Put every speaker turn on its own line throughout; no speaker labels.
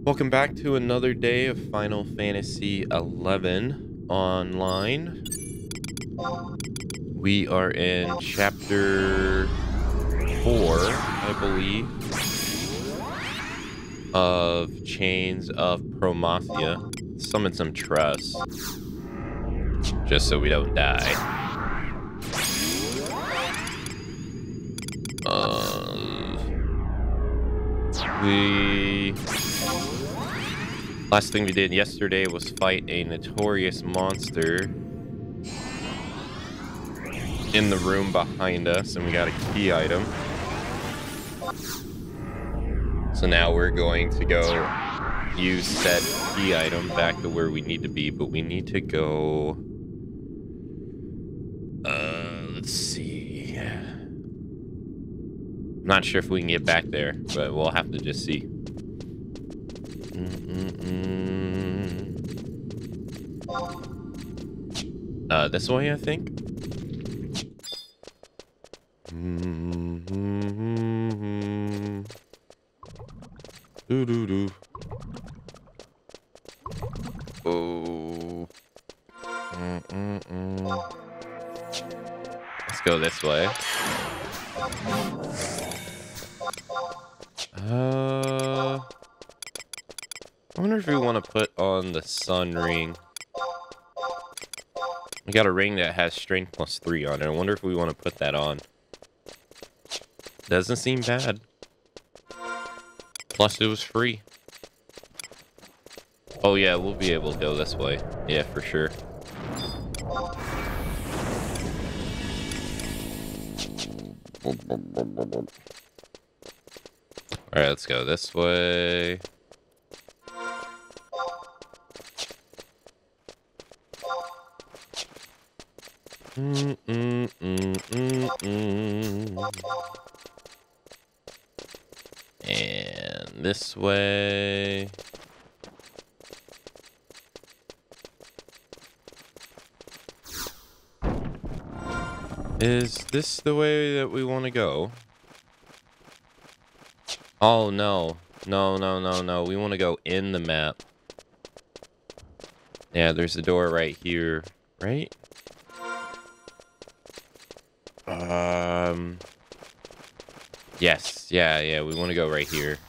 Welcome back to another day of Final Fantasy XI online. We are in chapter 4, I believe, of Chains of Promathia. Summon some trust, just so we don't die. Last thing we did yesterday was fight a notorious monster in the room behind us, and we got a key item. So now we're going to go use said key item back to where we need to be, but we need to go... let's see. I'm not sure if we can get back there, but we'll have to just see. This way, I think. Oh. Let's go this way. I wonder if we want to put on the sun ring. We got a ring that has strength +3 on it. I wonder if we want to put that on. Doesn't seem bad. Plus, it was free. Oh yeah, we'll be able to go this way. Yeah, for sure. Alright, let's go this way. And this way. Is this the way that we want to go? Oh, no. No. We want to go in the map. Yeah, there's a door right here, right? Yes. Yeah, we want to go right here.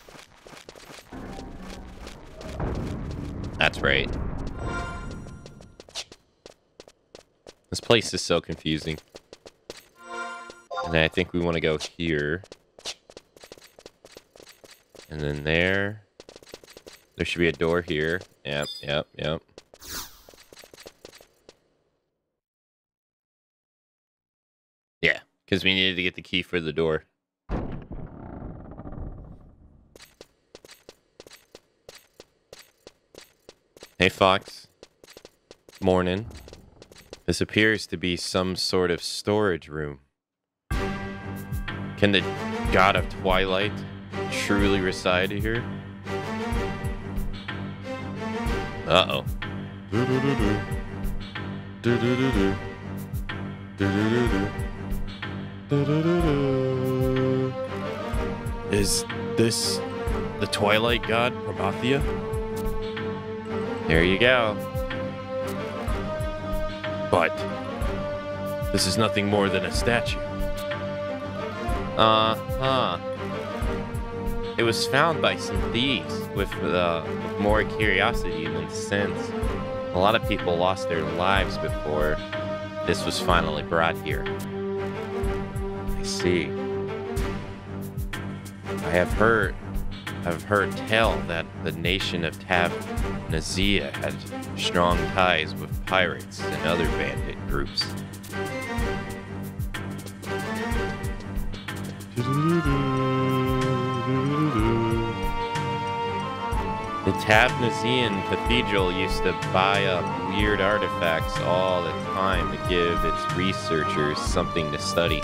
That's right. This place is so confusing. And I think we want to go here. And then there. There should be a door here. Yep. Yeah, because we needed to get the key for the door. Hey, Fox. Morning. This appears to be some sort of storage room. Can the god of Twilight truly reside here? Uh-oh. Is this the Twilight god, Promathia? There you go. But this is nothing more than a statue. It was found by some thieves with more curiosity than sense. A lot of people lost their lives before this was finally brought here. I see. I've heard tell that the nation of Nazia had strong ties with pirates and other bandit groups. The Tabnazian Cathedral used to buy up weird artifacts all the time to give its researchers something to study.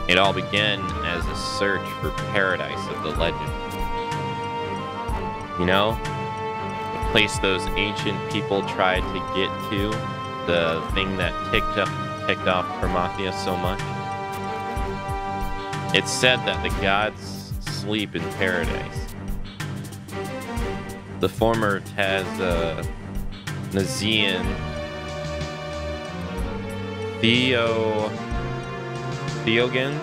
It all began as a search for paradise of the legend. You know, the place those ancient people tried to get to, the thing that ticked off Promathia so much. It's said that the gods sleep in paradise. the former Nazian Theogans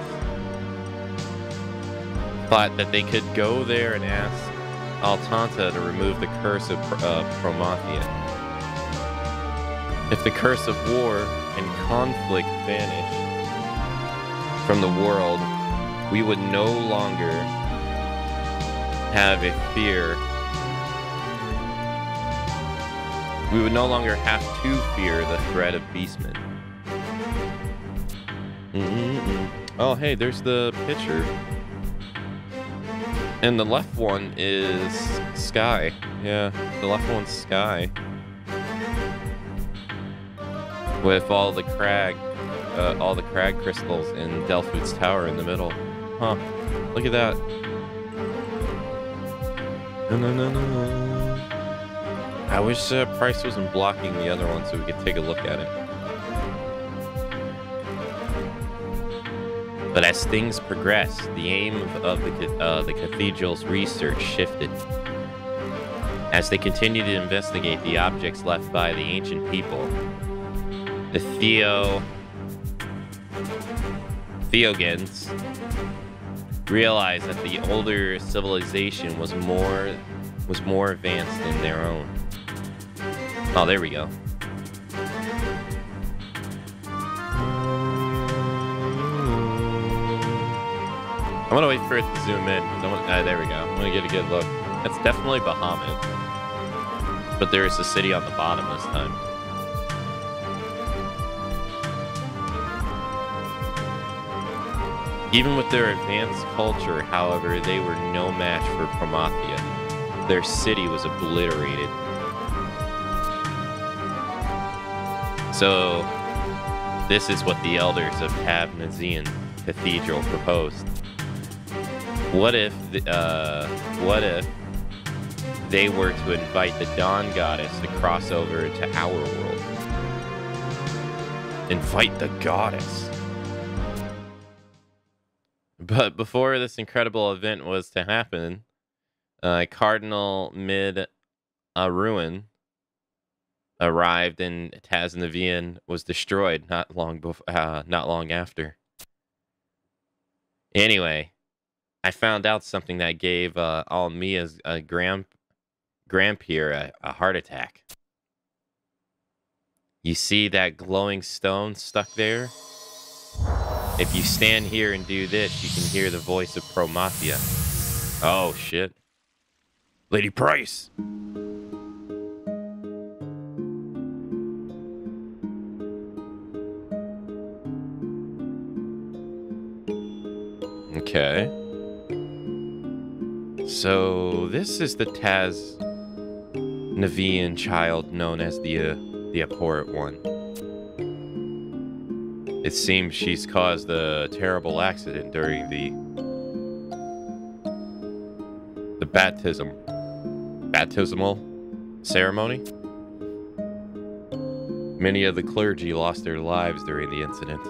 thought that they could go there and ask Altanta to remove the curse of Promathia. If the curse of war and conflict vanished from the world, we would no longer have a fear. We would no longer have to fear the threat of beastmen. Oh, hey, there's the picture. And the left one is Sky. Yeah, the left one's Sky. With all the crag crystals in Delphid's tower in the middle. Huh. Look at that. No. I wish Price wasn't blocking the other one so we could take a look at it. But as things progressed, the aim of the cathedral's research shifted. As they continued to investigate the objects left by the ancient people, the Theogans realized that the older civilization was more advanced than their own. Oh, there we go. I'm gonna wait for it to zoom in. There we go. I'm gonna get a good look. That's definitely Bahamut. But there is a city on the bottom this time. Even with their advanced culture, however, they were no match for Promathia. Their city was obliterated. So, this is what the elders of Tabnazian Cathedral proposed. What if they were to invite the Dawn Goddess to cross over to our world? Invite the Goddess. But before this incredible event was to happen, Cardinal Mid-Ruin arrived and Taznavian was destroyed not long after. Anyway, I found out something that gave Almia's grandpeer a heart attack. You see that glowing stone stuck there? If you stand here and do this, you can hear the voice of Promathia. Oh, shit. Lady Price! Okay. So, this is the Taznavian child known as the abhorrent one. It seems she's caused a terrible accident during the baptismal ceremony. Many of the clergy lost their lives during the incident,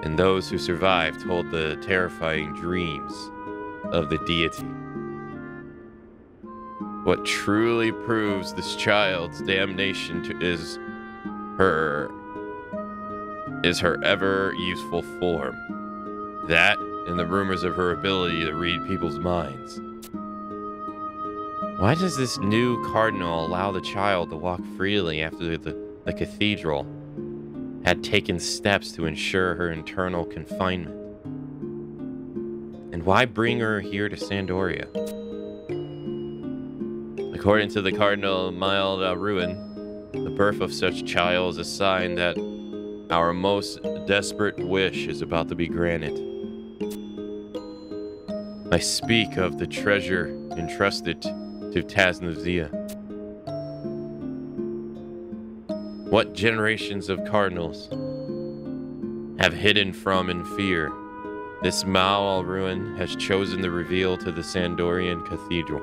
and those who survived told the terrifying dreams of the deity. What truly proves this child's damnation is her ever useful form. That and the rumors of her ability to read people's minds. Why does this new cardinal allow the child to walk freely after the cathedral had taken steps to ensure her internal confinement? And why bring her here to Sandoria? According to the Cardinal Mild-Ruin, the birth of such child is a sign that our most desperate wish is about to be granted. I speak of the treasure entrusted to Taznavia. What generations of cardinals have hidden from in fear, this Mild-Ruin has chosen to reveal to the Sandorian Cathedral.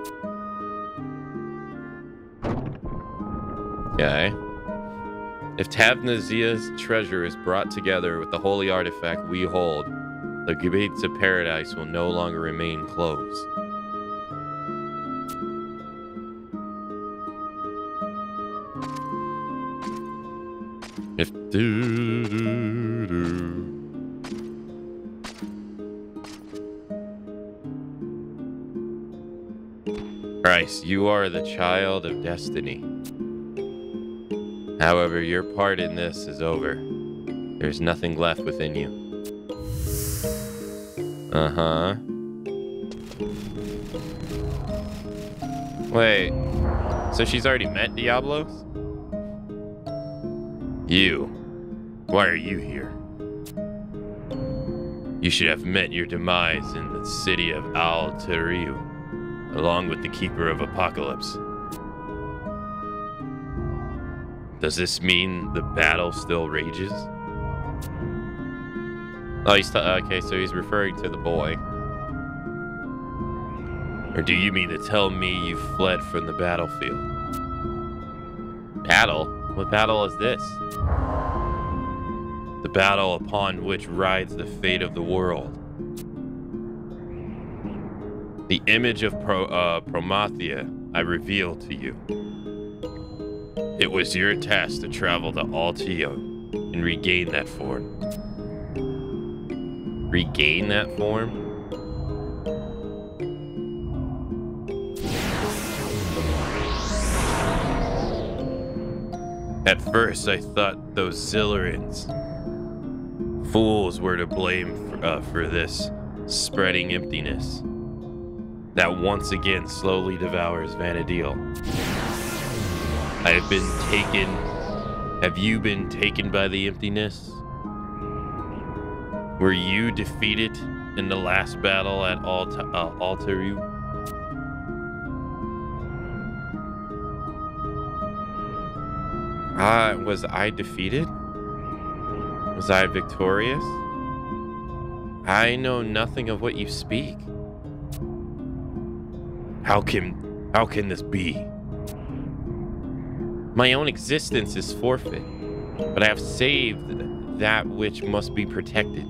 Okay. If Tabnazia's treasure is brought together with the holy artifact we hold, the gates of paradise will no longer remain closed. If Christ, you are the child of destiny. However, your part in this is over. There's nothing left within you. Uh-huh. Wait, so she's already met Diablos? You. Why are you here? You should have met your demise in the city of Al-Tariu, along with the Keeper of Apocalypse. Does this mean the battle still rages? Oh, okay, so he's referring to the boy. Or do you mean to tell me you fled from the battlefield? Battle? What battle is this? The battle upon which rides the fate of the world. The image of Promathia I revealed to you. It was your task to travel to Altio and regain that form. Regain that form? At first, I thought those Zillerans fools were to blame for this spreading emptiness that once again slowly devours Vanadil. Have you been taken by the emptiness? Were you defeated in the last battle at Altaru? Was I defeated? Was I victorious? I know nothing of what you speak. How can this be? My own existence is forfeit, but I have saved that which must be protected.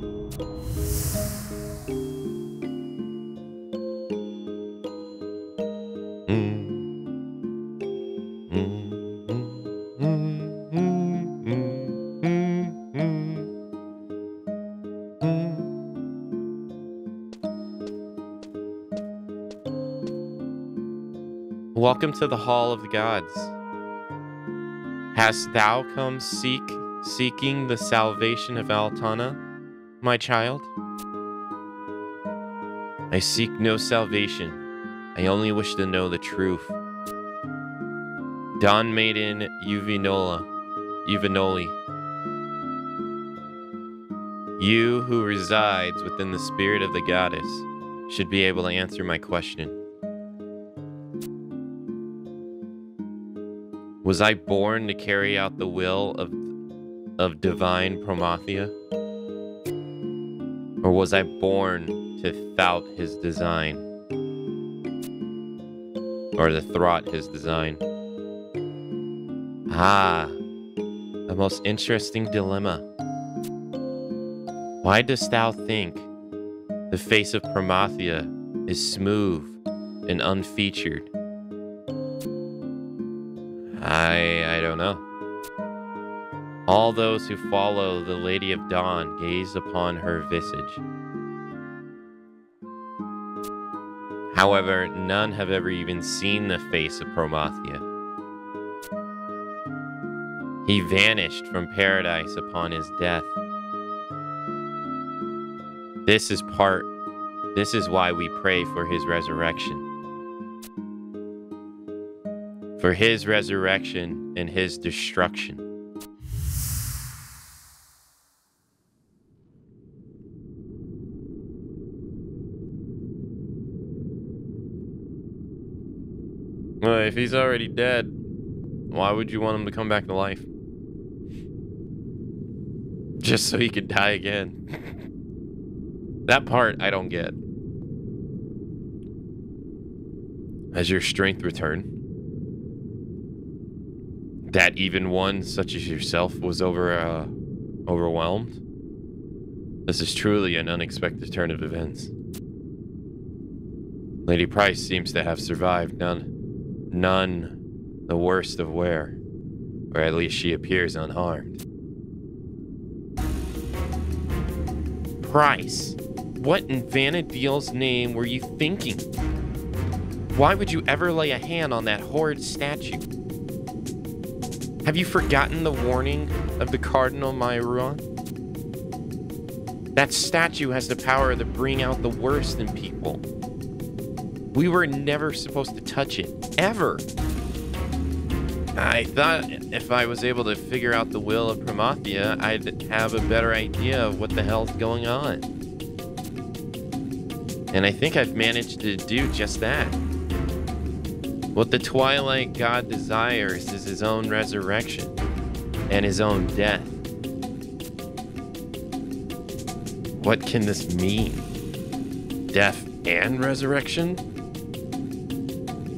Welcome to the Hall of the Gods. Hast thou come seeking the salvation of Altana, my child? I seek no salvation. I only wish to know the truth. Dawn Maiden Uvinoli. You who resides within the spirit of the goddess should be able to answer my question. Was I born to carry out the will of divine Promathia? Or was I born to thwart his design? Or to thwart his design? Ah, a most interesting dilemma. Why dost thou think the face of Promathia is smooth and unfeatured? I don't know. All those who follow the Lady of Dawn gaze upon her visage. However, none have ever even seen the face of Promathia. He vanished from paradise upon his death. This is why we pray for his resurrection. For his resurrection and his destruction. Well, if he's already dead, why would you want him to come back to life? Just so he could die again. That part I don't get. Has your strength returned? That even one such as yourself was overwhelmed? This is truly an unexpected turn of events. Lady Price seems to have survived none the worst of wear, or at least she appears unharmed. Price, what in Vanadil's name were you thinking? Why would you ever lay a hand on that horrid statue? Have you forgotten the warning of the Cardinal Maioron? That statue has the power to bring out the worst in people. We were never supposed to touch it, ever. I thought if I was able to figure out the will of Promathia, I'd have a better idea of what the hell's going on. And I think I've managed to do just that. What the Twilight God desires is his own resurrection and his own death. What can this mean? Death and resurrection?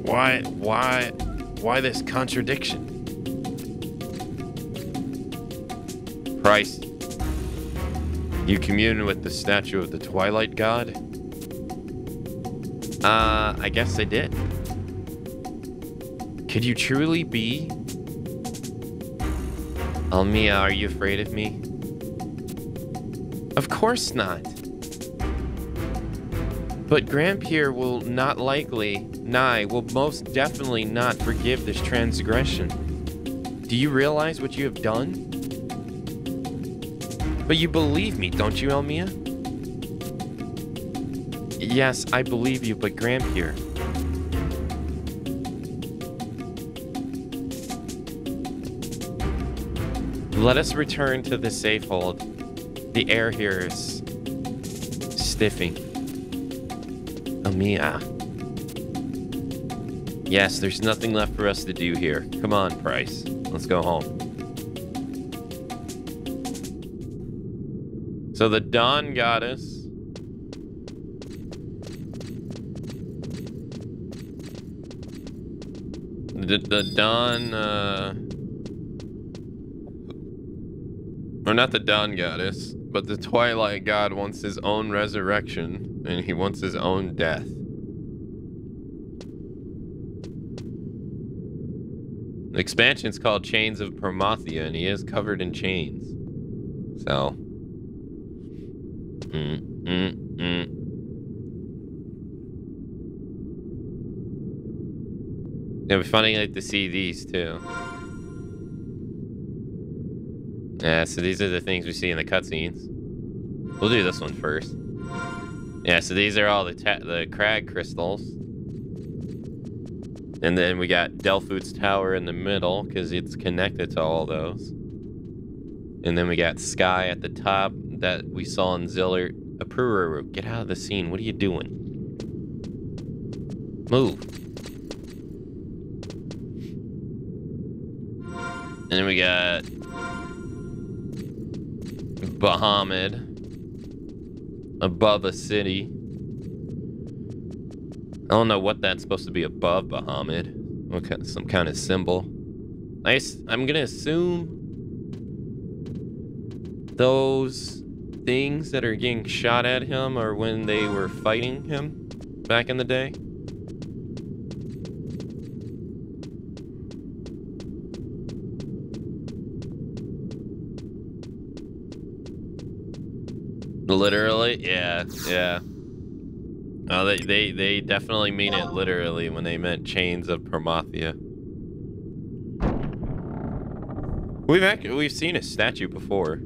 Why this contradiction? Price, you commune with the statue of the Twilight God? I guess I did. Could you truly be? Almia, are you afraid of me? Of course not. But Grandpierre will will most definitely not forgive this transgression. Do you realize what you have done? But you believe me, don't you, Almia? Yes, I believe you, but Grandpierre. Let us return to the safe hold. The air here is stiffing. Almia. Yes, there's nothing left for us to do here. Come on, Price. Let's go home. So the Dawn Goddess. The Dawn, or not the Dawn Goddess, but the Twilight God wants his own resurrection, and he wants his own death. The expansion's called Chains of Promathia, and he is covered in chains. So. It'd be funny to see these too. Yeah, so these are the things we see in the cutscenes. We'll do this one first. Yeah, so these are all the crag crystals. And then we got Delphut's Tower in the middle, because it's connected to all those. And then we got Sky at the top that we saw in Zillert. Apururu, get out of the scene. What are you doing? Move. And then we got Bahamut above a city. I don't know what that's supposed to be above Bahamut. Okay, some kind of symbol. I'm gonna assume those things that are getting shot at him are when they were fighting him back in the day. Literally? Yeah. Oh, they definitely mean it literally when they meant Chains of Promathia. We've seen a statue before.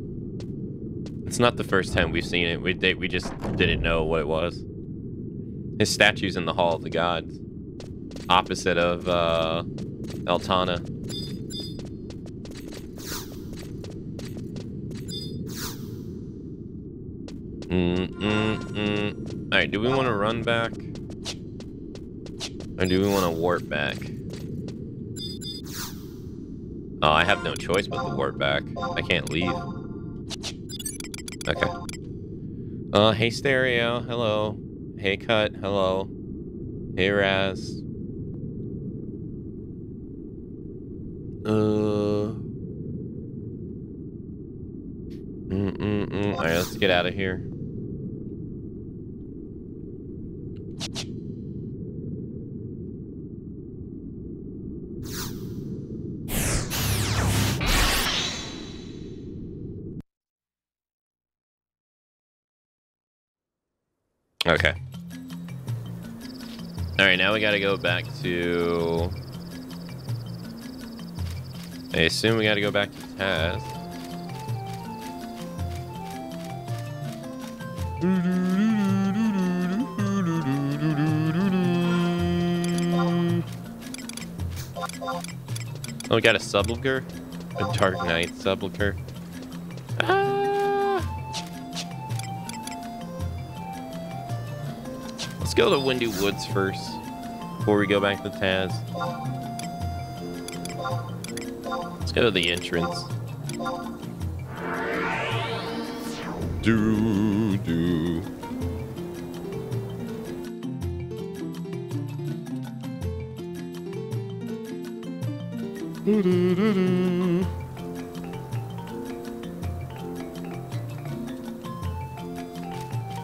It's not the first time we've seen it. We just didn't know what it was. His statue's in the Hall of the Gods, opposite of Eltana. Alright, do we want to run back? Or do we want to warp back? Oh, I have no choice but to warp back. I can't leave. Okay. Hey Stereo, hello. Hey Cut, hello. Hey Raz. Alright, let's get out of here. Okay. Alright, now we gotta go back to... I assume we gotta go back to Taz. Oh, we got a subliger? A Dark Knight subliger. Let's go to Windy Woods first, before we go back to Taz. Let's go to the entrance. Do.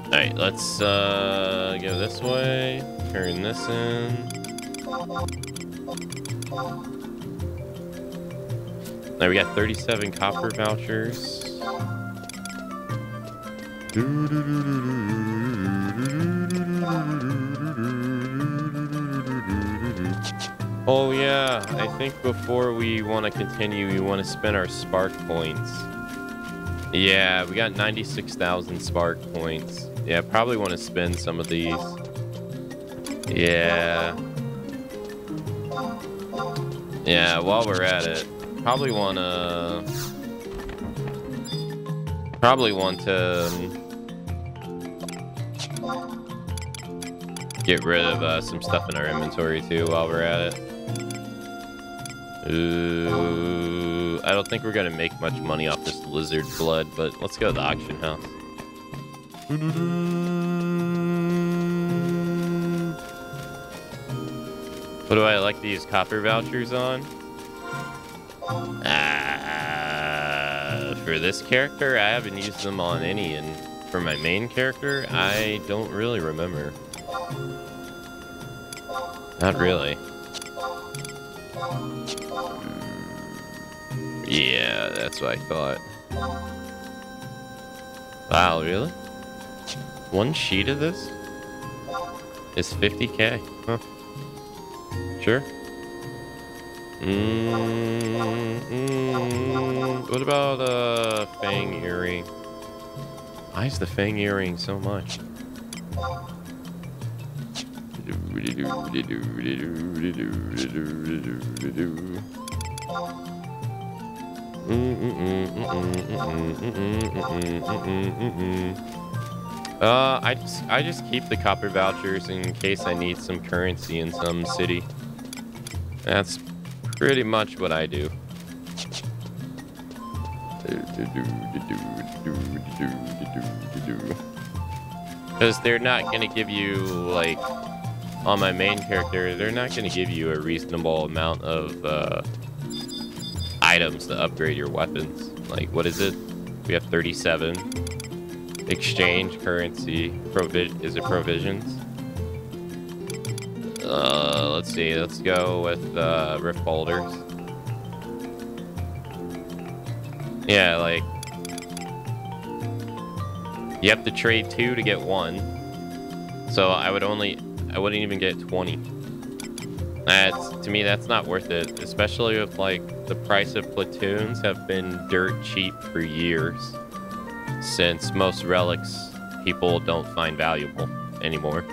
Alright, let's go this way. Turn this in. Now we got 37 copper vouchers. Oh yeah, I think before we want to continue, we want to spend our spark points. Yeah, we got 96,000 spark points. Yeah, probably want to spend some of these. Yeah. Yeah, while we're at it, probably want to get rid of some stuff in our inventory too while we're at it. Ooh, I don't think we're gonna make much money off this lizard blood, but let's go to the auction house. What do I like to use copper vouchers on? For this character, I haven't used them on any, and for my main character, I don't really remember. Not really. Yeah, that's what I thought. Wow, really? One sheet of this is 50k. Huh. Sure. What about a Fang earring? Why is the Fang earring so much? I just keep the copper vouchers in case I need some currency in some city. That's pretty much what I do. Because they're not going to give you, like, on my main character, they're not going to give you a reasonable amount of items to upgrade your weapons. Like, what is it? We have 37. Exchange currency. Is it provisions? Let's see. Let's go with rift boulders. Yeah, like, you have to trade 2 to get 1. So I wouldn't even get 20. To me, that's not worth it, especially if, like, the price of platoons have been dirt cheap for years, since most relics people don't find valuable anymore.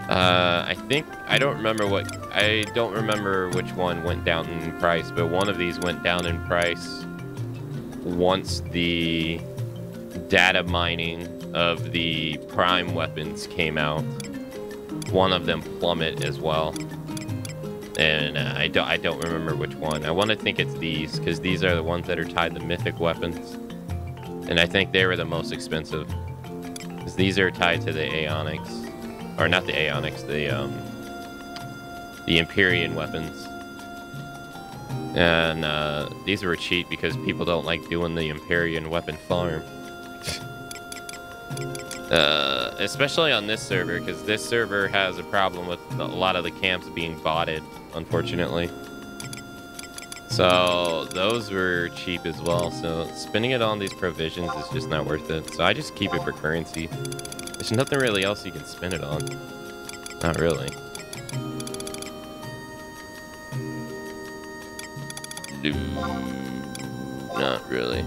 I don't remember which one went down in price, but one of these went down in price once the data mining of the prime weapons came out. One of them plummet as well. And I don't remember which one. I want to think it's these, because these are the ones that are tied to mythic weapons. And I think they were the most expensive. Because these are tied to the Aeonics. Or not the Aeonics, the Empyrean weapons. And these were cheap because people don't like doing the Empyrean weapon farm. Especially on this server, because this server has a problem with a lot of the camps being botted, unfortunately. So those were cheap as well. So spending it on these provisions is just not worth it. So I just keep it for currency. There's nothing really else you can spend it on. Not really. Not really.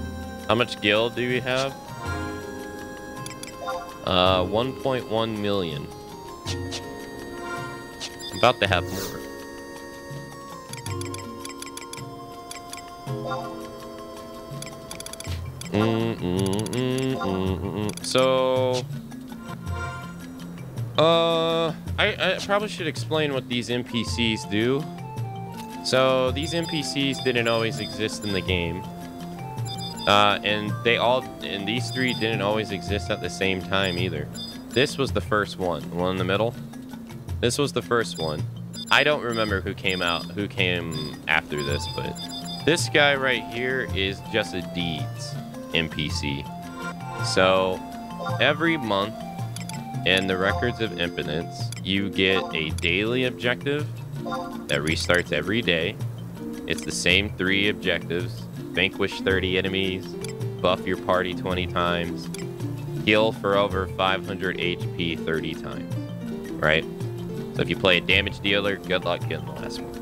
How much gil do we have? 1.1 million. I'm about to have more. So, I probably should explain what these NPCs do. So these NPCs didn't always exist in the game. And these three didn't always exist at the same time either. This was the first one. The one in the middle. This was the first one. I don't remember who came after this, but this guy right here is just a deeds NPC. So every month in the Records of Impotence, you get a daily objective that restarts every day. It's the same 3 objectives. Vanquish 30 enemies, buff your party 20 times, heal for over 500 HP 30 times, right? So if you play a damage dealer, good luck getting the last one.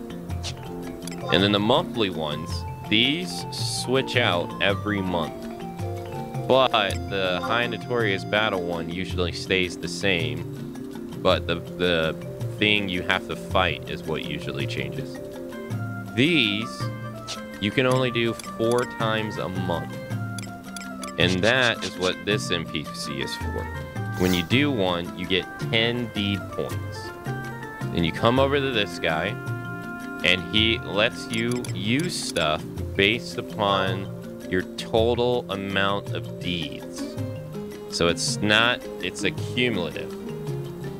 And then the monthly ones, these switch out every month. But the High Notorious Battle one usually stays the same, but the thing you have to fight is what usually changes. These you can only do 4 times a month. And that is what this NPC is for. When you do one, you get 10 deed points. Then you come over to this guy, and he lets you use stuff based upon your total amount of deeds. So it's a cumulative.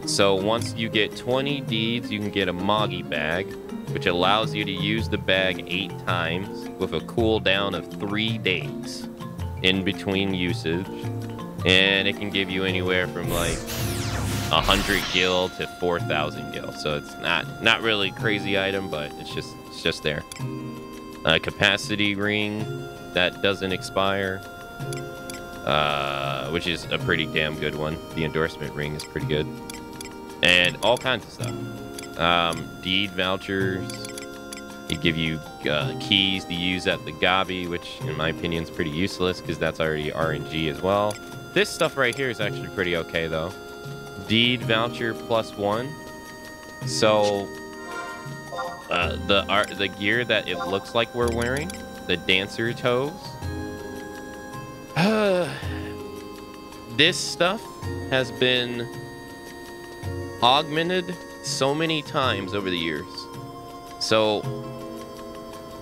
So once you get 20 deeds, you can get a Moggy bag, which allows you to use the bag 8 times with a cooldown of 3 days in between usage. And it can give you anywhere from like 100 gil to 4,000 gil. So it's not really a crazy item, but it's just there. A capacity ring that doesn't expire, which is a pretty damn good one. The endorsement ring is pretty good. And all kinds of stuff. Deed vouchers. They give you keys to use at the Gabi, which in my opinion is pretty useless because that's already RNG as well. This stuff right here is actually pretty okay though. Deed voucher +1. So the gear that it looks like we're wearing, the dancer toes. This stuff has been augmented so many times over the years. So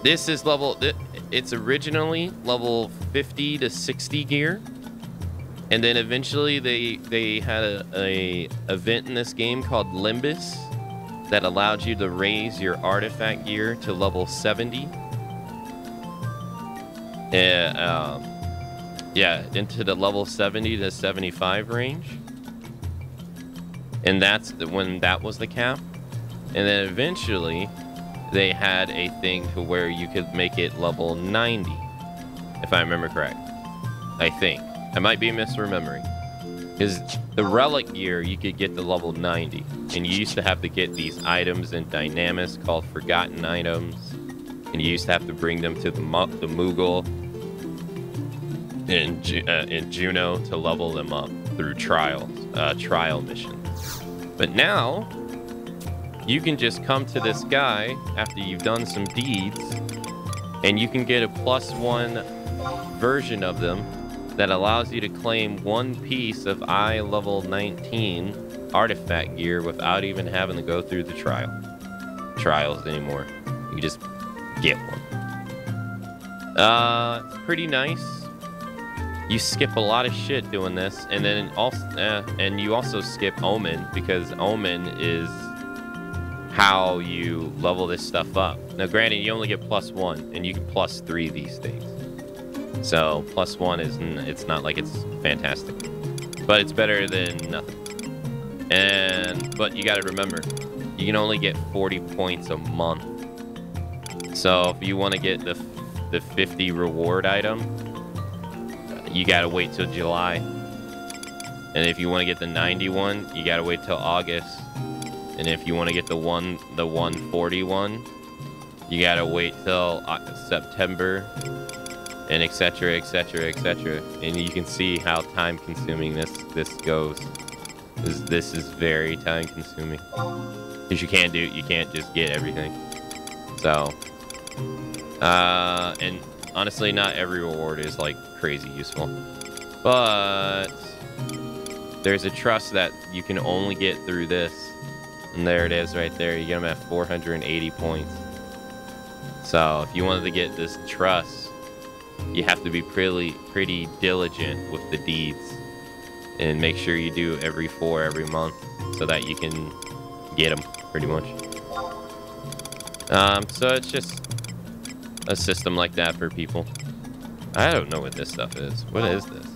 this is it's originally level 50 to 60 gear, and then eventually they had a event in this game called Limbus that allowed you to raise your artifact gear to level 70. Into the level 70 to 75 range. And that's when that was the cap. And then eventually they had a thing to where you could make it level 90, if I remember correct. I think. I might be misremembering. Because the relic gear, you could get to level 90. And you used to have to get these items in Dynamis called Forgotten Items. And you used to have to bring them to the Moogle in Juno to level them up through trial missions. But now, you can just come to this guy after you've done some deeds, and you can get a +1 version of them that allows you to claim 1 piece of level 19 artifact gear without even having to go through the trials anymore. You just get one. It's pretty nice. You skip a lot of shit doing this, and then you also skip Omen, because Omen is how you level this stuff up. Now, granted, you only get +1, and you can +3 these things. So +1 it's not like it's fantastic, but it's better than nothing. But you got to remember, you can only get 40 points a month. So if you want to get the 50 reward item, you gotta wait till July. And if you want to get the 91, you gotta wait till August. And if you want to get the 141, you gotta wait till September, and etc, etc, etc. And you can see how time consuming this goes. This is very time consuming, because you can't just get everything. So and honestly, not every reward is like crazy useful, but there's a trust that you can only get through this, and there it is right there. You get them at 480 points. So if you wanted to get this trust, you have to be pretty diligent with the deeds, and make sure you do every month, so that you can get them pretty much. So it's just a system like that for people. I don't know what this stuff is. What is this?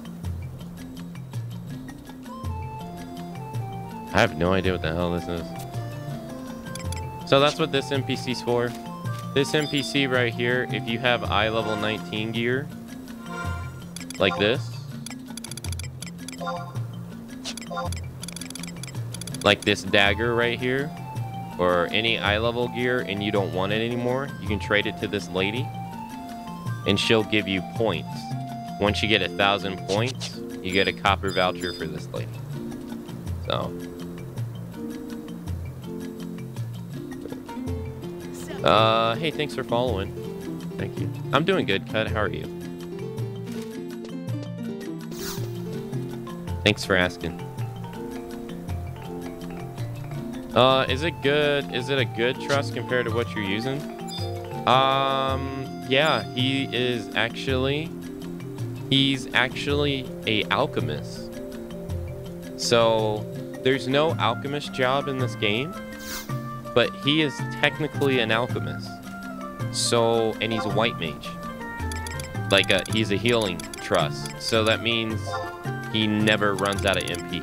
I have no idea what the hell this is. So that's what this NPC's for. This NPC right here, if you have eye level 19 gear, like this, like this dagger right here, or any eye level gear, and you don't want it anymore, you can trade it to this lady, and she'll give you points. Once you get 1,000 points, you get a copper voucher for this lady. So hey, thanks for following. Thank you. I'm doing good, Cut. How are you? Thanks for asking. Is it good? Is it a good trust compared to what you're using? Yeah, he's actually a alchemist. So there's no alchemist job in this game, but he is technically an alchemist. So, and he's a white mage. Like he's a healing trust. So that means he never runs out of MP,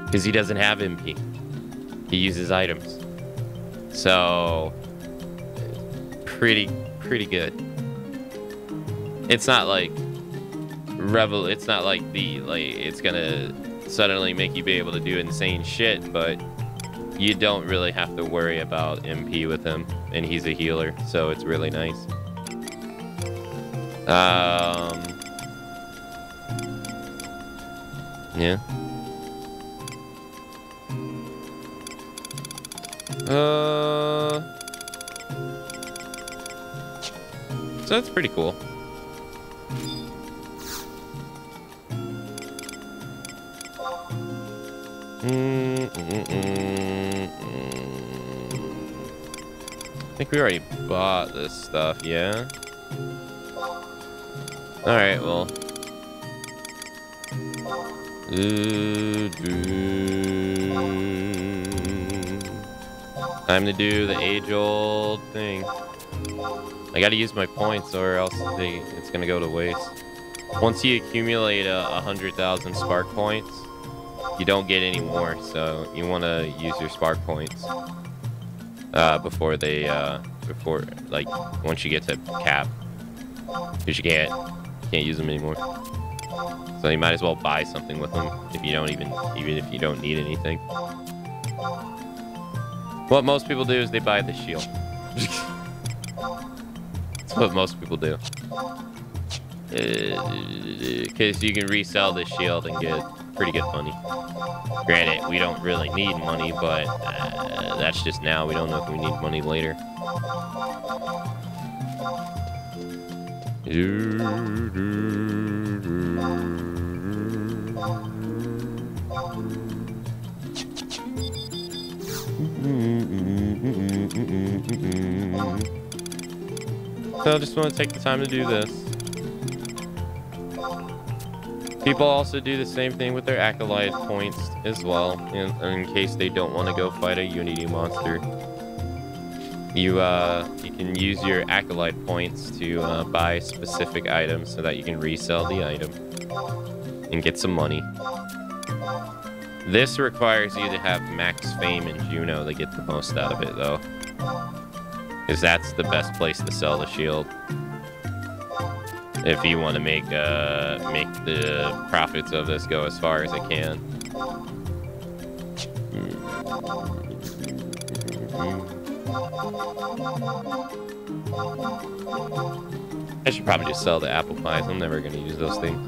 because he doesn't have MP. He uses items. So pretty good. It's not like it's not like it's gonna suddenly make you be able to do insane shit, but you don't really have to worry about MP with him, and he's a healer, so it's really nice. Yeah. So that's pretty cool. I think we already bought this stuff, yeah? Alright, well. Time to do the age-old thing. I gotta use my points, or else it's gonna go to waste. Once you accumulate 100,000 spark points, you don't get any more, so you want to use your spark points before once you get to cap, because you can't use them anymore. So you might as well buy something with them if you don't even if you don't need anything. What most people do is they buy the shield. That's what most people do. Because you can resell the shield and get pretty good money. Granted, we don't really need money, but that's just now. We don't know if we need money later. So I just want to take the time to do this. People also do the same thing with their acolyte points as well, in case they don't want to go fight a Unity monster. You can use your acolyte points to buy specific items so that you can resell the item and get some money. This requires you to have max fame in Juno to get the most out of it, though, because that's the best place to sell the shield. If you want to make the profits of this go as far as it can. I should probably just sell the apple pies. I'm never going to use those things.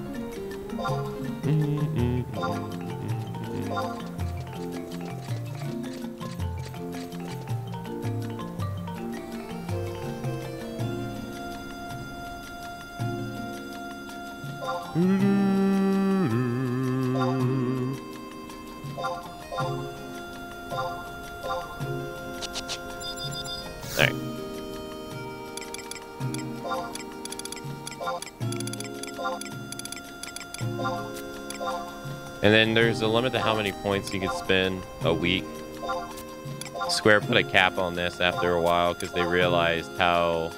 Alright. And then there's a limit to how many points you can spend a week. Square put a cap on this after a while because they realized how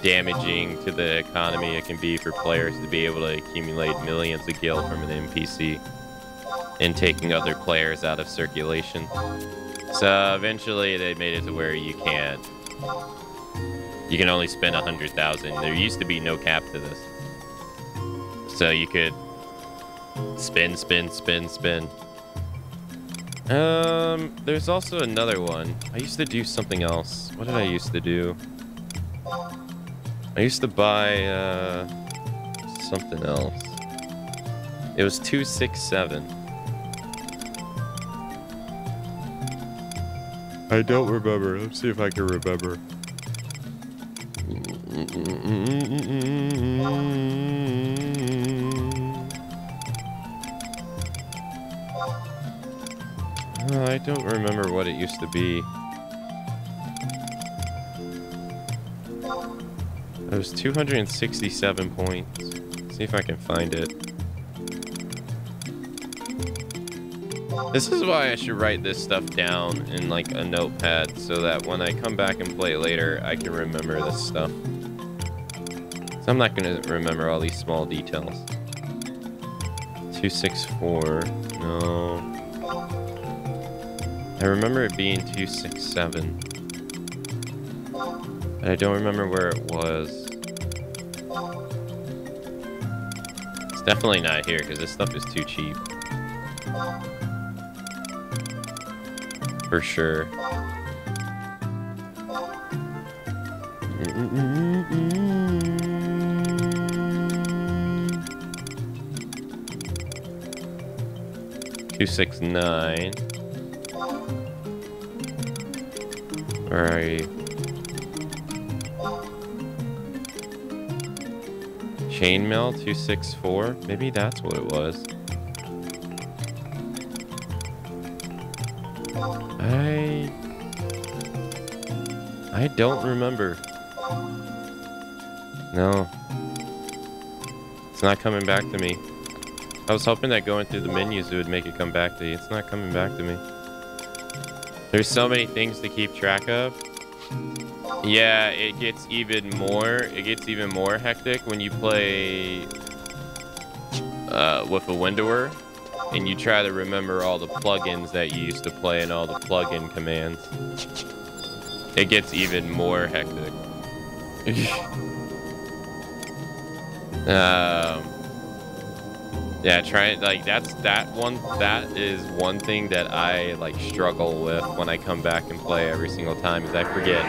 damaging to the economy it can be for players to be able to accumulate millions of gil from an NPC and taking other players out of circulation. So eventually they made it to where you can only spend 100,000. There used to be no cap to this. So you could spin. There's also another one. I used to do something else. What did I used to do? I used to buy something else. It was 267. I don't remember. Let's see if I can remember. I don't remember what it used to be. It was 267 points. Let's see if I can find it. This is why I should write this stuff down in like a notepad so that when I come back and play later, I can remember this stuff. So I'm not going to remember all these small details. 264. No. I remember it being 267. But I don't remember where it was. It's definitely not here because this stuff is too cheap. For sure. $269. Where are you? Chainmail 264. Maybe that's what it was. I don't remember. No. It's not coming back to me. I was hoping that going through the menus it would make it come back to you. It's not coming back to me. There's so many things to keep track of. Yeah, it gets even more hectic when you play with a windower and you try to remember all the plugins that you used to play and all the plugin commands. It gets even more hectic. Yeah, that is one thing that I like struggle with when I come back and play every single time is I forget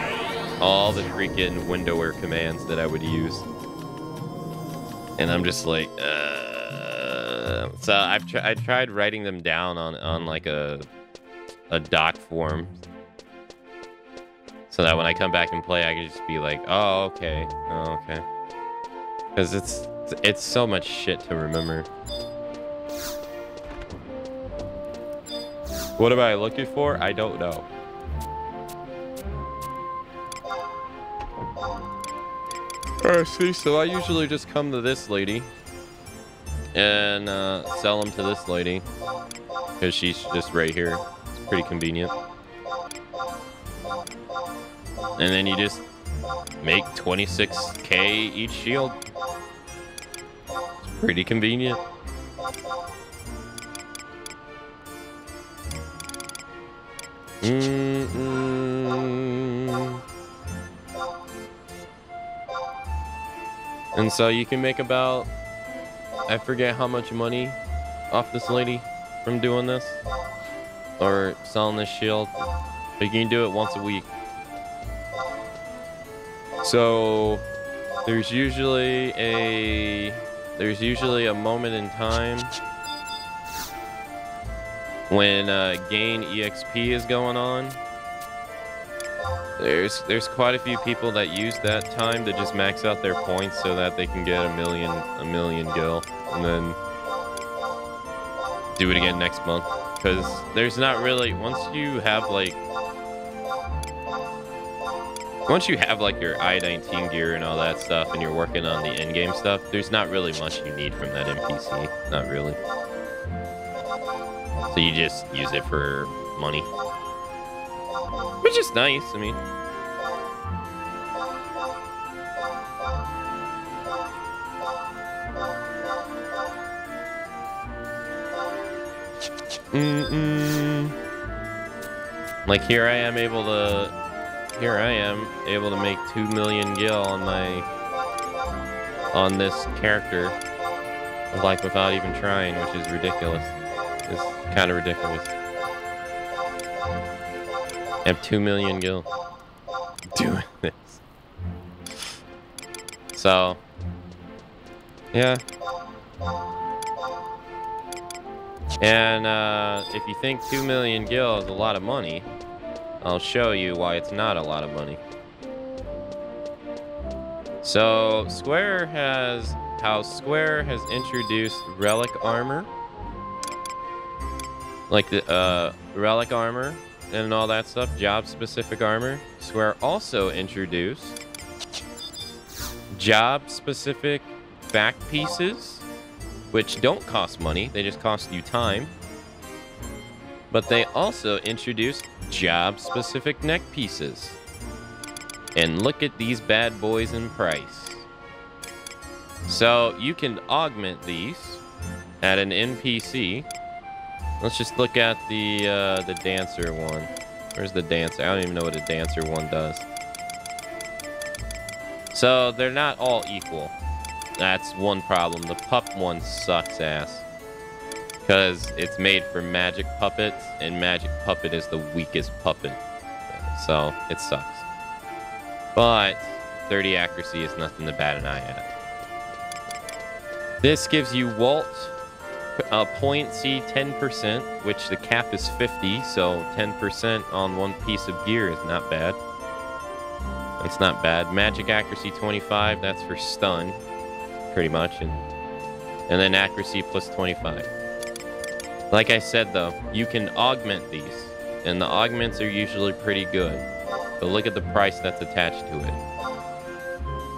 all the freaking windower commands that I would use. And I'm just like, so I tried writing them down on like a doc form. So that when I come back and play, I can just be like, oh, okay. Oh, okay. Because it's so much shit to remember. What am I looking for? I don't know. Alright, see, so I usually just come to this lady and sell them to this lady because she's just right here. It's pretty convenient. And then you just make 26k each shield. It's pretty convenient. And so you can make about, I forget how much money off this lady from doing this or selling this shield, but you can do it once a week. So there's usually a moment in time when gain EXP is going on. There's quite a few people that use that time to just max out their points so that they can get a million gil and then do it again next month. Because there's not really, once you have like your I-19 gear and all that stuff and you're working on the in-game stuff, there's not really much you need from that NPC. Not really. So you just use it for money. Which is nice, I mean. Like here I am able to make 2 million gil on this character, like without even trying, which is ridiculous. It's kind of ridiculous. I have 2 million gil doing this. So, yeah. And if you think 2 million gil is a lot of money, I'll show you why it's not a lot of money. So Square has introduced relic armor, like the relic armor and all that stuff, job specific armor. Square also introduced job specific back pieces, which don't cost money, they just cost you time. But they also introduced job-specific neck pieces. And look at these bad boys in price. So you can augment these at an NPC. Let's just look at the dancer one. Where's the dancer? I don't even know what a dancer one does. So they're not all equal. That's one problem. The pup one sucks ass. Because it's made for magic puppets, and magic puppet is the weakest puppet. So it sucks. But 30 accuracy is nothing to bat an eye at. This gives you Walt point C 10%, which the cap is 50, so 10% on one piece of gear is not bad. It's not bad. Magic accuracy 25, that's for stun, pretty much, and then accuracy plus 25. Like I said, though, you can augment these, and the augments are usually pretty good. But look at the price that's attached to it.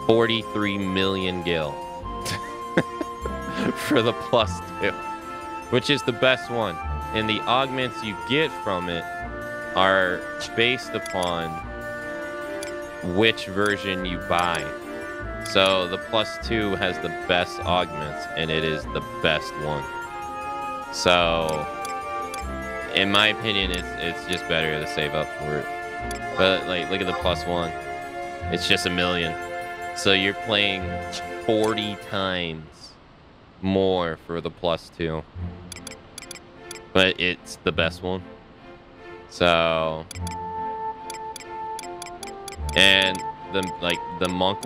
43 million gil for the +2, which is the best one. And the augments you get from it are based upon which version you buy. So the +2 has the best augments, and it is the best one. So, in my opinion, it's just better to save up for it. But like, look at the +1. It's just 1 million. So you're playing 40 times more for the +2. But it's the best one. So, and the monk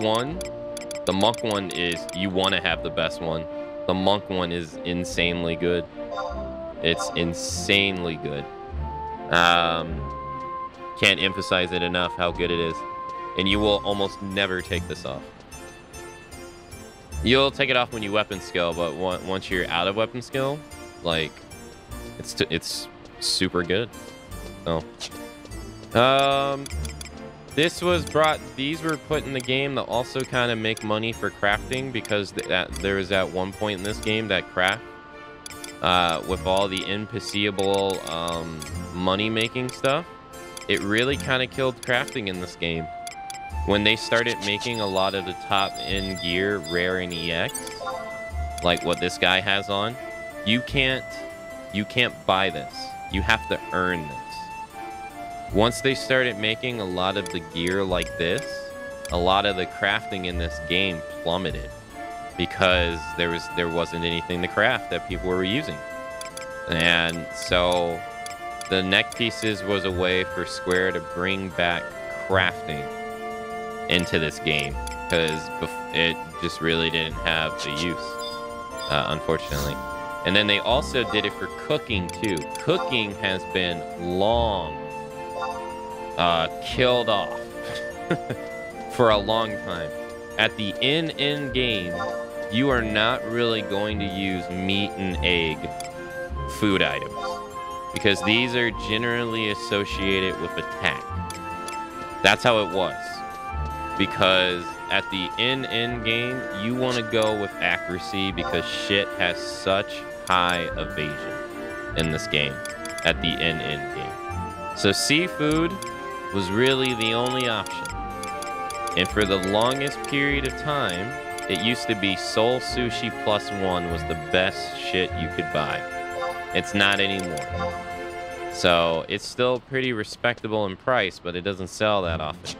one is, you want to have the best one. The monk one is insanely good. It's insanely good. Can't emphasize it enough how good it is. And you will almost never take this off. You'll take it off when you weapon skill, but once you're out of weapon skill, like, it's super good. So, these were put in the game to also kind of make money for crafting, because there was at one point in this game that craft, with all the NPCable money-making stuff, it really kind of killed crafting in this game. When they started making a lot of the top-end gear rare in EX, like what this guy has on, you can't buy this. You have to earn this. Once they started making a lot of the gear like this, a lot of the crafting in this game plummeted. because there wasn't anything to craft that people were using. And so the neck pieces was a way for Square to bring back crafting into this game, because it just really didn't have the use, unfortunately. And then they also did it for cooking too. Cooking has been long killed off for a long time. At the end game, you are not really going to use meat and egg food items, because these are generally associated with attack. That's how it was. Because at the end game, you want to go with accuracy, because shit has such high evasion in this game at the end game. So seafood was really the only option. And for the longest period of time, it used to be Soul Sushi +1 was the best shit you could buy. It's not anymore. So it's still pretty respectable in price, but it doesn't sell that often,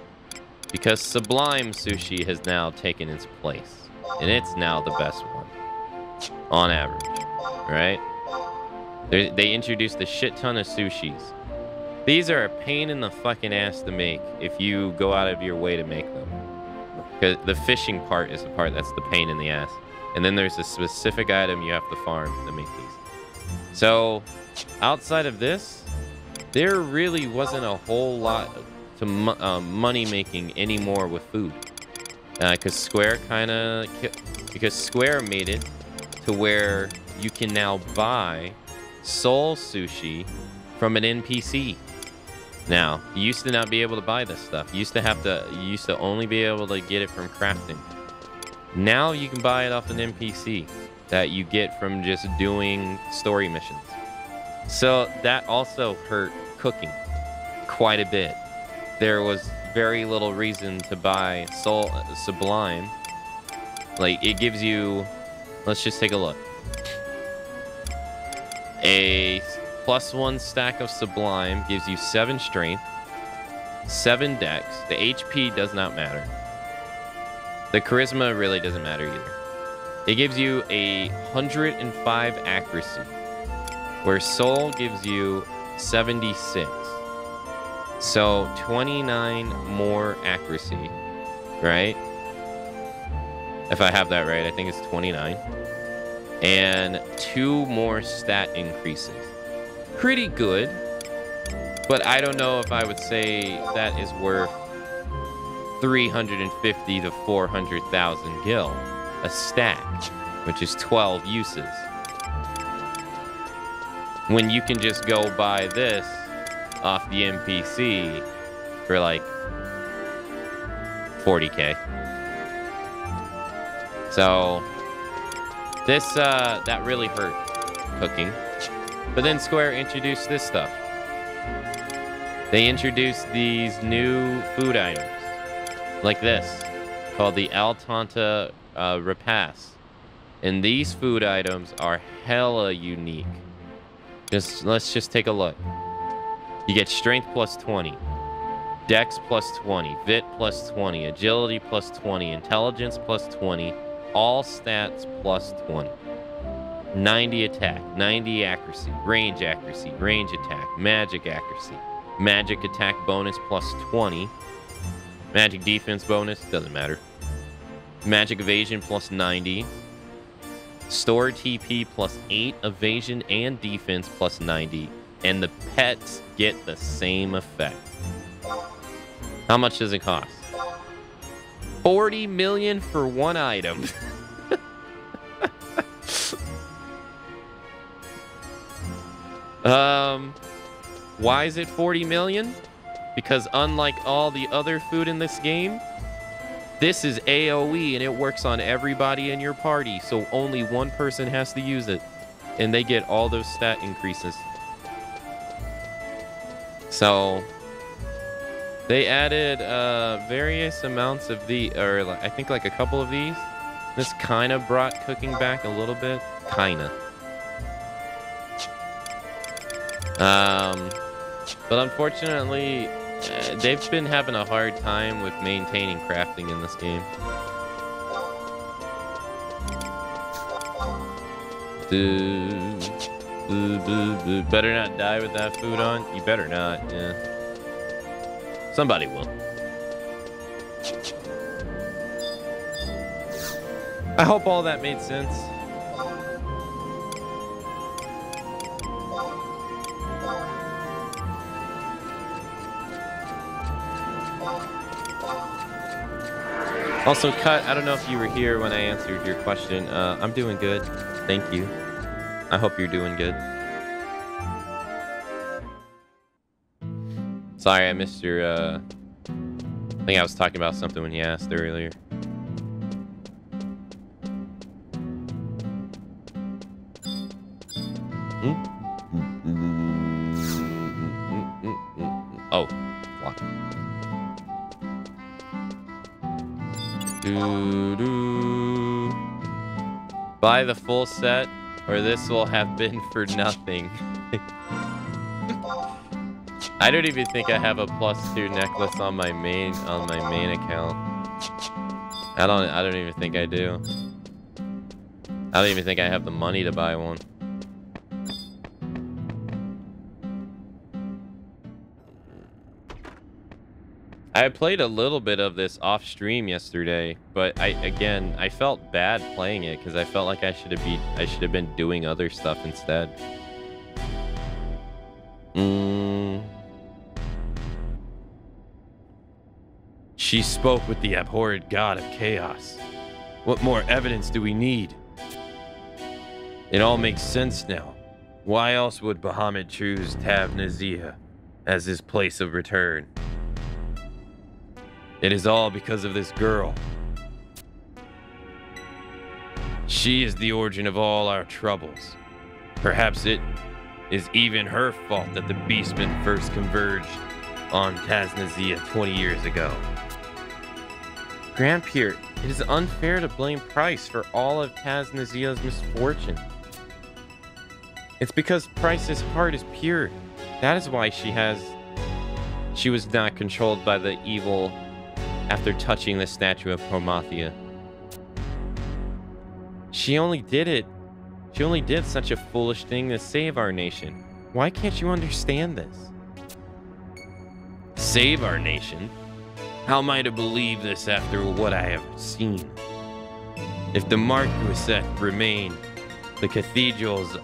because Sublime Sushi has now taken its place, and it's now the best one on average, right? They introduced a shit ton of sushis. These are a pain in the fucking ass to make if you go out of your way to make them, because the fishing part is the part that's the pain in the ass, and then there's a specific item you have to farm to make these. So outside of this, there really wasn't a whole lot to money making anymore with food, because Square made it to where you can now buy Soul Sushi from an NPC. Now, you used to not be able to buy this stuff. You used to only be able to get it from crafting. Now you can buy it off an NPC that you get from just doing story missions. So that also hurt cooking quite a bit. There was very little reason to buy Sublime. Like, it gives you, let's just take a look. A +1 stack of Sublime gives you 7 strength, 7 dex. The HP does not matter. The charisma really doesn't matter either. It gives you 105 accuracy, where Soul gives you 76. So 29 more accuracy, right? If I have that right, I think it's 29. And 2 more stat increases. Pretty good, but I don't know if I would say that is worth 350 to 400,000 gil a stack, which is 12 uses, when you can just go buy this off the NPC for like 40k. So this that really hurt cooking. But then Square introduced this stuff. They introduced these new food items, like this, called the Al Tanta Repast. And these food items are hella unique. Let's just take a look. You get strength +20, dex +20, vit +20, agility +20, intelligence +20, all stats +20. 90 attack, 90 accuracy, range attack, magic accuracy, magic attack bonus +20, magic defense bonus, doesn't matter, magic evasion +90, store TP +8, evasion and defense +90, and the pets get the same effect. How much does it cost? 40 million for one item. Why is it 40 million? Because unlike all the other food in this game, this is AoE and it works on everybody in your party, so only one person has to use it, and they get all those stat increases. So they added various amounts of I think like a couple of these. This kind of brought cooking back a little bit, kinda. But unfortunately, they've been having a hard time with maintaining crafting in this game. Better not die with that food on. You better not. Yeah. Somebody will. I hope all that made sense. Also, Cut, I don't know if you were here when I answered your question. I'm doing good. Thank you. I hope you're doing good. Sorry, I missed your, I think I was talking about something when you asked earlier. Oh, block. Buy the full set, or this will have been for nothing. I don't even think I have a +2 necklace on my main account. I don't even think I do. I don't even think I have the money to buy one. I played a little bit of this off stream yesterday, but I felt bad playing it because I felt like I should have been doing other stuff instead. She spoke with the abhorred god of chaos. What more evidence do we need? It all makes sense now. Why else would Bahamut choose Tab-Nazia as his place of return? It is all because of this girl. She is the origin of all our troubles. Perhaps it is even her fault that the beastmen first converged on Tab-Nazia 20 years ago. Grandpere, it is unfair to blame Price for all of Tab-Nazia's misfortune. It's because Price's heart is pure. That is why she was not controlled by the evil after touching the statue of Promathia. She only did such a foolish thing to save our nation. Why can't you understand this? Save our nation? How am I to believe this after what I have seen? If the Marquisate remained, the cathedral's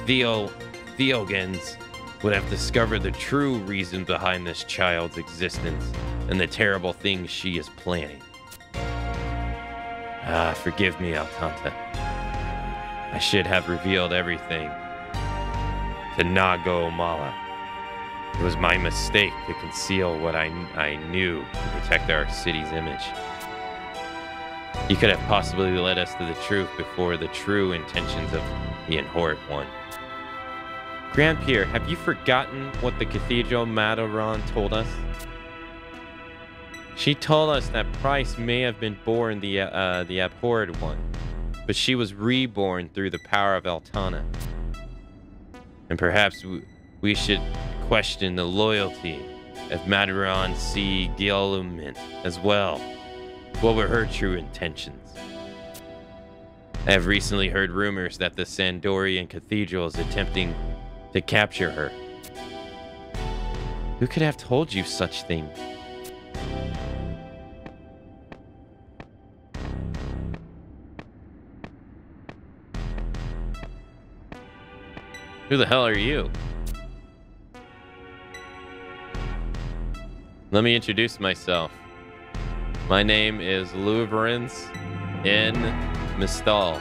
Theogons would have discovered the true reason behind this child's existence and the terrible things she is planning. Forgive me, Altanta. I should have revealed everything to Nago Mala. It was my mistake to conceal what I knew to protect our city's image. He could have possibly led us to the truth before the true intentions of the Inhort One. Grandpere, have you forgotten what the Cathedral Madaron told us? She told us that Price may have been born the abhorred one, but she was reborn through the power of Altana. And perhaps we should question the loyalty of Madaron C. Giolument as well. What were her true intentions? I have recently heard rumors that the Sandorian Cathedral is attempting to capture her. Who could have told you such things? Who the hell are you? Let me introduce myself. My name is Louverance N. Mistal.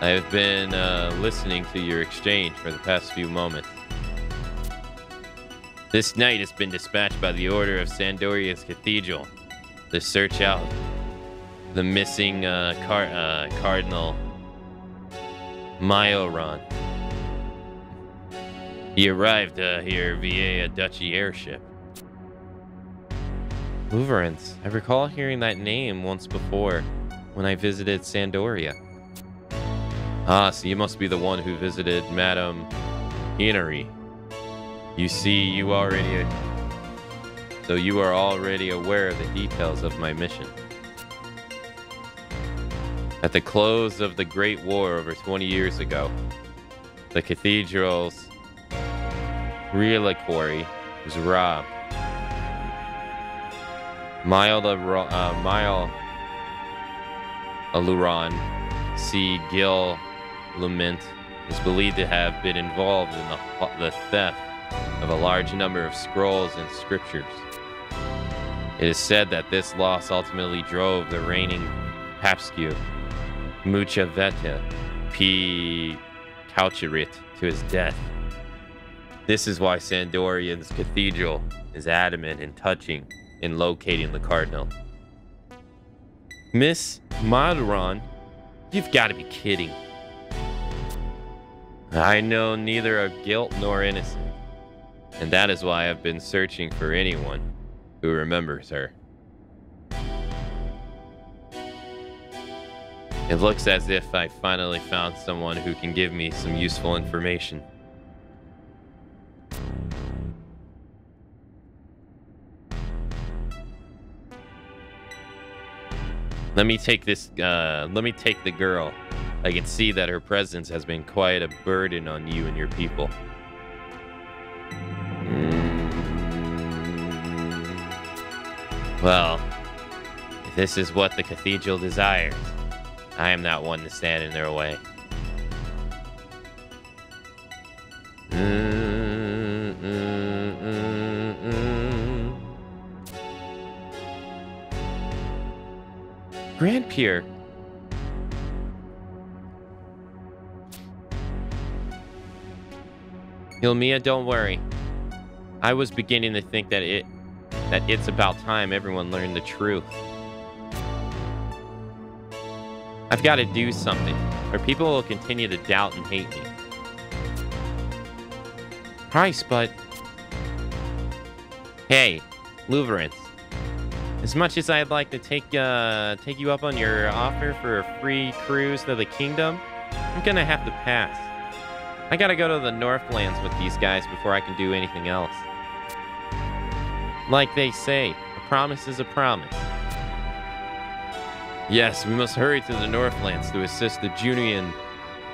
I have been listening to your exchange for the past few moments. This knight has been dispatched by the order of Sandoria's Cathedral to search out the missing Cardinal Maioron. He arrived here via a duchy airship. Louverance. I recall hearing that name once before when I visited Sandoria. Ah, so you must be the one who visited Madame Inari. You see, you are already aware of the details of my mission. At the close of the Great War over 20 years ago, the cathedral's reliquary was robbed. Mile Aluron C. Gil Lument is believed to have been involved in the theft of a large number of scrolls and scriptures. It is said that this loss ultimately drove the reigning Papscu, Muchaveta P. Coucherit, to his death. This is why Sandorian's cathedral is adamant in locating the cardinal. Miss Maduron, you've got to be kidding. I know neither of guilt nor innocence, and that is why I've been searching for anyone who remembers her. It looks as if I finally found someone who can give me some useful information. Let me take the girl. I can see that her presence has been quite a burden on you and your people. Well, if this is what the cathedral desires, I am not one to stand in their way. Grandpierre. Hilmia, don't worry. I was beginning to think that it's about time everyone learned the truth. I've got to do something, or people will continue to doubt and hate me. Christ, but... Hey, Louverance. As much as I'd like to take you up on your offer for a free cruise to the kingdom, I'm gonna have to pass. I gotta go to the Northlands with these guys before I can do anything else. Like they say, a promise is a promise. Yes, we must hurry to the Northlands to assist the Junian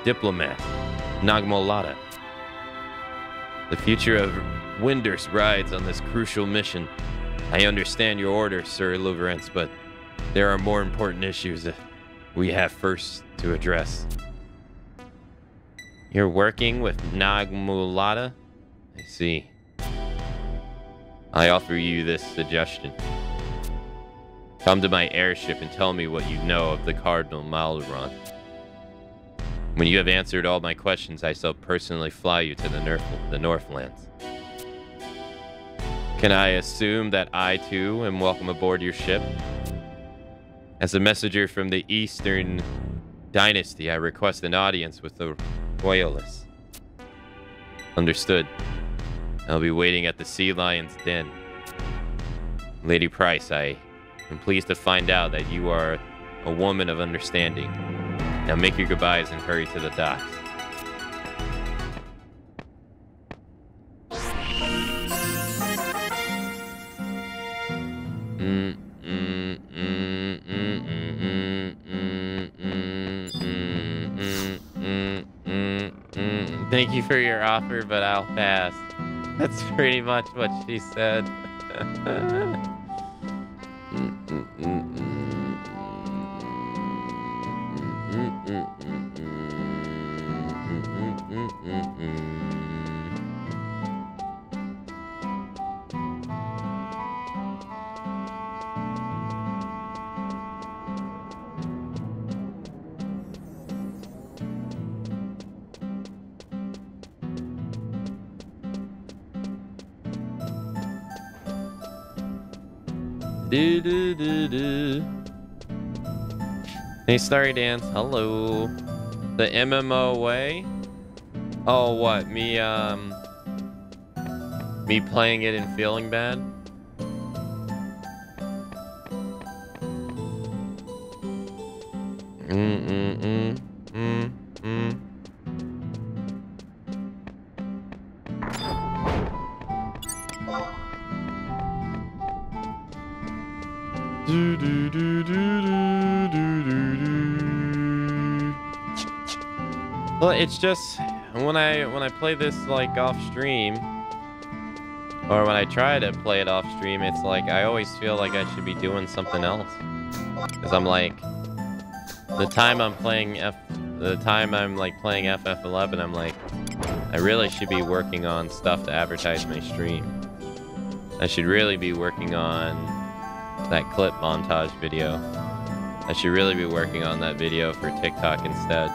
diplomat, Nagmolada. The future of Winders rides on this crucial mission. I understand your order, Sir Louverance, but there are more important issues that we have first to address. You're working with Nagmolada? I see. I offer you this suggestion. Come to my airship and tell me what you know of the Cardinal Maluron. When you have answered all my questions, I shall personally fly you to the Northlands. Can I assume that I, too, am welcome aboard your ship? As a messenger from the Eastern Dynasty, I request an audience with the Royalists. Understood. I'll be waiting at the Sea Lion's Den. Lady Price, I am pleased to find out that you are a woman of understanding. Now make your goodbyes and hurry to the docks. Thank you for your offer, but I'll pass. That's pretty much what she said. Hey, Starry Dance, hello. The MMO way? Oh, what? Me playing it and feeling bad? Well, it's just when I play this like off stream, or when I try to play it off stream, it's like I always feel like I should be doing something else. Cause I'm like, the time I'm playing FF11, I'm like, I really should be working on stuff to advertise my stream. I should really be working on that clip montage video. I should really be working on that video for TikTok instead.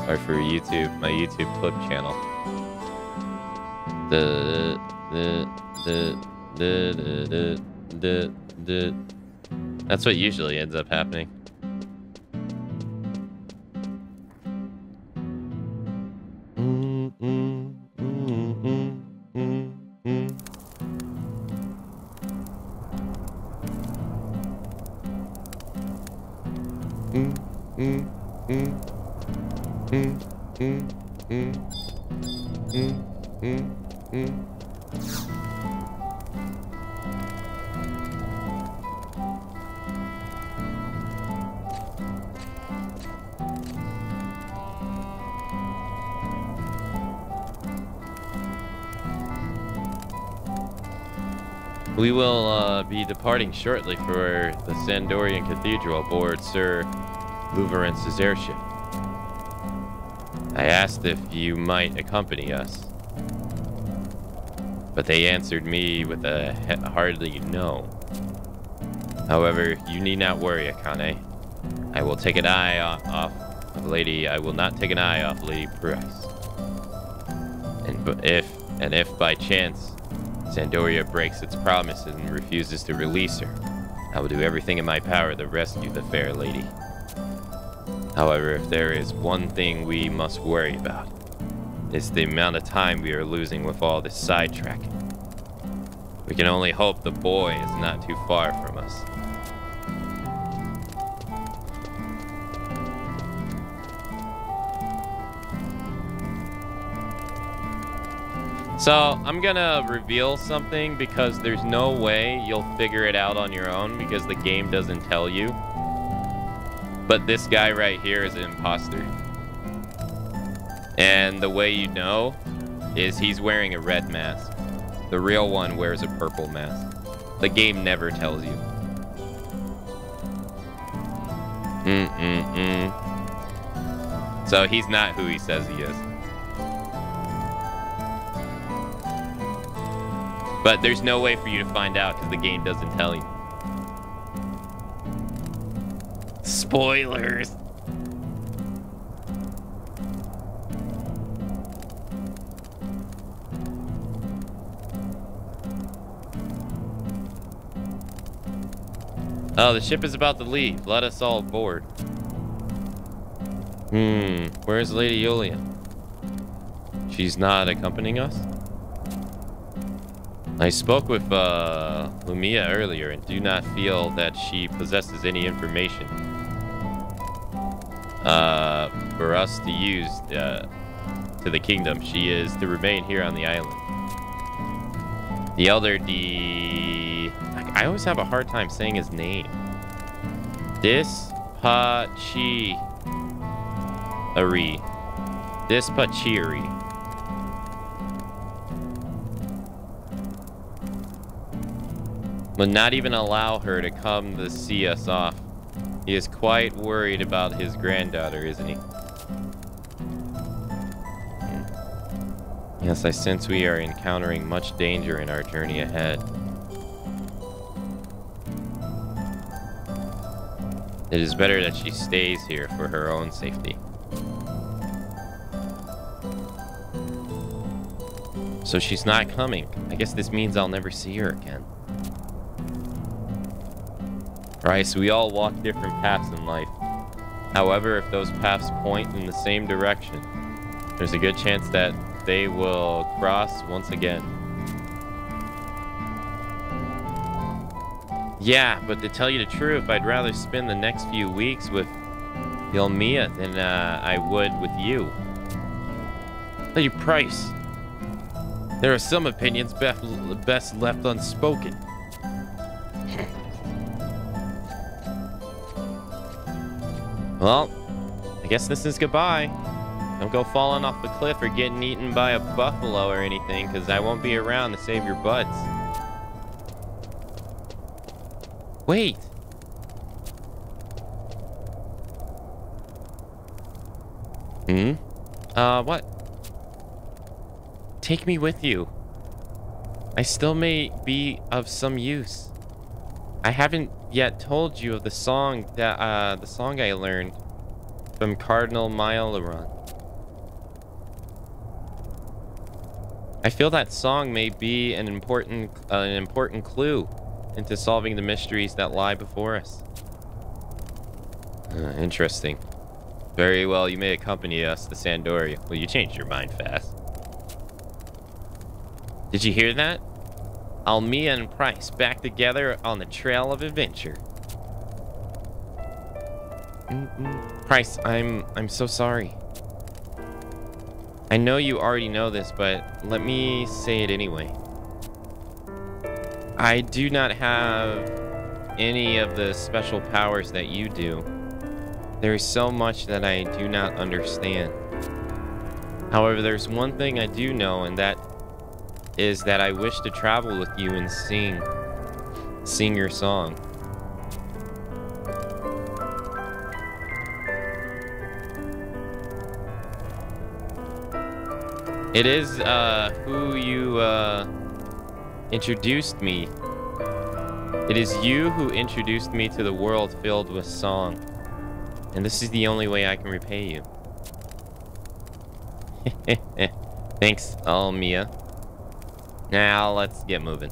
Or for YouTube, my YouTube clip channel. That's what usually ends up happening. We will be departing shortly for the Sandorian Cathedral aboard Sir Louverance's airship. I asked if you might accompany us, but they answered me with a hardly no. However, you need not worry, Akane. I will take an eye off Lady. I will not take an eye off Lady Price. And if by chance Sandoria breaks its promise and refuses to release her, I will do everything in my power to rescue the fair lady. However, if there is one thing we must worry about, it's the amount of time we are losing with all this sidetracking. We can only hope the boy is not too far from us. So, I'm gonna reveal something because there's no way you'll figure it out on your own because the game doesn't tell you. But this guy right here is an imposter. And the way you know is he's wearing a red mask. The real one wears a purple mask. The game never tells you. So he's not who he says he is. But there's no way for you to find out because the game doesn't tell you. Spoilers! Oh, the ship is about to leave. Let us all aboard. Where's Lady Yulia? She's not accompanying us? I spoke with Lumia earlier and do not feel that she possesses any information for us to use to the kingdom. She is to remain here on the island. The Elder I always have a hard time saying his name. Dispatchiari. Will not even allow her to come to see us off. He is quite worried about his granddaughter, isn't he? Yes, I sense we are encountering much danger in our journey ahead. It is better that she stays here for her own safety. So she's not coming. I guess this means I'll never see her again. Right, so we all walk different paths in life. However, if those paths point in the same direction, there's a good chance that they will cross once again. Yeah, but to tell you the truth, I'd rather spend the next few weeks with Yulmia than I would with you. Lady Price, there are some opinions best left unspoken. Well, I guess this is goodbye. Don't go falling off the cliff or getting eaten by a buffalo or anything, because I won't be around to save your butts. Wait. What? Take me with you. I still may be of some use. I haven't yet told you of the song that, I learned from Cardinal Maileron. I feel that song may be an important clue into solving the mysteries that lie before us. Interesting. Very well, you may accompany us to Sandoria. Well, you changed your mind fast. Did you hear that? Almia and Price back together on the trail of adventure. Price, I'm so sorry. I know you already know this, but let me say it anyway. I do not have any of the special powers that you do. There is so much that I do not understand. However, there's one thing I do know, and that is that I wish to travel with you and sing your song. It is who you introduced me. It is you who introduced me to the world filled with song. And this is the only way I can repay you. Thanks, Almia. Now let's get moving.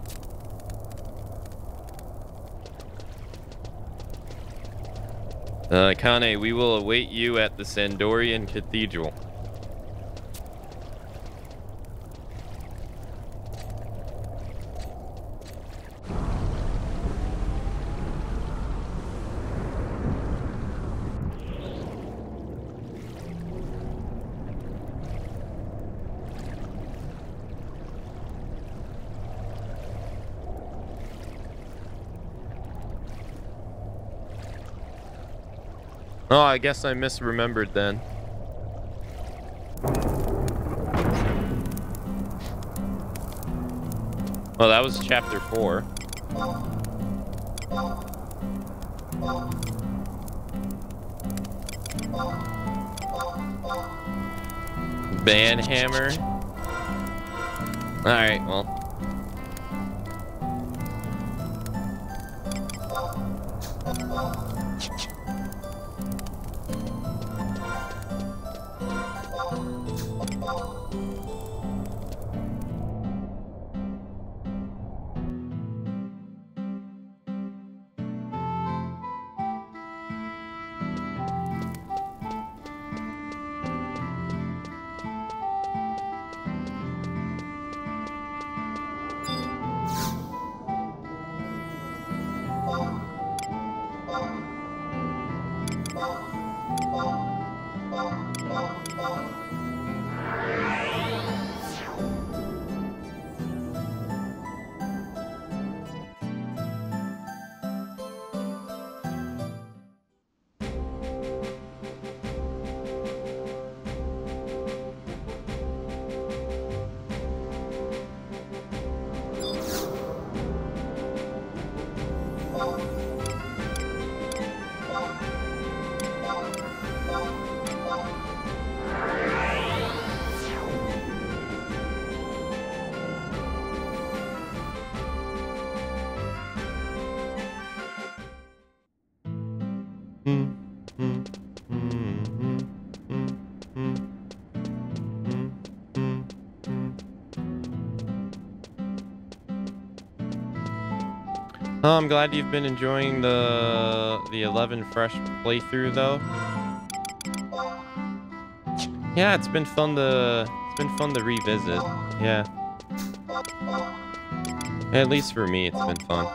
Kane, we will await you at the Sandorian Cathedral. Oh, I guess I misremembered then. Well, that was chapter 4. Banhammer. Alright, well. Oh, I'm glad you've been enjoying the 11 fresh playthrough though. Yeah, it's been fun to revisit. Yeah. At least for me, it's been fun.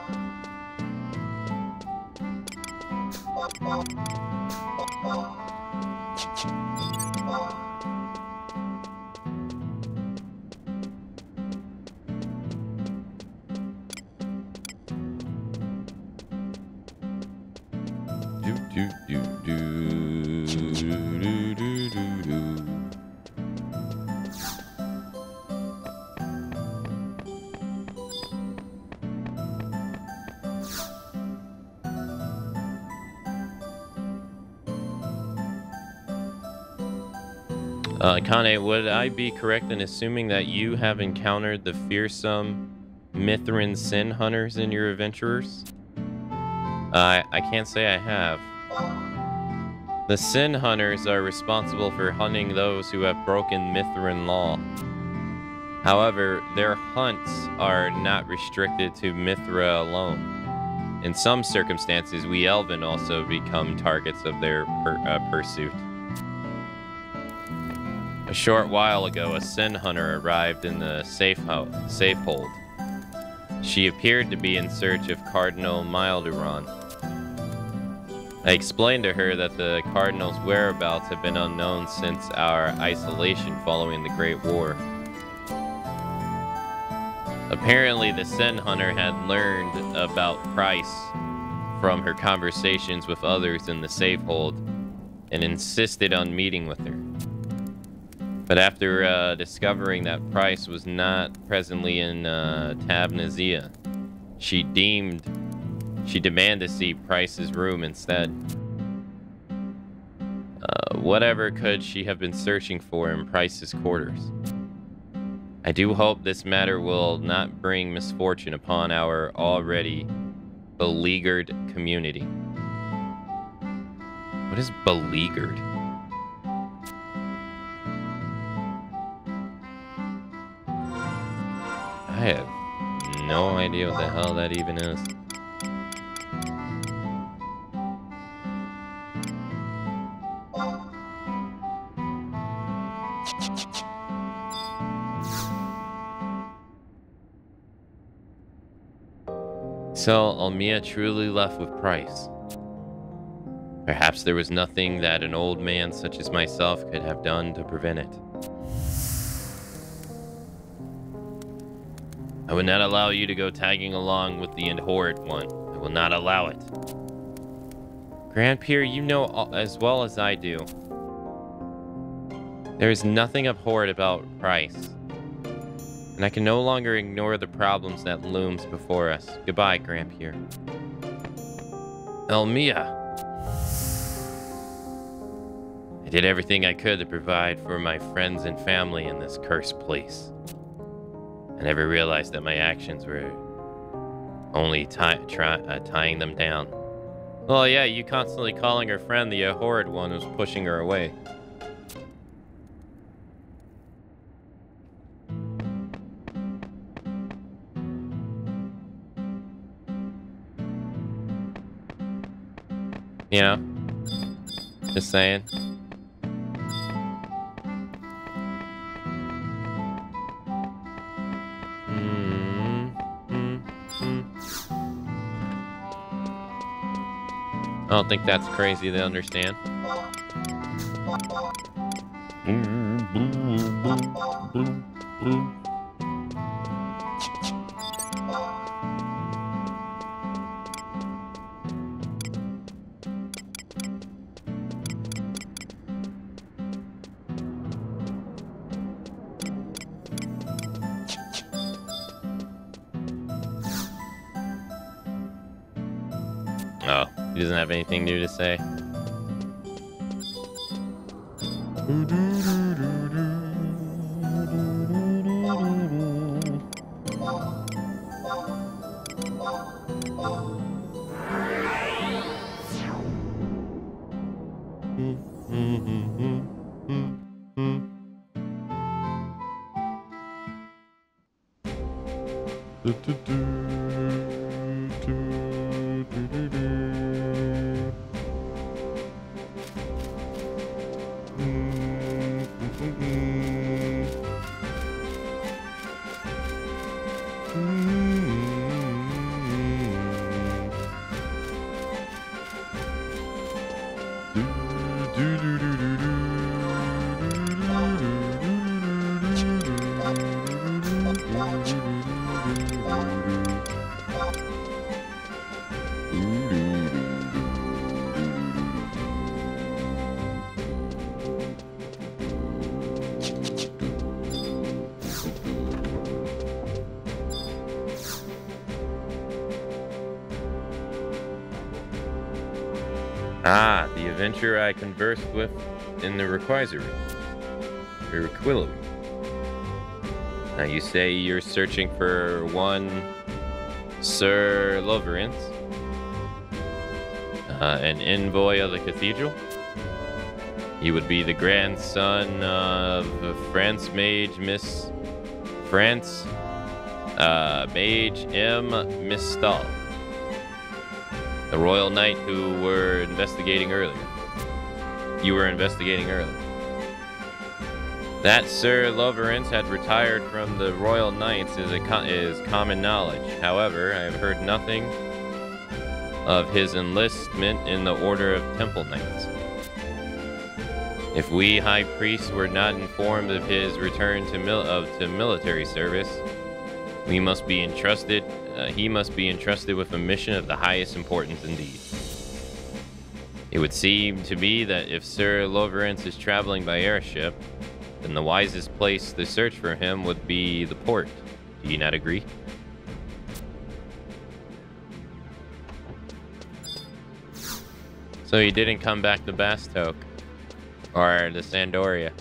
Kane, would I be correct in assuming that you have encountered the fearsome Mithrin sin hunters in your adventurers? I can't say I have. The sin hunters are responsible for hunting those who have broken Mithrin law. However, their hunts are not restricted to Mithra alone. In some circumstances, we Elven also become targets of their pursuit. A short while ago, a sin hunter arrived in the safe hold. She appeared to be in search of Cardinal Milduron. I explained to her that the Cardinal's whereabouts have been unknown since our isolation following the Great War. Apparently, the sin hunter had learned about Price from her conversations with others in the safe hold and insisted on meeting with her. But after discovering that Price was not presently in Tabnazia, she demanded to see Price's room instead. Whatever could she have been searching for in Price's quarters? I do hope this matter will not bring misfortune upon our already beleaguered community. What is beleaguered? I have no idea what the hell that even is. So, Almia truly left with Price. Perhaps there was nothing that an old man such as myself could have done to prevent it. I would not allow you to go tagging along with the abhorrent one. I will not allow it. Grandpeer, you know as well as I do. There is nothing abhorrent about Price. And I can no longer ignore the problems that looms before us. Goodbye, Grandpeer. Elmia. I did everything I could to provide for my friends and family in this cursed place. I never realized that my actions were only tying them down. Well, yeah, you constantly calling her friend the horrid one who's pushing her away. You know? Just saying. I don't think that's crazy to understand. Oh, he doesn't have anything new to say. Ah, the adventurer I conversed with in the Requiser room. tranquility. Now you say you're searching for one Sir Loverance, an envoy of the cathedral. He would be the grandson of France Mage M. Mistal, the royal knight who were investigating earlier. You were investigating earlier. That Sir Loverance had retired from the Royal Knights is common knowledge. However, I have heard nothing of his enlistment in the Order of Temple Knights. If we High Priests were not informed of his return to military service, he must be entrusted with a mission of the highest importance indeed. It would seem to me that if Sir Loverance is traveling by airship, then the wisest place to search for him would be the port. Do you not agree? So he didn't come back to Bastok or to Sandoria.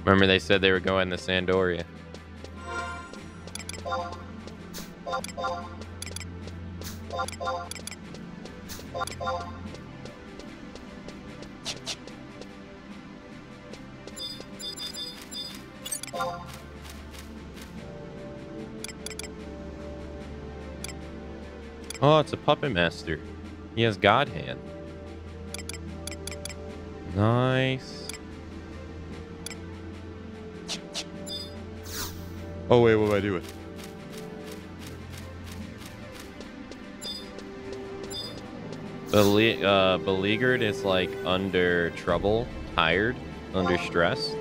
Remember they said they were going to Sandoria. Oh, it's a puppet master. He has God hand. Nice. Oh wait, what do I do with? Beleaguered is like under trouble, tired, under stress.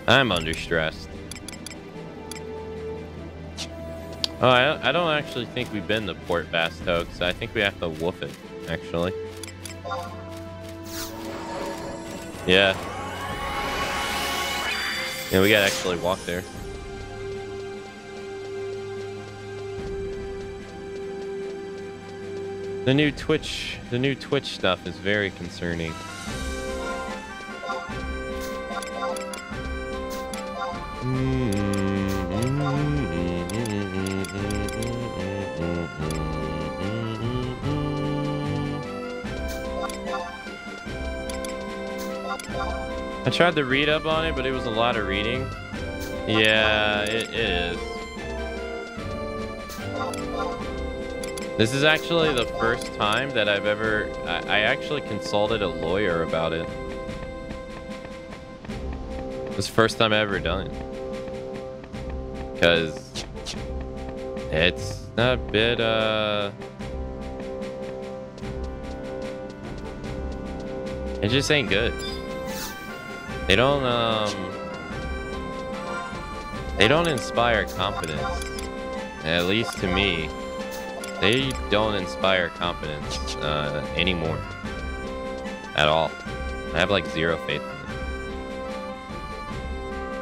I'm under stress. Oh, I don't actually think we've been to Port Bastok, so I think we have to woof it, actually. Yeah. Yeah, we gotta actually walk there. The new Twitch stuff is very concerning. I tried to read up on it, but it was a lot of reading. Yeah, it is. This is actually the first time that I've ever... I actually consulted a lawyer about it. It's the first time I've ever done it. Because it's a bit, it just ain't good. They don't inspire confidence. At least to me. They don't inspire confidence anymore. At all. I have like zero faith in them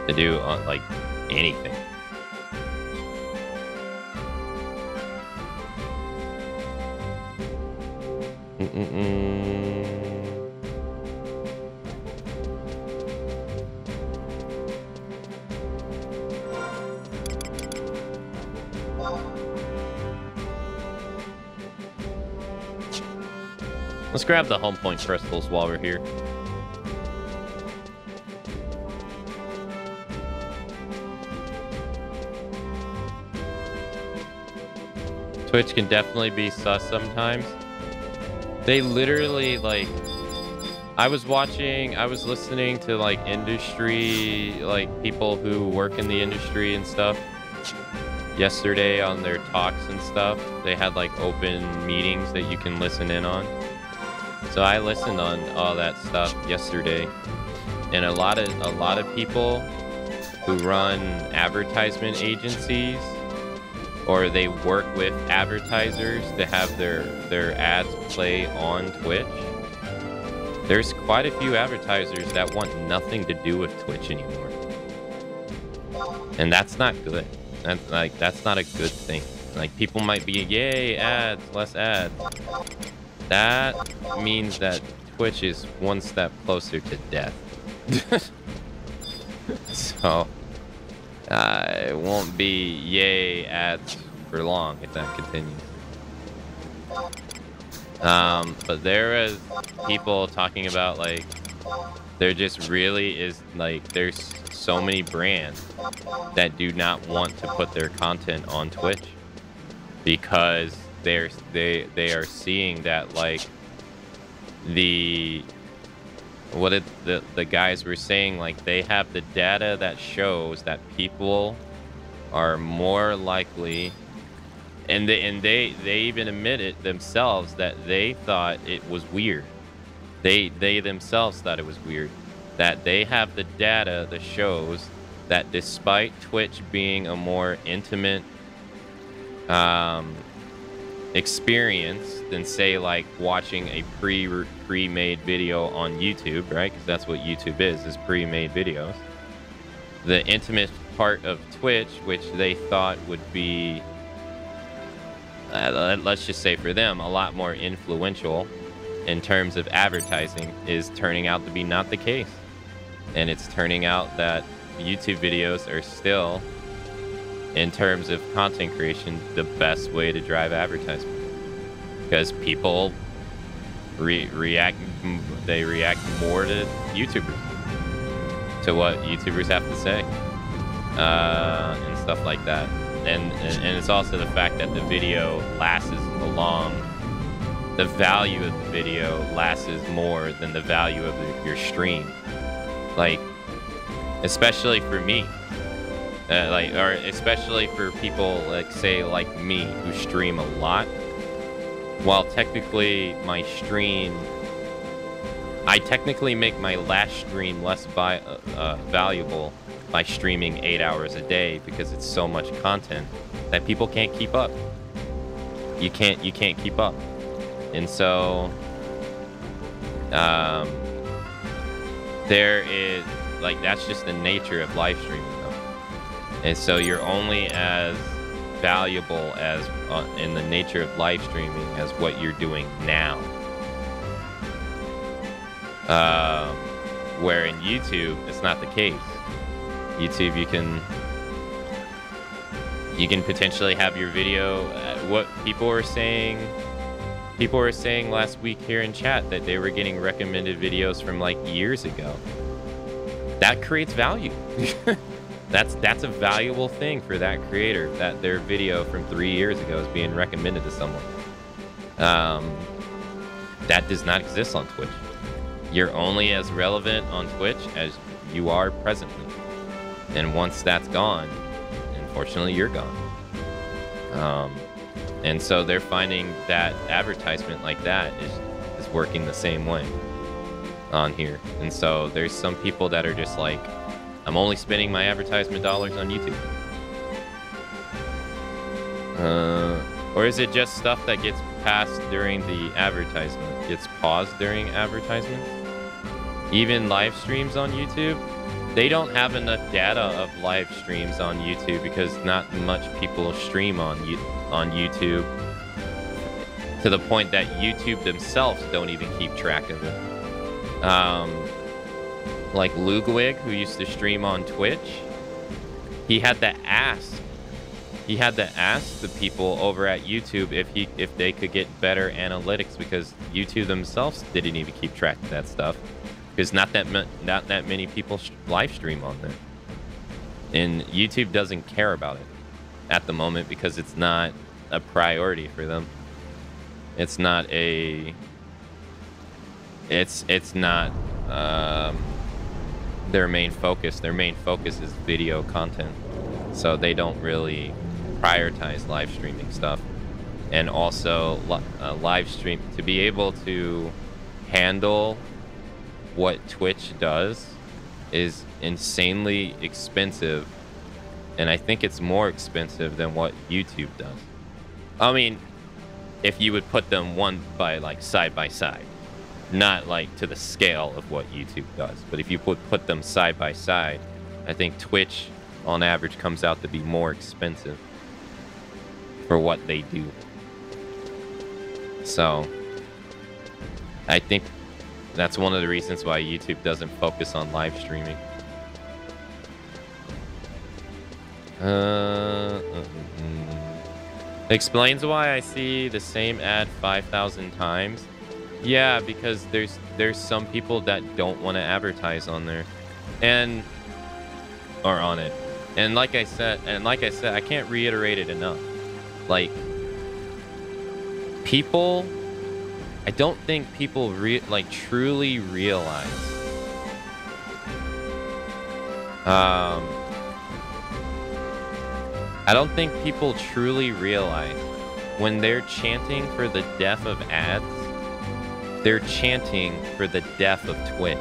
to do like anything. Let's grab the home point crystals while we're here. Twitch can definitely be sus sometimes. They literally, like, I was listening to like industry, like people who work in the industry and stuff yesterday on their talks and stuff. They had like open meetings that you can listen in on. So I listened on all that stuff yesterday, and a lot of people who run advertisement agencies, or they work with advertisers to have their ads play on Twitch. There's quite a few advertisers that want nothing to do with Twitch anymore, and that's not good. That's not a good thing. Like, people might be, yay, ads, less ads. That means that Twitch is one step closer to death. So, it won't be yay ads for long if that continues. But there is people talking about, like, there just really is, like, there's so many brands that do not want to put their content on Twitch because they are seeing that, like, the guys were saying, like, they have the data that shows that people are more likely, and they even admit it themselves that they thought it was weird. They themselves thought it was weird that they have the data that shows that despite Twitch being a more intimate experience than, say, like watching a pre-made video on YouTube, right? Because that's what YouTube is pre-made videos. The intimate part of Twitch, which they thought would be, let's just say for them, a lot more influential in terms of advertising, is turning out to be not the case. And it's turning out that YouTube videos are still, in terms of content creation, the best way to drive advertisement. Because people react more to YouTubers, to what YouTubers have to say, and stuff like that. And it's also the fact that the video lasts the value of the video lasts more than the value of your stream. Like, especially for me, or especially for people, like, say, like me, who stream a lot. While technically my stream, I technically make my last stream less valuable by streaming 8 hours a day, because it's so much content that people can't keep up. You can't keep up. And so there is, like, that's just the nature of live streaming, though. And so you're only as valuable as in the nature of live streaming as what you're doing now. Where in YouTube, it's not the case. YouTube, you can potentially have your video. What people were saying last week here in chat, that they were getting recommended videos from, like, years ago. That creates value. That's a valuable thing for that creator, that their video from 3 years ago is being recommended to someone. That does not exist on Twitch. You're only as relevant on Twitch as you are presently. And once that's gone, unfortunately, you're gone. And so they're finding that advertisement like that is working the same way on here. And so there's some people that are just like, I'm only spending my advertisement dollars on YouTube. Or is it just stuff that gets passed during the advertisement, gets paused during advertisement? Even live streams on YouTube, they don't have enough data of live streams on YouTube because not much people stream on YouTube, to the point that YouTube themselves don't even keep track of it. Like Ludwig, who used to stream on Twitch, he had to ask the people over at YouTube if they could get better analytics, because YouTube themselves didn't even keep track of that stuff, because not that many people live stream on there, and YouTube doesn't care about it at the moment because it's not a priority for them. It's not their main focus. Their main focus is video content, so they don't really prioritize live streaming stuff. And also, live stream, to be able to handle what Twitch does is insanely expensive, and I think it's more expensive than what YouTube does. I mean, if you would put them side by side, not like to the scale of what YouTube does, but if you put them side by side, I think Twitch on average comes out to be more expensive for what they do. So I think that's one of the reasons why YouTube doesn't focus on live streaming. Explains why I see the same ad 5,000 times. Yeah, because there's some people that don't want to advertise on there, or on it. And like I said, I can't reiterate it enough. Like, people, I don't think people truly realize I don't think people truly realize when they're chanting for the death of ads, they're chanting for the death of Twitch.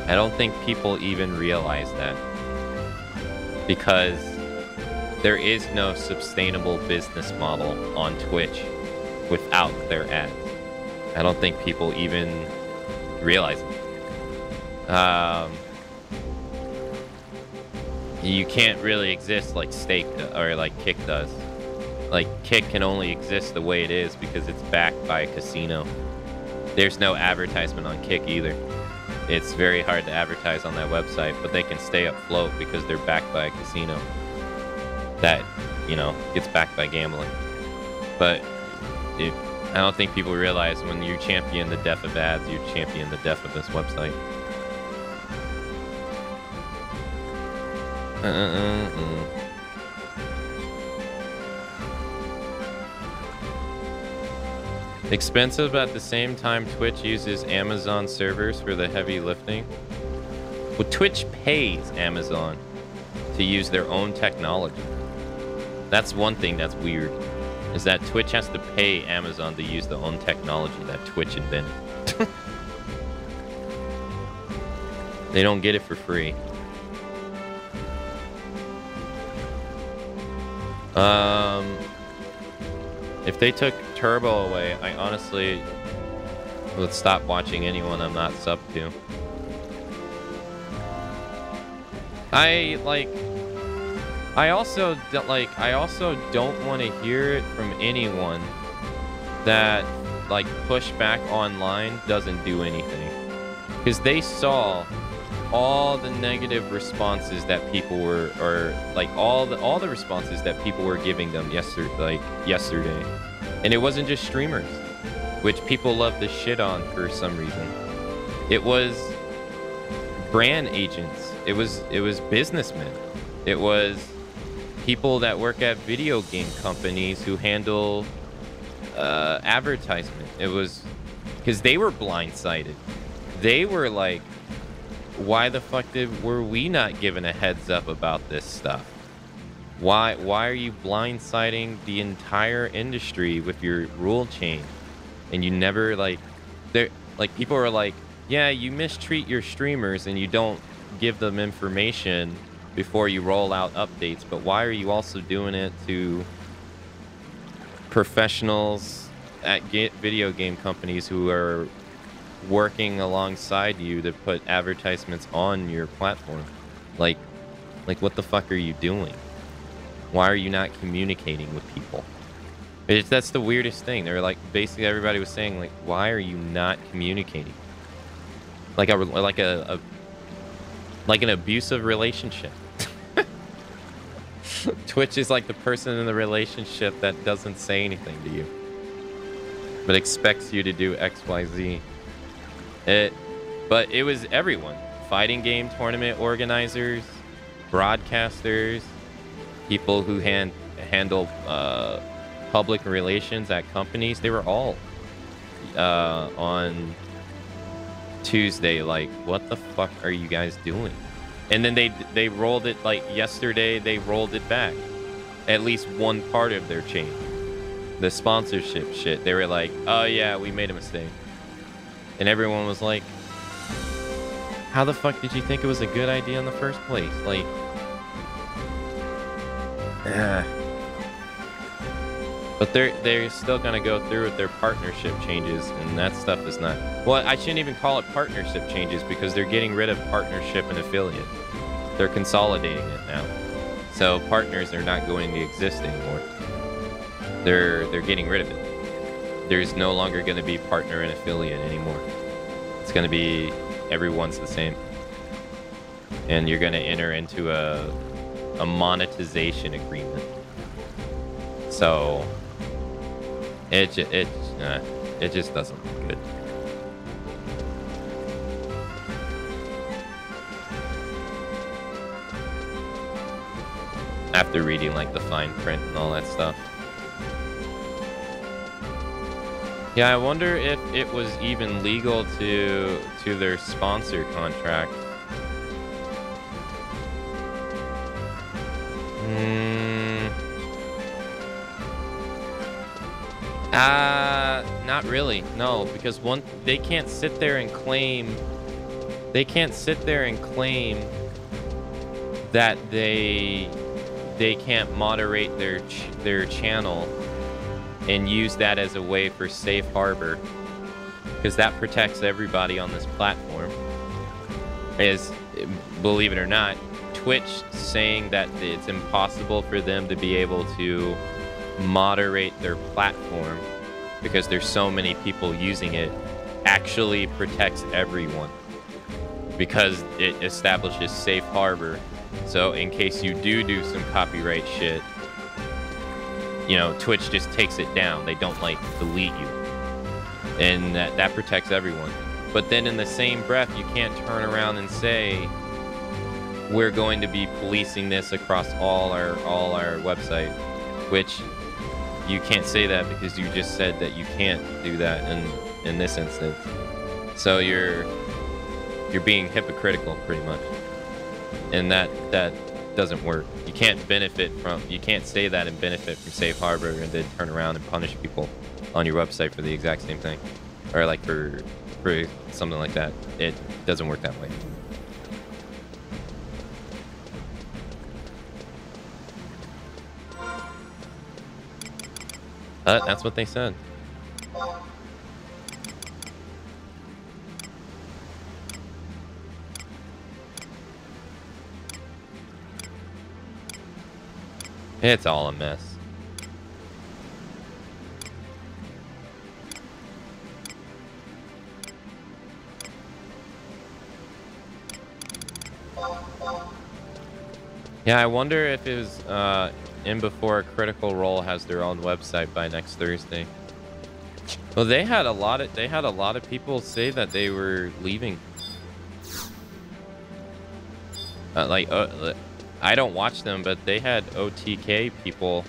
I don't think people even realize that, because there is no sustainable business model on Twitch without their ads. I don't think people even realize it. You can't really exist like Stake or like Kick does. Like, Kick can only exist the way it is because it's backed by a casino. There's no advertisement on Kick either. It's very hard to advertise on that website, but they can stay afloat because they're backed by a casino that, you know, gets backed by gambling. But I don't think people realize when you champion the death of ads, you champion the death of this website. Expensive, but at the same time, Twitch uses Amazon servers for the heavy lifting. Well, Twitch pays Amazon to use their own technology. That's one thing that's weird, is that Twitch has to pay Amazon to use their own technology that Twitch invented. They don't get it for free. If they took Turbo away, I honestly would stop watching anyone I'm not subbed to. I also don't want to hear it from anyone that like pushback online doesn't do anything, because they saw all the negative responses that people were, or like all the responses that people were giving them yesterday, and it wasn't just streamers, which people love to shit on for some reason. It was brand agents, it was businessmen, it was people that work at video game companies who handle advertisement. It was because they were blindsided. They were like, why the fuck were we not given a heads up about this stuff? Why are you blindsiding the entire industry with your rule change? And you never people are like, yeah, you mistreat your streamers and you don't give them information before you roll out updates, but why are you also doing it to professionals at video game companies who are working alongside you to put advertisements on your platform? Like what the fuck are you doing? Why are you not communicating with people? That's the weirdest thing. They're like, basically everybody was saying, like, why are you not communicating? Like an abusive relationship. Twitch is like the person in the relationship that doesn't say anything to you, but expects you to do XYZ. But it was everyone. Fighting game tournament organizers, broadcasters, people who handle public relations at companies. They were all on Tuesday like, what the fuck are you guys doing? And then they rolled it, like yesterday, they rolled it back. At least one part of their chain. The sponsorship shit. They were like, oh yeah, we made a mistake. And everyone was like, how the fuck did you think it was a good idea in the first place? Like, but they're still gonna go through with their partnership changes, and that stuff is not. Well, I shouldn't even call it partnership changes because they're getting rid of partnership and affiliate. They're consolidating it now, so partners are not going to exist anymore. They're getting rid of it. there's no longer going to be partner and affiliate anymore. It's going to be everyone's the same. And you're going to enter into a monetization agreement. So it just doesn't look good. After reading like the fine print and all that stuff. Yeah, I wonder if it was even legal to their sponsor contract. Not really. No, because they can't sit there and claim that they can't moderate their channel and use that as a way for safe harbor, because that protects everybody on this platform. Believe it or not, Twitch saying that it's impossible for them to be able to moderate their platform because there's so many people using it actually protects everyone, because it establishes safe harbor. So in case you do some copyright shit, you know, Twitch just takes it down. They don't like delete you, and that protects everyone. But then in the same breath, you can't turn around and say we're going to be policing this across all our website, which you can't say that because you just said that you can't do that in this instance. So you're being hypocritical pretty much, and that doesn't work. You can't say that and benefit from safe harbor and then turn around and punish people on your website for the exact same thing, or like for something like that. It doesn't work that way. That's what they said. It's all a mess. Yeah, I wonder if it was in before Critical Role has their own website by next Thursday. Well, they had a lot of people say that they were leaving. I don't watch them, but they had OTK people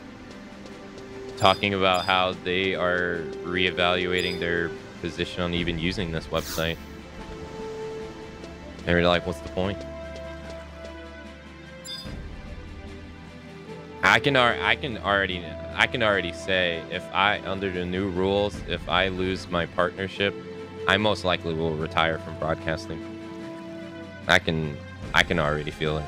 talking about how they are reevaluating their position on even using this website. They were like, what's the point? I can already say, if under the new rules, if I lose my partnership, I most likely will retire from broadcasting. I can already feel it.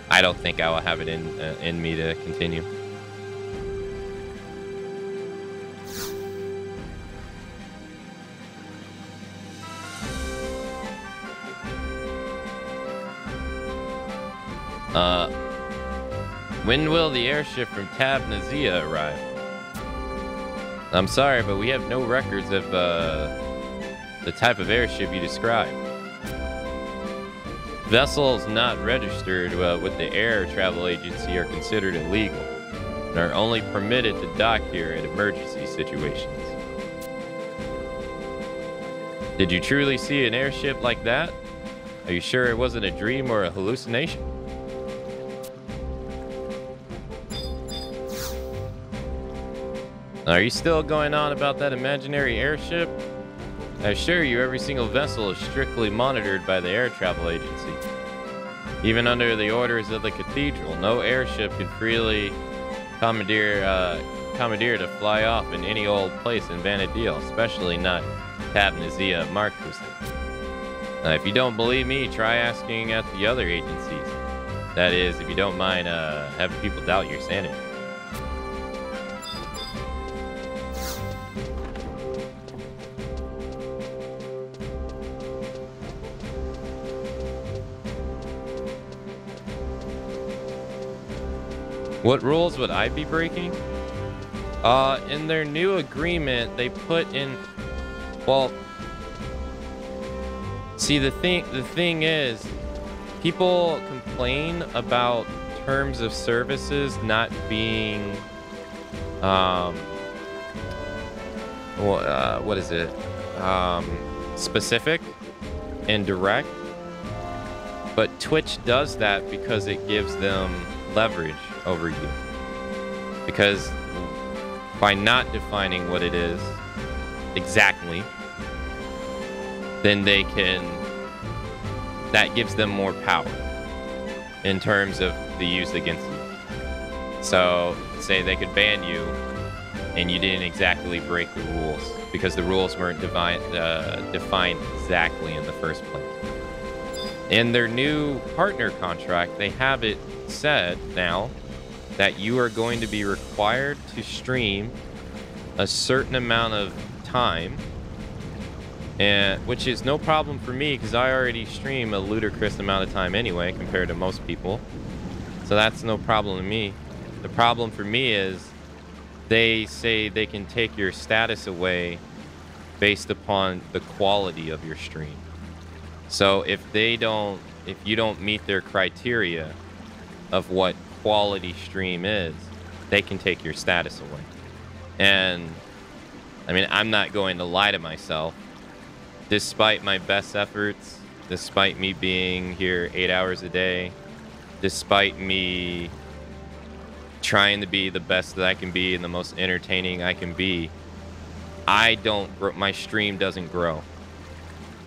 I don't think I will have it in me to continue. When will the airship from Tabnazia arrive? I'm sorry, but we have no records of the type of airship you described. Vessels not registered with the air travel agency are considered illegal and are only permitted to dock here in emergency situations. Did you truly see an airship like that? Are you sure it wasn't a dream or a hallucination? Are you still going on about that imaginary airship? I assure you, every single vessel is strictly monitored by the air travel agency. Even under the orders of the cathedral, no airship can freely commandeer to fly off in any old place in Vanadil, especially not Tabnazia Marcus. If you don't believe me, try asking at the other agencies. That is, if you don't mind having people doubt your sanity. What rules would I be breaking? In their new agreement, they put in, well, see, the thing is, people complain about terms of services not being, what is it? Specific and direct. But Twitch does that because it gives them leverage over you. Because by not defining what it is exactly, then that gives them more power in terms of the use against you. So, say they could ban you and you didn't exactly break the rules because the rules weren't defined exactly in the first place. In their new partner contract, they have it said now that you are going to be required to stream a certain amount of time, which is no problem for me because I already stream a ludicrous amount of time anyway compared to most people. So that's no problem to me. The problem for me is they say they can take your status away based upon the quality of your stream. So if you don't meet their criteria of what quality stream is, they can take your status away. And I mean, I'm not going to lie to myself. Despite my best efforts, despite me being here 8 hours a day, despite me trying to be the best that I can be and the most entertaining I can be, my stream doesn't grow.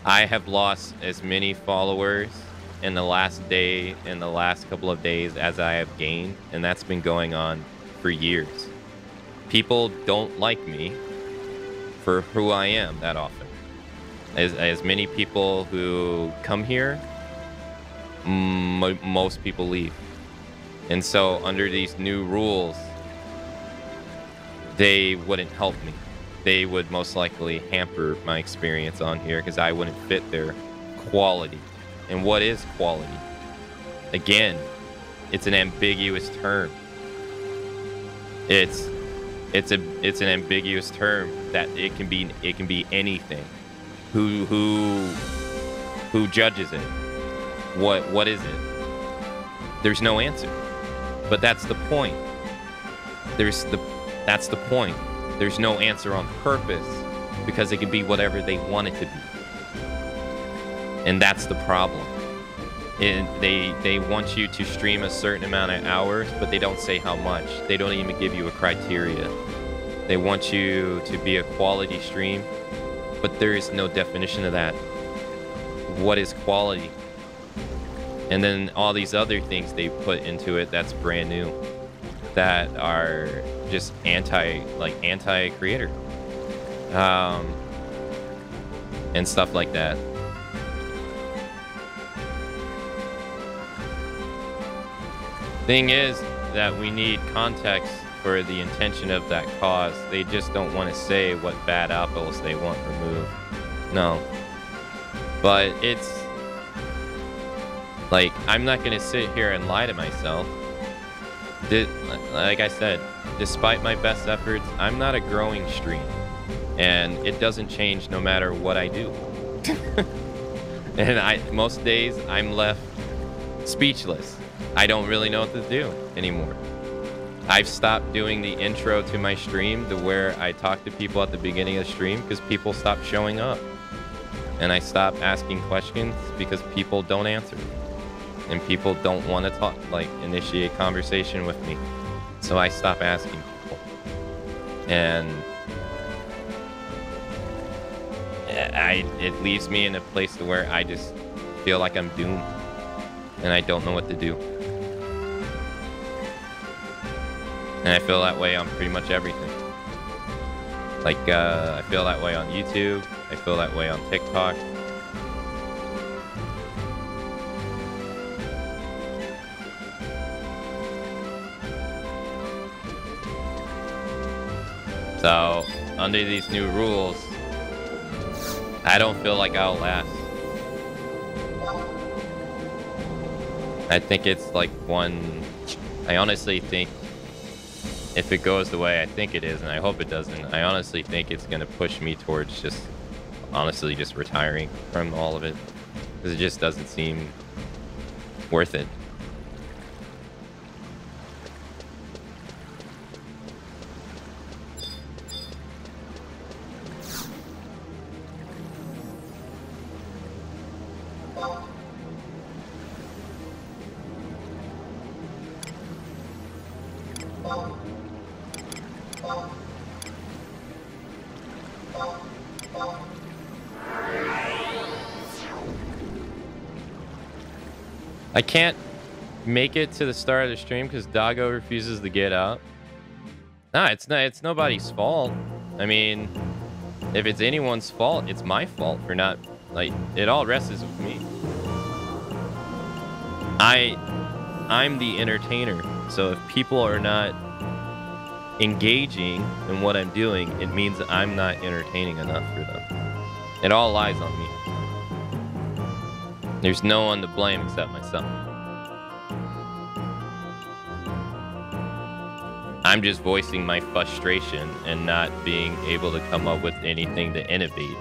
I have lost as many followers in the last couple of days as I have gained, and that's been going on for years. People don't like me for who I am that often. As many people who come here, most people leave. And so under these new rules, they wouldn't help me. They would most likely hamper my experience on here because I wouldn't fit their quality. And what is quality? Again, it's an ambiguous term. It's an ambiguous term that it can be anything. Who judges it? What is it? There's no answer. But that's the point. That's the point. There's no answer on purpose because it can be whatever they want it to be. And that's the problem. And they want you to stream a certain amount of hours, but they don't say how much. They don't even give you a criteria. They want you to be a quality stream, but there is no definition of that. What is quality? And then all these other things they put into it that's brand new, that are just anti-creator, and stuff like that. Thing is that we need context for the intention of that cause. They just don't want to say what bad apples they want removed. No. But it's like, I'm not going to sit here and lie to myself. Like I said, despite my best efforts, I'm not a growing stream. And it doesn't change no matter what I do. And most days, I'm left speechless. I don't really know what to do anymore. I've stopped doing the intro to my stream to where I talk to people at the beginning of the stream because people stopped showing up. And I stopped asking questions because people don't answer. And people don't want to talk, initiate conversation with me. So I stop asking people. And it leaves me in a place to where I just feel like I'm doomed. And I don't know what to do. And I feel that way on pretty much everything. I feel that way on YouTube. I feel that way on TikTok. So, under these new rules, I don't feel like I'll last. I think it's I honestly think if it goes the way I think it is, and I hope it doesn't, I honestly think it's going to push me towards just, honestly, just retiring from all of it. Because it just doesn't seem worth it. I can't make it to the start of the stream because Doggo refuses to get up. Nah, it's nobody's fault. I mean, if it's anyone's fault, it's my fault for not, like, it all rests with me. I'm the entertainer, so if people are not engaging in what I'm doing, it means that I'm not entertaining enough for them. It all lies on me. There's no one to blame except myself. I'm just voicing my frustration and not being able to come up with anything to innovate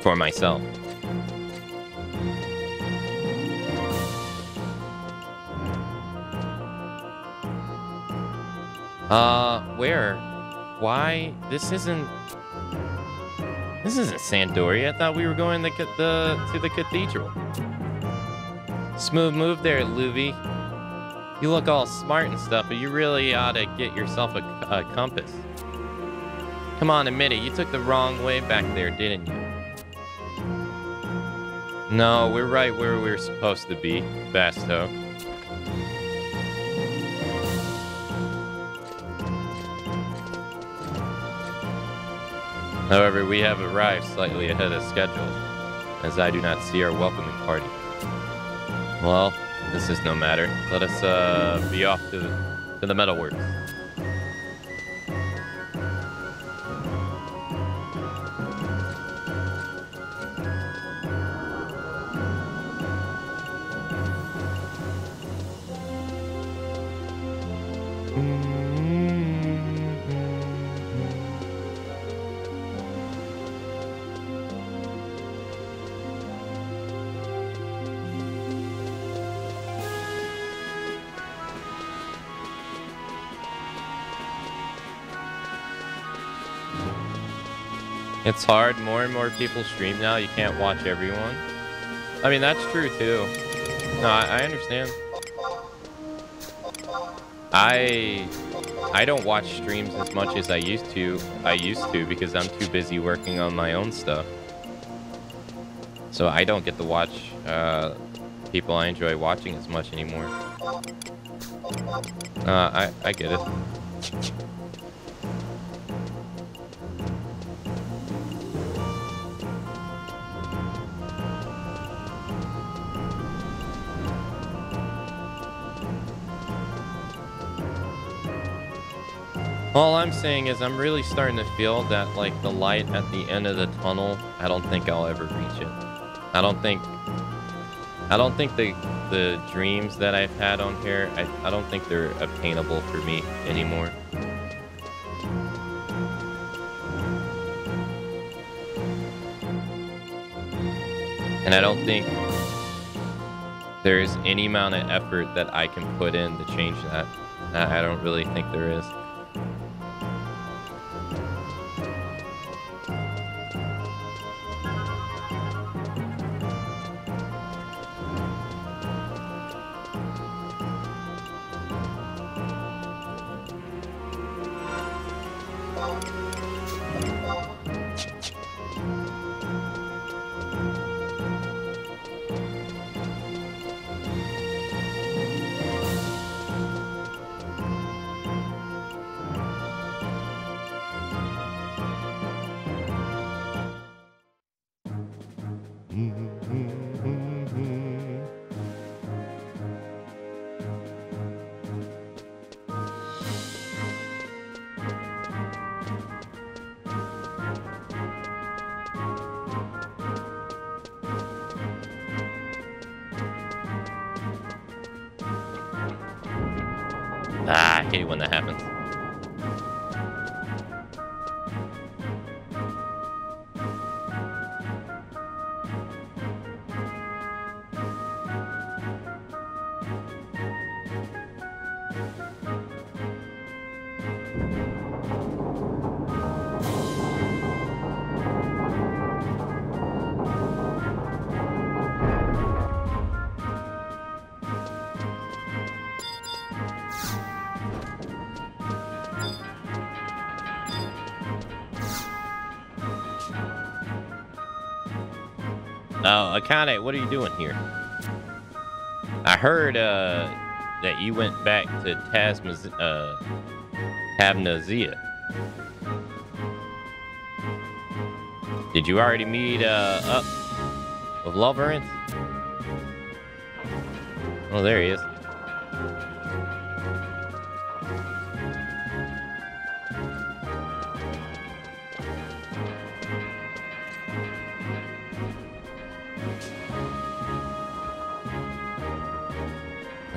for myself. Where? Why? This isn't Sandoria. I thought we were going to the cathedral. Smooth move there, Luvi. You look all smart and stuff, but you really ought to get yourself a compass. Come on, admit it. You took the wrong way back there, didn't you? No, we're right where we're supposed to be, Basto. However, we have arrived slightly ahead of schedule, as I do not see our welcoming party. Well, this is no matter. Let us be off to the metalworks. It's hard. More and more people stream now. You can't watch everyone. I mean, that's true too. No, I understand. I don't watch streams as much as I used to because I'm too busy working on my own stuff. So I don't get to watch people I enjoy watching as much anymore. I get it. All I'm saying is I'm really starting to feel that, like, the light at the end of the tunnel, I don't think I'll ever reach it. I don't think the dreams that I've had on here, I don't think they're obtainable for me anymore. And I don't think there's any amount of effort that I can put in to change that. I don't really think there is. hate it when that happens. Oh, Akane, what are you doing here? I heard that you went back to Tabnazia. Did you already meet up with Loverance? Oh, there he is.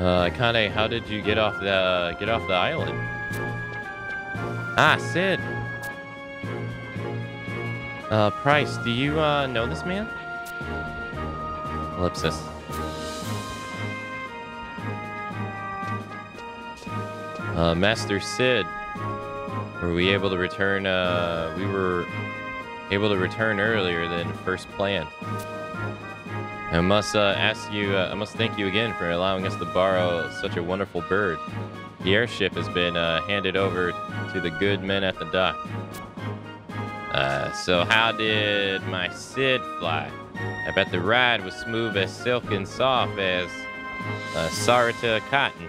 Akane, how did you get off the island? Ah, Sid. Price, do you know this man? Ellipsis. Master Sid. Were we able to return? We were able to return earlier than first planned. I must thank you again for allowing us to borrow such a wonderful bird. The airship has been handed over to the good men at the dock. So how did my Sid fly? I bet the ride was smooth as silk and soft as Sarita cotton.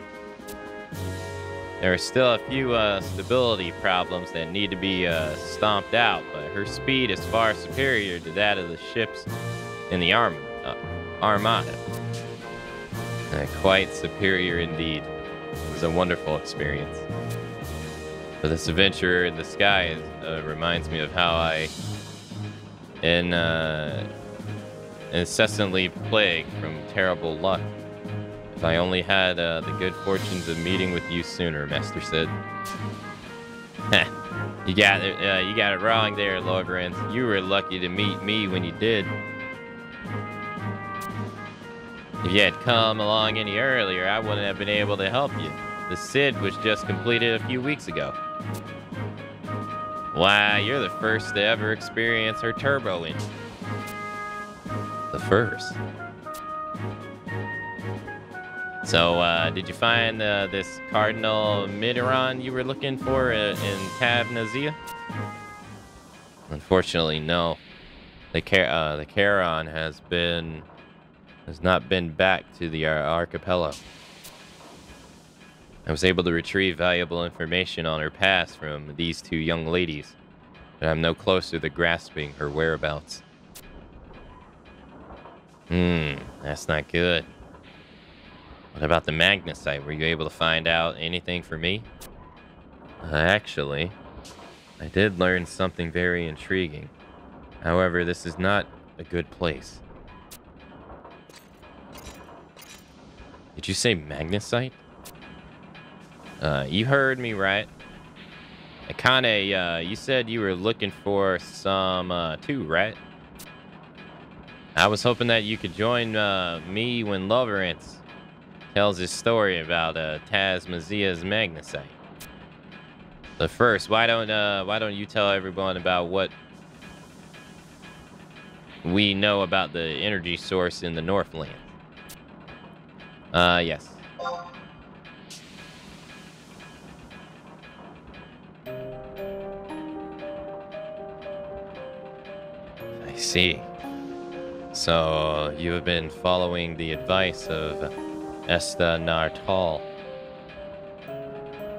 There are still a few stability problems that need to be stomped out, but her speed is far superior to that of the ships in the Armada. Quite superior indeed. It was a wonderful experience. But this adventure in the sky reminds me of how I incessantly plagued from terrible luck. If I only had the good fortunes of meeting with you sooner, Master Sid. You got it wrong there, Loverance. You were lucky to meet me when you did. If you had come along any earlier, I wouldn't have been able to help you. The Sid was just completed a few weeks ago. Why, you're the first to ever experience her turbo engine. The first. So, did you find this Cardinal Mideron you were looking for in Tabnazia? Unfortunately, no. The Charon has not been back to the archipelago. I was able to retrieve valuable information on her past from these two young ladies, but I'm no closer to grasping her whereabouts. That's not good. What about the magnesite? Were you able to find out anything for me? Actually, I did learn something very intriguing. However, this is not a good place. Did you say magnesite? You heard me right. Akane, you said you were looking for some, too, right? I was hoping that you could join, me when Loverance tells his story about, Tasmazia's magnesite. But first, why don't you tell everyone about what we know about the energy source in the Northland? Yes. I see. So, you have been following the advice of Esta Nartal,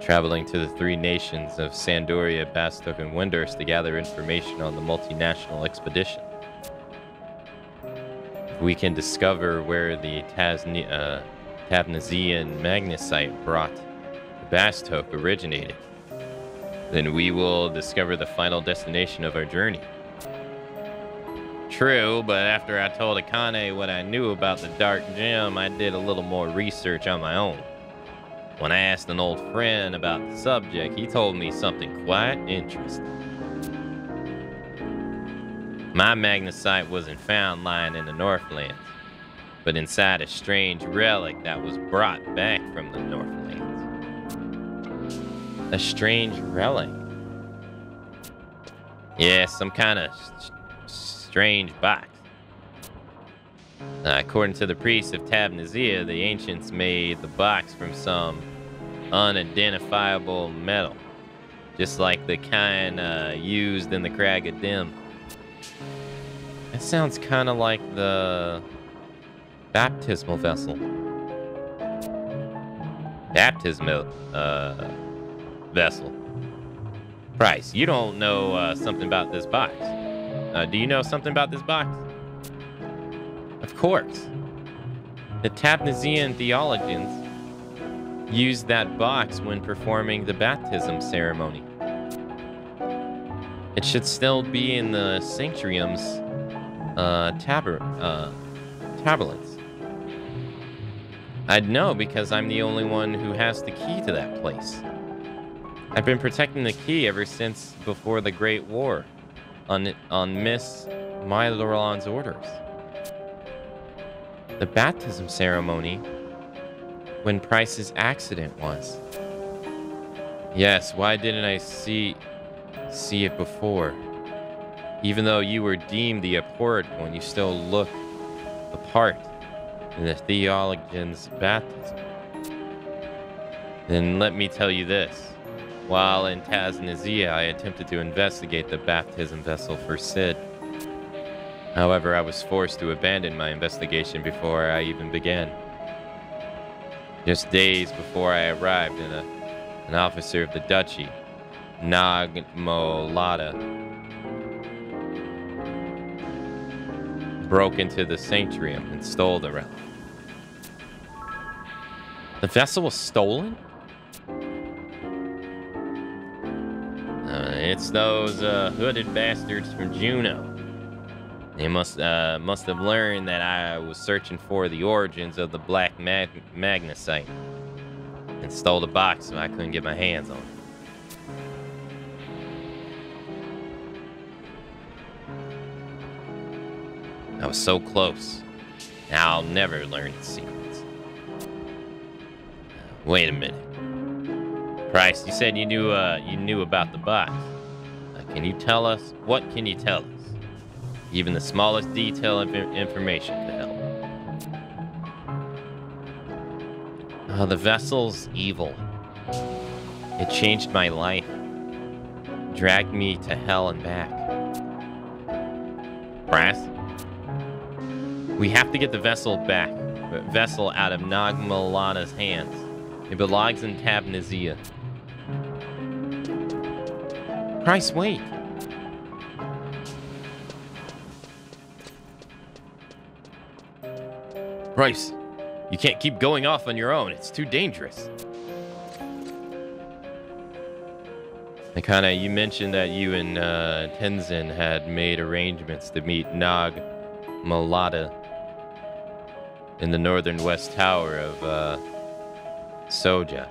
traveling to the three nations of Sandoria, Bastok, and Windurst to gather information on the multinational expedition. If we can discover where the Tabnazian magnesite brought to Bastok originated, then we will discover the final destination of our journey. True, but after I told Akane what I knew about the Dark Gem, I did a little more research on my own. When I asked an old friend about the subject, he told me something quite interesting. My magnesite wasn't found lying in the Northlands, but inside a strange relic that was brought back from the Northlands. A strange relic? Yeah, some kind of strange box. According to the priests of Tabnazia, the ancients made the box from some unidentifiable metal, just like the kind used in the Crag of Dim. That sounds kind of like the baptismal vessel. Baptismal vessel. Price, you don't know something about this box. Do you know something about this box? Of course. The Tabnazian theologians used that box when performing the baptism ceremony. It should still be in the sanctuarium's tablets. I'd know because I'm the only one who has the key to that place. I've been protecting the key ever since before the Great War, on Miss Myloron's orders. The baptism ceremony, when Price's accident was. Yes, why didn't I see it before? Even though you were deemed the abhorrent one, you still look the part in the theologian's baptism. Then let me tell you this. While in Tabnazia, I attempted to investigate the baptism vessel for Sid. However, I was forced to abandon my investigation before I even began. Just days before I arrived, an officer of the duchy, Nagmolada, broke into the sanctuarium and stole the relic. The vessel was stolen? It's those hooded bastards from Juneau. They must have learned that I was searching for the origins of the black magnesite and stole the box so I couldn't get my hands on it. I was so close. Now I'll never learn the secrets. Wait a minute. Price, you said you knew about the box. Can you tell us? What can you tell us? Even the smallest detail of information could help. The vessel's evil. It changed my life. Dragged me to hell and back. Brass? We have to get the vessel back. The vessel out of Nagmalana's hands. It belongs in Tabnazia. Price, wait. Price, you can't keep going off on your own. It's too dangerous. You mentioned that you and Tenzin had made arrangements to meet Nag Malada in the northern west tower of Soja.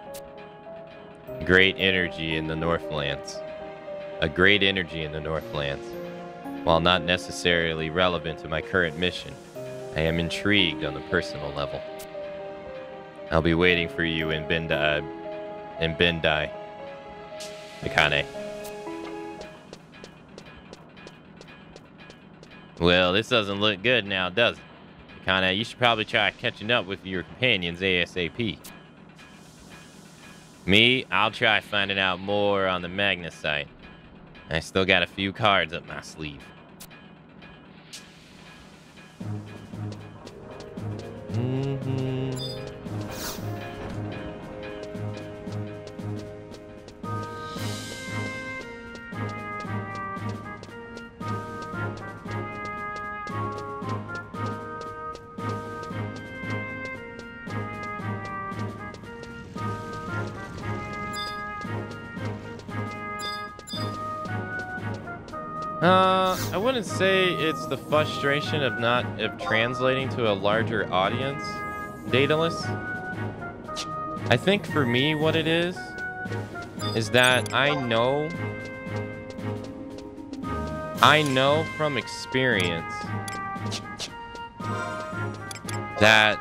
Great energy in the Northlands. A great energy in the Northlands. While not necessarily relevant to my current mission, I am intrigued on the personal level. I'll be waiting for you in Bendai, Akane. Well, this doesn't look good now, does it? Akane, you should probably try catching up with your companions ASAP. Me, I'll try finding out more on the magnesite. I still got a few cards up my sleeve. I wouldn't say it's the frustration of translating to a larger audience, Daedalus. I think for me, what it is that I know from experience that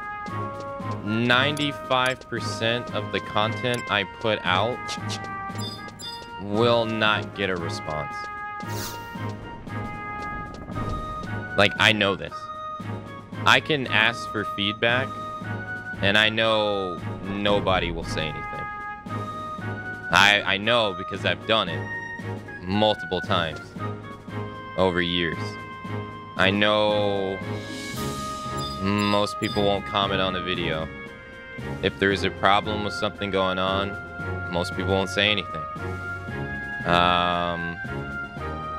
95% of the content I put out will not get a response. Like, I know this. I can ask for feedback, and I know nobody will say anything. I know because I've done it multiple times over years. I know most people won't comment on a video. If there's a problem with something going on, most people won't say anything.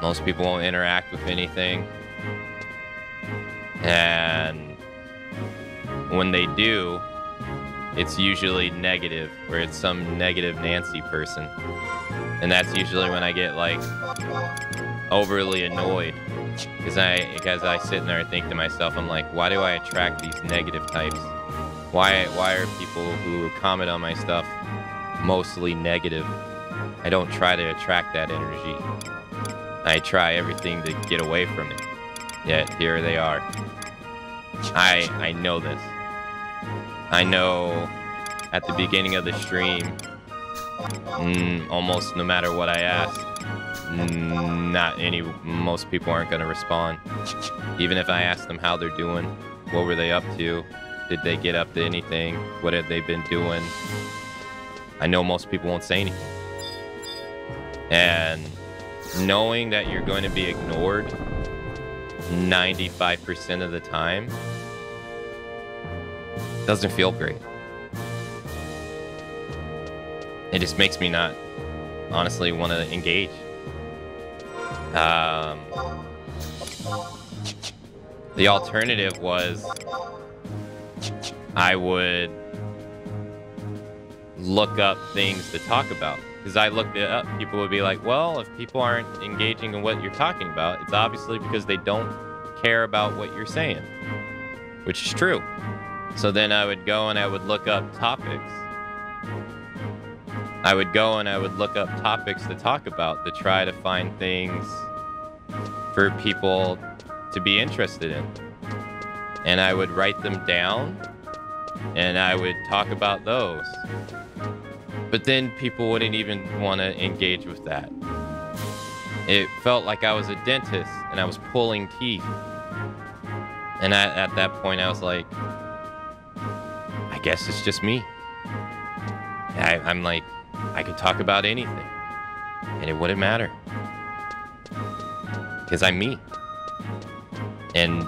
Most people won't interact with anything. And when they do, it's usually negative, or it's some negative Nancy person. And that's usually when I get, like, overly annoyed. Because I sit there and think to myself, I'm like, why do I attract these negative types? Why are people who comment on my stuff mostly negative? I don't try to attract that energy. I try everything to get away from it. Yet here they are. I know this. I know at the beginning of the stream, almost no matter what I ask, most people aren't going to respond. Even if I ask them how they're doing, what were they up to, did they get up to anything, what have they been doing, I know most people won't say anything. And knowing that you're going to be ignored 95% of the time doesn't feel great. It just makes me not honestly want to engage. The alternative was I would look up things to talk about. Because I looked it up, people would be like, well, if people aren't engaging in what you're talking about, it's obviously because they don't care about what you're saying. Which is true. So then I would go and I would look up topics. I would go and I would look up topics to talk about to try to find things for people to be interested in. And I would write them down and I would talk about those. But then people wouldn't even want to engage with that. It felt like I was a dentist and I was pulling teeth. And at that point I was like, I guess it's just me. I'm like, I could talk about anything and it wouldn't matter. Because I'm me. And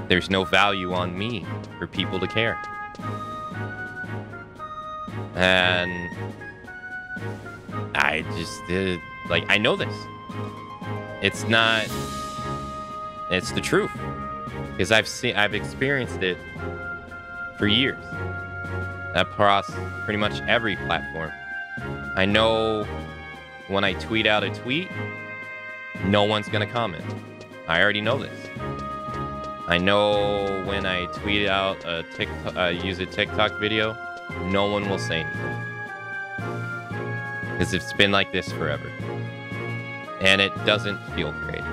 there's no value on me for people to care. And I just did, like, I know this. It's the truth. Because I've experienced it for years. Across pretty much every platform. I know when I tweet out a tweet, no one's gonna comment. I already know this. I know when I tweet out a use a TikTok video, no one will say anything. Because it's been like this forever. And it doesn't feel great.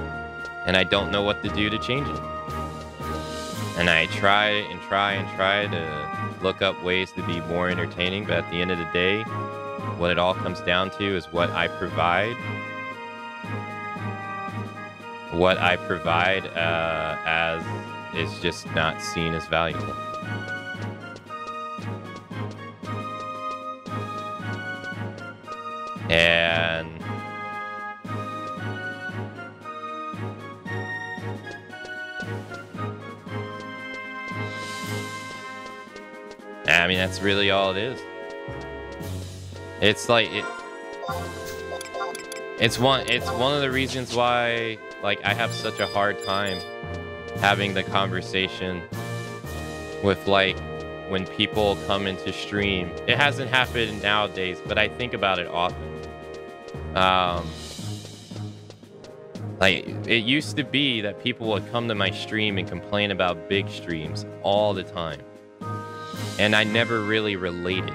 And I don't know what to do to change it. And I try and try to look up ways to be more entertaining, but at the end of the day, what it all comes down to is what I provide. What I provide as is just not seen as valuable. And I mean, that's really all it is. It's like it's one of the reasons why, like, I have such a hard time having the conversation with, like, when people come into stream. It hasn't happened nowadays, but I think about it often. Like, it used to be that people would come to my stream and complain about big streams all the time. And I never really related.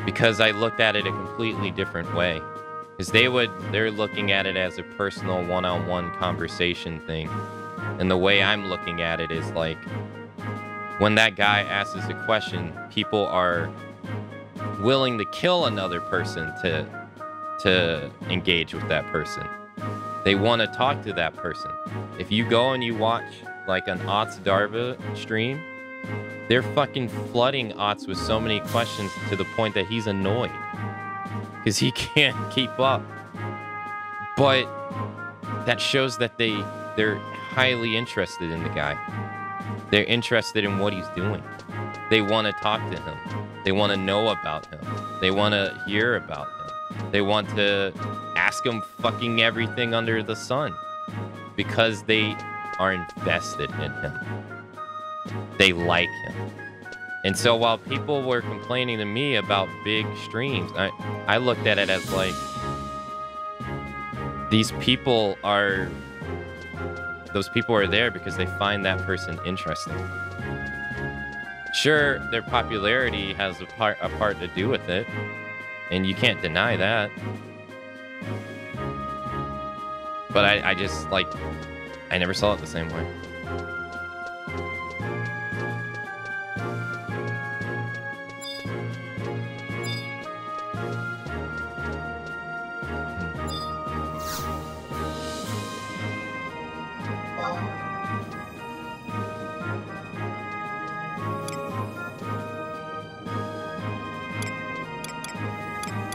Because I looked at it a completely different way. Because they're looking at it as a personal one-on-one conversation thing. And the way I'm looking at it is like, when that guy asks us a question, people are willing to kill another person to engage with that person. They want to talk to that person. If you go and you watch like an Ots Darva stream, they're fucking flooding Ots with so many questions to the point that he's annoyed because he can't keep up. But that shows that they're highly interested in the guy. They're interested in what he's doing. They want to talk to him. They want to know about him. They want to hear about him. They want to ask him fucking everything under the sun because they are invested in him. They like him. And so while people were complaining to me about big streams, I looked at it as like, those people are there because they find that person interesting. Sure, their popularity has a part to do with it, and you can't deny that. But I just, like, I never saw it the same way.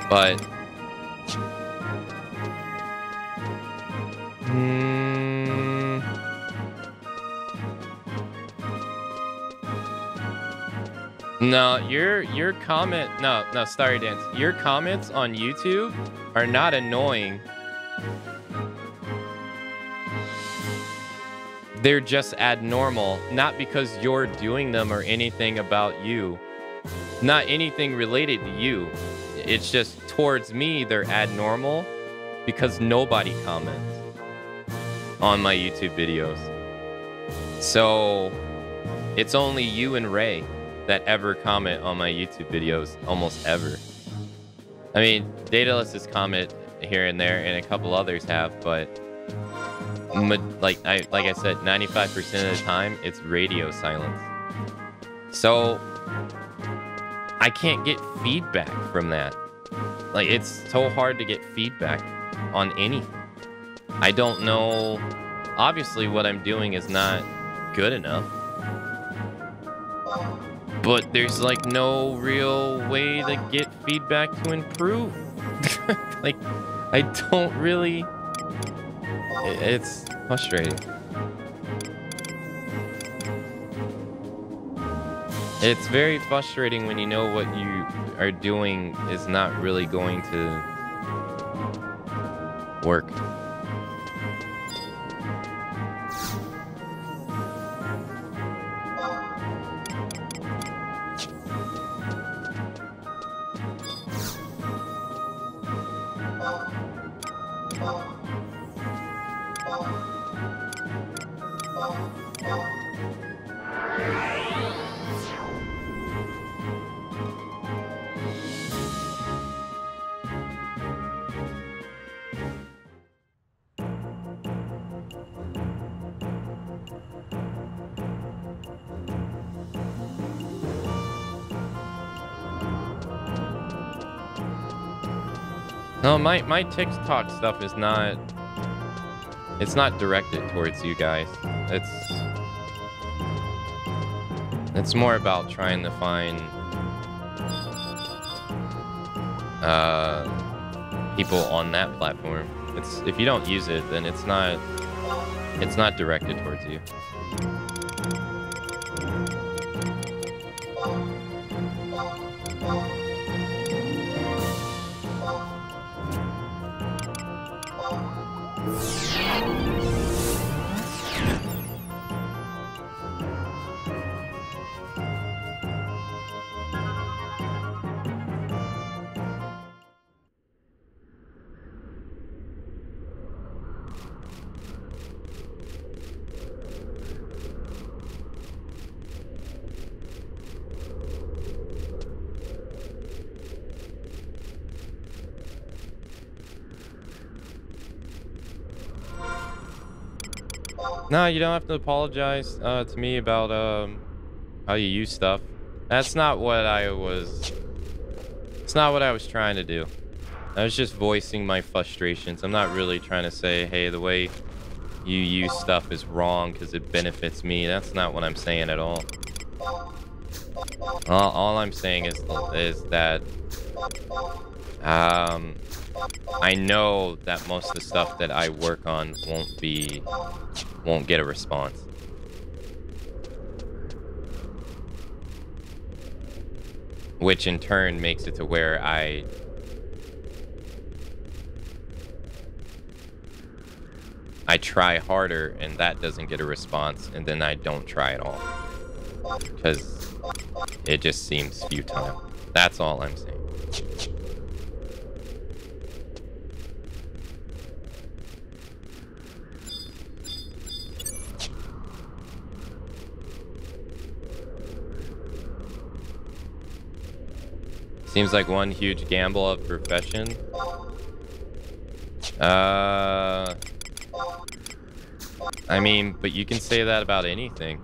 But no, your comment, no, Starry Dance. Your comments on YouTube are not annoying. They're just abnormal, not because you're doing them or anything about you. Not anything related to you. It's just towards me, they're abnormal because nobody comments on my YouTube videos. So it's only you and Ray that ever comment on my YouTube videos, almost ever. I mean, Daedalus' comment here and there, and a couple others have, but like I said, 95% of the time, it's radio silence. So I can't get feedback from that. Like, it's so hard to get feedback on anything. I don't know. Obviously, what I'm doing is not good enough. But there's, like, no real way to get feedback to improve. Like, I don't really... It's frustrating. It's very frustrating when you know what you are doing is not really going to work. No, my TikTok stuff is not... It's not directed towards you guys. It's more about trying to find... people on that platform. If you don't use it, then it's not directed towards you. No, you don't have to apologize to me about how you use stuff. That's not what I was. It's not what I was trying to do. I was just voicing my frustrations. I'm not really trying to say, hey, the way you use stuff is wrong because it benefits me. That's not what I'm saying at all. All I'm saying is that I know that most of the stuff that I work on won't get a response. Which in turn makes it to where I try harder and that doesn't get a response, and then I don't try at all. Because it just seems futile. That's all I'm saying. Seems like one huge gamble of profession. I mean, but you can say that about anything.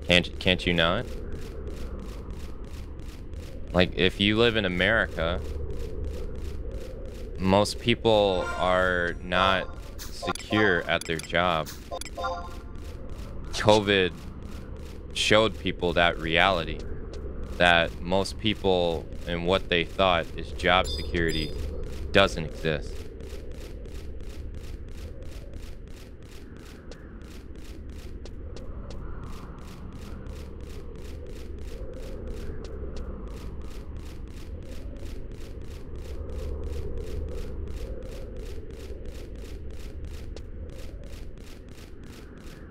Can't you not? Like, if you live in America, most people are not secure at their job. COVID showed people that reality. That most people and what they thought is job security doesn't exist.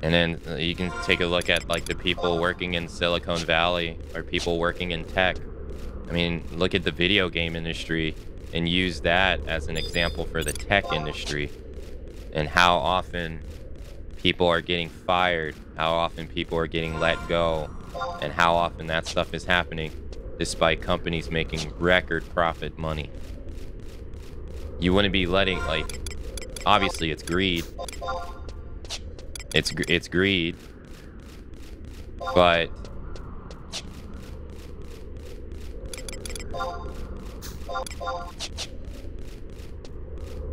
And then you can take a look at like the people working in Silicon Valley or people working in tech. I mean, look at the video game industry and use that as an example for the tech industry and how often people are getting fired, how often people are getting let go, and how often that stuff is happening despite companies making record profit money. You wouldn't be letting, like, obviously it's greed. It's greed, but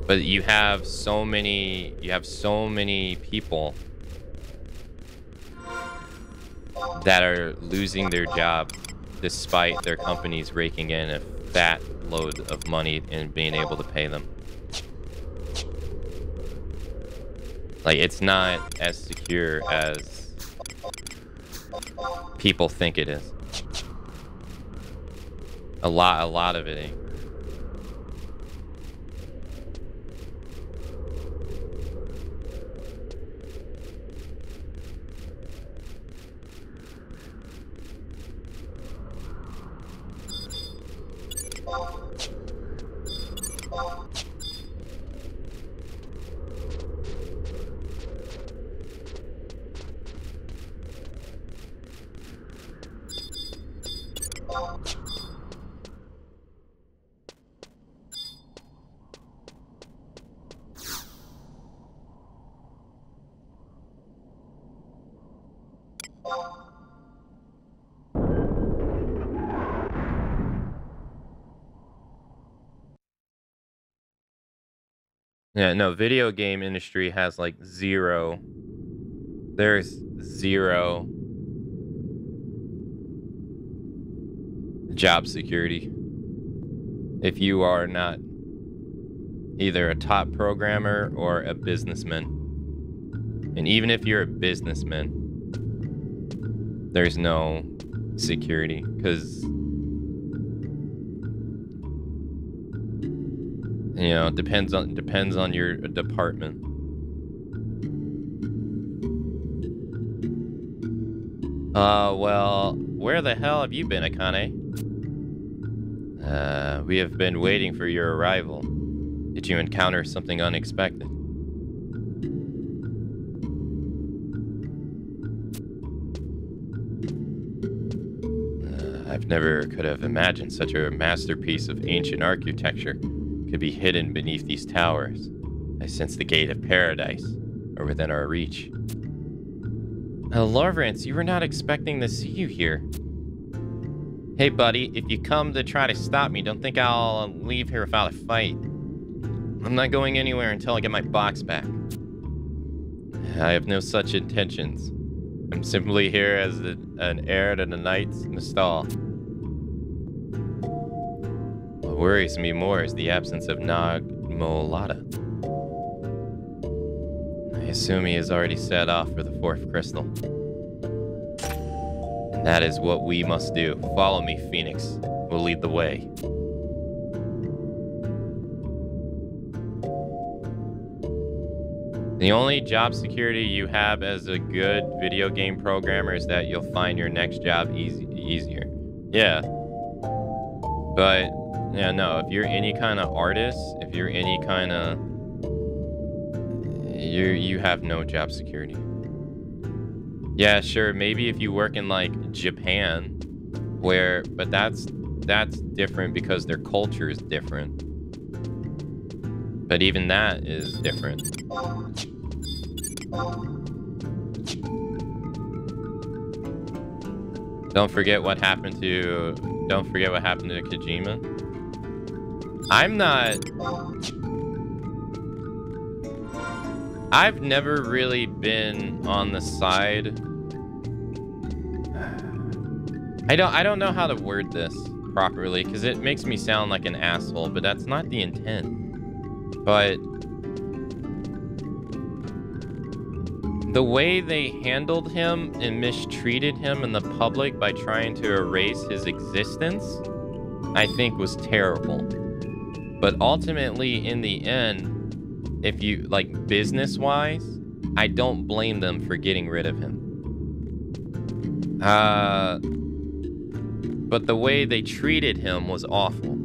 you have so many people that are losing their job despite their companies raking in a fat load of money and being able to pay them. Like, it's not as secure as people think it is. A lot of it ain't. Yeah, no, video game industry has like zero. There's zero job security if you are not either a top programmer or a businessman. And even if you're a businessman, there's no security because, you know, it depends on your department. Well, where the hell have you been, Akane? We have been waiting for your arrival. Did you encounter something unexpected? I've never could have imagined such a masterpiece of ancient architecture could be hidden beneath these towers. I sense the gate of paradise. are within our reach. Lorvance, you were not expecting to see you here. Hey, buddy, if you come to try to stop me, don't think I'll leave here without a fight. I'm not going anywhere until I get my box back. I have no such intentions. I'm simply here as an heir to the knights in the stall. What worries me more is the absence of Nagmolada. I assume he has already set off for the 4th crystal. And that is what we must do. Follow me, Phoenix. We'll lead the way. The only job security you have as a good video game programmer is that you'll find your next job easier. Yeah. But, yeah, no, if you're any kind of artist, if you're any kind of... You have no job security. Yeah, sure, maybe if you work in, like, Japan, where... But that's different because their culture is different. But even that is different. Don't forget what happened to Kojima. I've never really been on the side. I don't know how to word this properly because it makes me sound like an asshole, but that's not the intent. But the way they handled him and mistreated him in the public by trying to erase his existence, I think was terrible. But ultimately, in the end, if you, like, business-wise, I don't blame them for getting rid of him. But the way they treated him was awful.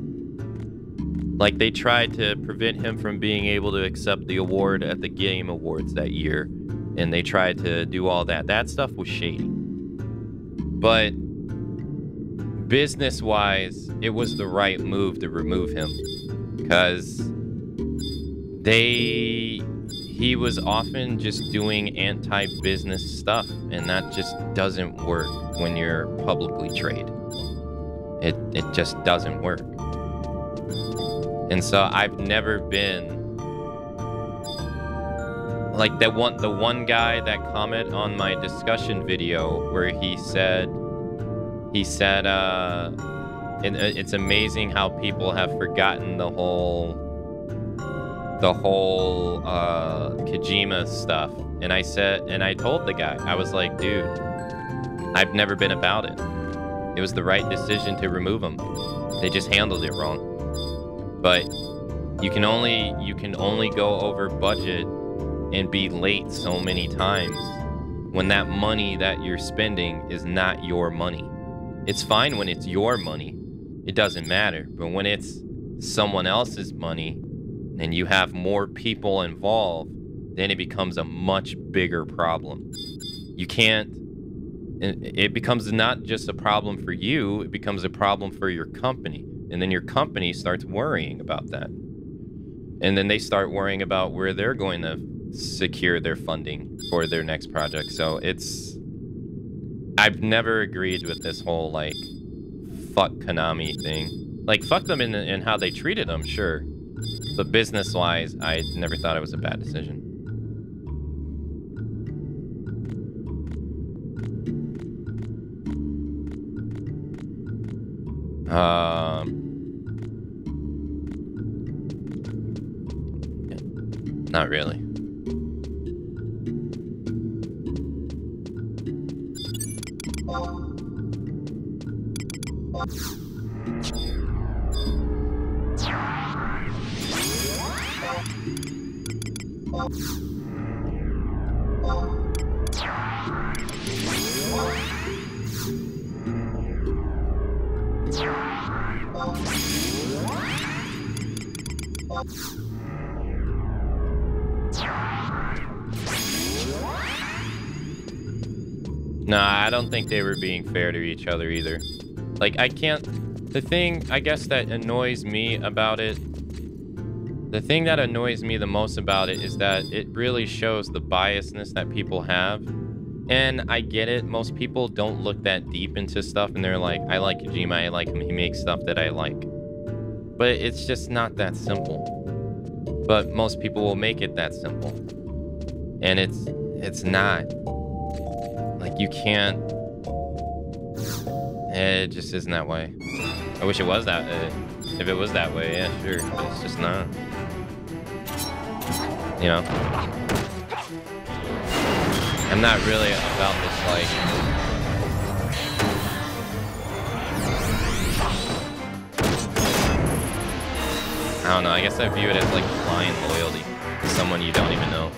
Like, they tried to prevent him from being able to accept the award at the Game Awards that year. And they tried to do all that. That stuff was shady. But business-wise, it was the right move to remove him. Because he was often just doing anti-business stuff. And that just doesn't work when you're publicly traded. It just doesn't work. And so I've never been like the one guy that commented on my discussion video where he said it's amazing how people have forgotten the whole Kojima stuff. And I told the guy, I was like, dude, I've never been about it. It was the right decision to remove him. They just handled it wrong. But you can only go over budget and be late so many times when that money that you're spending is not your money. It's fine when it's your money. It doesn't matter. But when it's someone else's money and you have more people involved, then it becomes a much bigger problem. You can't... It becomes not just a problem for you, it becomes a problem for your company. And then your company starts worrying about that. And then they start worrying about where they're going to secure their funding for their next project. So I've never agreed with this whole, like, fuck Konami thing. Like, fuck them in how they treated them, sure. But business-wise, I never thought it was a bad decision. Not really. Nah, I don't think they were being fair to each other either. Like, I can't... The thing, I guess, that annoys me about it The thing that annoys me the most about it is that it really shows the biasness that people have. And I get it. Most people don't look that deep into stuff and they're like, I like Kojima, I like him, he makes stuff that I like. But it's just not that simple. But most people will make it that simple. And it's not. Like, you can't. It just isn't that way. I wish it was that. If it was that way, yeah, sure. But it's just not. You know? I'm not really about this, like... I don't know, I guess I view it as, like, blind loyalty to someone you don't even know.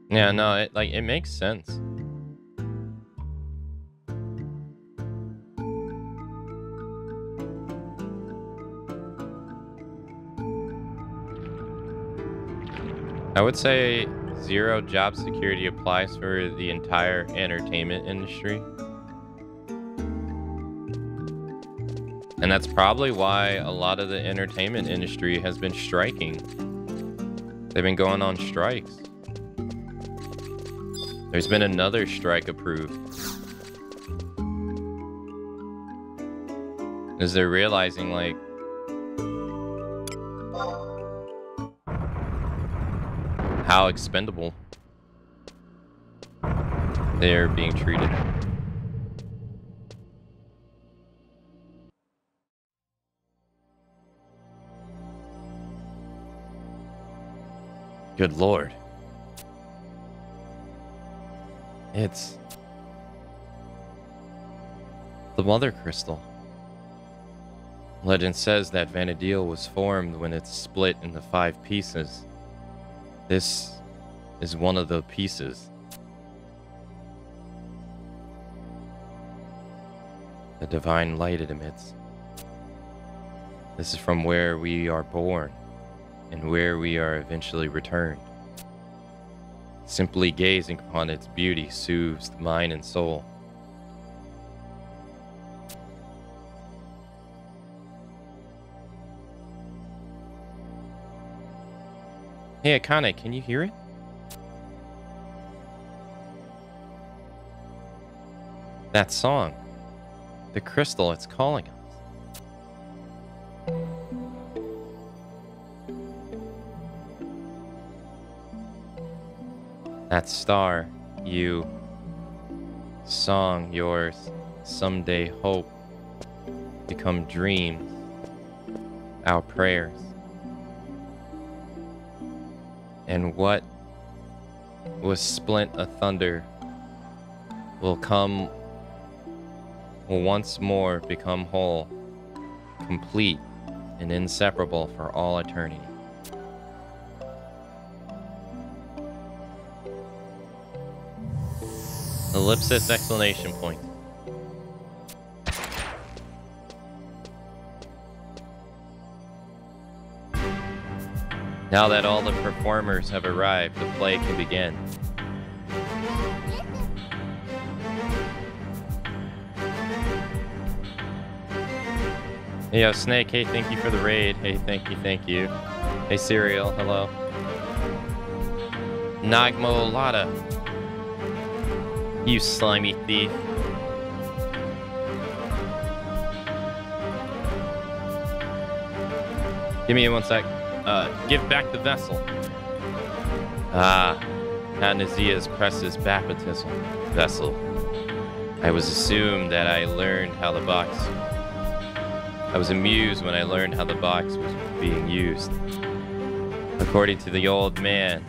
Yeah, no, it makes sense. I would say zero job security applies for the entire entertainment industry. And that's probably why a lot of the entertainment industry has been striking. They've been going on strikes. There's been another strike approved. As they're realizing, like, how expendable they're being treated. Good Lord. It's the Mother Crystal. Legend says that Vanadil was formed when it's split into 5 pieces. This is one of the pieces. The divine light it emits. This is from where we are born and where we are eventually returned. Simply gazing upon its beauty soothes the mind and soul. Hey Akane, can you hear it? That song. The crystal, it's calling us. That star, you, song, yours, someday hope, become dreams, our prayers. And what was splint a thunder will once more become whole, complete and inseparable for all eternity. Ellipsis exclamation point. Now that all the performers have arrived, the play can begin. Hey, yo, Snake, hey, thank you for the raid. Hey, thank you. Hey, Cereal, hello. Nagmo Lada. You slimy thief. Give me 1 sec. Give back the vessel. Anazia's presses baptism vessel. I was assumed that I learned how the box... I was amused when I learned how the box was being used. According to the old man,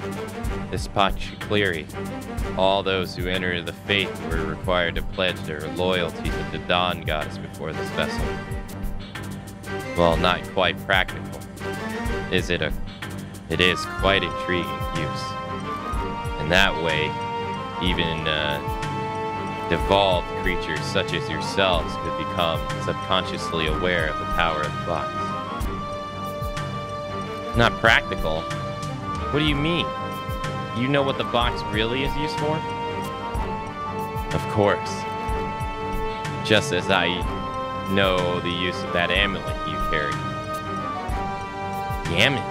this ffxi, all those who entered the faith were required to pledge their loyalty to the Dawn Goddess before this vessel. Well, not quite practical. Is it? It is quite intriguing use. And that way, even devolved creatures such as yourselves could become subconsciously aware of the power of the box. Not practical? What do you mean? You know what the box really is used for? Of course. Just as I know the use of that amulet you carry. The amulet?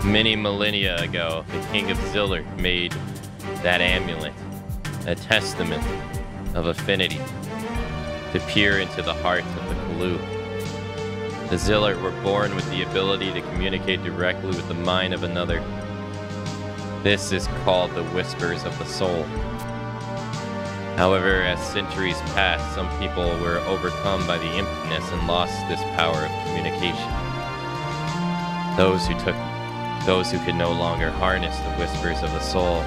Many millennia ago, the king of Zillard made that amulet a testament of affinity to peer into the hearts of the Kalu. The Zillard were born with the ability to communicate directly with the mind of another. This is called the Whispers of the Soul. However, as centuries passed, some people were overcome by the emptiness and lost this power of communication. Those who could no longer harness the Whispers of the Soul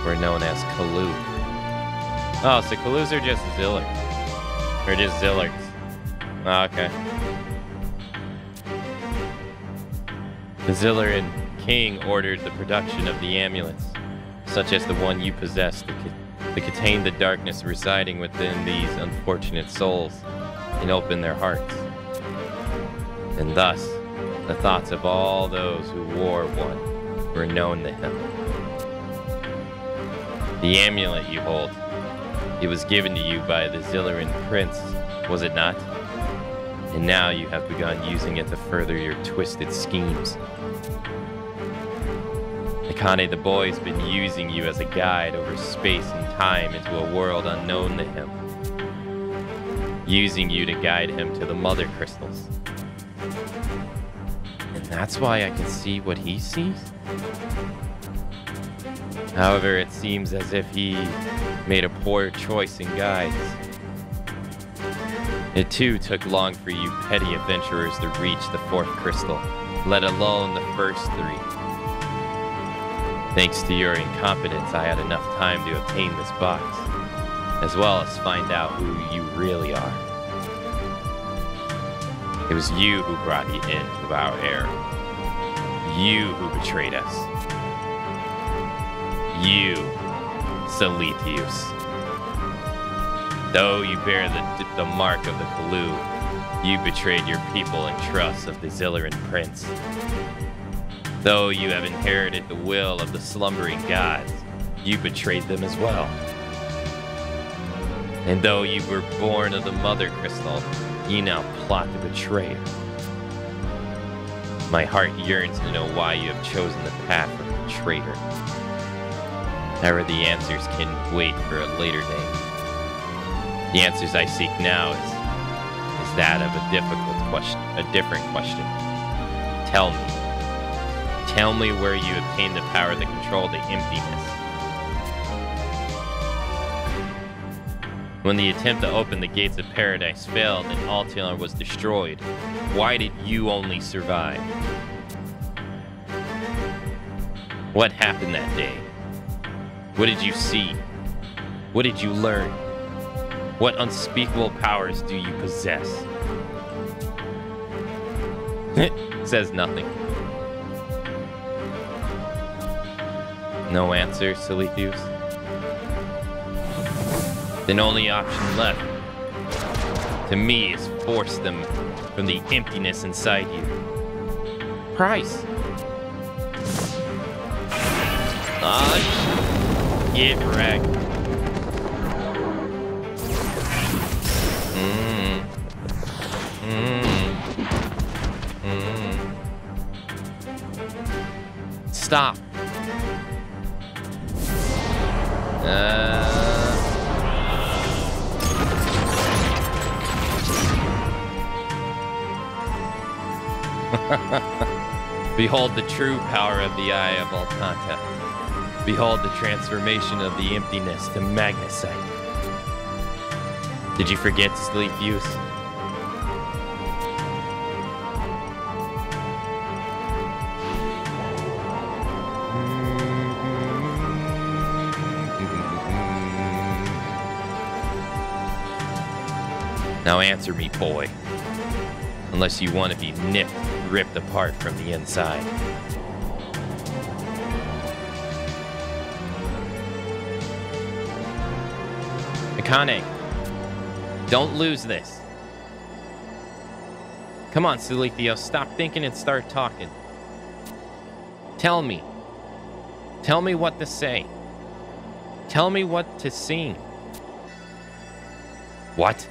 were known as Kalu. Oh, so Kalus are just Zillard. Or just Zillards. Oh, okay. The Zillard king ordered the production of the amulets, such as the one you possess, to contain the darkness residing within these unfortunate souls and open their hearts. And thus, the thoughts of all those who wore one were known to him. The amulet you hold, it was given to you by the Zilliran prince, was it not? And now you have begun using it to further your twisted schemes. Akane the boy's been using you as a guide over space and time into a world unknown to him. Using you to guide him to the mother crystals. And that's why I can see what he sees? However, it seems as if he made a poor choice in guides. It too took long for you petty adventurers to reach the 4th crystal, let alone the first 3. Thanks to your incompetence, I had enough time to obtain this box, as well as find out who you really are. It was you who brought the end to our era. You who betrayed us. You, Salithius. Though you bear the mark of the Kalu, you betrayed your people and trust of the Zilliran prince. Though you have inherited the will of the slumbering gods, you betrayed them as well. And though you were born of the mother crystal, you now plot to betray her. My heart yearns to know why you have chosen the path of the traitor. However, the answers can wait for a later day. The answers I seek now is that of a different question. Tell me where you obtained the power to control the emptiness. When the attempt to open the gates of paradise failed and Altilor was destroyed, why did you only survive? What happened that day? What did you see? What did you learn? What unspeakable powers do you possess? It says nothing. No answer, Salithius? Then only option left to me is force them from the emptiness inside you. Price. Get wrecked. Stop. Behold the true power of the eye of Altanta. Behold the transformation of the emptiness to magnesite. Did you forget to sleep, Fuse? Now answer me, boy. Unless you want to be nipped, ripped apart from the inside. Akane, don't lose this. Come on, Sulithio, stop thinking and start talking. Tell me. Tell me what to say. Tell me what to sing. What?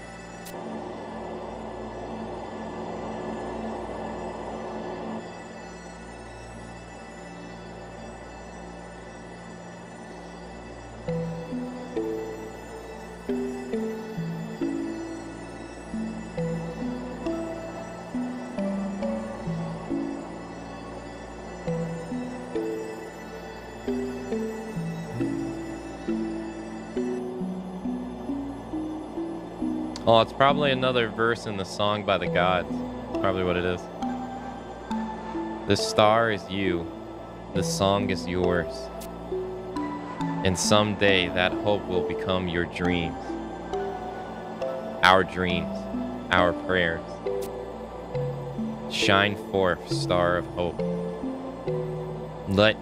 Oh, it's probably another verse in the song by the gods. Probably what it is. The star is you. The song is yours. And someday that hope will become your dreams. Our dreams. Our prayers. Shine forth, star of hope. Let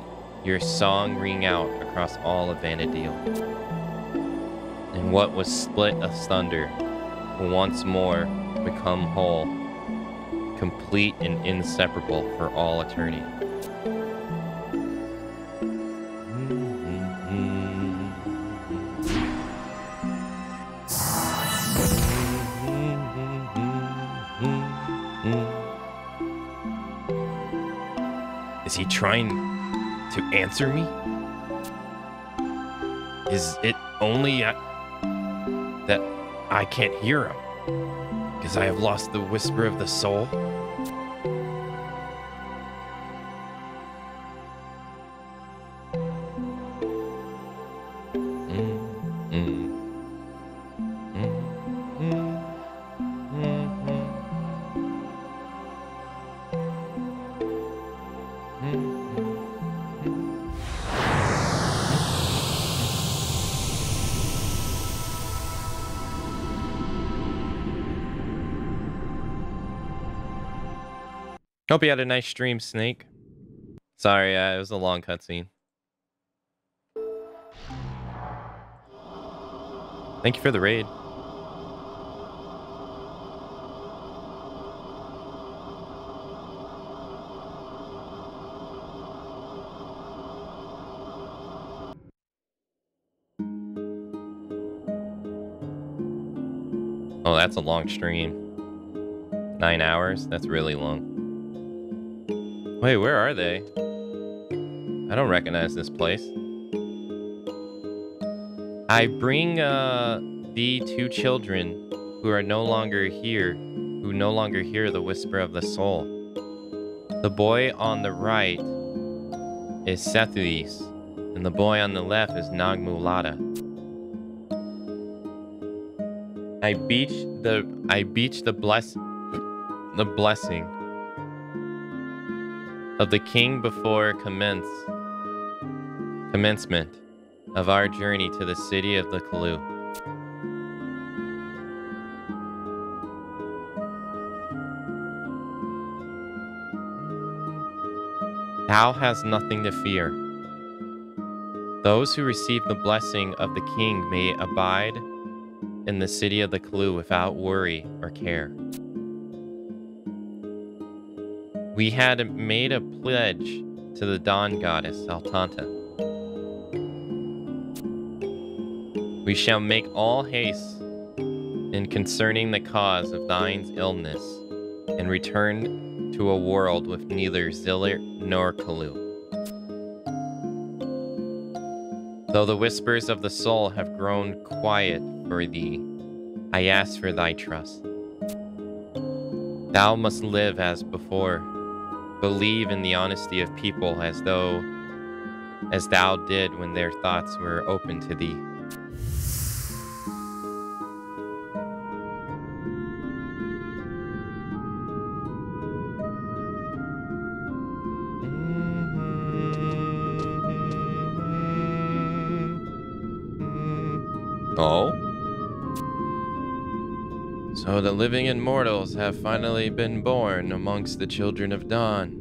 your song ring out across all of Vanadil. And what was split asunder once more become whole, complete and inseparable for all eternity. Is he trying to answer me? Is it only that I can't hear him because I have lost the whisper of the soul? Hope you had a nice stream, Snake. Sorry, it was a long cutscene. Thank you for the raid. Oh, that's a long stream. 9 hours? That's really long. Wait, where are they? I don't recognize this place. I bring thee 2 children who are no longer here, who no longer hear the whisper of the soul. The boy on the right is Sethuis, and the boy on the left is Nagmulata. I beach the blessing of the king before commencement of our journey to the city of the Kalu. Thou hast nothing to fear. Those who receive the blessing of the king may abide in the city of the Kalu without worry or care. We had made a pledge to the dawn goddess, Altanta. We shall make all haste in concerning the cause of thine's illness, and return to a world with neither Zillir nor Kalu. Though the whispers of the soul have grown quiet for thee, I ask for thy trust. Thou must live as before, believe in the honesty of people as thou did when their thoughts were open to thee. Oh? So the living immortals have finally been born amongst the children of dawn.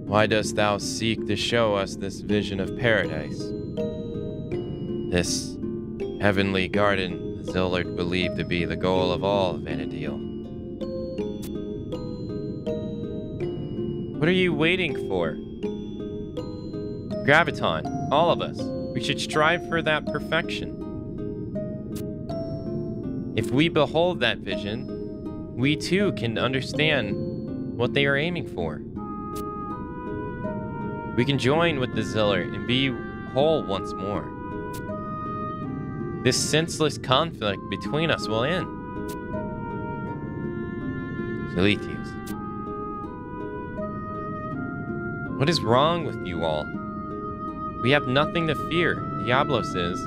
Why dost thou seek to show us this vision of paradise? This heavenly garden Zillard believed to be the goal of all Vanadil. What are you waiting for? Graviton, all of us, we should strive for that perfection. If we behold that vision, we too can understand what they are aiming for. We can join with the Zillard and be whole once more. This senseless conflict between us will end. Silithius. What is wrong with you all? We have nothing to fear, Diablo says.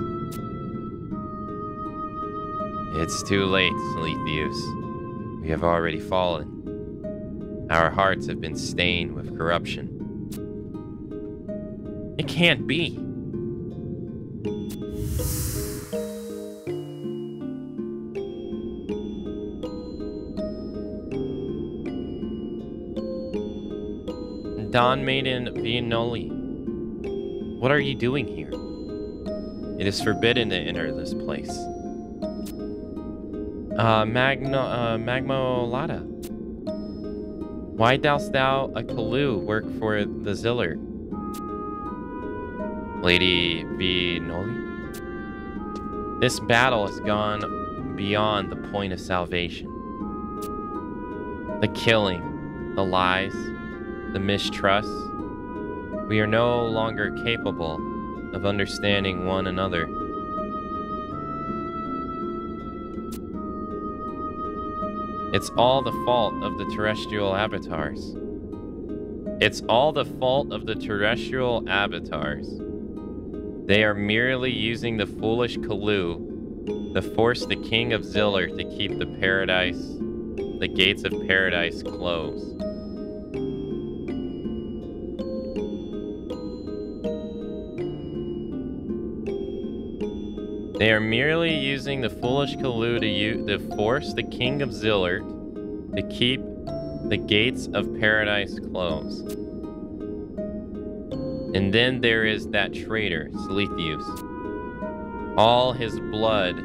It's too late, Silithius. We have already fallen. Our hearts have been stained with corruption. It can't be. Dawn Maiden Vianoli, what are you doing here? It is forbidden to enter this place. Magmolata, why dost thou, a Kalu, work for the Zillard? Lady Vianoli, this battle has gone beyond the point of salvation. The killing, the lies, the mistrust. We are no longer capable of understanding one another. It's all the fault of the terrestrial avatars. It's all the fault of the terrestrial avatars. They are merely using the foolish Kalu to force the king of Zillard to keep the gates of paradise closed. They are merely using the foolish Kalu to force the king of Zillard to keep the gates of paradise closed. And then there is that traitor, Silithius. All his blood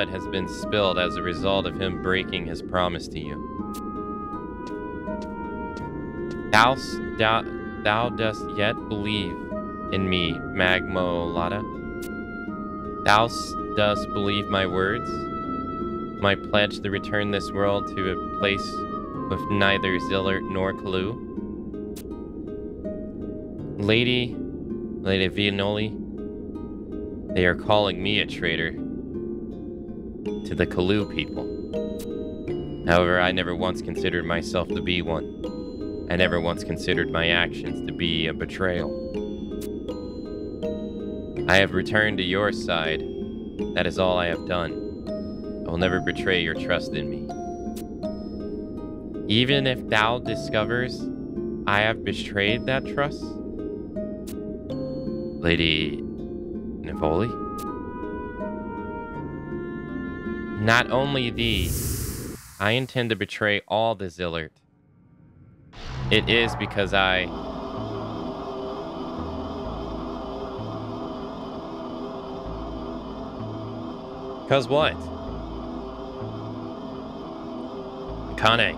has been spilled as a result of him breaking his promise to you. Thou dost yet believe in me, Magmolata. Thou dost believe my words, my pledge to return this world to a place with neither Zillard nor Kalu. Lady Vianoli, they are calling me a traitor to the Kalu people. However, I never once considered myself to be one. I never once considered my actions to be a betrayal. I have returned to your side. That is all I have done. I will never betray your trust in me. Even if thou discovers I have betrayed that trust, Lady Nivoli, not only thee, I intend to betray all the Zillard. It is because I... Cause what? Kane.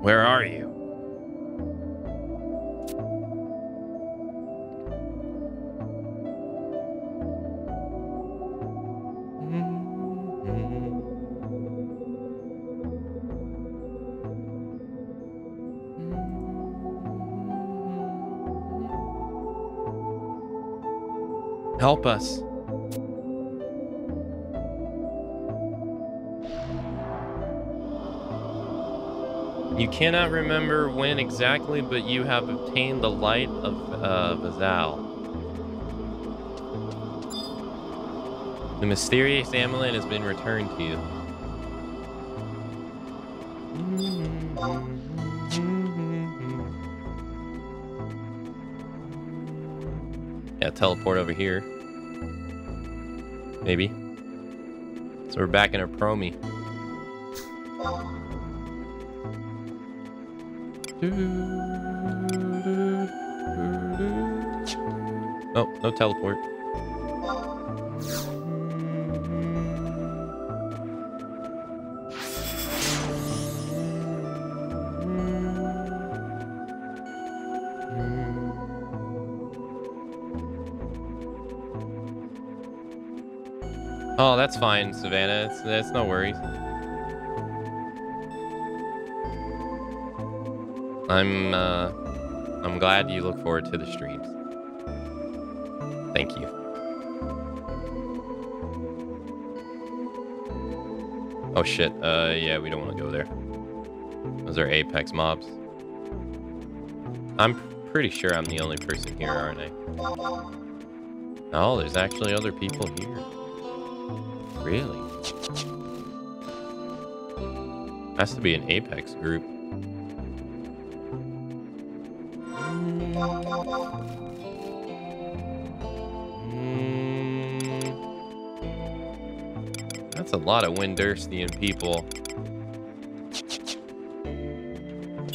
Where are you? Help us. You cannot remember when exactly, but you have obtained the light of Vazal. The mysterious amulet has been returned to you. Yeah, teleport over here. Maybe. So we're back in our promi. Oh, no teleport. Oh, that's fine, Savannah. That's no worries. I'm glad you look forward to the streams. Thank you. Oh shit. Yeah, we don't want to go there. Those are Apex mobs. I'm pretty sure I'm the only person here, aren't I? Oh, there's actually other people here. Really? Has to be an Apex group. That's a lot of Windurstian people.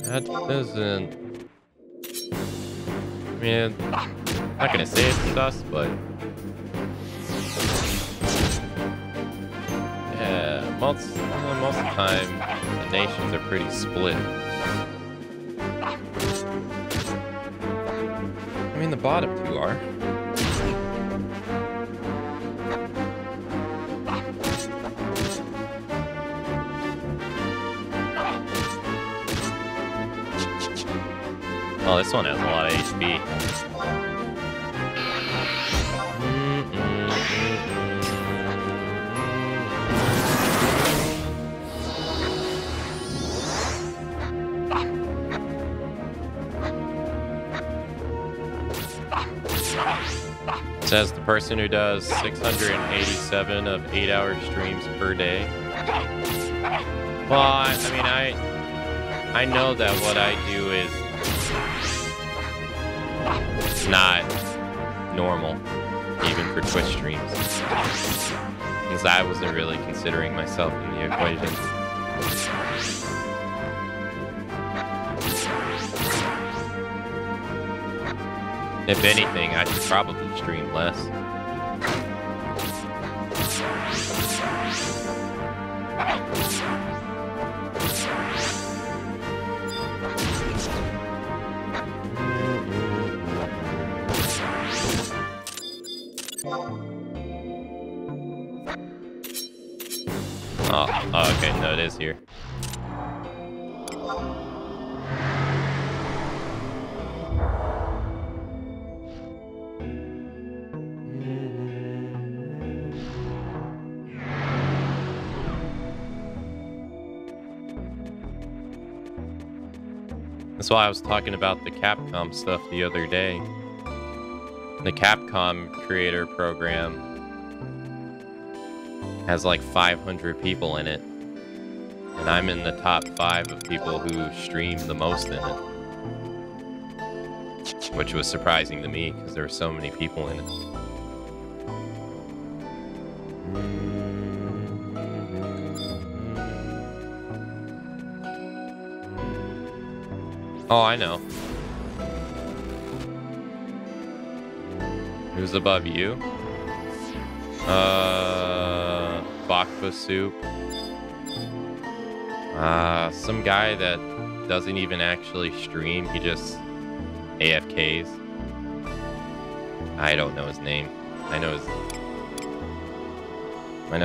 That doesn't... I mean, I'm not gonna say it's sus, but... yeah, most of the time, the nations are pretty split. I mean, the bottom two are. Oh, this one has a lot of HP. It says the person who does 687 of 8-hour streams per day. Well, I mean, I know that what I do is not normal, even for Twitch streams, because I wasn't really considering myself in the equation. If anything, I should probably stream less. Oh, okay, no, it is here. That's why I was talking about the Capcom stuff the other day. The Capcom creator program has like 500 people in it, and I'm in the top 5 of people who stream the most in it, which was surprising to me because there were so many people in it. Oh, I know. Who's above you? Bakfa soup. Some guy that doesn't even actually stream. He just AFKs. I don't know his name. I know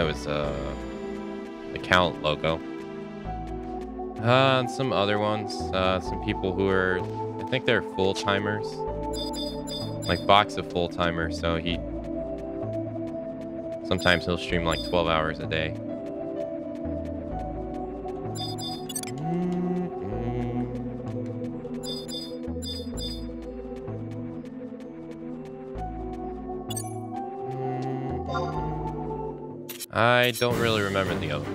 his account logo. And some other ones. Some people who are, I think they're full-timers. Like Box a full-timer, so he Sometimes he'll stream like 12 hours a day. I don't really remember the others.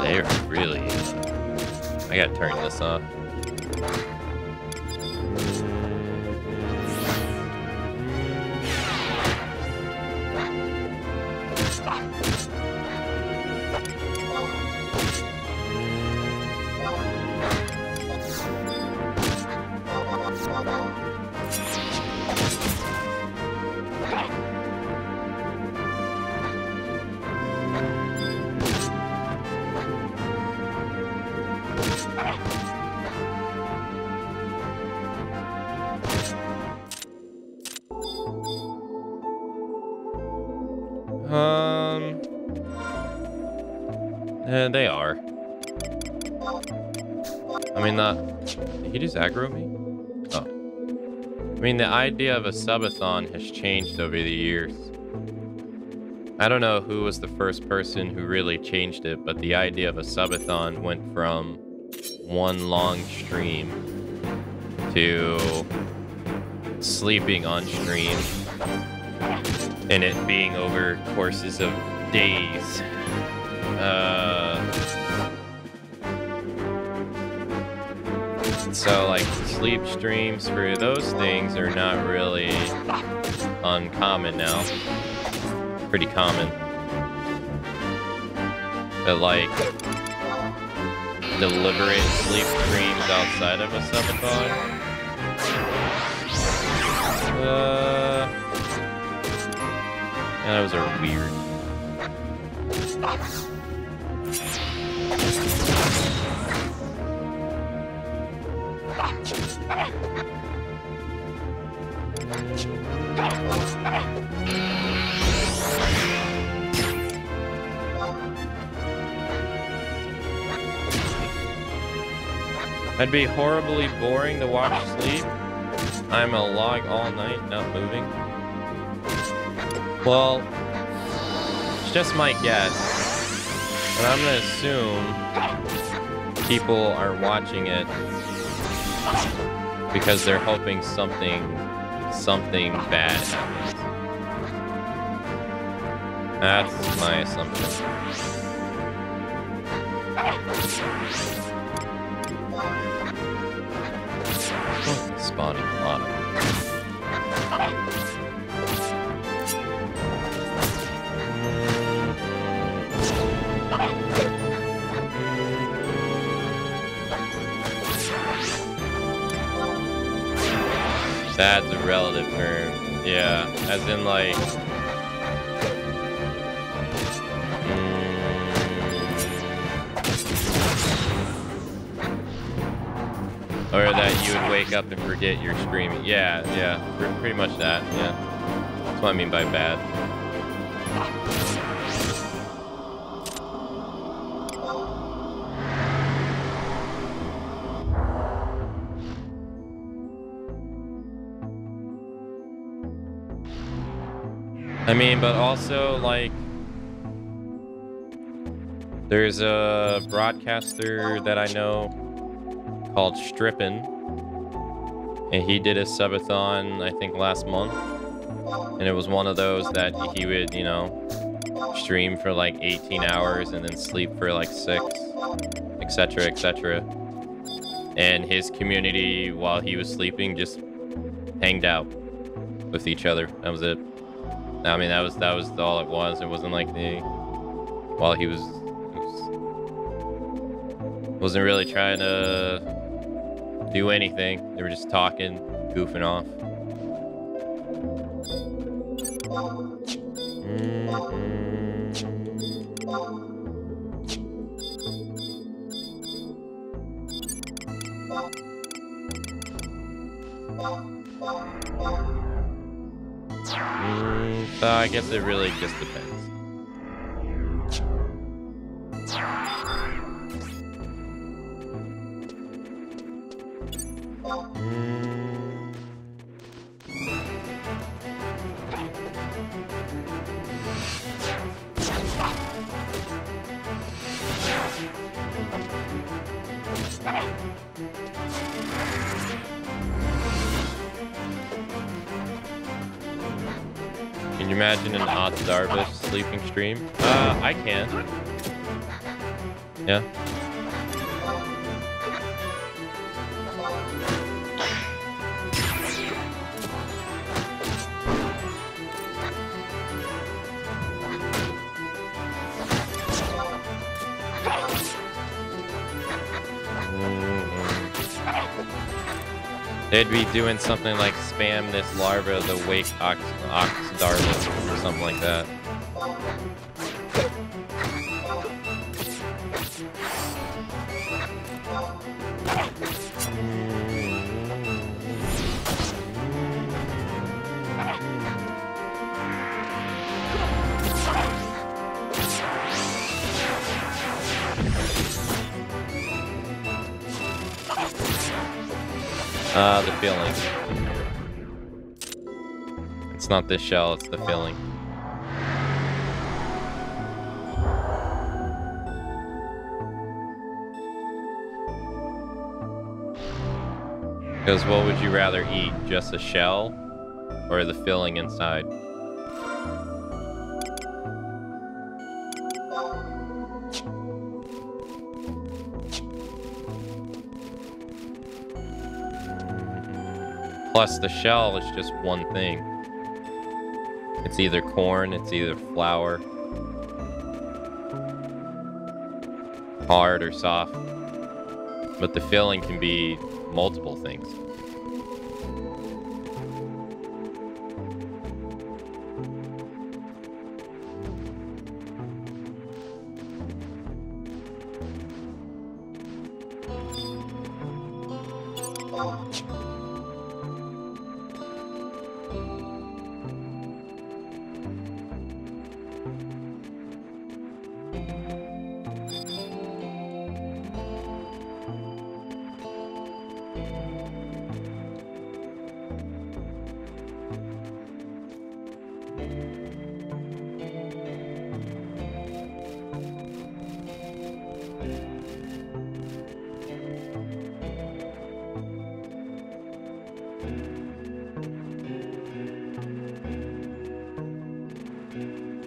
They're really... I gotta turn this off. They are. I mean, did he just aggro me? Oh. I mean, the idea of a subathon has changed over the years. I don't know who was the first person who really changed it, but the idea of a subathon went from one long stream to sleeping on stream and it being over courses of days. So like sleep streams for those things are not really uncommon now. Pretty common. But like deliberate sleep streams outside of a subathon. Yeah, those are weird. It'd be horribly boring to watch sleep. I'm a log all night, not moving. Well, it's just my guess. But I'm gonna assume people are watching it because they're hoping something bad happens. That's my assumption. Spawning a lot of them. That's a relative term. Yeah, as in like... Or that you would wake up and forget you're streaming. Yeah, pretty much that, yeah. That's what I mean by bad. I mean, but also, like, there's a broadcaster that I know called Strippin', and he did a subathon, I think, last month, and it was one of those that he would, you know, stream for like 18 hours and then sleep for like 6, etc., etc. And his community, while he was sleeping, just hanged out with each other. That was it. I mean, that was all it was. It wasn't like while he was Wasn't really trying to do anything. They were just talking, goofing off. So I guess it really just depends. Can you imagine an odd Darvish sleeping stream? I can. Yeah. They'd be doing something like spam this larva to wake Oxdarvis or something like that. The filling. It's not this shell, it's the filling. Because what would you rather eat? Just a shell or the filling inside? Plus, the shell is just one thing. It's either corn, it's either flour, hard or soft. But the filling can be multiple things.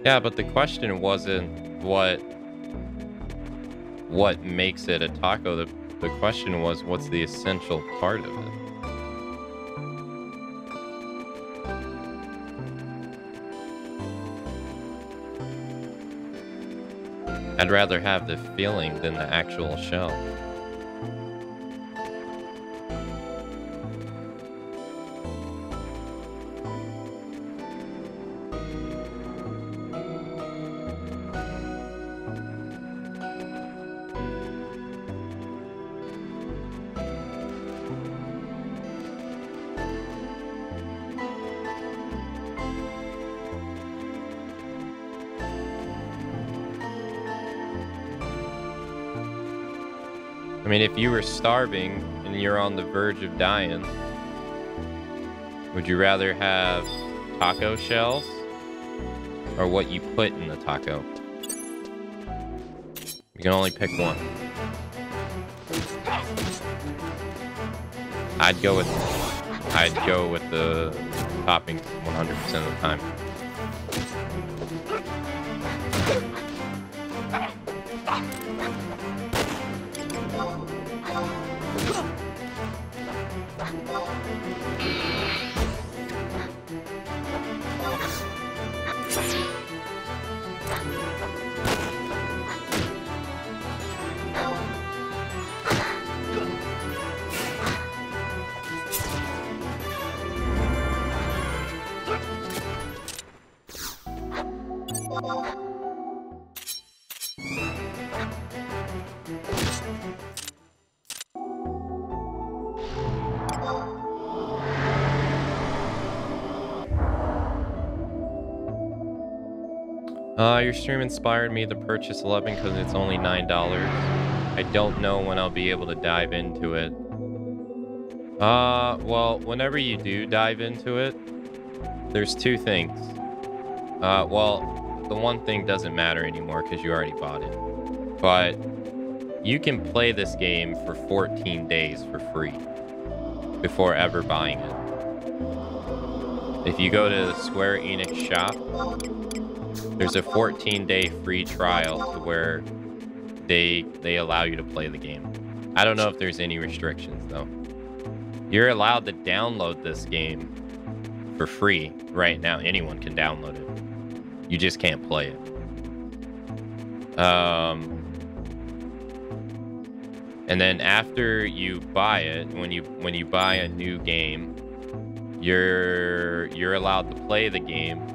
Yeah, but the question wasn't what makes it a taco. The question was, what's the essential part of it? I'd rather have the filling than the actual shell. I mean, if you were starving and you're on the verge of dying, would you rather have taco shells or what you put in the taco? You can only pick one. I'd go with the toppings 100% of the time. Your stream inspired me to purchase 11 because it's only $9. I don't know when I'll be able to dive into it. Well, whenever you do dive into it, there's two things. Well, the one thing doesn't matter anymore because you already bought it. But you can play this game for 14 days for free before ever buying it. If you go to the Square Enix shop, there's a 14-day free trial to where they allow you to play the game. I don't know if there's any restrictions though. You're allowed to download this game for free right now. Anyone can download it. You just can't play it. And then after you buy it, when you buy a new game, you're allowed to play the game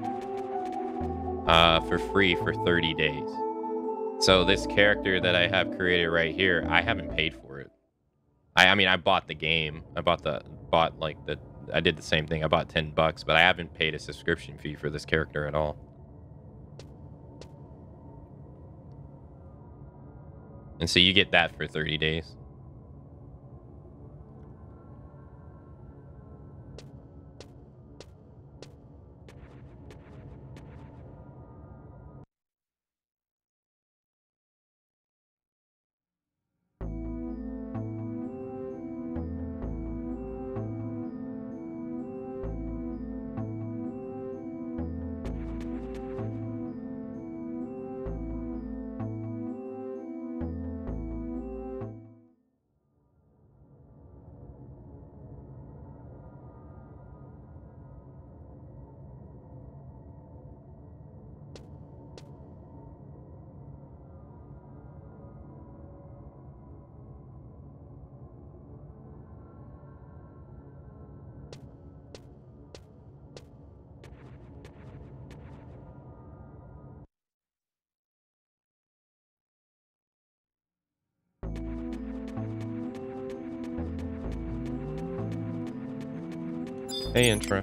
for free for 30 days. So this character that I have created right here, I haven't paid for it. I mean, I bought the game. I did the same thing. I bought $10, but I haven't paid a subscription fee for this character at all. And so you get that for 30 days. Hey, Intra.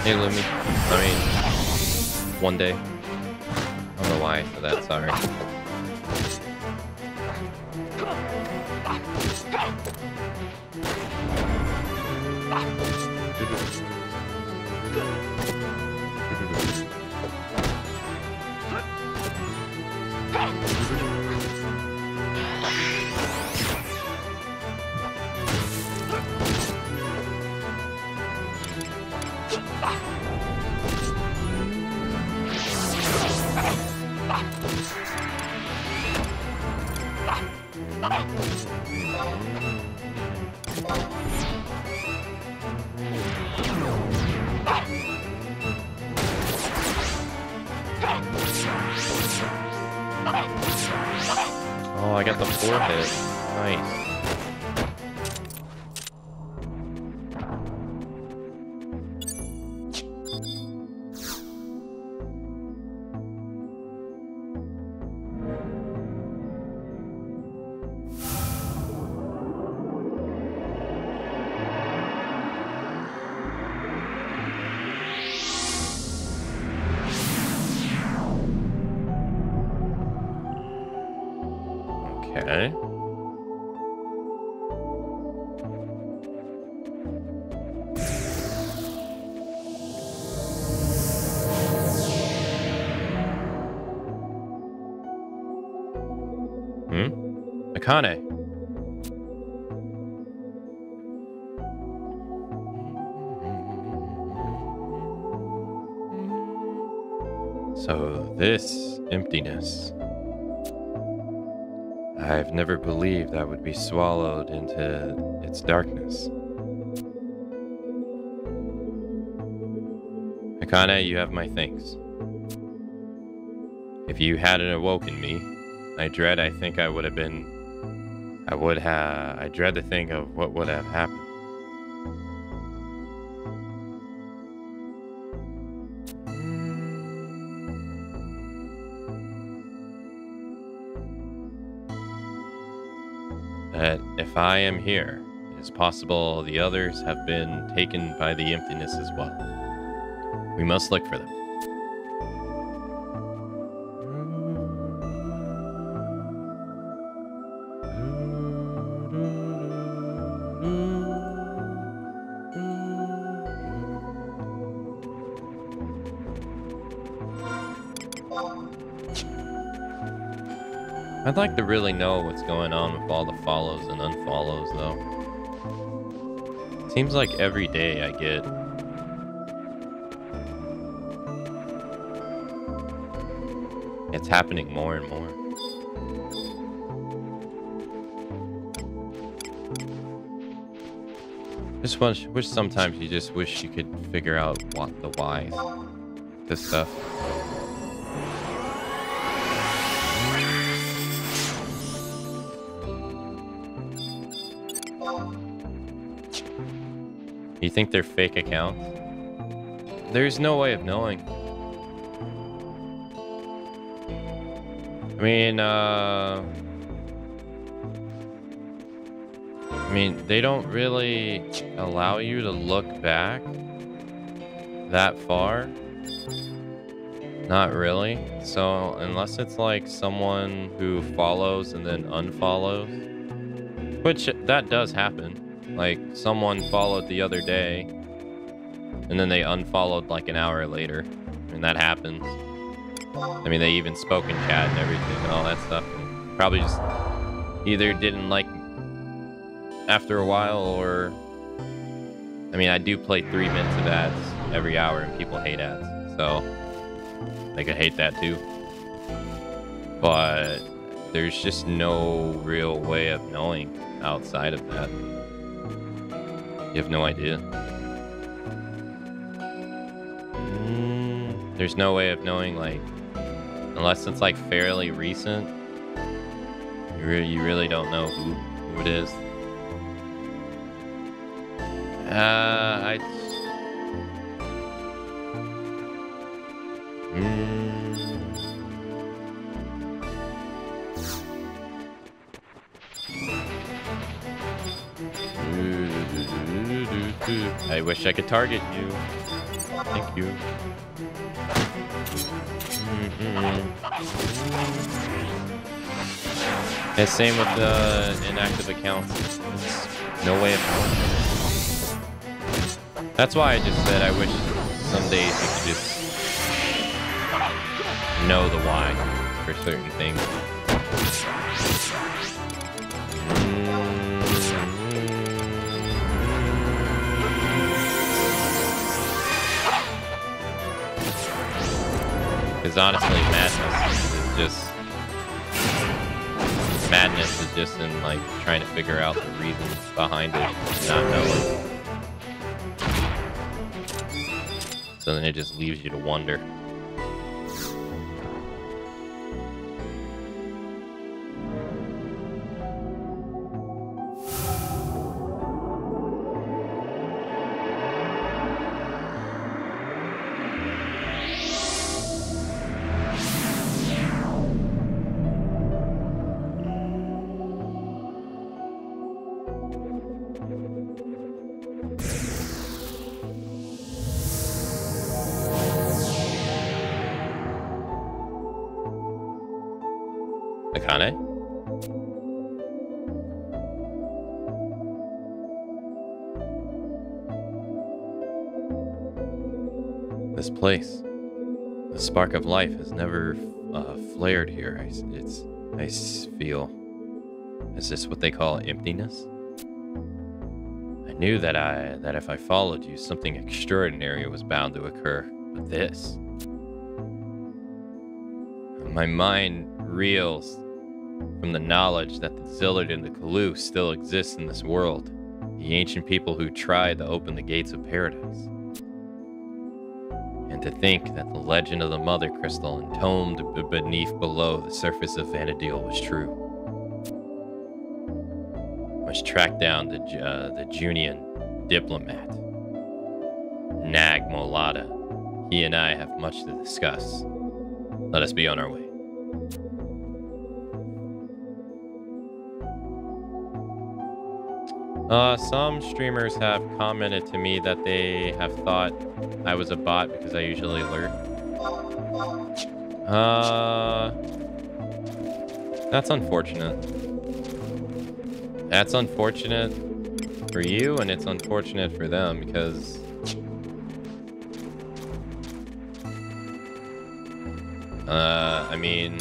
Hey, Lumi. I mean, one day. I don't know why I said that, sorry. Oh, I got the 4 hit. Nice. Okay. Akane. So this emptiness. I've never believed I would be swallowed into its darkness. Akane, you have my thanks. If you hadn't awoken me, I dread to think of what would have happened. That if I am here, it is possible the others have been taken by the emptiness as well. We must look for them. I'd like to really know what's going on with all the follows and unfollows, though. Seems like every day I get... It's happening more and more. Just wish sometimes you just wish you could figure out what the whys to stuff. You think they're fake accounts? There's no way of knowing. I mean, they don't really allow you to look back that far. Not really. So unless it's like someone who follows and then unfollows, which that does happen. Like, someone followed the other day, and then they unfollowed like an hour later. And that happens. I mean, they even spoke in chat and everything and all that stuff. And probably just either didn't like after a while, or... I mean, I do play 3 minutes of ads every hour, and people hate ads. So, they could hate that too. But there's just no real way of knowing outside of that. You have no idea. There's no way of knowing, like, unless it's like fairly recent. You really don't know who it is. I wish I could target you. Thank you. And same with the inactive accounts. There's no way of knowing. That's why I just said I wish some days you could just know the why for certain things. Because honestly, madness is just... Madness is just in, like, trying to figure out the reasons behind it, not knowing. So then it just leaves you to wonder. Akane? This place, the spark of life has never flared here. I feel. Is this what they call emptiness? I knew that if I followed you, something extraordinary was bound to occur. But this, my mind reels from the knowledge that the Zillard and the Kalu still exist in this world, the ancient people who tried to open the gates of paradise. And to think that the legend of the Mother Crystal entombed below the surface of Vanadil was true. I must track down the Junian diplomat, Nag Molada. He and I have much to discuss. Let us be on our way. Some streamers have commented to me that they have thought I was a bot because I usually alert. That's unfortunate. That's unfortunate for you, and it's unfortunate for them because I mean,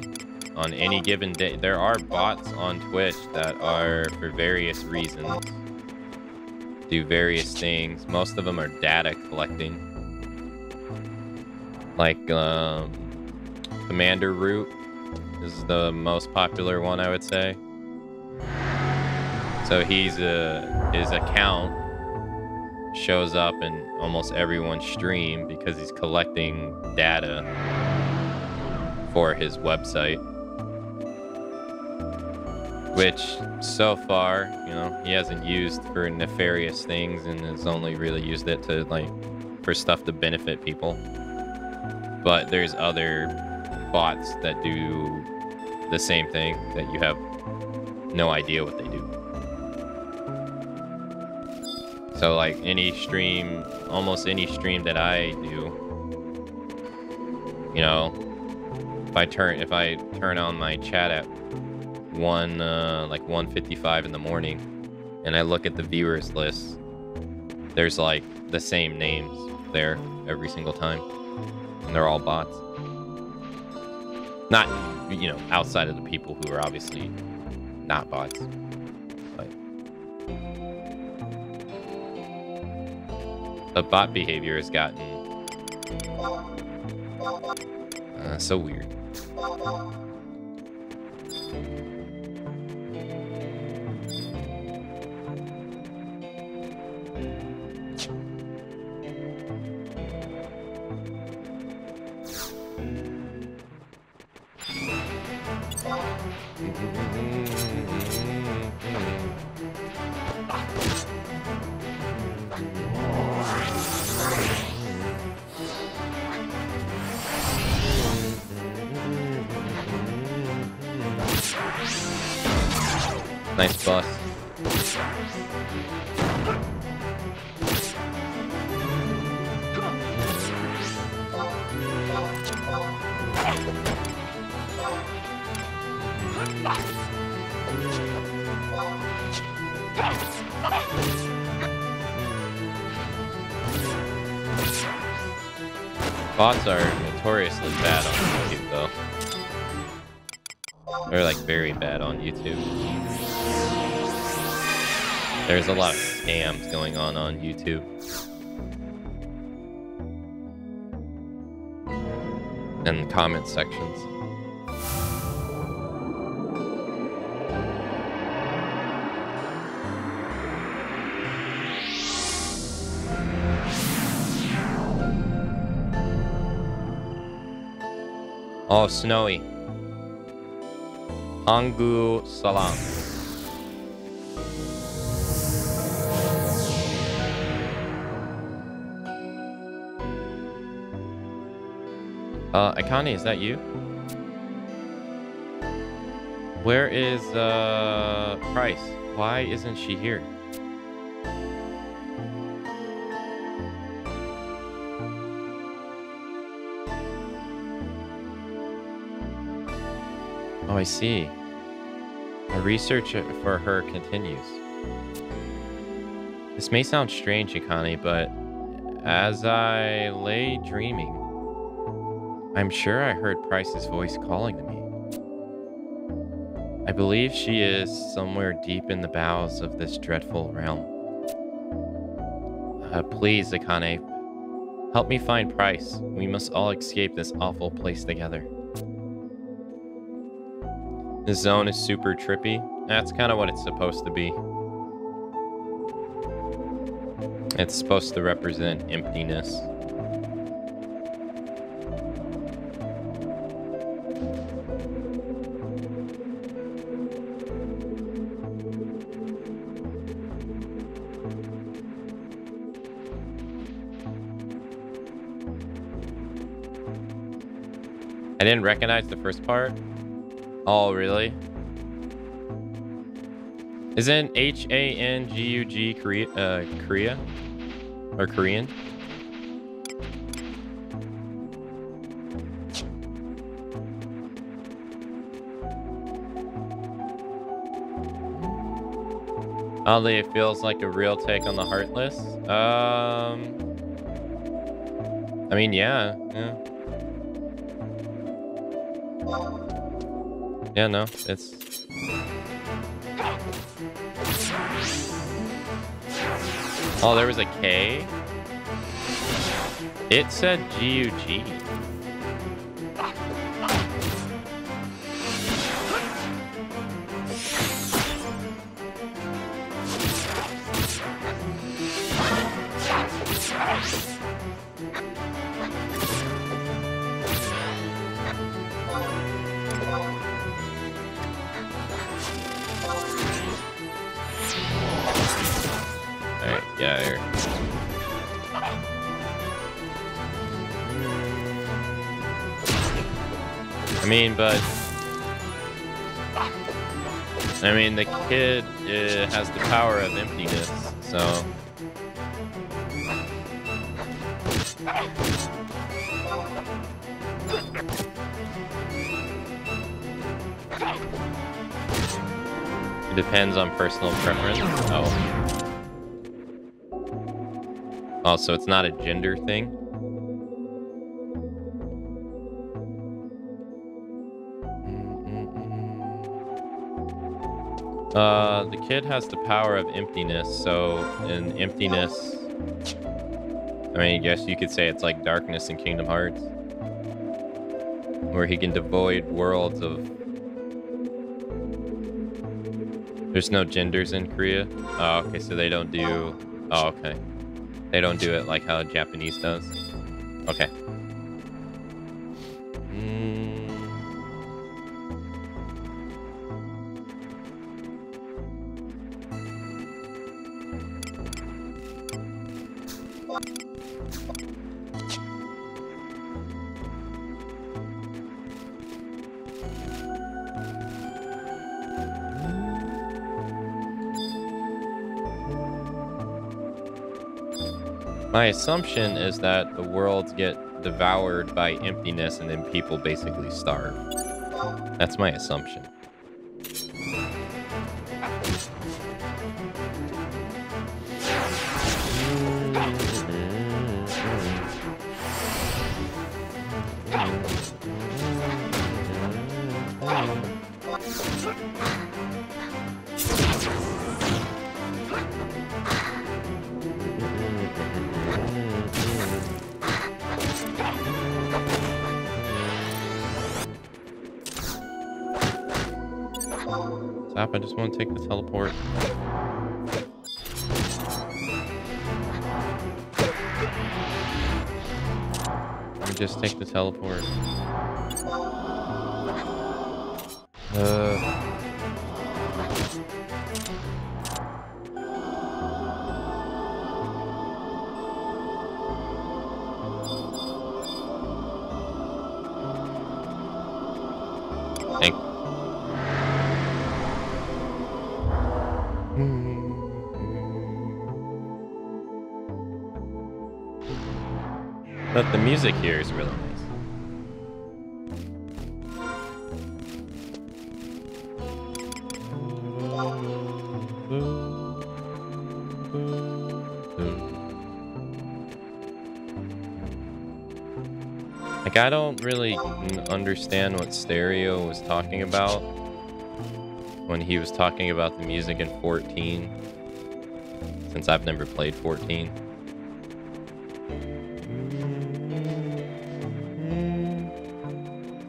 on any given day, there are bots on Twitch that are, for various reasons, do various things. Most of them are data collecting. Like, Commander Root is the most popular one, I would say. So his account shows up in almost everyone's stream because he's collecting data for his website. Which, so far, you know, he hasn't used for nefarious things and has only really used it to, like, for stuff to benefit people. But there's other bots that do the same thing that you have no idea what they do. So, like, any stream, almost any stream that I do, you know, if I turn on my chat at 1:55 in the morning, and I look at the viewers list, there's like the same names there every single time, and they're all bots. Not, you know, outside of the people who are obviously not bots, but bot behavior has gotten so weird. Nice boss. Bots are notoriously bad on YouTube, though. They're like very bad on YouTube. There's a lot of scams going on YouTube. And comment sections. Oh, snowy. Angu salam. Akane, is that you? Where is, Price? Why isn't she here? Oh, I see. My research for her continues. This may sound strange, Akane, but as I lay dreaming, I'm sure I heard Price's voice calling to me. I believe she is somewhere deep in the bowels of this dreadful realm. Please, Akane, help me find Price. We must all escape this awful place together. This zone is super trippy. That's kind of what it's supposed to be. It's supposed to represent emptiness. I didn't recognize the first part. Oh, really? Isn't H-A-N-G-U-G Korea? Or Korean? Oddly, it feels like a real take on the Heartless. I mean, yeah. Yeah, no, it's... Oh, there was a K? It said G-U-G. I mean, the kid has the power of emptiness, so... It depends on personal preference. Oh. Oh, so it's not a gender thing? The kid has the power of emptiness, so in emptiness, I mean, I guess you could say it's like darkness in Kingdom Hearts, where he can devoid worlds of... There's no genders in Korea? Oh, okay, so they don't do... Oh, okay. They don't do it like how Japanese does? Okay. My assumption is that the worlds get devoured by emptiness and then people basically starve. That's my assumption. I just want to take the teleport. Let me just take the teleport. Thank But the music here is really nice. Like, I don't really understand what Stereo was talking about when he was talking about the music in 14, since I've never played 14.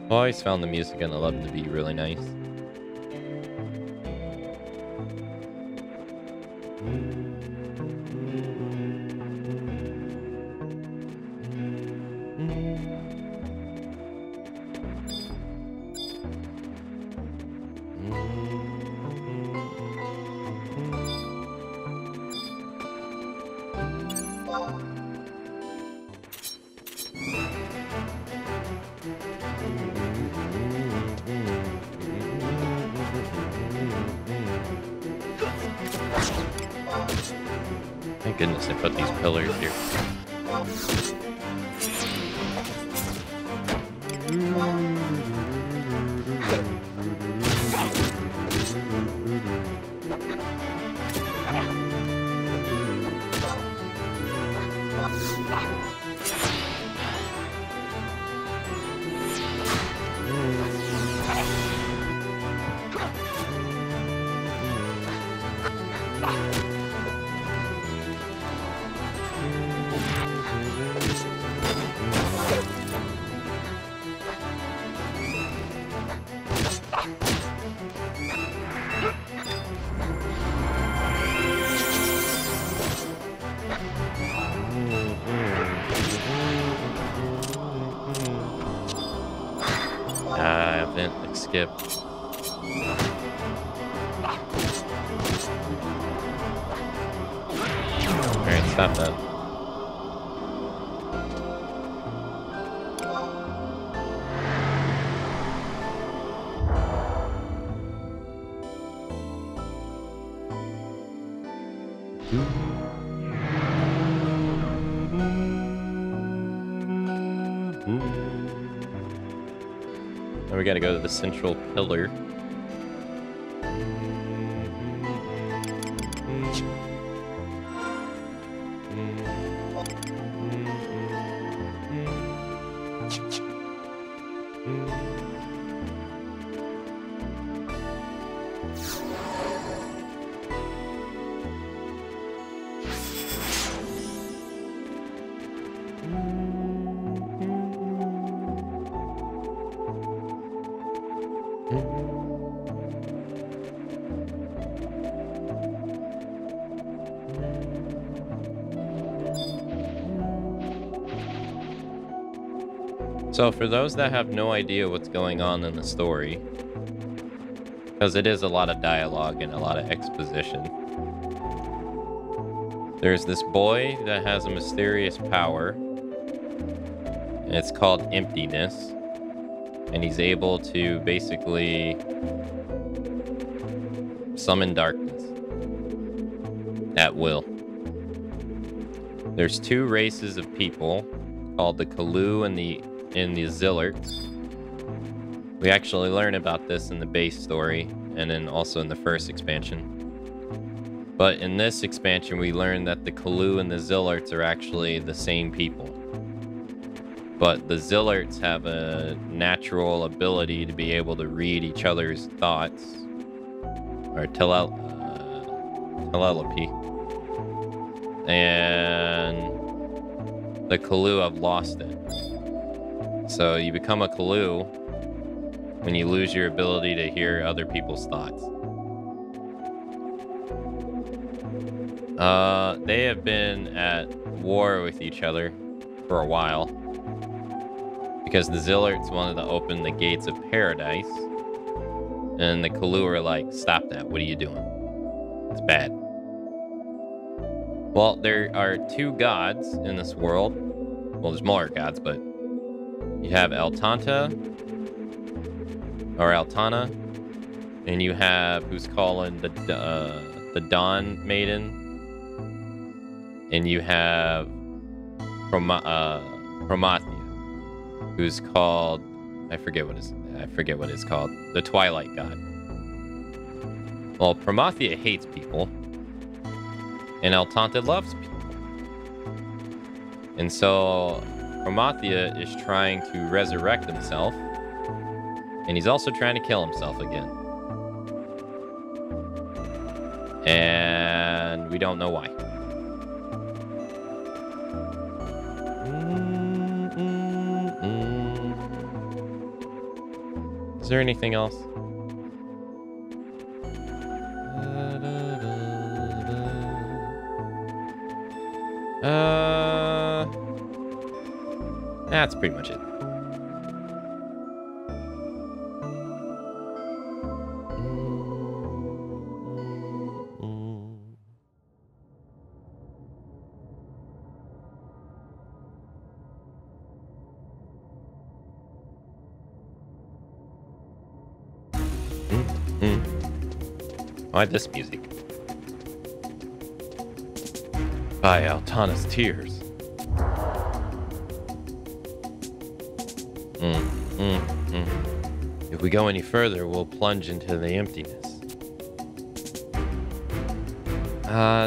I always found the music in 11 to be really nice. Thank goodness I put these pillars here. Skip. Alright, stop that. Now we gotta go to the central pillar. So for those that have no idea what's going on in the story, because it is a lot of dialogue and a lot of exposition, there's this boy that has a mysterious power, and it's called emptiness, and he's able to basically summon darkness at will. There's two races of people called the Kalu and the Zillerts. We actually learn about this in the base story and then also in the first expansion. But in this expansion, we learn that the Kalu and the Zillerts are actually the same people. But the Zillerts have a natural ability to be able to read each other's thoughts, or telepathy. And the Kalu have lost it. So you become a Kalu when you lose your ability to hear other people's thoughts. They have been at war with each other for a while because the Zillerts wanted to open the gates of paradise, And the Kalu are like, stop that. What are you doing? It's bad. Well, there are 2 gods in this world. Well, there's more gods, but you have Altanta, or Altana, and you have who's calling the Dawn Maiden, and you have Promathia, who's called I forget what it's called, the Twilight God. Well, Promathia hates people, and Altanta loves people. And so Promathia is trying to resurrect himself, and he's also trying to kill himself again. And we don't know why. Is there anything else? That's pretty much it. Why this music? By Altana's tears. If we go any further, we'll plunge into the emptiness.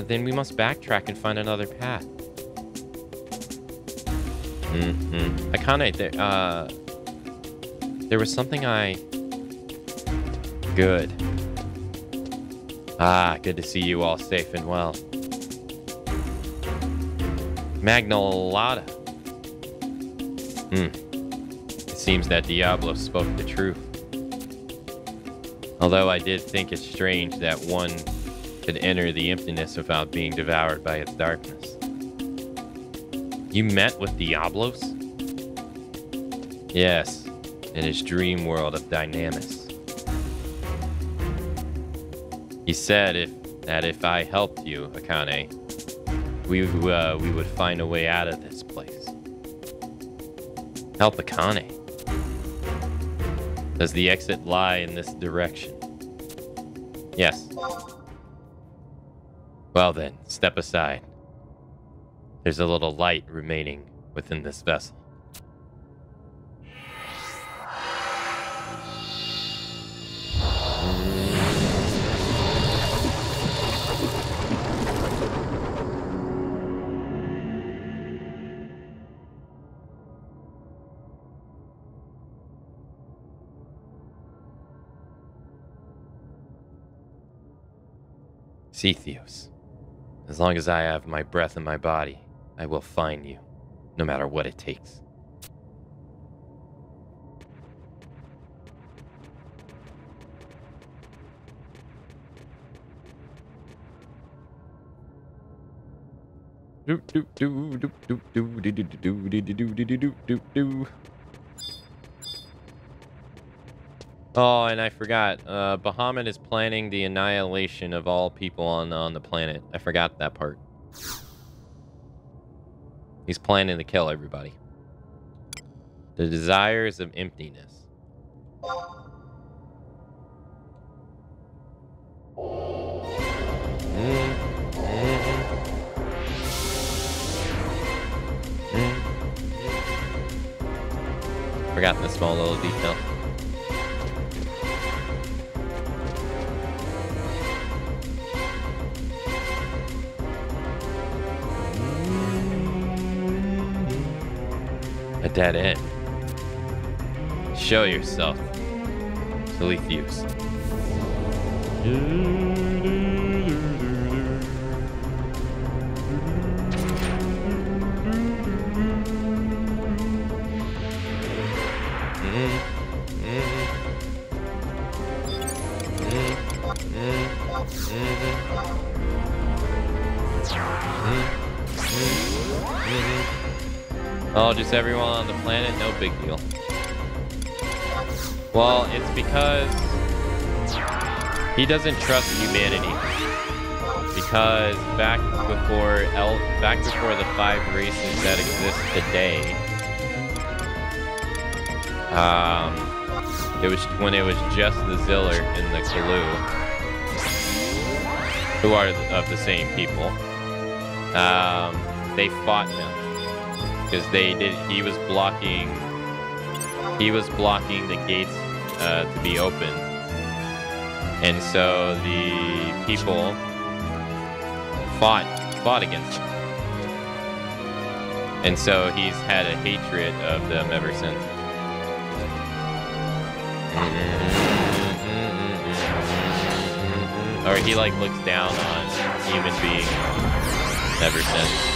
Then we must backtrack and find another path. There was something Good. Good to see you all safe and well. Magnolata. It seems that Diablo spoke the truth. Although I did think it strange that one could enter the emptiness without being devoured by its darkness. You met with Diablos? Yes, in his dream world of Dynamis. He said that if I helped you, Akane, we would find a way out of this place. Help Akane? Does the exit lie in this direction? Yes. Well then, step aside. There's a little light remaining within this vessel. Cepheus, as long as I have my breath in my body, I will find you, no matter what it takes. Oh, and I forgot. Bahamut is planning the annihilation of all people on the planet. I forgot that part. He's planning to kill everybody. The desires of emptiness. Forgotten the small little detail. A dead end. Show yourself, Cepheus. Oh, just everyone on the planet? No big deal. Well, it's because He doesn't trust humanity because back before the 5 races that exist today, it was when it was just the Ziller and the Kalu, who are of the same people. They fought him because he was blocking the gates to be open. And so the people fought against him. And so he's had a hatred of them ever since. Or he like looks down on human beings ever since.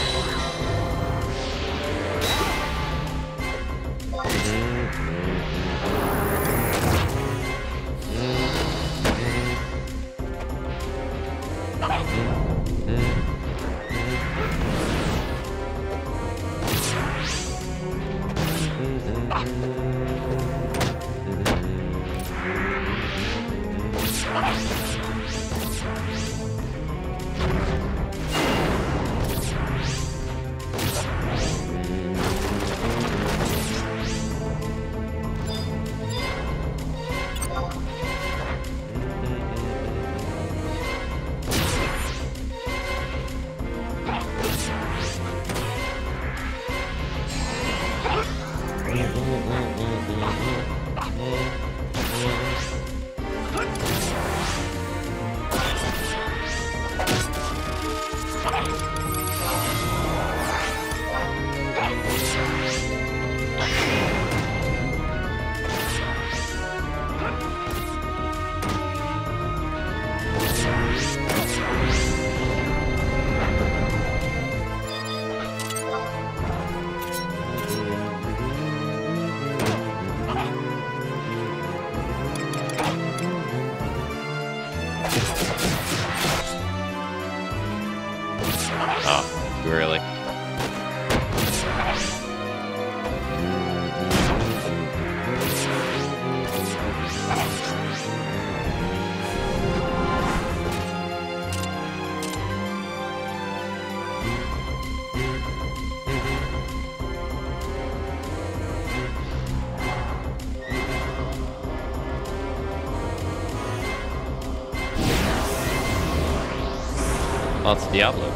Well, it's Diablo.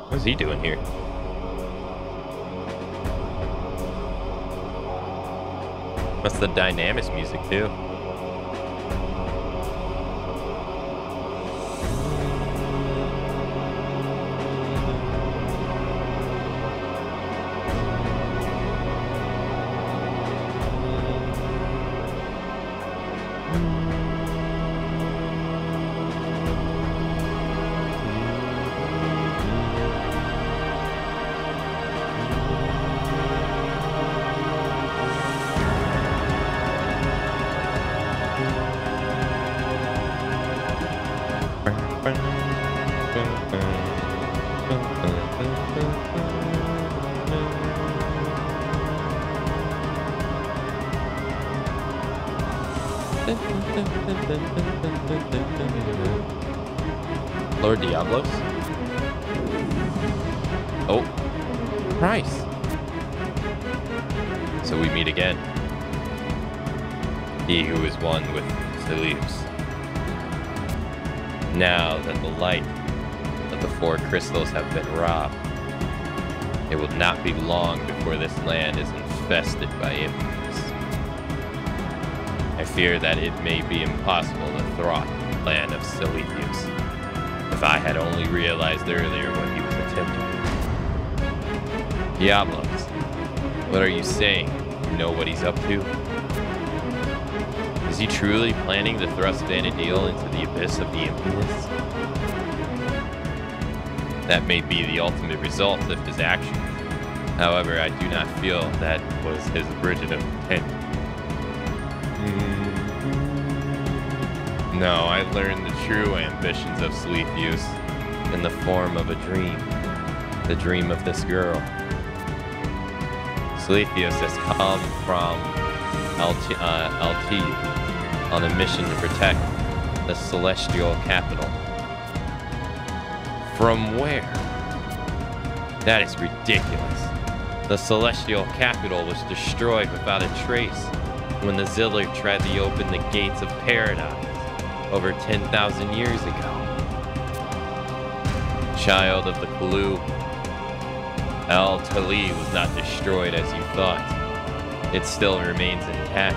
What's he doing here? That's the Dynamis music, too. Lord Diablos? Oh, Price. So we meet again. He who is one with Celebes. Now that the light of the 4 crystals have been robbed, it will not be long before this land is infested by impudence. I fear that it may be impossible to thwart the plan of Celebes. If I had only realized earlier what he was attempting. Diablos, what are you saying? You know what he's up to? Is he truly planning to thrust Vanadil into the abyss of the impudence? That may be the ultimate result of his actions. However, I do not feel that was his original intent. No, I learned the true ambitions of Celebes in the form of a dream. The dream of this girl. Celebes has come from LT, on a mission to protect the celestial capital. From where? That is ridiculous. The celestial capital was destroyed without a trace when the Ziller tried to open the gates of paradise over 10,000 years ago. Child of the Kalu, Al Tali was not destroyed as you thought. It still remains intact,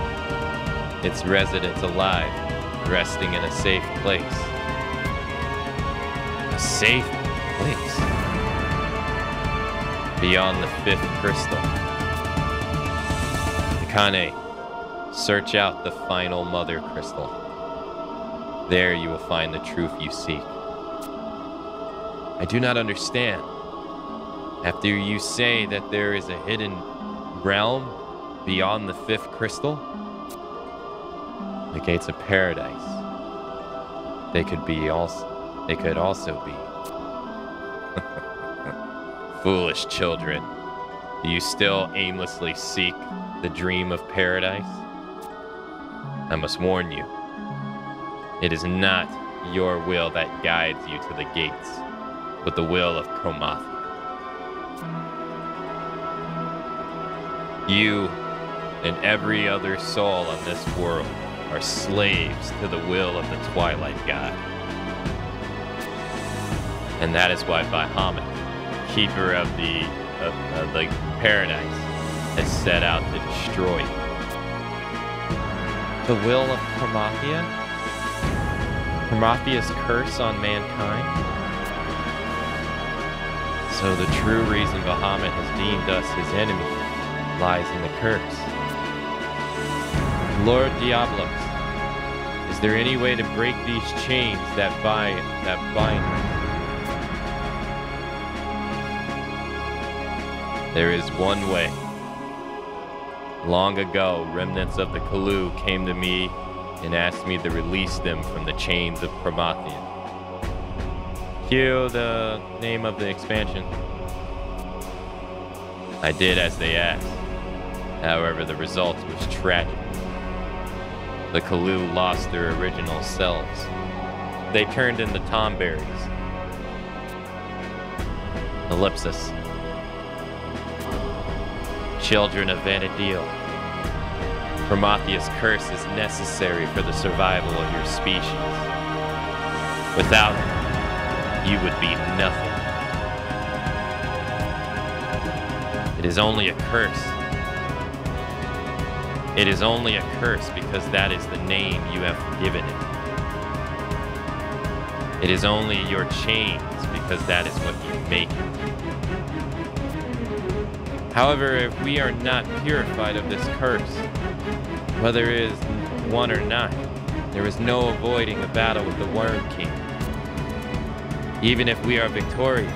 its residents alive, resting in a safe place. A safe place? Beyond the 5th crystal. Akane, search out the final mother crystal. There you will find the truth you seek. I do not understand. After you say that there is a hidden realm beyond the 5th crystal, the gates of paradise, they could also be. Foolish children, do you still aimlessly seek the dream of paradise? I must warn you, it is not your will that guides you to the gates, but the will of Komathi. You and every other soul on this world are slaves to the will of the Twilight God. And that is why Bahamut, keeper of the paradise, has set out to destroy you. The will of Komathia? Komathia's curse on mankind? So the true reason Bahamut has deemed us his enemy lies in the curse. Lord Diablos, is there any way to break these chains that bind us? There is one way. Long ago, remnants of the Kalu came to me and asked me to release them from the chains of Promathian. Cue the name of the expansion. I did as they asked. However, the result was tragic. The Kalu lost their original selves. They turned into tomberries. Ellipsis. Children of Vanadil. Prometheus' curse is necessary for the survival of your species. Without it, you would be nothing. It is only a curse. It is only a curse because that is the name you have given it. It is only your chains because that is what you make it. However, if we are not purified of this curse, whether it is one or not, there is no avoiding the battle with the Worm King. Even if we are victorious,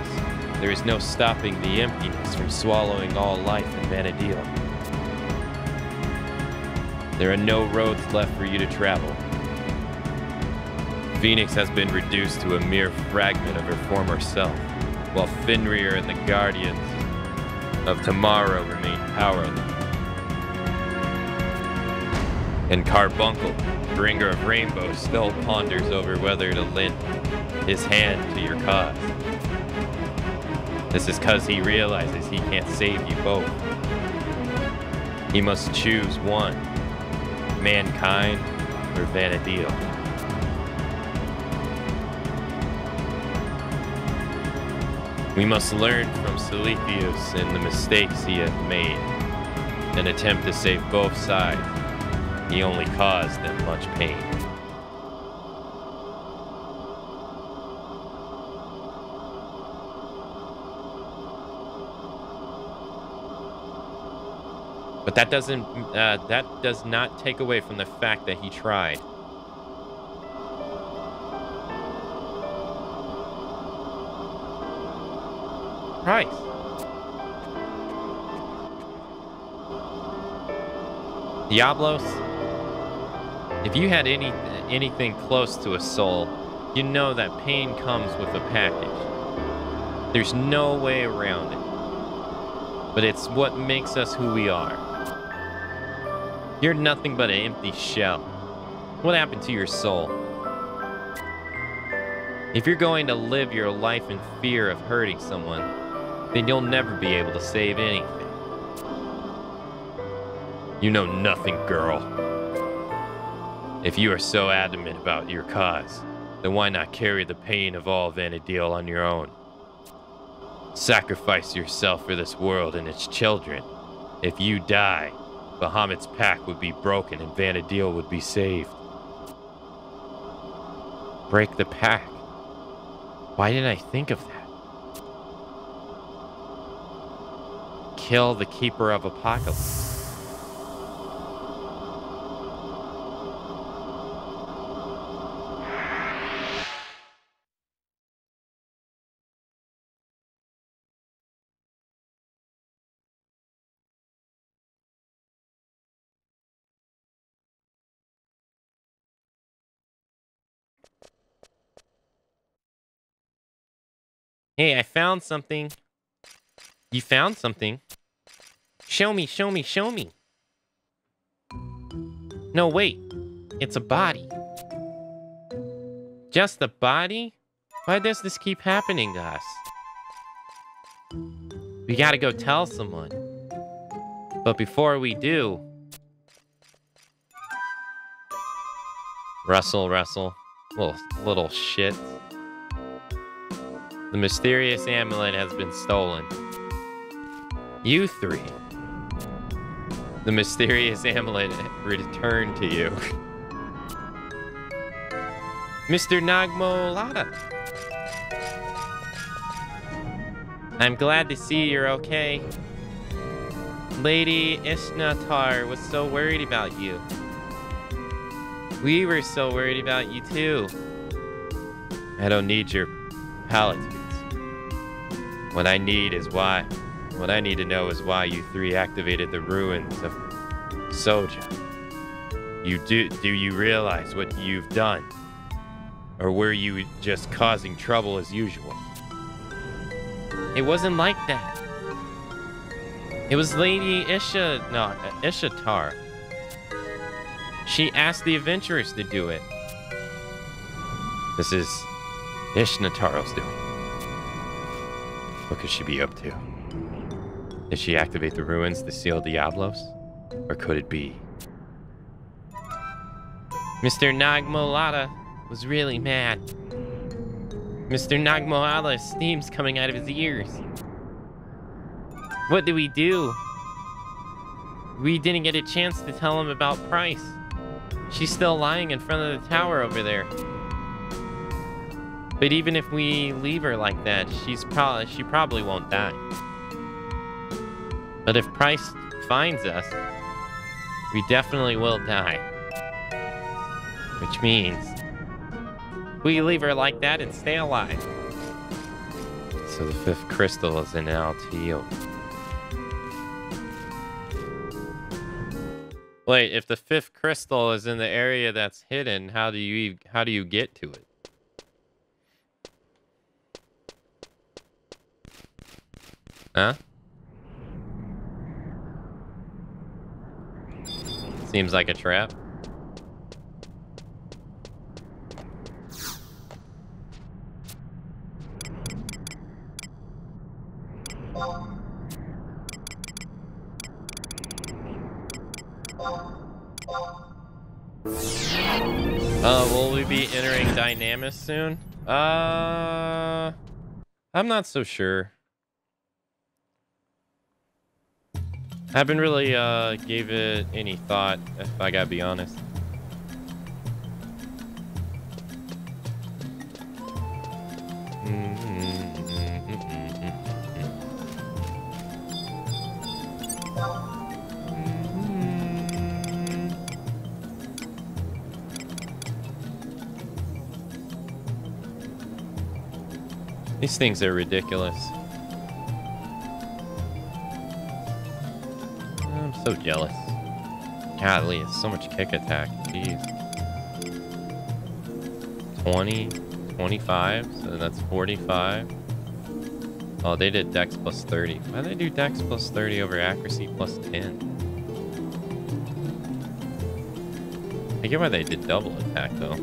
there is no stopping the emptiness from swallowing all life in Vanadil. There are no roads left for you to travel. Phoenix has been reduced to a mere fragment of her former self, while Fenrir and the Guardians of Tomorrow remain powerless. And Carbuncle, bringer of rainbows, still ponders over whether to lend his hand to your cause. This is because he realizes he can't save you both. He must choose one, mankind or Vanadil. We must learn from Silithius and the mistakes he has made, and attempt to save both sides. He only caused them much pain. But that does not take away from the fact that he tried. Right. Diablos, if you had anything close to a soul, you know that pain comes with a package. There's no way around it. But it's what makes us who we are. You're nothing but an empty shell. What happened to your soul? If you're going to live your life in fear of hurting someone, then you'll never be able to save anything. You know nothing, girl. If you are so adamant about your cause, then why not carry the pain of all Vana'diel on your own? Sacrifice yourself for this world and its children. If you die, Bahamut's pact would be broken and Vana'diel would be saved. Break the pact? Why didn't I think of that? Kill the Keeper of Apocalypse. Hey, I found something. You found something? Show me, show me, show me. No, wait. It's a body. Just a body? Why does this keep happening to us? We gotta go tell someone. But before we do... Russell. Little shit. The mysterious amulet has been stolen. You three. The mysterious amulet returned to you. Mr. Nagmolada. I'm glad to see you're okay. Lady Ishnatar was so worried about you. We were so worried about you too. I don't need your paladins. What I need to know is why you three activated the ruins of Soja. Do you realize what you've done? Or were you just causing trouble as usual? It wasn't like that. It was Lady Ishatar. She asked the adventurers to do it. This is Ishnatar's doing. What could she be up to? Did she activate the ruins to seal Diablos? Or could it be? Mr. Nagmolada was really mad. Mr. Nagmolada's steam's coming out of his ears. What do? We didn't get a chance to tell him about Price. She's still lying in front of the tower over there. But even if we leave her like that, she probably won't die. But if Price finds us, we definitely will die. Which means we leave her like that and stay alive. So the fifth crystal is in Altio. Wait, if the fifth crystal is in the area that's hidden, how do you get to it? Huh? Seems like a trap. Will we be entering Dynamis soon? I'm not so sure. I haven't really gave it any thought, if I gotta be honest. These things are ridiculous. I'm so jealous. Golly, it's so much kick attack. Jeez. 20, 25, so that's 45. Oh, they did Dex plus 30. Why did they do Dex plus 30 over accuracy plus 10? I get why they did double attack, though.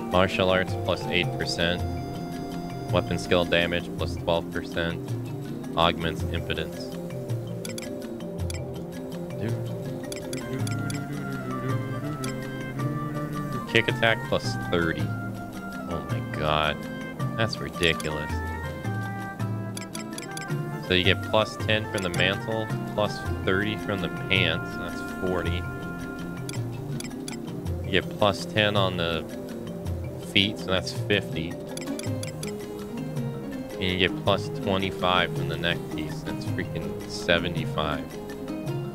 Martial arts plus 8%. Weapon skill damage plus 12%. Augments impotence. Kick attack plus 30. Oh my god. That's ridiculous. So you get plus 10 from the mantle, plus 30 from the pants. That's 40. You get plus 10 on the feet, so that's 50. And you get plus 25 from the neck piece. That's freaking 75.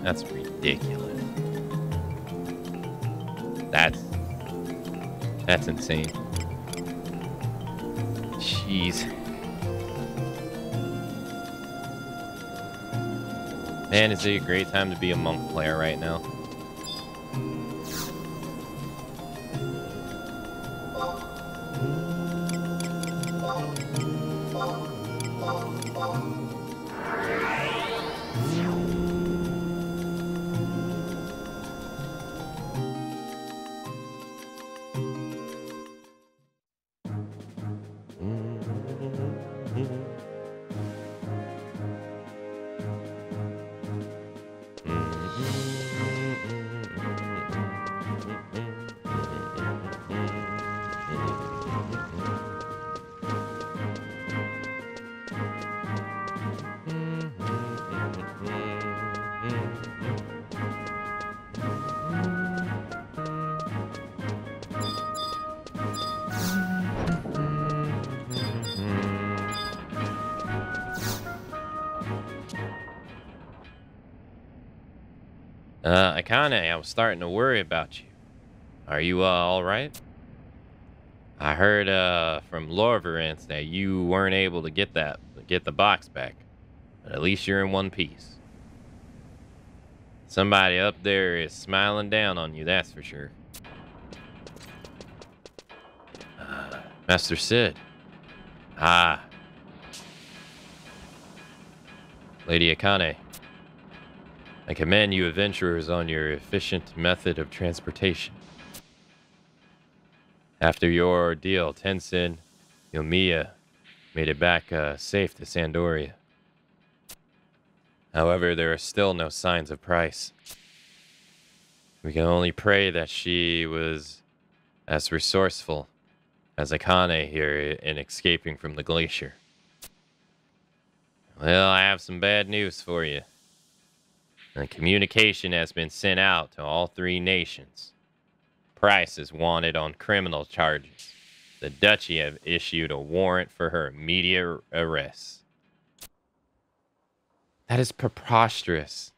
That's ridiculous. That's insane. Jeez. Man, is it a great time to be a monk player right now? Akane, I was starting to worry about you. Are you, all right? I heard, from Lorverance that you weren't able to get the box back. But at least you're in one piece. Somebody up there is smiling down on you, that's for sure. Master Sid. Ah. Lady Akane. I commend you adventurers on your efficient method of transportation. After your ordeal, Tenzin, Yomiya made it back safe to Sandoria. However, there are still no signs of Price. We can only pray that she was as resourceful as Akane here in escaping from the glacier. Well, I have some bad news for you. The communication has been sent out to all 3 nations. Price is wanted on criminal charges. The Duchy have issued a warrant for her immediate arrest. That is preposterous.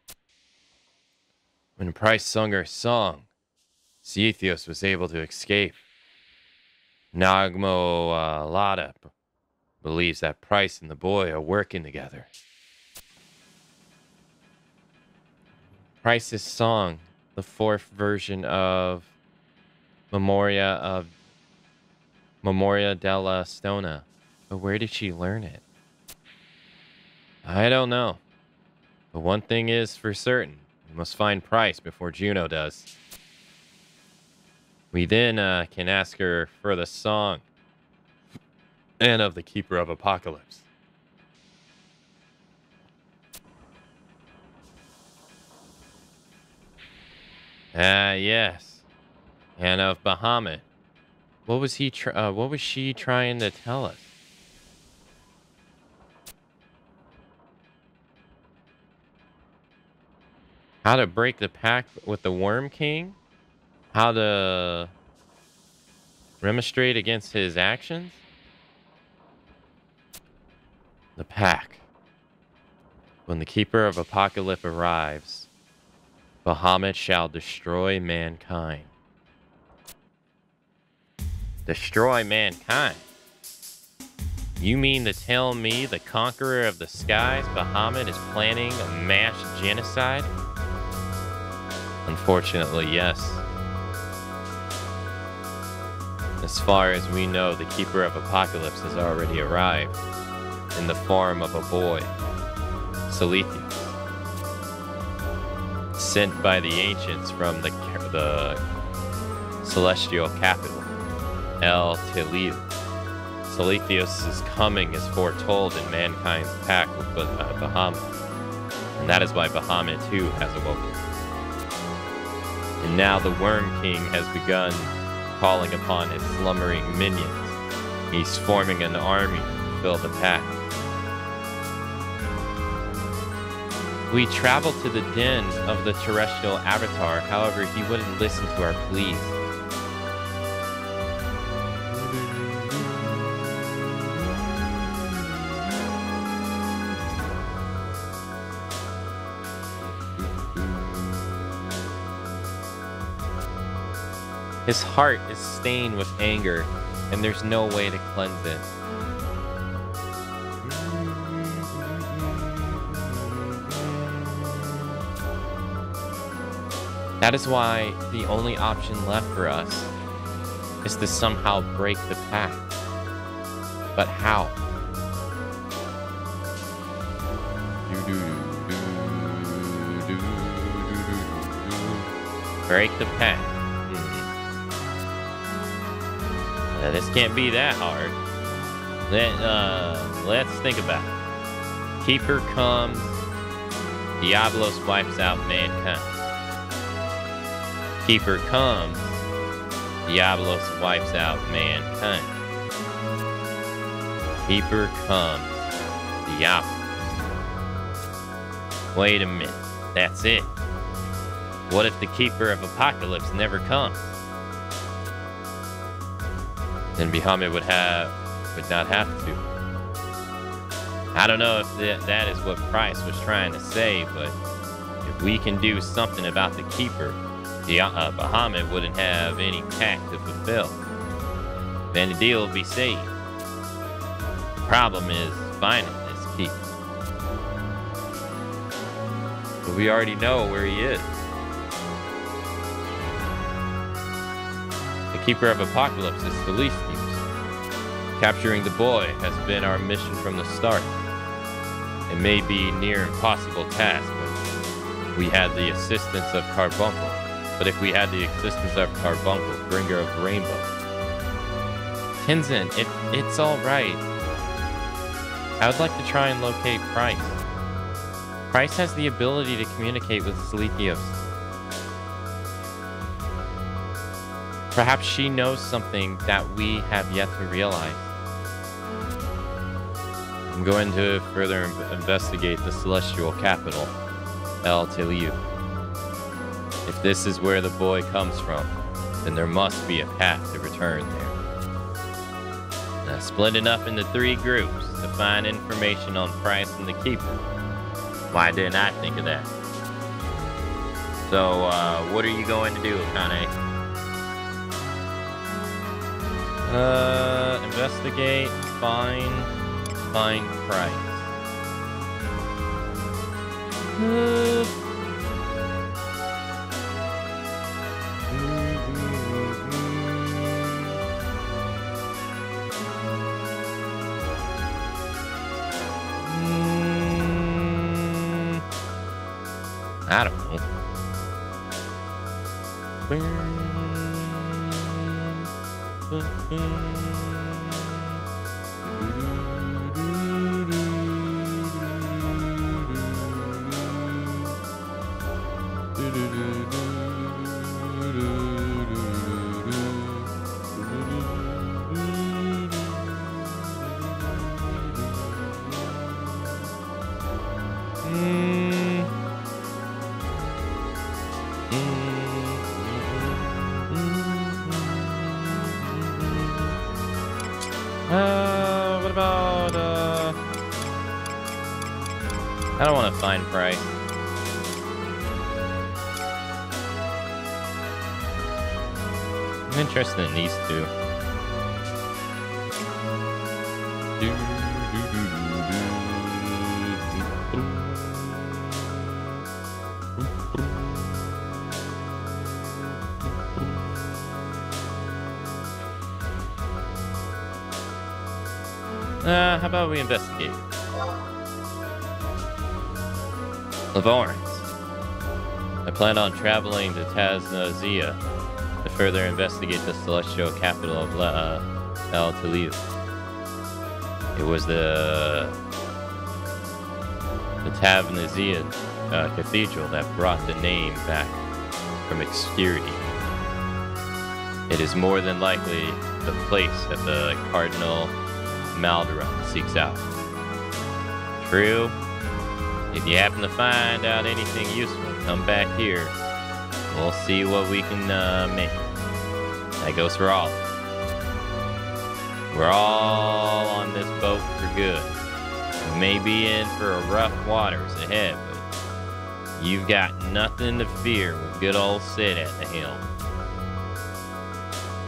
When Price sung her song, Zethios was able to escape. Nagmo Lada believes that Price and the boy are working together. Price's song, the 4th version of Memoria della Stona. But where did she learn it? I don't know. But one thing is for certain. We must find Price before Juno does. We then can ask her for the song and of the Keeper of Apocalypse. Yes. And of Bahamut. What was she trying to tell us? How to break the pact with the Worm King? How to remonstrate against his actions? The pact. When the Keeper of Apocalypse arrives, Bahamut shall destroy mankind. Destroy mankind? You mean to tell me the conqueror of the skies, Bahamut, is planning a mass genocide? Unfortunately, yes. As far as we know, the Keeper of Apocalypse has already arrived. in the form of a boy, Seletheus, sent by the ancients from the celestial capital, El Tilil. Seletheus' coming is foretold in mankind's pact with Bahamut, and that is why Bahamut too has awoken. And now the Worm King has begun calling upon his slumbering minions. He's forming an army to fill the pact. We traveled to the den of the terrestrial avatar, however, he wouldn't listen to our pleas. His heart is stained with anger, and there's no way to cleanse it. That is why the only option left for us is to somehow break the pact. But how? Break the pact. This can't be that hard. Let's think about it. Keeper comes. Diablos wipes out mankind. Keeper comes. Diablos wipes out mankind. Keeper comes. Diablos. Wait a minute. That's it. What if the Keeper of Apocalypse never comes? Then Bahamut would not have to. I don't know if that is what Price was trying to say, but if we can do something about the Keeper, Bahamut wouldn't have any pact to fulfill. Then the deal will be saved. The problem is finding this Keeper. But we already know where he is. The Keeper of Apocalypse is Celestius. Capturing the boy has been our mission from the start. It may be a near impossible task, but we had the assistance of Carbuncle. But if we had the assistance of Carbuncle, bringer of Rainbow. Tenzin, it's all right. I would like to try and locate Price. Price has the ability to communicate with Seletheos. Perhaps she knows something that we have yet to realize. I'm going to further investigate the celestial capital, El Tilil. If this is where the boy comes from, then there must be a path to return there. Now, splitting up into 3 groups to find information on Price and the Keeper. Why didn't I think of that? So, what are you going to do, Akane? Investigate, find Price. I don't know. What about, I don't want to find Price. I'm interested in these 2. how about we investigate? Lawrence. I plan on traveling to Tasnazia to further investigate the celestial capital of El Talib. It was the Tavnazian cathedral that brought the name back from obscurity. It is more than likely the place that the Cardinal Malderon seeks out. True. If you happen to find out anything useful, come back here. We'll see what we can make. That goes for all. We're all on this boat for good. We may be in for a rough waters ahead, but you've got nothing to fear with good old Sid at the helm.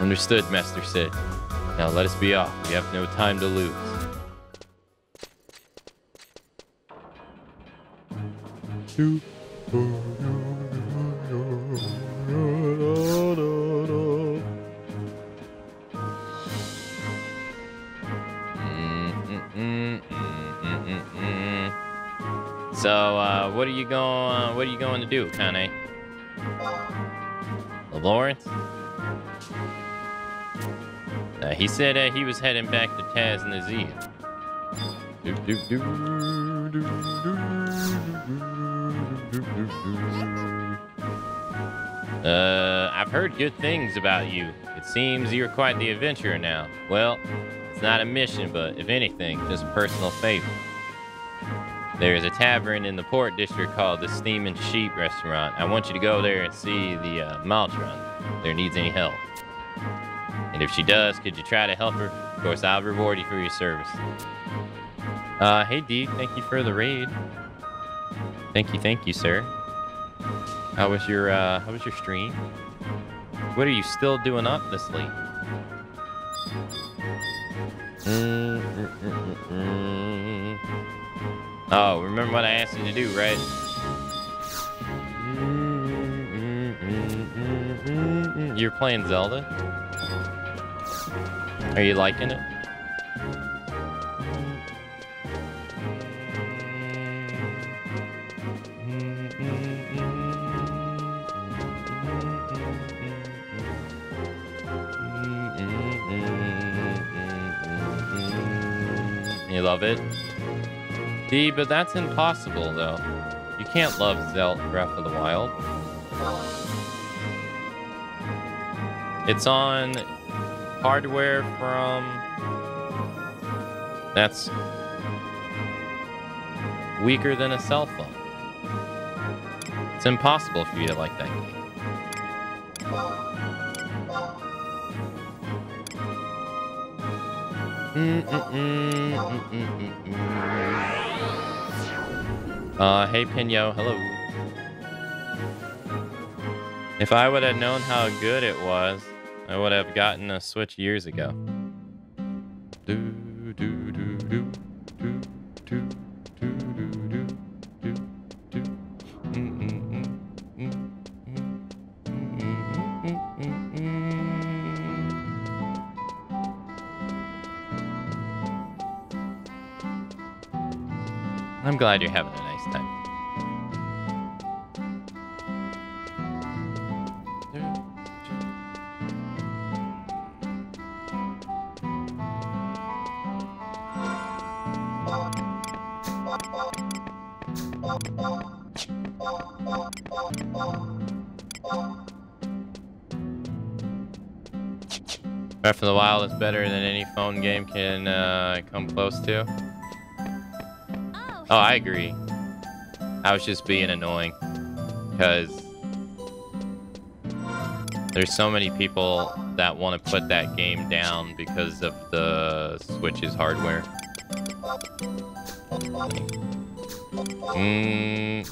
Understood, Master Sid. Now let us be off. We have no time to lose. So, what are you going to do, Kane? Lawrence? He said he was heading back to Tasnazia. I've heard good things about you. It seems you're quite the adventurer now. Well, it's not a mission, but if anything, just a personal favor. There's a tavern in the port district called the Steamin' Sheep Restaurant. I want you to go there and see the Maltron if there needs any help. And if she does, could you try to help her? Of course, I'll reward you for your service. Hey D, thank you for the raid. Thank you, sir. How was your stream? What are you still doing up this late? Oh, remember what I asked you to do, right? You're playing Zelda? Are you liking it? You love it? D, but that's impossible, though. You can't love Zelda Breath of the Wild. It's on hardware from... That's weaker than a cell phone. It's impossible for you to like that game. Hey Pinyo, hello. If I would have known how good it was, I would have gotten a Switch years ago. I'm glad you're having a nice time. Breath of the Wild is better than any phone game can come close to. Oh, I agree. I was just being annoying because there's so many people that want to put that game down because of the Switch's hardware.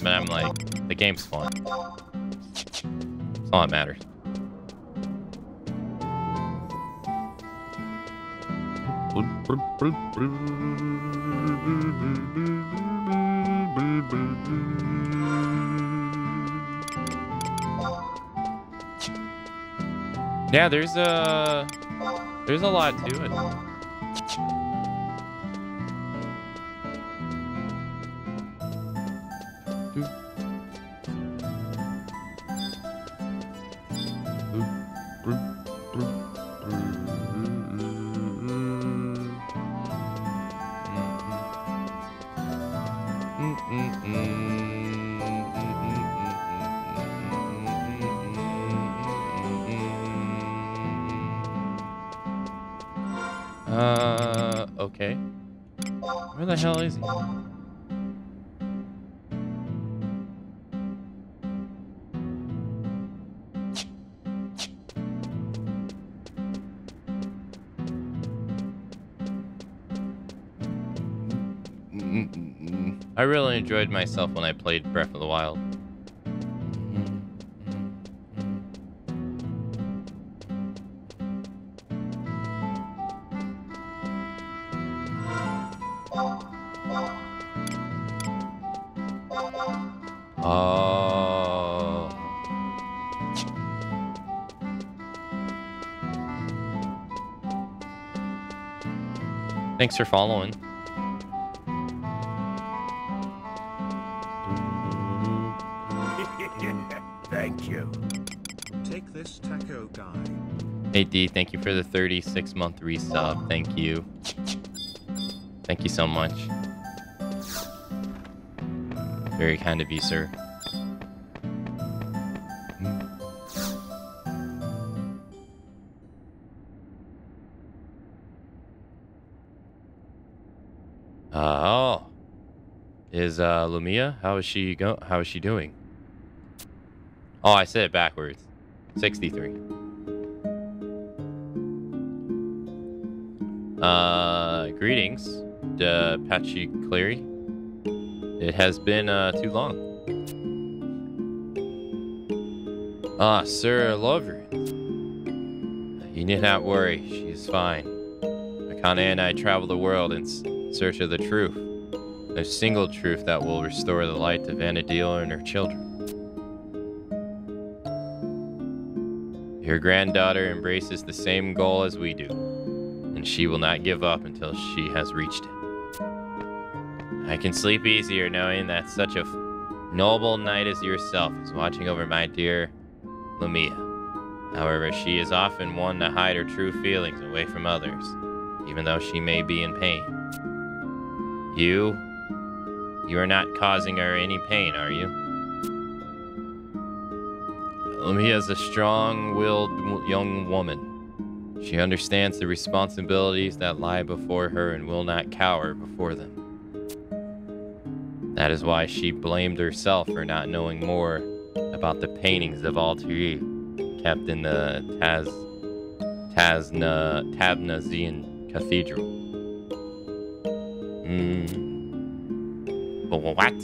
But I'm like, the game's fun. That's all that matters. Yeah, there's a lot to it. Okay. Where the hell is he? I really enjoyed myself when I played Breath of the Wild. Oh. Thanks for following.
Thank you. Take this taco guy.
Hey D, thank you for the 36-month resub. Thank you. Thank you so much. Very kind of you, sir. Oh. Is Lumia? How is she doing? Oh, I said it backwards. 63. Greetings, Patchy Cleary. It has been too long. Ah, Sir Lover. You need not worry, she is fine. Akane and I travel the world in search of the truth. A single truth that will restore the light to Vanadil and her children. Your granddaughter embraces the same goal as we do, and she will not give up until she has reached it. I can sleep easier knowing that such a noble knight as yourself is watching over my dear Lumia. However, she is often one to hide her true feelings away from others, even though she may be in pain. You are not causing her any pain, are you? Lumia is a strong-willed young woman. She understands the responsibilities that lie before her and will not cower before them. That is why she blamed herself for not knowing more about the paintings of Altair kept in the Tabnazian Cathedral. What?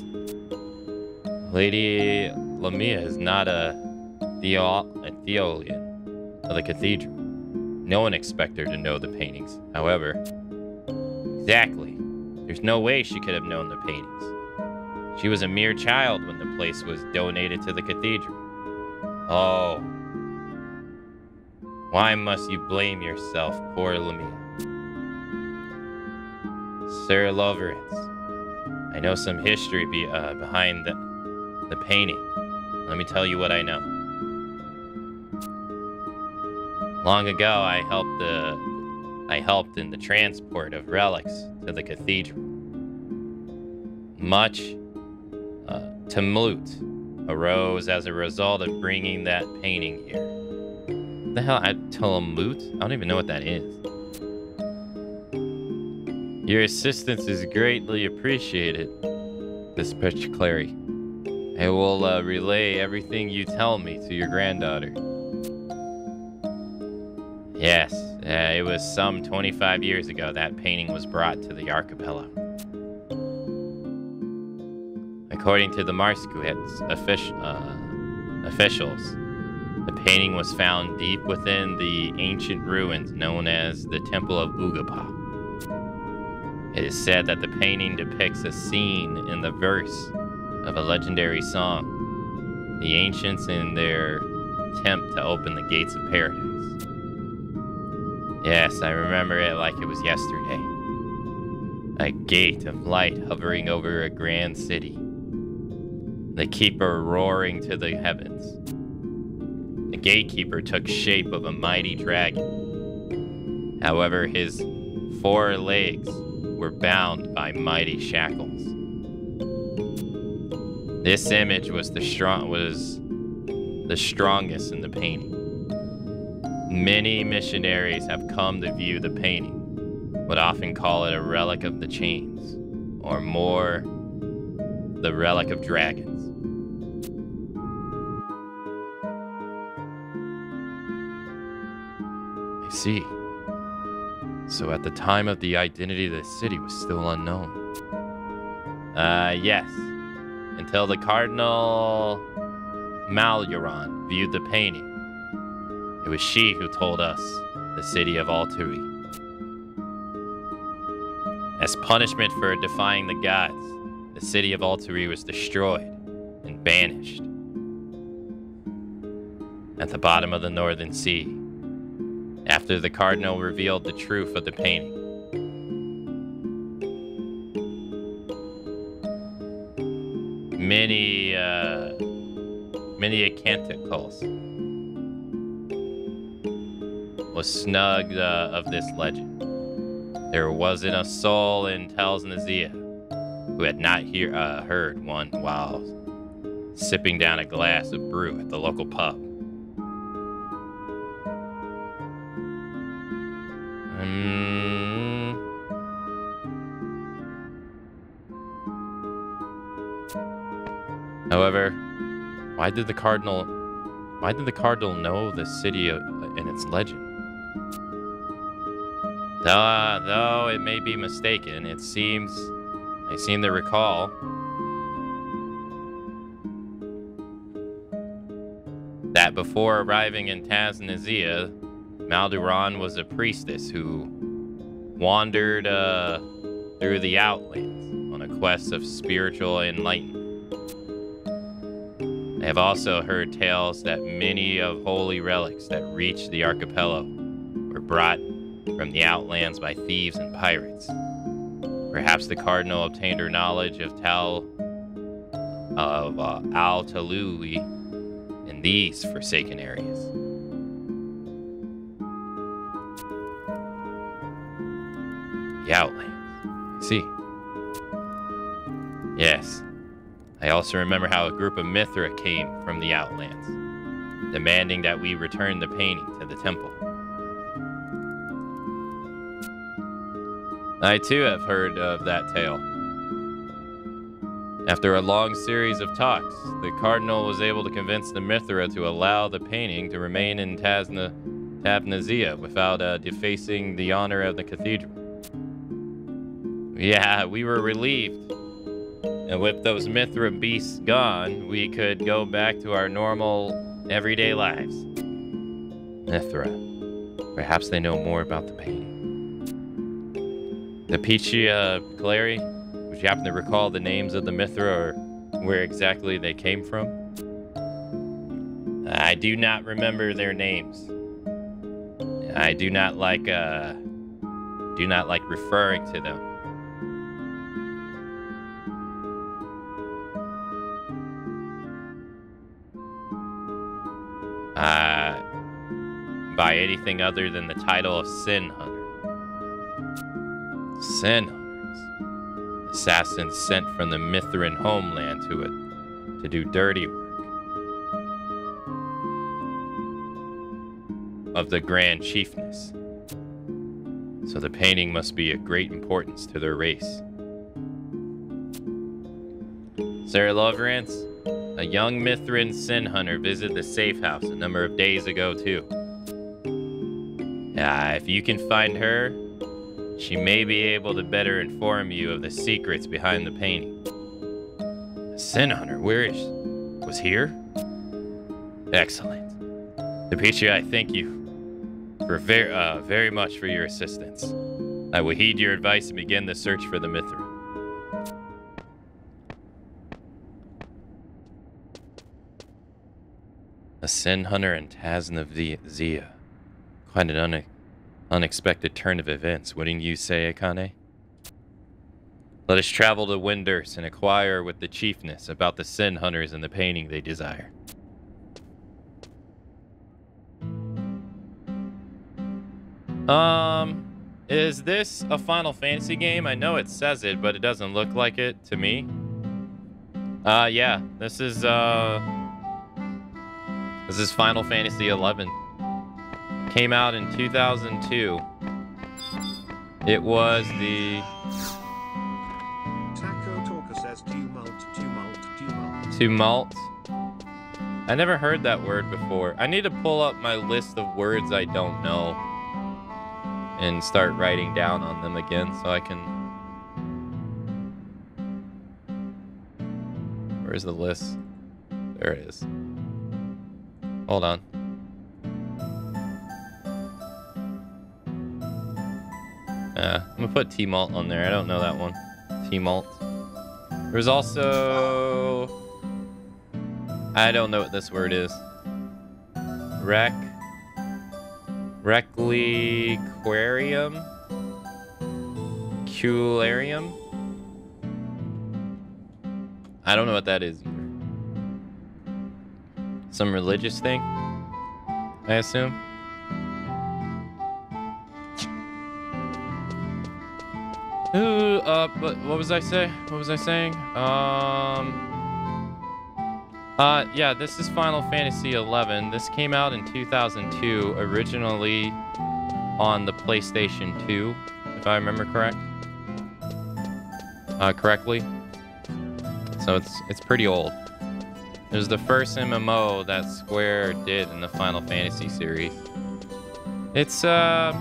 Lady Lumia is not a Theolian of the cathedral. No one expected her to know the paintings. However, exactly. There's no way she could have known the paintings. She was a mere child when the place was donated to the cathedral. Oh. Why must you blame yourself, poor Lumia? Sir Loverance, I know some history behind the painting. Let me tell you what I know. Long ago, I helped in the transport of relics to the cathedral. Much tumult arose as a result of bringing that painting here. What the hell? Tumult? I don't even know what that is. Your assistance is greatly appreciated, Dispatch Clary. I will relay everything you tell me to your granddaughter. Yes, it was some 25 years ago that painting was brought to the archipelago. According to the Marskuets officials, the painting was found deep within the ancient ruins known as the Temple of Ugapa. It is said that the painting depicts a scene in the verse of a legendary song, the ancients in their attempt to open the gates of paradise. Yes, I remember it like it was yesterday. A gate of light hovering over a grand city. The keeper roaring to the heavens. The gatekeeper took shape of a mighty dragon. However, his 4 legs were bound by mighty shackles. This image was the strongest in the painting. Many missionaries have come to view the painting, would often call it a relic of the chains, or more, the relic of dragons. I see. So at the time of the identity of the city was still unknown. Yes. Until the Cardinal Maluran viewed the painting. It was she who told us the city of Alturi. As punishment for defying the gods, the city of Alturi was destroyed and banished at the bottom of the Northern Sea after the Cardinal revealed the truth of the painting. Many acanticles was snugged of this legend. There wasn't a soul in Telznazia who had not heard one while sipping down a glass of brew at the local pub. However, why did the Cardinal know the city and its legend? Though it may be mistaken, I seem to recall that before arriving in Taznazia, Malduran was a priestess who wandered through the Outlands on a quest of spiritual enlightenment. I have also heard tales that many of holy relics that reached the archipelago were brought from the Outlands by thieves and pirates. Perhaps the Cardinal obtained her knowledge of Al-Talui in these forsaken areas. The Outlands. I see. Yes. I also remember how a group of Mithra came from the Outlands, demanding that we return the painting to the temple. I too have heard of that tale. After a long series of talks, the Cardinal was able to convince the Mithra to allow the painting to remain in Tabnazia without defacing the honor of the cathedral. Yeah, we were relieved. And with those Mithra beasts gone, we could go back to our normal, everyday lives. Mithra. Perhaps they know more about the painting. The Pichia Clary, would you happen to recall the names of the Mithra or where exactly they came from? I do not remember their names. I do not like referring to them. By anything other than the title of Sin Hunter. Sin Hunters. Assassins sent from the Mithran homeland to do dirty work of the Grand Chiefness. So the painting must be of great importance to their race. Sarah Lovrance, a young Mithran Sin Hunter visited the safe house a number of days ago too. If you can find her, she may be able to better inform you of the secrets behind the painting. A Sin Hunter, where is she? Was here? Excellent. Depetia, I thank you for very much for your assistance. I will heed your advice and begin the search for the Mithra. A Sin Hunter in Taznazia. Quite an unexpected turn of events, wouldn't you say, Akane? Let us travel to Windurst and inquire with the chiefness about the Sin Hunters and the painting they desire. Is this a Final Fantasy game? I know it says it, but it doesn't look like it to me. Yeah, this is Final Fantasy 11. Came out in 2002. It was the
Taco Talker says tumult.
Tumult. I never heard that word before. I need to pull up my list of words I don't know and start writing down on them again so I can... Where's the list? There it is. Hold on. I'm gonna put T-Malt on there. I don't know that one. T-Malt. There's also... I don't know what this word is. Requarium? Cularium? I don't know what that is either. Some religious thing, I assume. But what was I saying? Yeah, this is Final Fantasy 11. This came out in 2002, originally on the PlayStation 2, if I remember correctly. So it's pretty old. It was the first MMO that Square did in the Final Fantasy series. It's not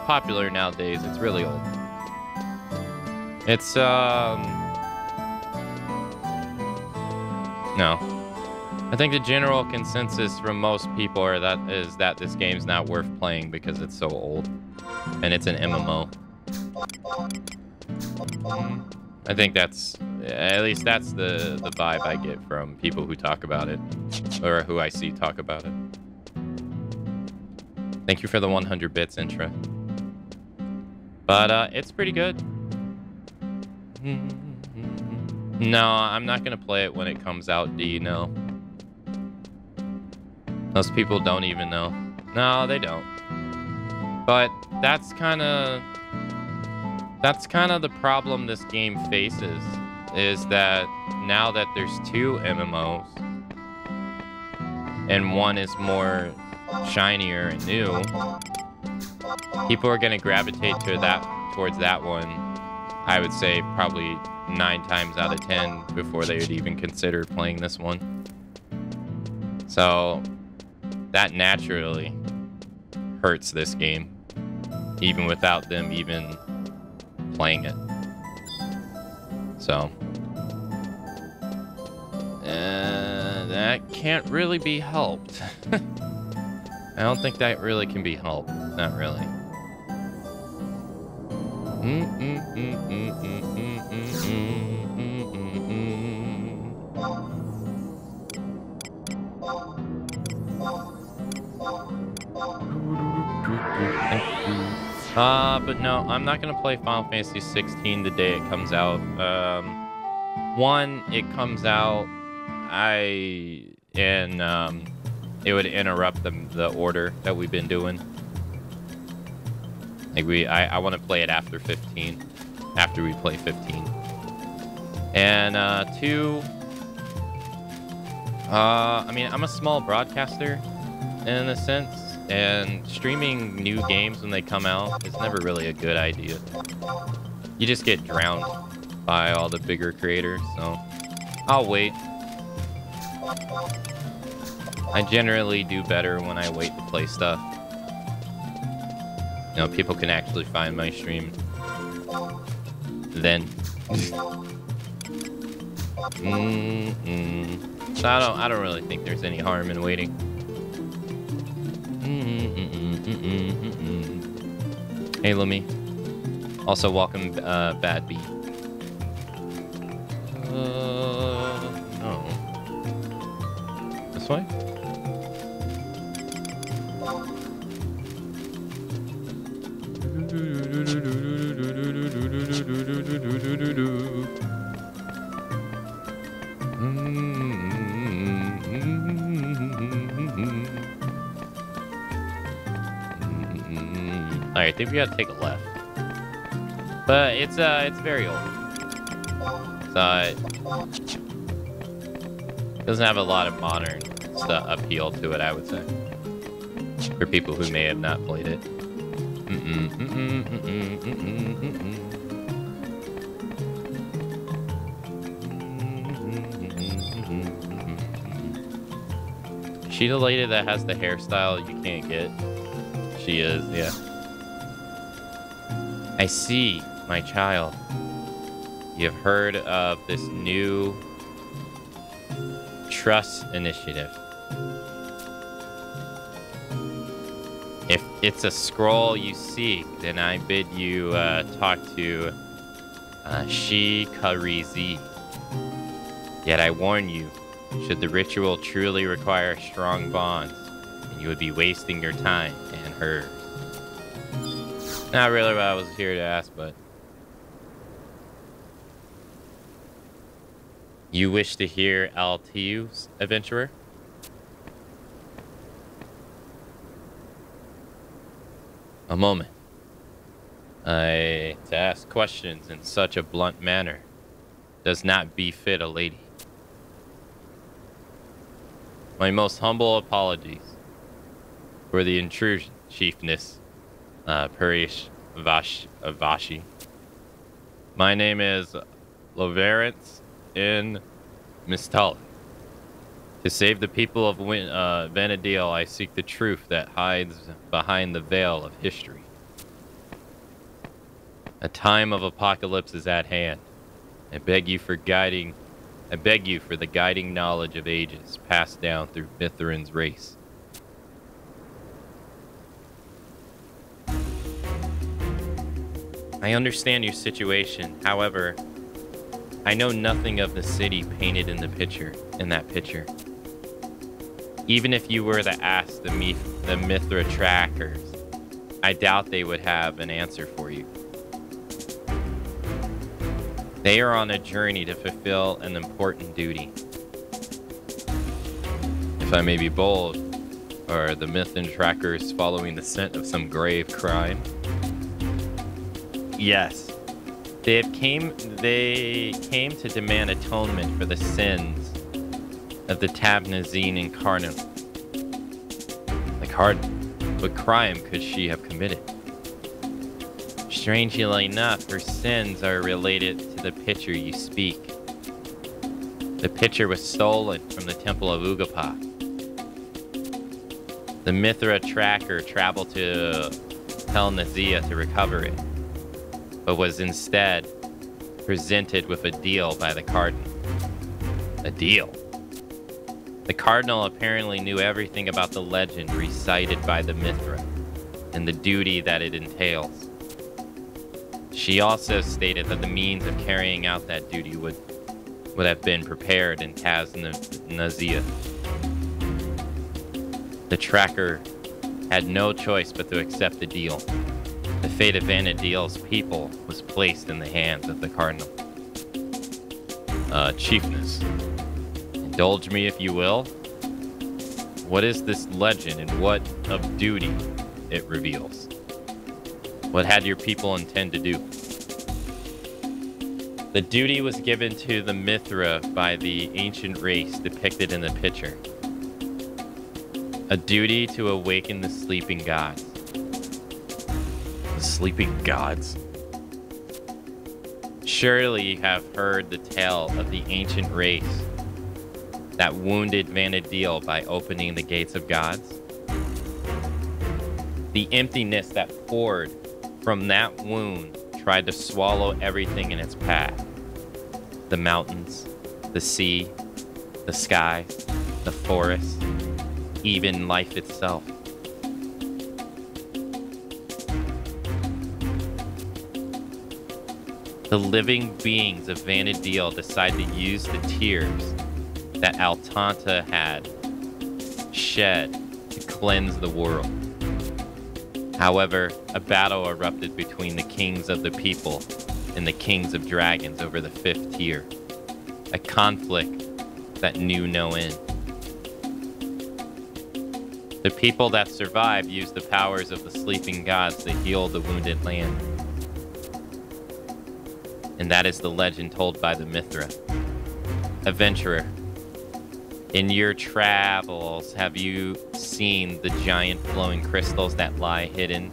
popular nowadays. It's really old. It's no. I think the general consensus from most people is that this game's not worth playing because it's so old. And it's an MMO. I think that's... At least that's the vibe I get from people who talk about it. Or who I see talk about it. Thank you for the 100 bits, Intra. But, it's pretty good. No, I'm not gonna play it when it comes out, do you know? Most people don't even know. No, they don't. But that's kind of the problem this game faces, is that now that there's two MMOs and one is more shinier and new, people are gonna gravitate towards that one. I would say probably 9 times out of 10 before they would even consider playing this one. So that naturally hurts this game, even without them even playing it. So that can't really be helped. I don't think that really can be helped. Not really. But no, I'm not gonna play Final Fantasy 16 the day it comes out. One, it comes out, it would interrupt the order that we've been doing. Like I want to play it after 15, after we play 15. And two, I mean, I'm a small broadcaster in a sense, and streaming new games when they come out is never really a good idea. You just get drowned by all the bigger creators, so I'll wait. I generally do better when I wait to play stuff. You know, people can actually find my stream then. So I don't really think there's any harm in waiting. Hey, Lumi. Also, welcome, Bad Bee. No. This way? Alright, I think we gotta take a left. But it's very old. So it doesn't have a lot of modern stuff appeal to it, I would say. For people who may have not played it. She the lady that has the hairstyle you can't get? She is, yeah. I see, my child. You've heard of this new trust initiative. If it's a scroll you seek, then I bid you talk to ffxi. Yet I warn you, should the ritual truly require strong bonds, then you would be wasting your time and hers. Not really what I was here to ask, but... You wish to hear Altiu's adventurer? A moment. To ask questions in such a blunt manner does not befit a lady. My most humble apologies for the intrusion, Chiefness Parish Vashi. My name is Loverance in Mistala. To save the people of Vanadil, I seek the truth that hides behind the veil of history. A time of apocalypse is at hand. I beg you for the guiding knowledge of ages passed down through Mithrin's race. I understand your situation. However, I know nothing of the city painted in that picture. Even if you were to ask the Mithra trackers, I doubt they would have an answer for you. They are on a journey to fulfill an important duty. If I may be bold, are the Mithran trackers following the scent of some grave crime? Yes. They came to demand atonement for the sins of the Tabnazine and Cardinal. What crime could she have committed? Strangely enough, her sins are related to the picture you speak. The picture was stolen from the Temple of Ugapa. The Mithra tracker traveled to Tel Nazia to recover it, but was instead presented with a deal by the Cardinal. A deal? The Cardinal apparently knew everything about the legend recited by the Mithra and the duty that it entails. She also stated that the means of carrying out that duty would have been prepared in Taz Nazia. The tracker had no choice but to accept the deal. The fate of Vanadil's people was placed in the hands of the Cardinal. Chiefness, indulge me if you will. What is this legend and what of duty it reveals? What had your people intend to do? The duty was given to the Mithra by the ancient race depicted in the picture. A duty to awaken the sleeping gods. The sleeping gods? Surely you have heard the tale of the ancient race that wounded Vanadil by opening the gates of gods. The emptiness that poured from that wound tried to swallow everything in its path. The mountains, the sea, the sky, the forest, even life itself. The living beings of Vanadil decide to use the tears that Altanta had shed to cleanse the world. However, a battle erupted between the kings of the people and the kings of dragons over the 5th tier. A conflict that knew no end. The people that survived used the powers of the sleeping gods to heal the wounded land. And that is the legend told by the Mithra. Adventurer, in your travels, have you seen the giant flowing crystals that lie hidden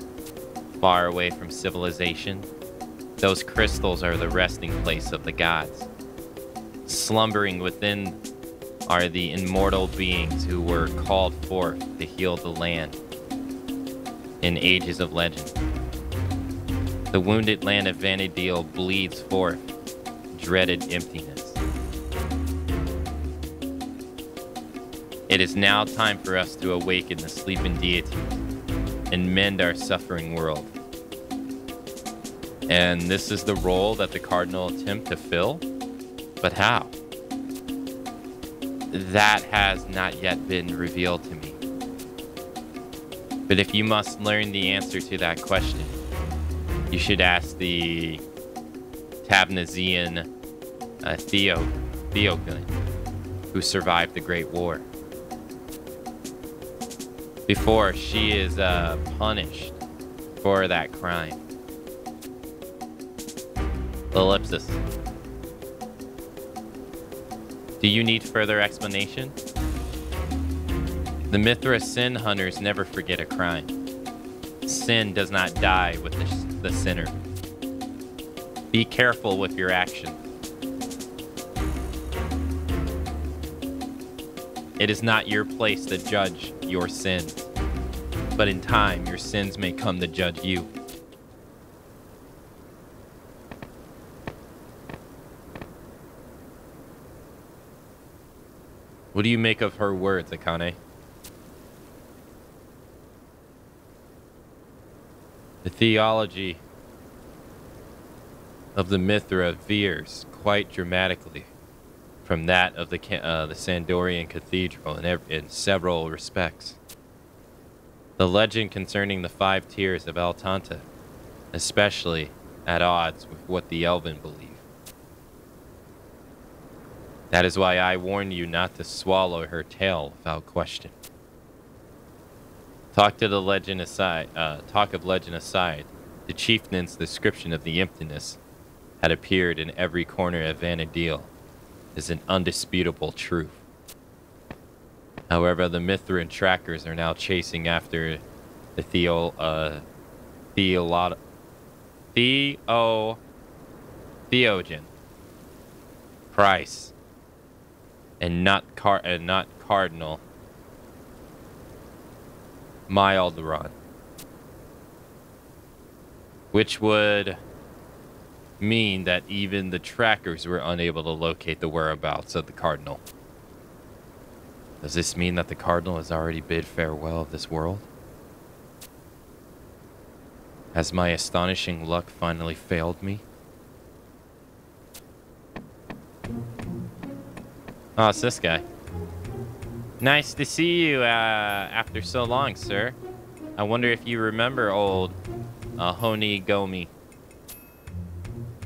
far away from civilization? Those crystals are the resting place of the gods. Slumbering within are the immortal beings who were called forth to heal the land in ages of legend. The wounded land of Vanadil bleeds forth dreaded emptiness. It is now time for us to awaken the sleeping deities and mend our suffering world. And this is the role that the Cardinal attempt to fill? But how? That has not yet been revealed to me. But if you must learn the answer to that question, you should ask the Tabnazian Theogun, who survived the Great War. Before she is punished for that crime. Ellipsis. Do you need further explanation? The Mithra sin hunters never forget a crime. Sin does not die with the sinner. Be careful with your actions. It is not your place to judge your sins, but in time, your sins may come to judge you. What do you make of her words, Akane? The theology of the Mithra veers quite dramatically from that of the Sandorian Cathedral in several respects. The legend concerning the 5 tiers of Altanta, especially at odds with what the Elven believe. That is why I warn you not to swallow her tale without question. Talk of legend aside, the chieftain's description of the emptiness had appeared in every corner of Vanadil is an undisputable truth. However, the Mithran trackers are now chasing after the Theogen Price and not Cardinal Mylderon, which would mean that even the trackers were unable to locate the whereabouts of the Cardinal. Does this mean that the Cardinal has already bid farewell of this world? Has my astonishing luck finally failed me? Oh, it's this guy. Nice to see you after so long, sir. I wonder if you remember old Honi Gomi.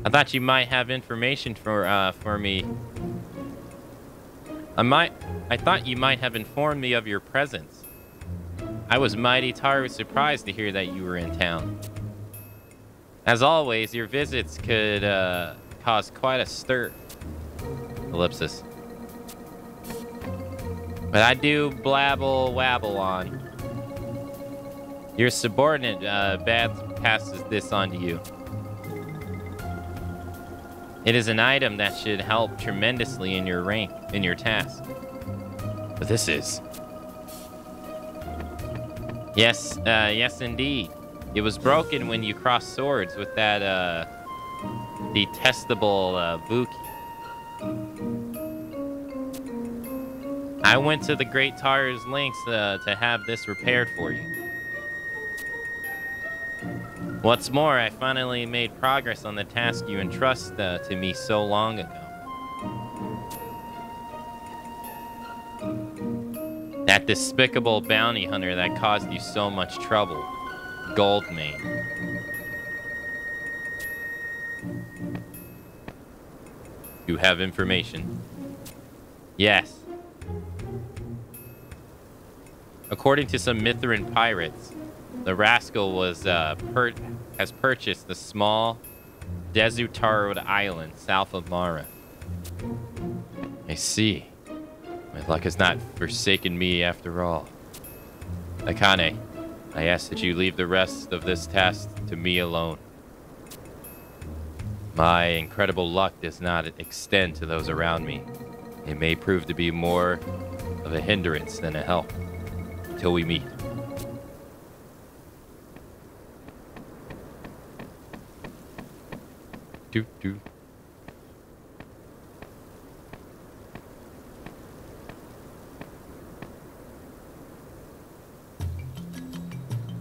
I thought you might have information for me. I thought you might have informed me of your presence. I was mighty surprised to hear that you were in town. As always, your visits could cause quite a stir. Ellipsis. But I do wabble on. Your subordinate passes this on to you. It is an item that should help tremendously in your task. But this is. Yes, yes indeed. It was broken when you crossed swords with that detestable Buki. I went to the Great Tar's lengths to have this repaired for you. What's more, I finally made progress on the task you entrusted to me so long ago. That despicable bounty hunter that caused you so much trouble, Goldmane. You have information? Yes. According to some Mithran pirates, the rascal has purchased the small Desutarod Island, south of Mara. I see. My luck has not forsaken me after all. Akane, I ask that you leave the rest of this task to me alone. My incredible luck does not extend to those around me. It may prove to be more of a hindrance than a help. Until we meet. Doot doot.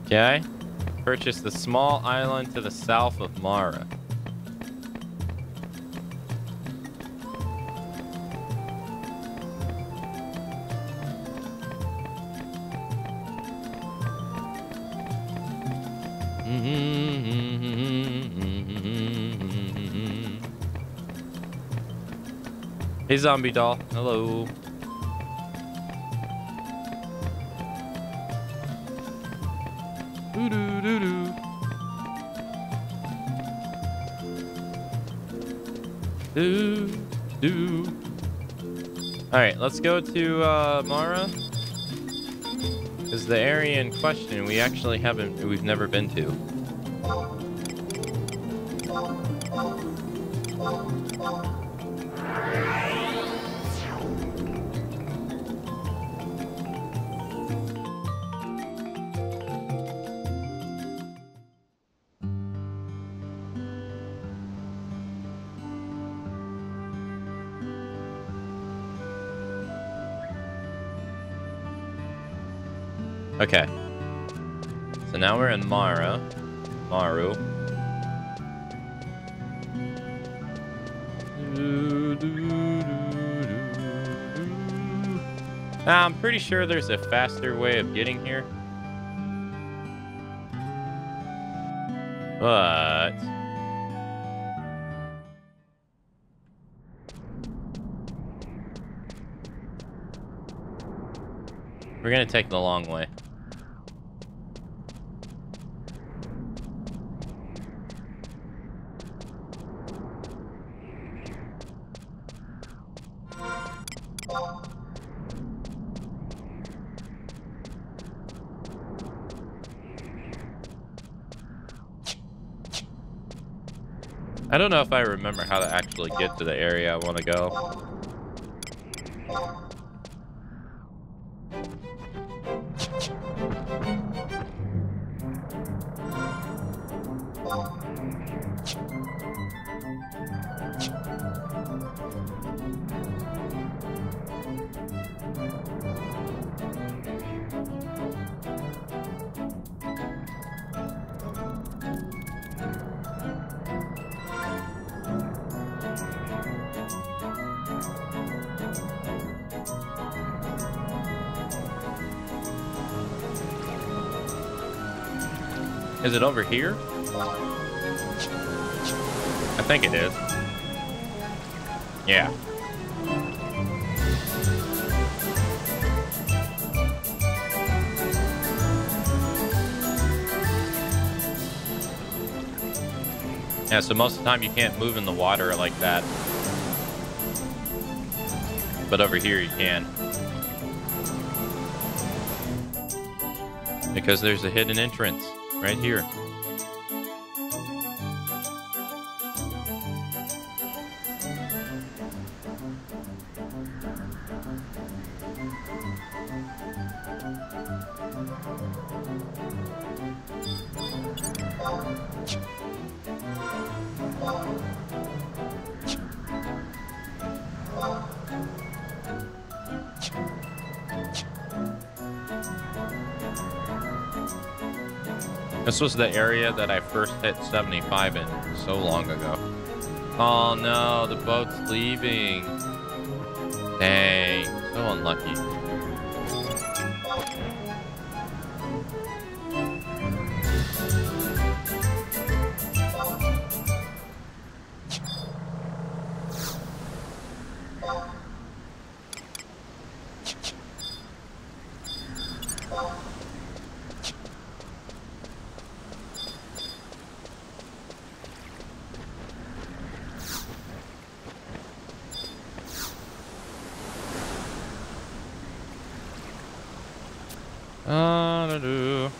Okay. Purchase the small island to the south of Mara. Hey, zombie doll. Hello. All right, let's go to Mara. Because the area in question we've never been to. Okay. So now we're in Maru. I'm pretty sure there's a faster way of getting here. But we're gonna take the long way. I don't know if I remember how to actually get to the area I want to go. Is it over here? I think it is. Yeah. Yeah, so most of the time you can't move in the water like that. But over here you can. Because there's a hidden entrance right here. This was the area that I first hit 75 in so long ago. Oh no, the boat's leaving. Dang, so unlucky. Da-do.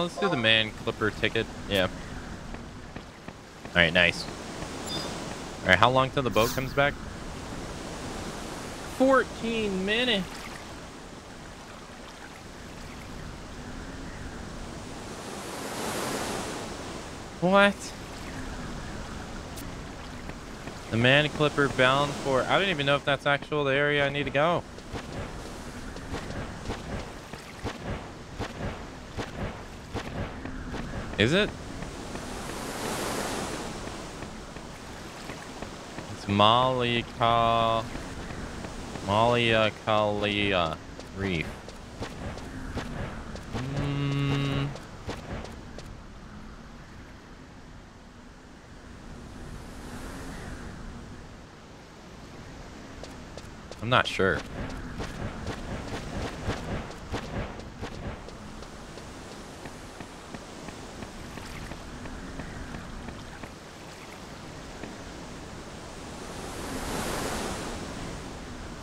Let's do the man clipper ticket. Yeah. Alright, nice. Alright, how long till the boat comes back? 14 minutes. What? The man clipper bound for... I don't even know if that's actual the area I need to go. Is it? It's Malikalia Reef. I'm not sure.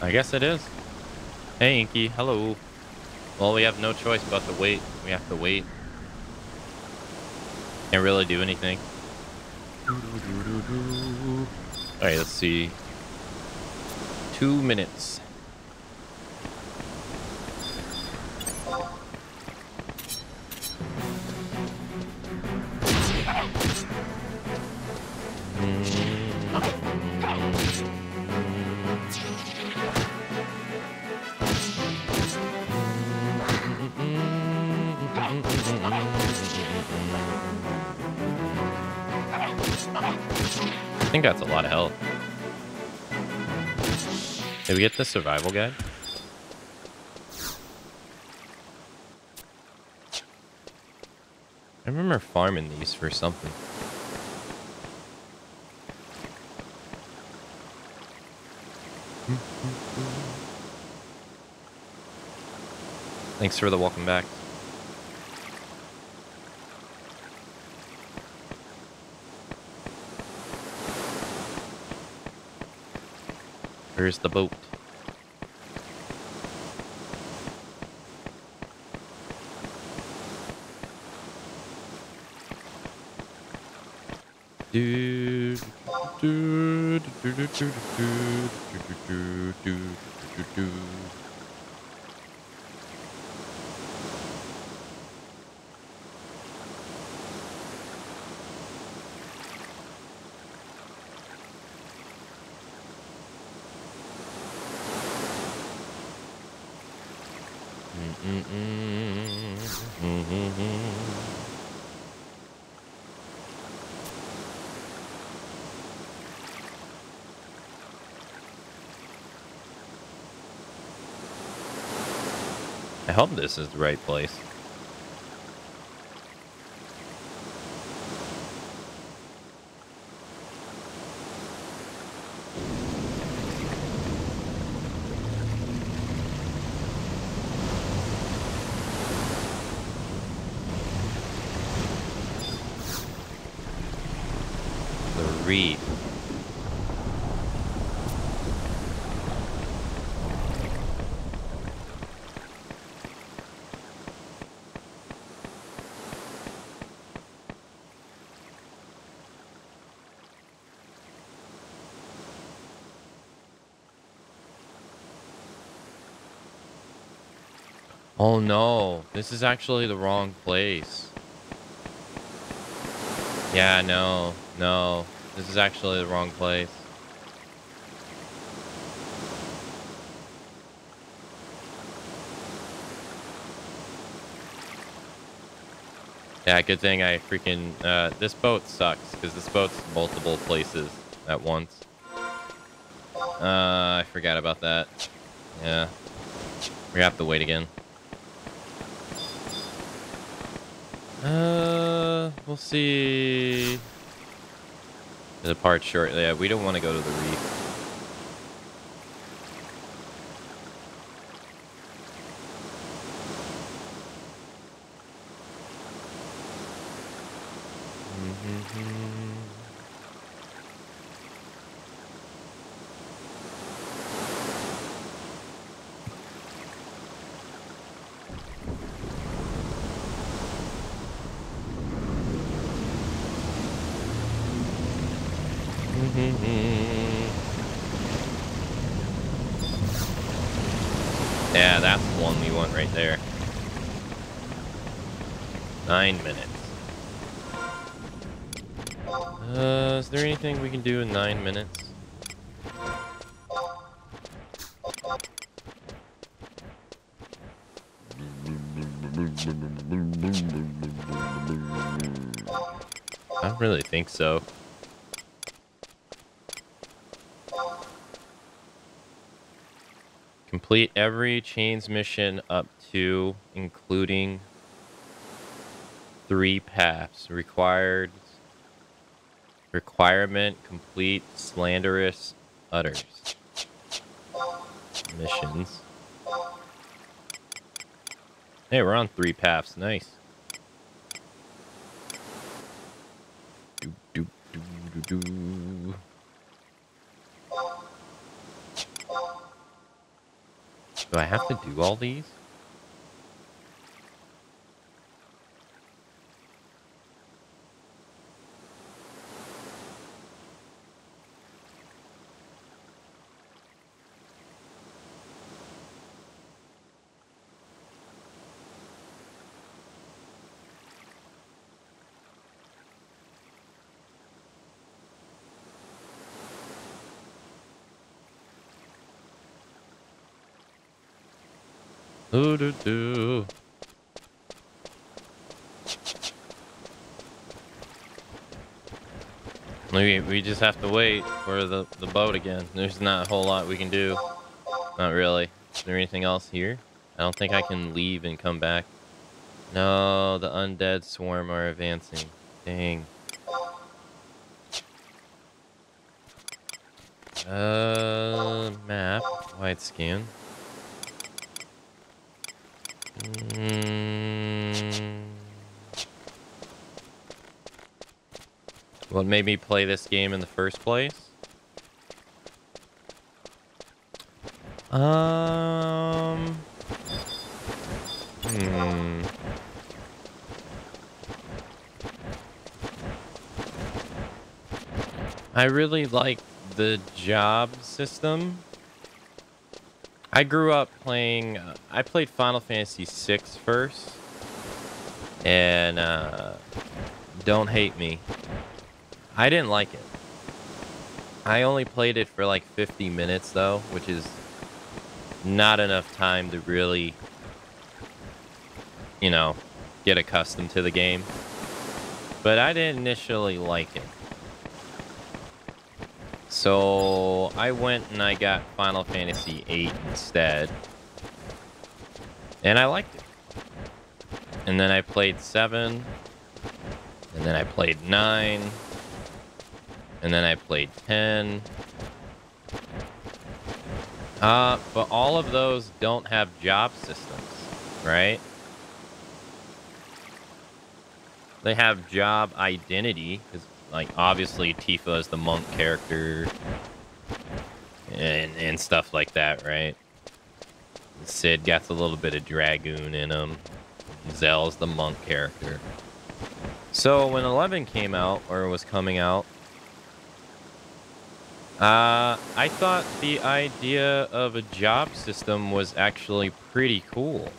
I guess it is. Hey, Inky. Hello. Well, we have no choice but to wait. We have to wait. Can't really do anything. Alright, let's see. 2 minutes. I think that's a lot of health. Did we get the survival guide? I remember farming these for something. Thanks for the welcome back. Where's the boat? I hope this is the right place. The reef. Oh no, this is actually the wrong place. Yeah, no, this is actually the wrong place. Yeah, good thing I freaking, this boat sucks, because this boat's multiple places at once. I forgot about that. Yeah. We have to wait again. We'll see. The part shortly. Yeah, we don't want to go to the reef. Yeah, that's the one we want right there. 9 minutes. Is there anything we can do in 9 minutes? I don't really think so. Complete every chains mission up to, including 3 paths. Requirement complete slanderous utters. Missions. Hey, we're on 3 paths. Nice. Do. Do I have to do all these? Do. We just have to wait for the boat again. There's not a whole lot we can do. Not really. Is there anything else here? I don't think I can leave and come back. No, the undead swarm are advancing. Dang. Map. Wide scan. What made me play this game in the first place? I really like the job system. I grew up playing, I played Final Fantasy VI first, and don't hate me, I didn't like it. I only played it for like 50 minutes though, which is not enough time to really, you know, get accustomed to the game. But I didn't initially like it. So I went and I got Final Fantasy VIII instead. And I liked it. And then I played 7. And then I played 9. And then I played 10. But all of those don't have job systems, right? They have job identity, because, like, obviously Tifa is the monk character and stuff like that, right? Sid got a little bit of Dragoon in him. Zell's the monk character. So when 11 came out, or was coming out, I thought the idea of a job system was actually pretty cool.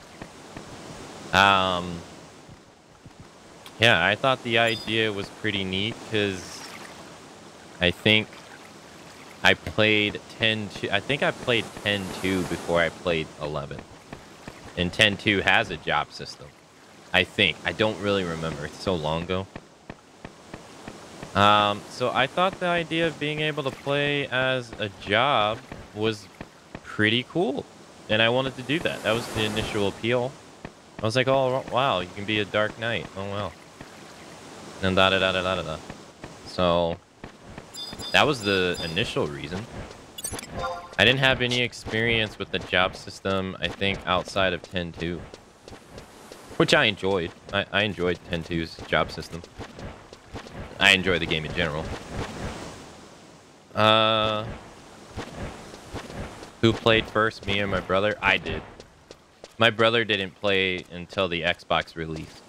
Yeah, I thought the idea was pretty neat, because I think I played 10-2. I think I played 10-2 before I played 11. And 10-2 has a job system. I think. I don't really remember. It's so long ago. So I thought the idea of being able to play as a job was pretty cool. And I wanted to do that. That was the initial appeal. I was like, oh, wow, you can be a Dark Knight. Oh, wow. And da-da-da-da-da-da. So that was the initial reason. I didn't have any experience with the job system, I think, outside of 10-2. Which I enjoyed. I enjoyed 10-2's job system. I enjoy the game in general. Who played first, me or my brother? I did. My brother didn't play until the Xbox release.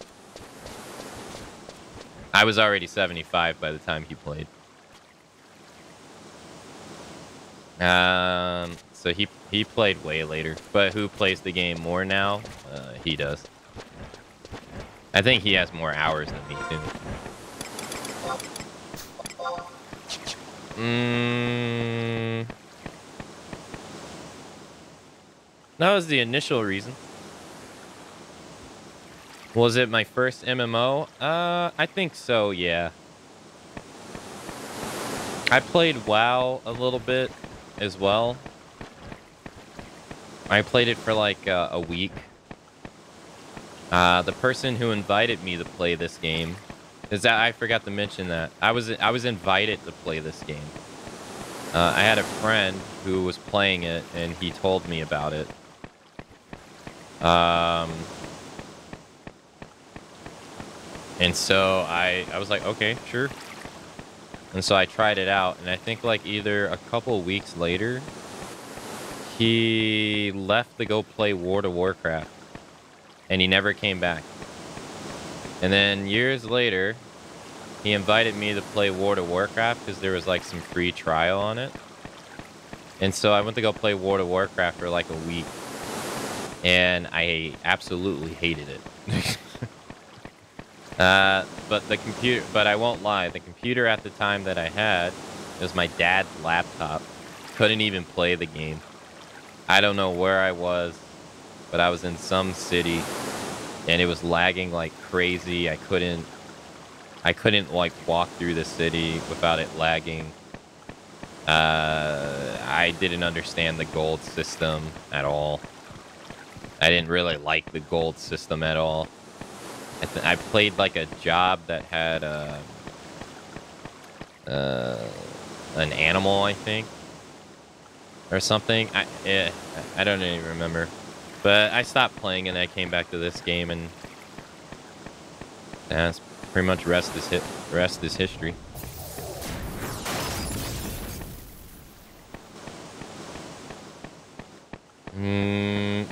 I was already 75 by the time he played. So he played way later. But who plays the game more now? He does. I think he has more hours than me too. That was the initial reason. Was it my first MMO? I think so, yeah. I played WoW a little bit as well. I played it for like a week. The person who invited me to play this game is that I forgot to mention that I was invited to play this game. I had a friend who was playing it and he told me about it. And so I was like, okay, sure. And so I tried it out, and I think like either a couple weeks later, he left to go play World of Warcraft, and he never came back. And then years later, he invited me to play World of Warcraft because there was like some free trial on it. And so I went to go play World of Warcraft for like a week, and I absolutely hated it. But I won't lie, the computer at the time that I had, it was my dad's laptop. Couldn't even play the game. I don't know where I was, but I was in some city, and it was lagging like crazy. I couldn't like walk through the city without it lagging. I didn't understand the gold system at all. I didn't really like the gold system at all. I played like a job that had an animal, I think, or something. I don't even remember. But I stopped playing and I came back to this game, and that's pretty much rest is history.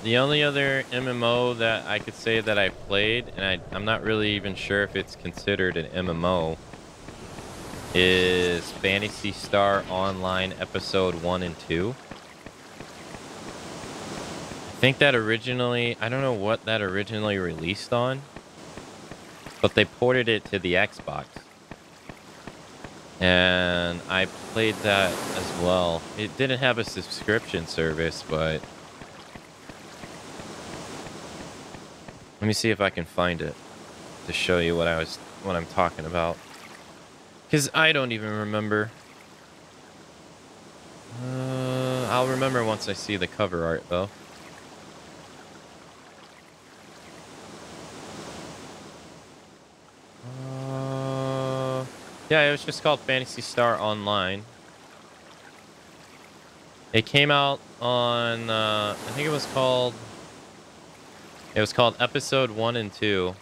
The only other MMO that I could say that I played, and I'm not really even sure if it's considered an MMO, is Phantasy Star Online Episode 1 and 2. I think that originally, I don't know what that originally released on, but they ported it to the Xbox. And I played that as well. It didn't have a subscription service, but let me see if I can find it to show you what I'm talking about. Because I don't even remember. I'll remember once I see the cover art, though. Yeah, it was just called Phantasy Star Online. It came out on, I think it was called Episode 1 and 2.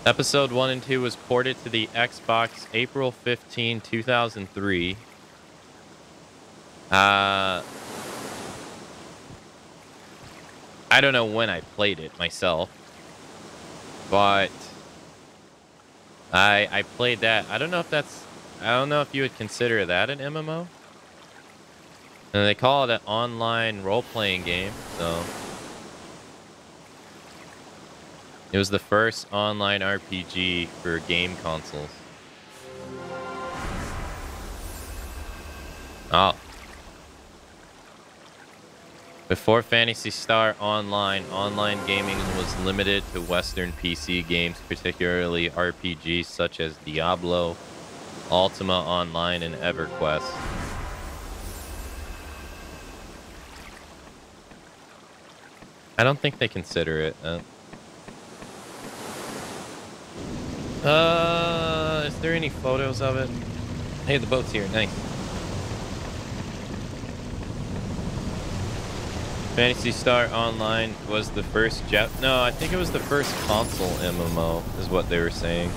Episode 1 and 2 was ported to the Xbox April 15, 2003. I don't know when I played it myself, but I played that. I don't know if you would consider that an MMO. And they call it an online role-playing game, so it was the first online RPG for game consoles. Oh. Before Phantasy Star Online, online gaming was limited to Western PC games, particularly RPGs such as Diablo, Ultima Online, and EverQuest. I don't think they consider it. Is there any photos of it? Hey, the boat's here. Nice. Phantasy Star Online was the first No, I think it was the first console MMO, is what they were saying.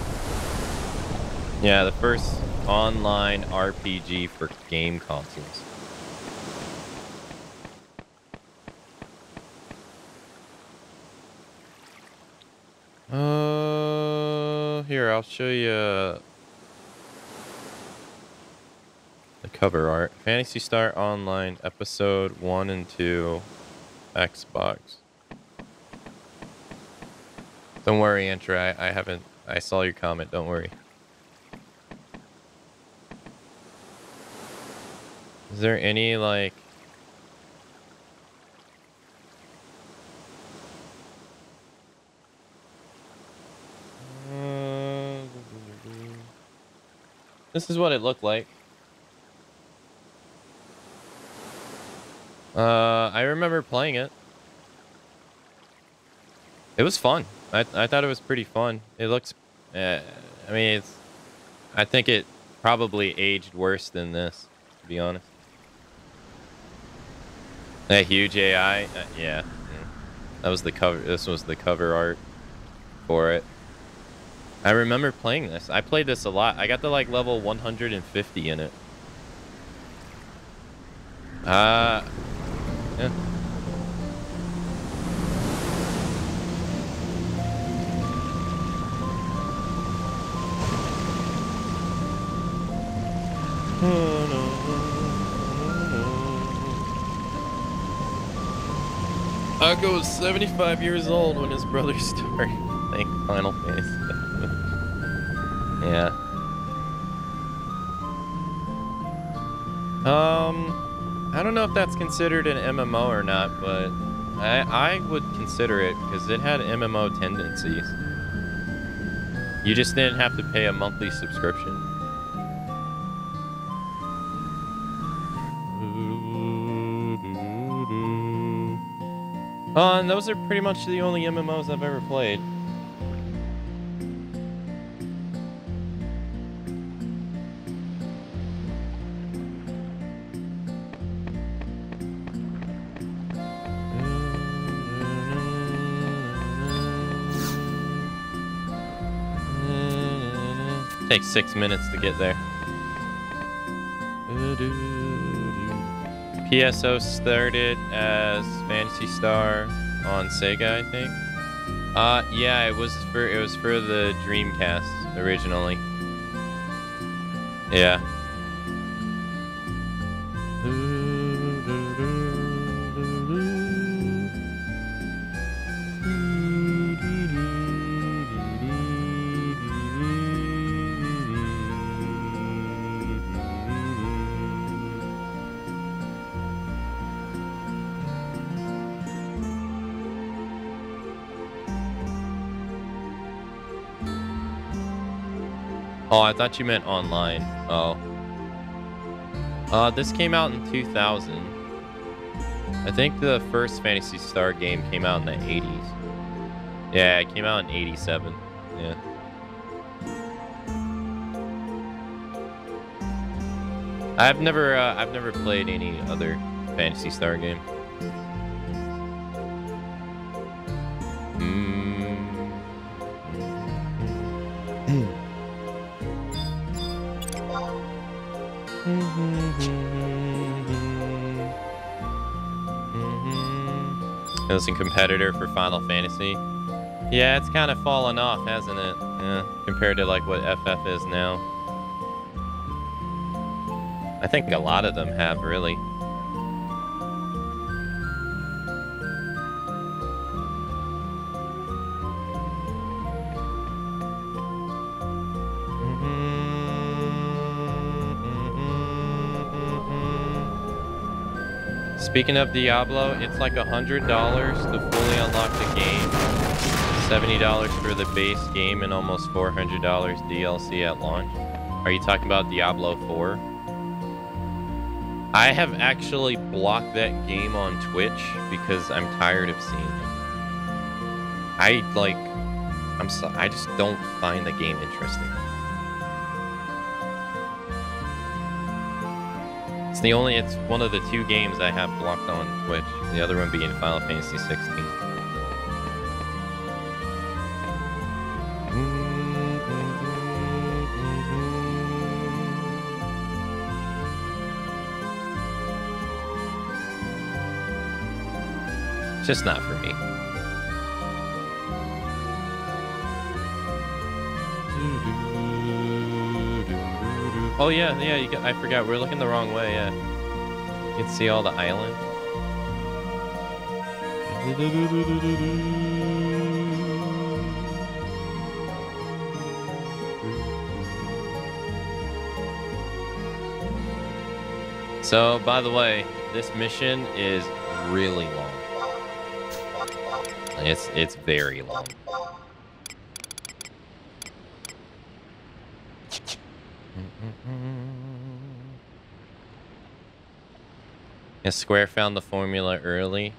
Yeah, the first online RPG for game consoles. Here, I'll show you the cover art. Phantasy Star Online, episode 1 and 2, Xbox. Don't worry, Antra, I saw your comment, don't worry. Is there any, like... This is what it looked like. I remember playing it. It was fun. I thought it was pretty fun. It looks... I mean, I think it probably aged worse than this, to be honest. That huge AI? Yeah. That was the cover. This was the cover art for it. I remember playing this. I played this a lot. I got to like level 150 in it. Yeah. Akko was 75 years old when his brother started playing Final Fantasy. Yeah. I don't know if that's considered an MMO or not, but I would consider it because it had MMO tendencies. You just didn't have to pay a monthly subscription. And those are pretty much the only MMOs I've ever played. Takes 6 minutes to get there. PSO started as Phantasy Star on Sega, I think. Yeah, it was for the Dreamcast originally. Yeah. Oh, I thought you meant online. Oh. This came out in 2000. I think the first Phantasy Star game came out in the 80s. Yeah, it came out in 87. Yeah. I've never played any other Phantasy Star game. It was a competitor for Final Fantasy. Yeah, it's kind of fallen off, hasn't it? Yeah, compared to like what FF is now. I think a lot of them have, really. Speaking of Diablo, it's like $100 to fully unlock the game, $70 for the base game, and almost $400 DLC at launch. Are you talking about Diablo 4? I have actually blocked that game on Twitch because I'm tired of seeing it. I just don't find the game interesting. It's one of the 2 games I have blocked on Twitch. The other one being Final Fantasy 16. It's just not for me. Oh yeah, I forgot. We're looking the wrong way. Yeah, you can see all the island. So, by the way, this mission is really long. It's very long. Yeah, Square found the formula early.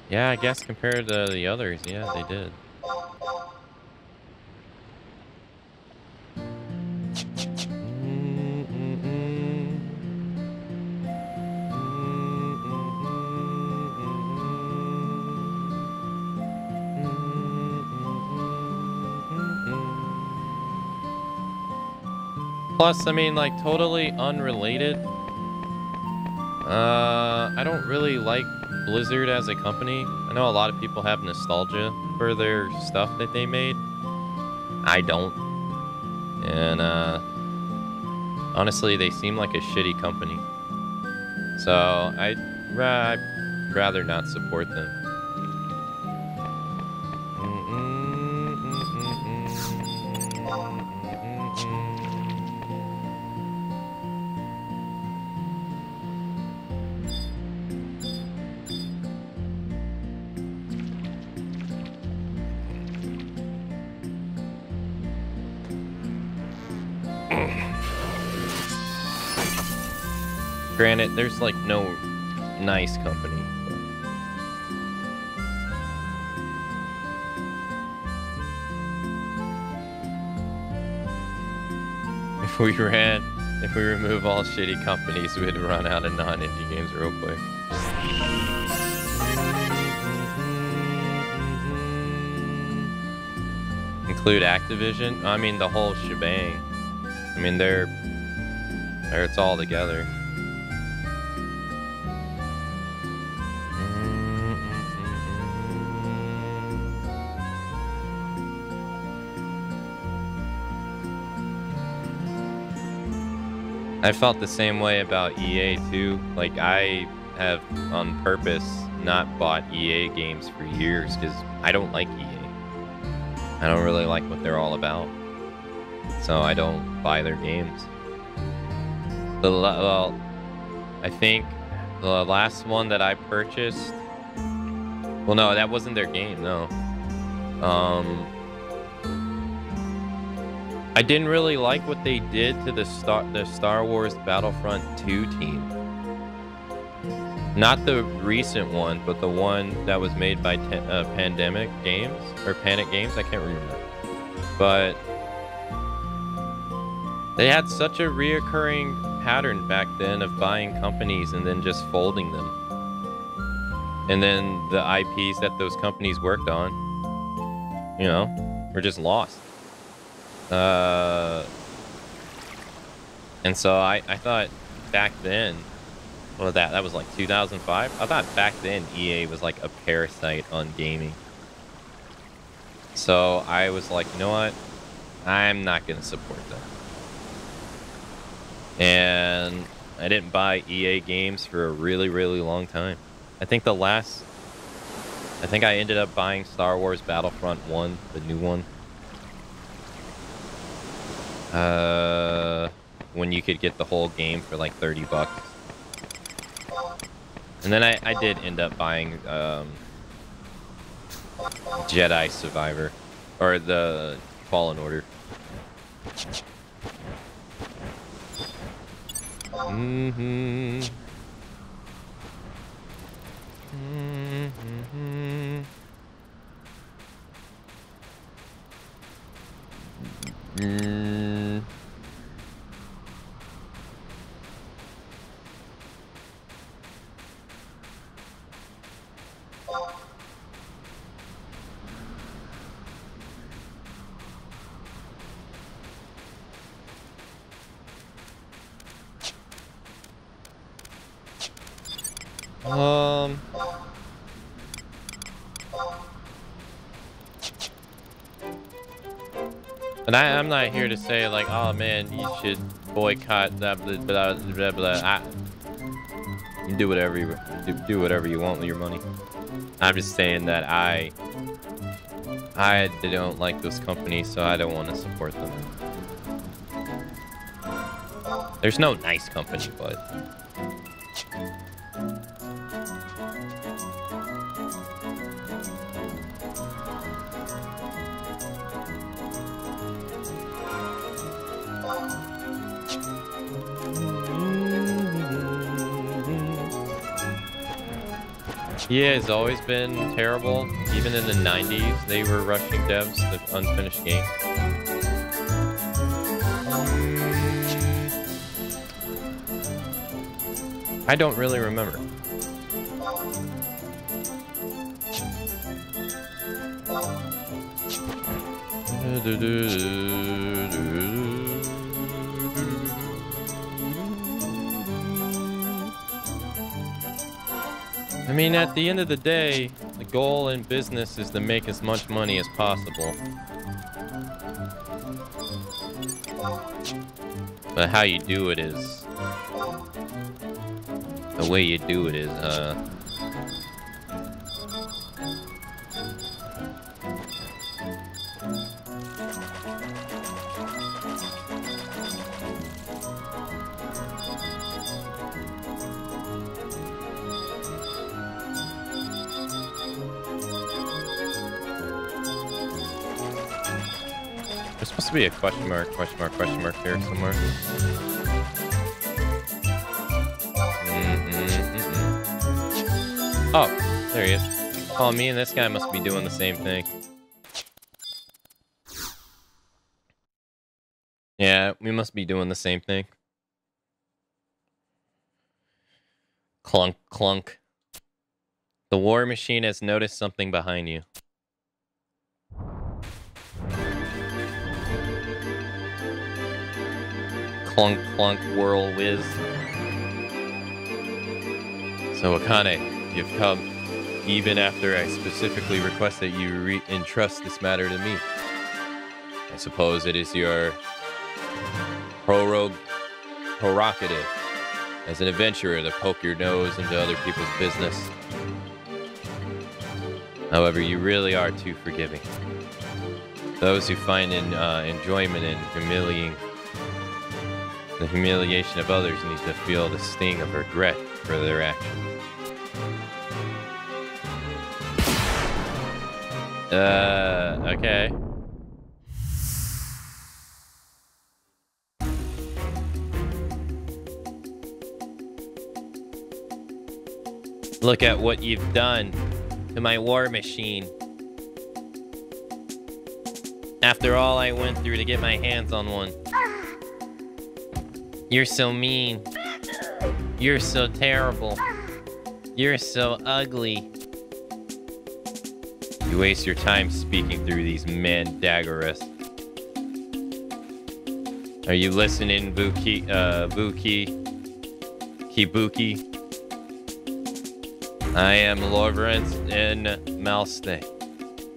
Yeah, I guess compared to the others, yeah, they did. Plus, I mean, like, totally unrelated. I don't really like Blizzard as a company. I know a lot of people have nostalgia for their stuff that they made. I don't. And, honestly, they seem like a shitty company. So, I'd rather not support them. Granted, there's like no nice company. If we remove all shitty companies, we'd run out of non-indie games real quick. Include Activision? I mean, the whole shebang. I mean, it's all together. I felt the same way about EA too. Like, I have on purpose not bought EA games for years because I don't like EA. I don't really like what they're all about, so I don't buy their games. Well, I think the last one that I purchased, well, no, that wasn't their game, no. I didn't really like what they did to the Star Wars Battlefront 2 team. Not the recent one, but the one that was made by Pandemic Games, or Panic Games, I can't remember. But they had such a reoccurring pattern back then of buying companies and then just folding them. And then the IPs that those companies worked on, you know, were just lost. And so I thought back then, well, that was like 2005. I thought back then EA was like a parasite on gaming. So I was like, you know what? I'm not going to support them. And I didn't buy EA games for a really, really long time. I think I ended up buying Star Wars Battlefront 1, the new one. When you could get the whole game for like $30. And then I did end up buying Jedi Survivor, or the Fallen Order. And I'm not here to say like, oh man, you should boycott blah blah blah blah blah. You do whatever you want with your money. I'm just saying that I don't like those companies, so I don't want to support them. There's no nice company, but yeah, it's always been terrible. Even in the 90s, they were rushing devs to unfinished games. I don't really remember. I mean, at the end of the day, the goal in business is to make as much money as possible. But how you do it is... the way you do it is, there's supposed to be a question mark here somewhere. Oh, there he is. Oh, me and this guy must be doing the same thing. Yeah, we must be doing the same thing. Clunk, clunk. The war machine has noticed something behind you. Clunk, clunk, whirl, whiz. So Akane, you've come even after I specifically request that you entrust this matter to me. I suppose it is your prerogative as an adventurer to poke your nose into other people's business. However, you really are too forgiving. Those who find enjoyment in the humiliation of others need to feel the sting of regret for their actions. Okay. Look at what you've done to my war machine. After all I went through to get my hands on one. You're so mean. You're so terrible. You're so ugly. You waste your time speaking through these mandagorous. Are you listening, Kibuki? I am Lawrence N. Malste,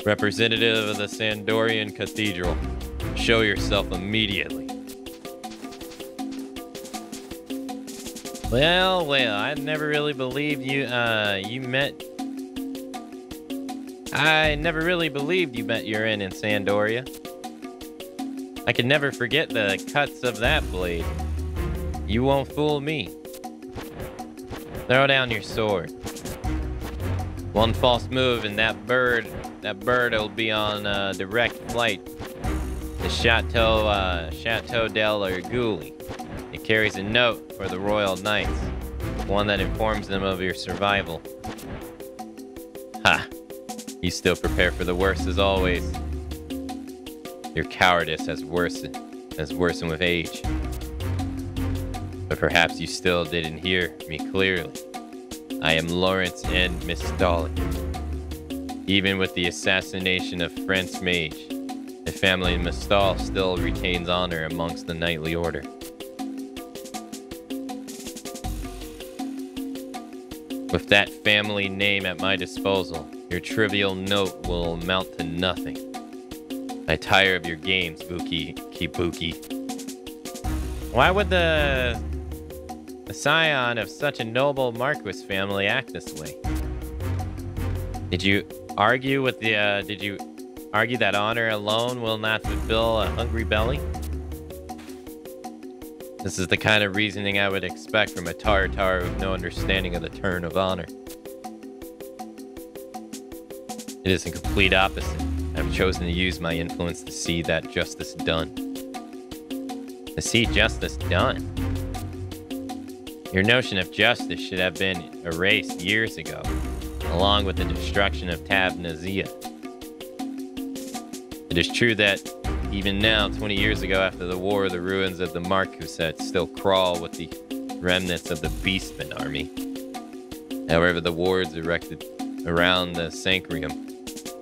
representative of the Sandorian Cathedral. Show yourself immediately. Well, I never really believed you, I never really believed you met your end in Sandoria. I could never forget the cuts of that blade. You won't fool me. Throw down your sword. One false move and that bird will be on direct flight to Chateau del Arguli. It carries a note for the Royal Knights, one that informs them of your survival. Ha! You still prepare for the worst as always. Your cowardice has worsened with age. But perhaps you still didn't hear me clearly. I am Lawrence N. Mistoli, Even with the assassination of French mage, the family Mistal still retains honor amongst the knightly order. With that family name at my disposal, your trivial note will amount to nothing. I tire of your games, Buki Kibuki. Why would the scion of such a noble Marquis family act this way? Did you argue that honor alone will not fulfill a hungry belly? This is the kind of reasoning I would expect from a Tartar with no understanding of the turn of honor. It is the complete opposite. I've chosen to use my influence to see that justice done. To see justice done? Your notion of justice should have been erased years ago, along with the destruction of Tabnazia. It is true that even now, 20 years ago after the war, the ruins of the Marquisate still crawl with the remnants of the Beastman army. However, the wards erected around the Sanctuarium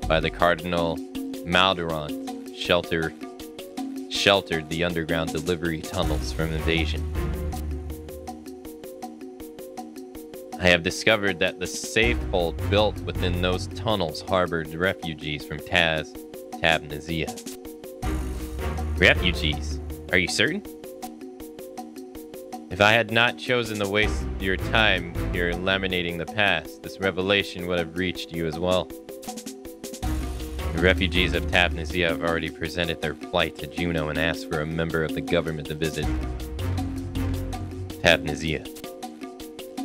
by the Cardinal Malderon sheltered the underground delivery tunnels from invasion. I have discovered that the safe hold built within those tunnels harbored refugees from Tabnazia. Refugees? Are you certain? If I had not chosen to waste your time here laminating the past, this revelation would have reached you as well. The refugees of Tabnazia have already presented their plight to Juno and asked for a member of the government to visit Tabnazia.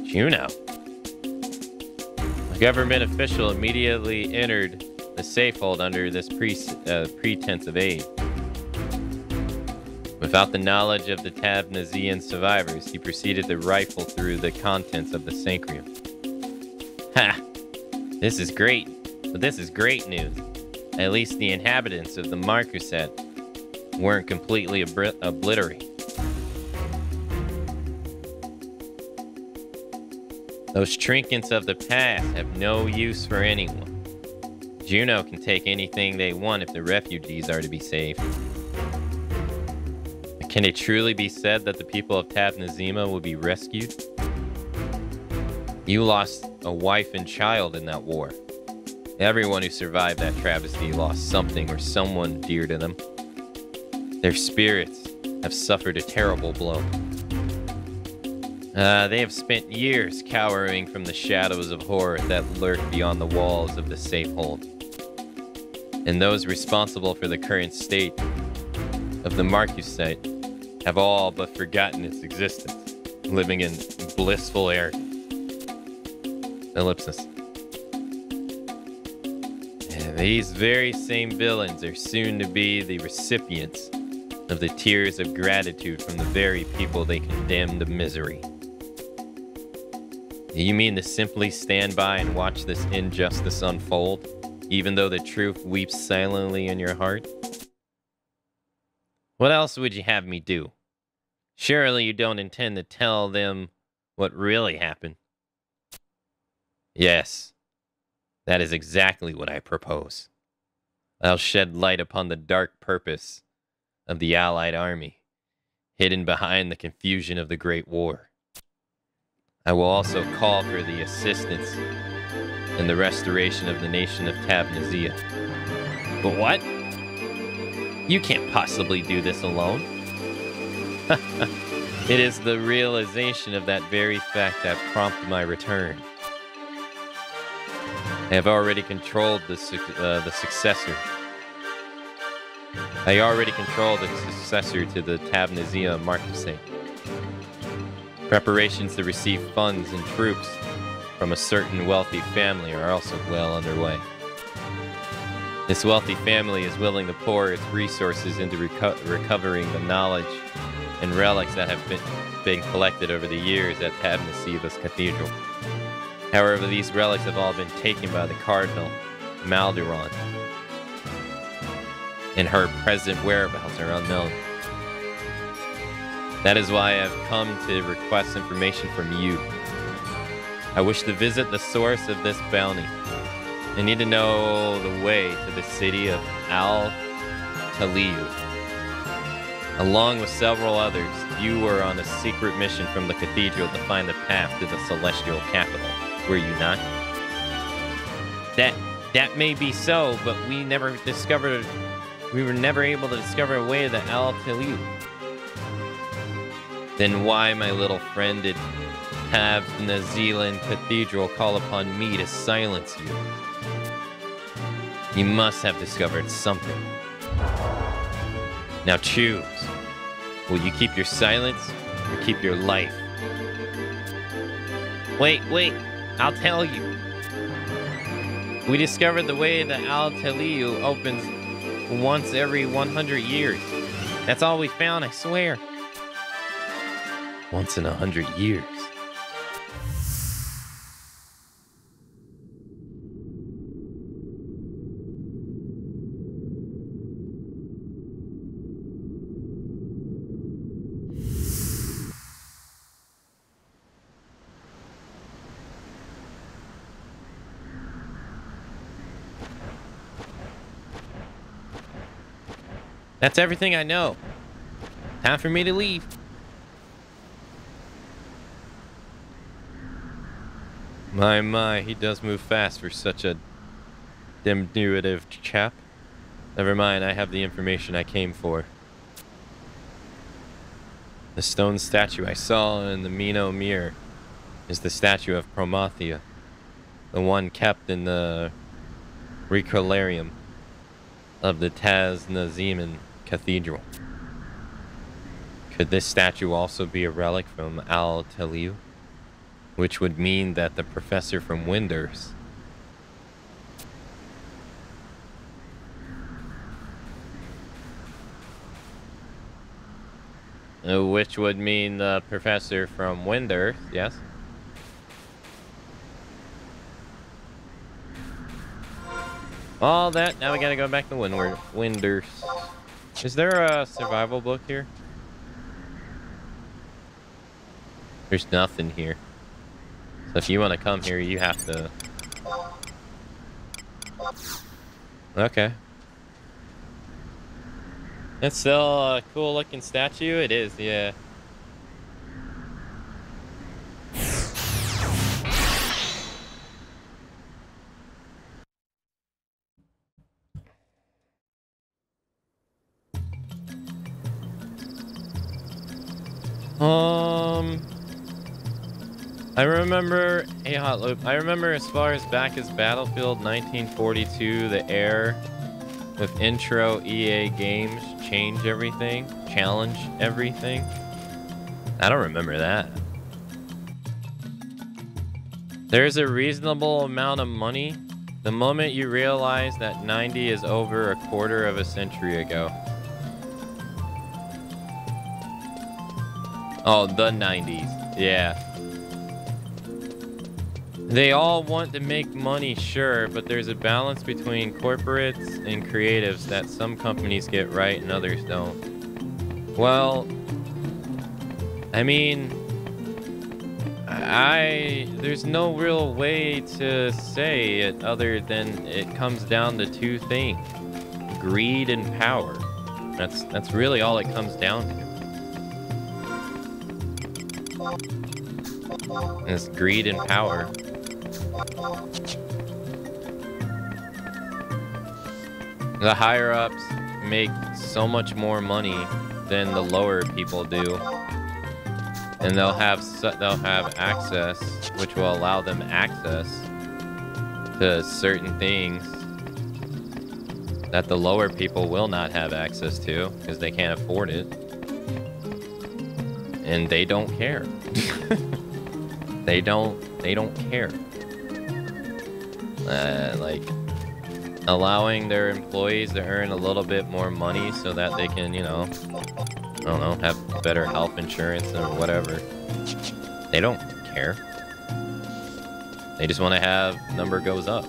Juno? A government official immediately entered the safehold under this pretense of aid. Without the knowledge of the Tabnazian survivors, he proceeded to rifle through the contents of the Sanctuarium. Ha! This is great, but this is great news. At least the inhabitants of the Marquisate weren't completely obliterated. Those trinkets of the past have no use for anyone. Juno can take anything they want if the refugees are to be saved. Can it truly be said that the people of Tabnazima will be rescued? You lost a wife and child in that war. Everyone who survived that travesty lost something or someone dear to them. Their spirits have suffered a terrible blow. They have spent years cowering from the shadows of horror that lurk beyond the walls of the safehold. And those responsible for the current state of the Marquisate have all but forgotten its existence, living in blissful arrogance. Ellipsis. And these very same villains are soon to be the recipients of the tears of gratitude from the very people they condemn to misery. You mean to simply stand by and watch this injustice unfold, even though the truth weeps silently in your heart? What else would you have me do? Surely you don't intend to tell them what really happened. Yes, that is exactly what I propose. I'll shed light upon the dark purpose of the Allied army, hidden behind the confusion of the Great War. I will also call for the assistance in the restoration of the nation of Tabnazia. But what? You can't possibly do this alone. It is the realization of that very fact that prompted my return. I have already controlled the successor. I already control the successor to the Tabnazia Marquisate. Preparations to receive funds and troops from a certain wealthy family are also well underway. This wealthy family is willing to pour its resources into recovering the knowledge and relics that have been collected over the years at Tabnaziva's cathedral. However, these relics have all been taken by the Cardinal Malderon, and her present whereabouts are unknown. That is why I have come to request information from you. I wish to visit the source of this bounty, I need to know the way to the city of Al-Taliyu. Along with several others, you were on a secret mission from the cathedral to find the path to the celestial capital. Were you not? That may be so, but we were never able to discover a way to the Al-Taliyu. Then why, my little friend, did Tabnazilan Cathedral call upon me to silence you? You must have discovered something. Now choose. Will you keep your silence or keep your life? Wait. I'll tell you. We discovered the way the Al-Taliyu opens once every 100 years. That's all we found, I swear. Once in 100 years. That's everything I know. Time for me to leave. My, he does move fast for such a diminutive chap. Never mind, I have the information I came for. The stone statue I saw in the Mino mirror is the statue of Promathea, the one kept in the Recolarium of the Taznaziman Cathedral. Could this statue also be a relic from Al-Taliyu? Which would mean that the professor from Winders which would mean the professor from Winders, yes? All that, now we gotta go back to Winders. Is there a survival book here? There's nothing here. So if you want to come here, you have to... Okay. It's still a cool looking statue. It is, yeah. I remember a hot loop. I remember as far as back as Battlefield 1942, the air with intro EA games change everything, challenge everything. I don't remember that. There's a reasonable amount of money the moment you realize that 90 is over a quarter of a century ago. Oh, the 90s. Yeah. They all want to make money, sure, but there's a balance between corporates and creatives that some companies get right and others don't. Well, I mean, there's no real way to say it other than it comes down to two things: greed and power. That's really all it comes down to. It's greed and power. The higher ups make so much more money than the lower people do, and they'll have access, which will allow them access to certain things that the lower people will not have access to because they can't afford it, and they don't care. They don't care. Like allowing their employees to earn a little bit more money so that they can, you know, I don't know, have better health insurance or whatever. They don't care. They just want to have number goes up.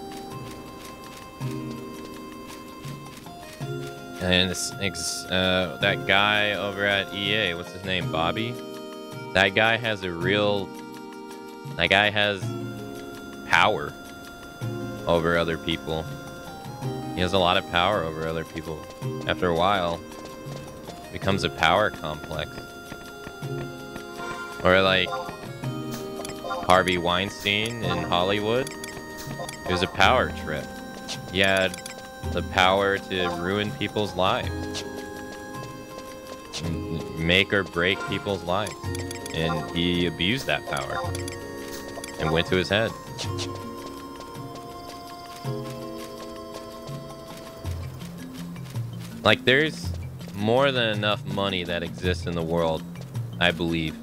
And that guy over at EA, what's his name, Bobby? That guy has power. over other people. He has a lot of power over other people. After a while, it becomes a power complex. Or like Harvey Weinstein in Hollywood. It was a power trip. He had the power to ruin people's lives. Make or break people's lives. And he abused that power. And went to his head. Like, there's more than enough money that exists in the world, I believe,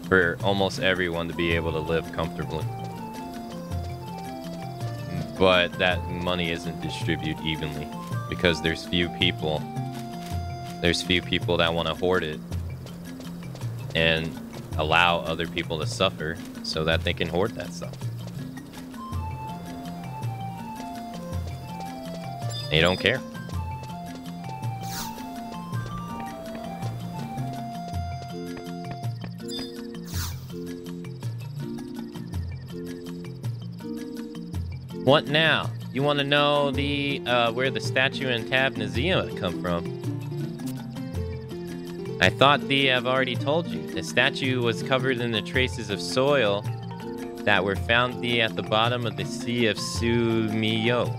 for almost everyone to be able to live comfortably. But that money isn't distributed evenly because there's few people. There's few people that want to hoard it and allow other people to suffer so that they can hoard that stuff. They don't care. What now? You want to know the where the statue in Tab-Nazia come from? I thought I've already told you. The statue was covered in the traces of soil that were found at the bottom of the Sea of Sumiyo.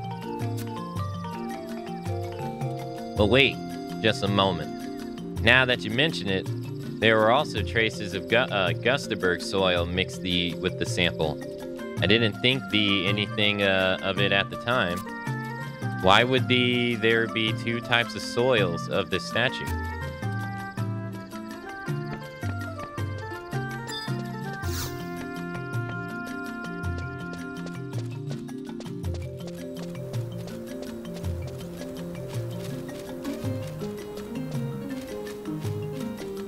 But wait, just a moment. Now that you mention it, there were also traces of Gustaberg soil mixed with the sample. I didn't think anything of it at the time. Why would there be two types of soils of this statue?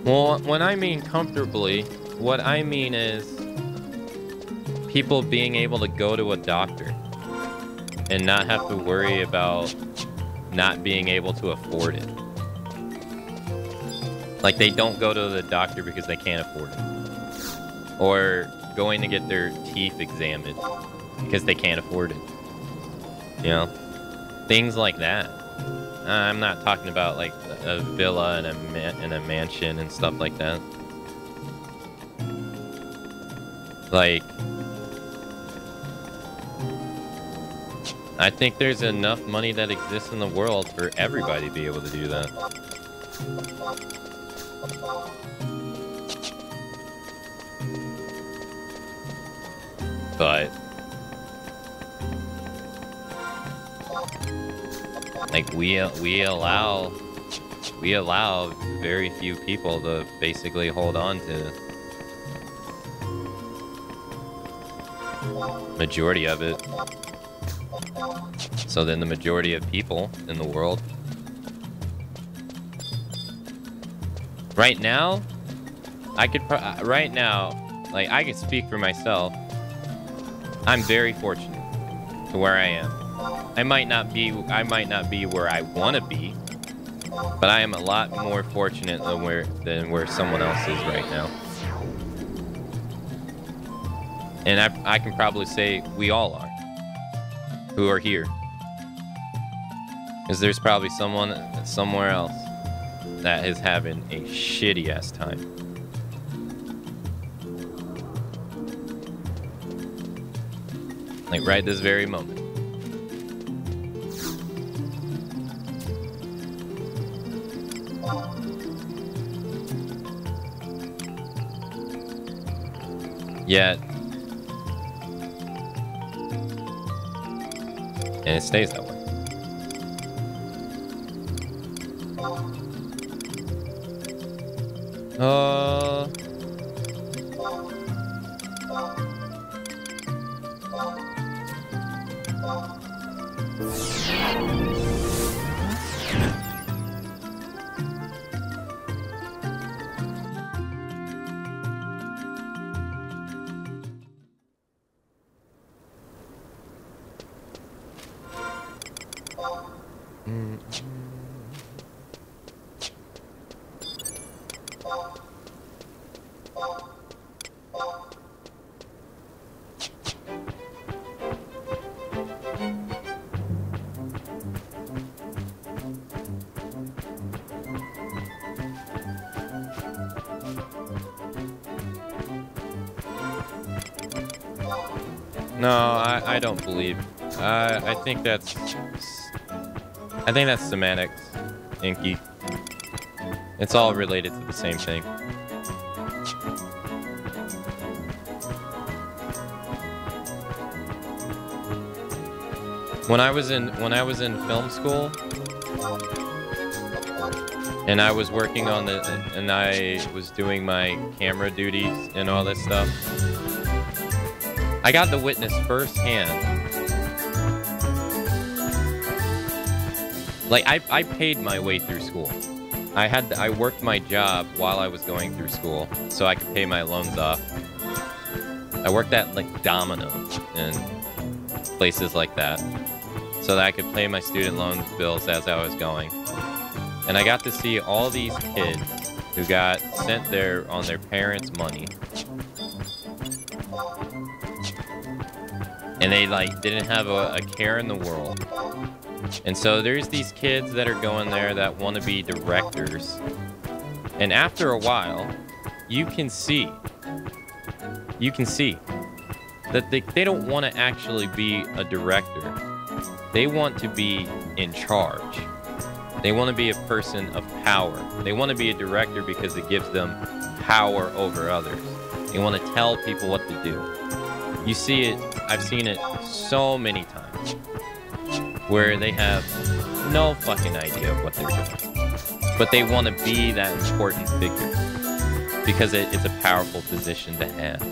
Well, when I mean comfortably, what I mean is people being able to go to a doctor and not have to worry about not being able to afford it. Like, they don't go to the doctor because they can't afford it. Or going to get their teeth examined because they can't afford it. You know? Things like that. I'm not talking about, like, a villa and a mansion and stuff like that. Like, I think there's enough money that exists in the world for everybody to be able to do that. But like we allow very few people to basically hold on to majority of it. So then the majority of people in the world right now, I could I can speak for myself. I'm very fortunate to where I am. I might not be where I want to be, but I am a lot more fortunate than where someone else is right now. And I can probably say we all are who are here. Because there's probably someone somewhere else that is having a shitty ass time. Like right this very moment. Yet, and it stays that way. No, I don't believe. I think that's semantics, Inky. It's all related to the same thing. When I was in film school, and I was working on and I was doing my camera duties and all this stuff, I got to witness firsthand. Like, I paid my way through school. I worked my job while I was going through school so I could pay my loans off. I worked at, like, Domino's and places like that so that I could pay my student loan bills as I was going. And I got to see all these kids who got sent there on their parents' money. And they, like, didn't have a care in the world. And so there's these kids that are going there that want to be directors. And after a while, you can see that they don't want to actually be a director. They want to be in charge. They want to be a person of power. They want to be a director because it gives them power over others. They want to tell people what to do. You see it, I've seen it so many times, where they have no fucking idea of what they're doing. But they want to be that important figure because it's a powerful position to have.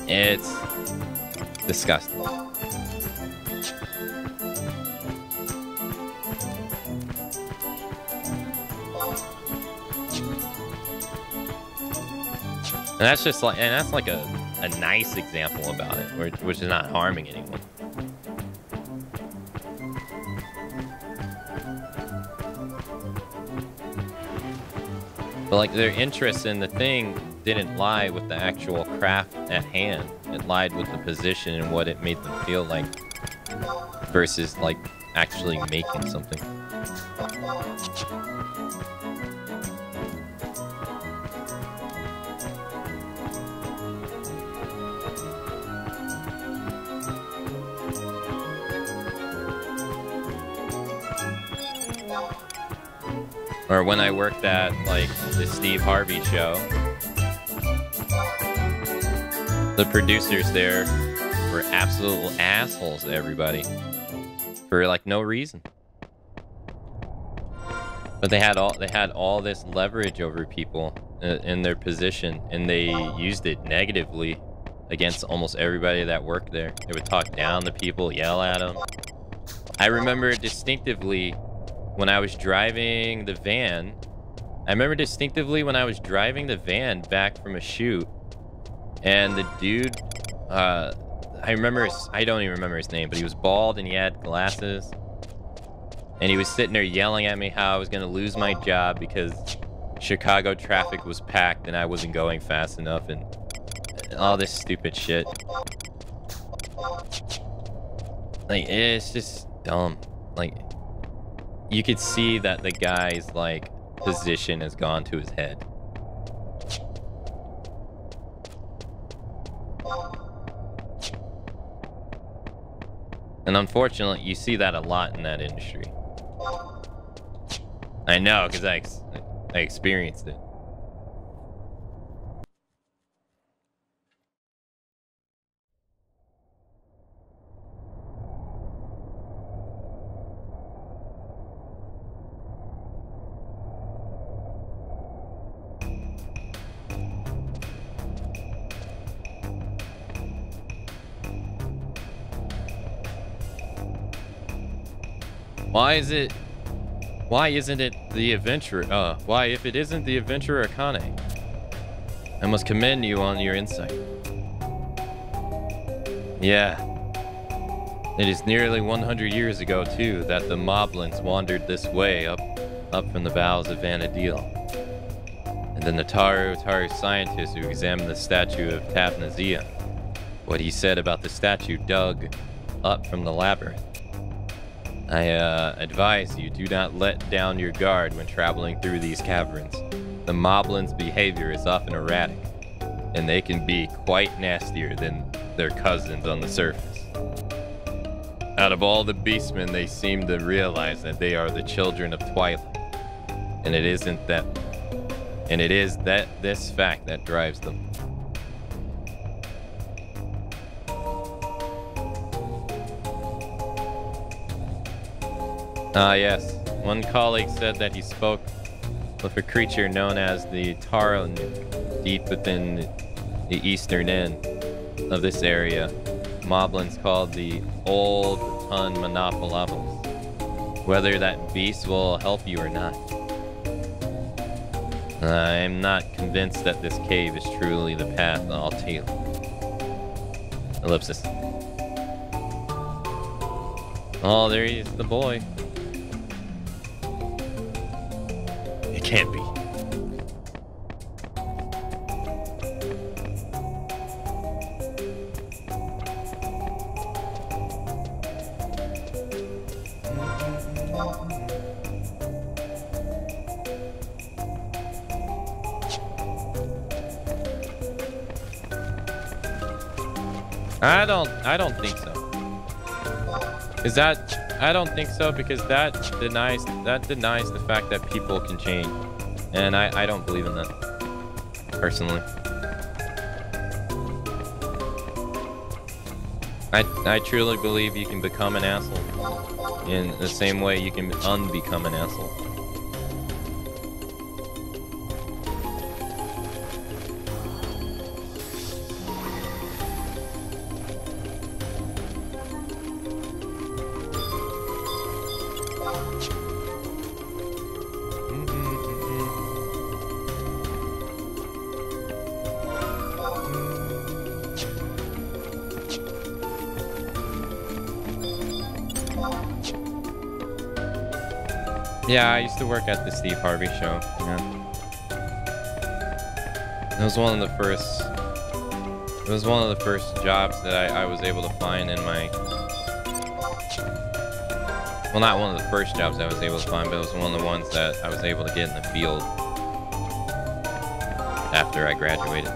It's disgusting. And that's just like, and that's like a nice example about it, which is not harming anyone. But like, their interest in the thing didn't lie with the actual craft at hand. It lied with the position and what it made them feel like, versus like actually making something. Or when I worked at, like, the Steve Harvey show, the producers there were absolute assholes to everybody for, like, no reason. But they had all this leverage over people in their position, and they used it negatively against almost everybody that worked there. They would talk down to people, yell at them. I remember distinctively when I was driving the van. I remember distinctively when I was driving the van back from a shoot, and the dude, I don't even remember his name, but he was bald and he had glasses, and he was sitting there yelling at me how I was gonna lose my job because Chicago traffic was packed and I wasn't going fast enough, and all this stupid shit. Like, it's just dumb. Like, you could see that the guy's, like, position has gone to his head. And unfortunately, you see that a lot in that industry. I know, because I experienced it. Why isn't it the adventurer? Why, if it isn't the adventurer Akane? I must commend you on your insight. Yeah. It is nearly 100 years ago, too, that the moblins wandered this way up from the bowels of Vanadil. And then the Taru scientist who examined the statue of Tapnazia. What he said about the statue dug up from the labyrinth. I advise you, do not let down your guard when traveling through these caverns. The moblins' behavior is often erratic, and they can be quite nastier than their cousins on the surface. Out of all the beastmen, they seem to realize that they are the children of Twilight, and it is this fact that drives them. Ah, yes. One colleague said that he spoke with a creature known as the Taranuk deep within the eastern end of this area. Moblins called the Old Unmonopolamos. Whether that beast will help you or not. I'm not convinced that this cave is truly the path I'll take. Ellipsis. Oh, there he is, the boy. It can't be. I don't think so. I don't think so, because that denies the fact that people can change. And I don't believe in that, personally. I truly believe you can become an asshole in the same way you can unbecome an asshole. Yeah, I used to work at the Steve Harvey show. Yeah. It was one of the first. It was one of the first jobs that I was able to find in my. Well, not one of the first jobs I was able to find, but it was one of the ones that I was able to get in the field after I graduated.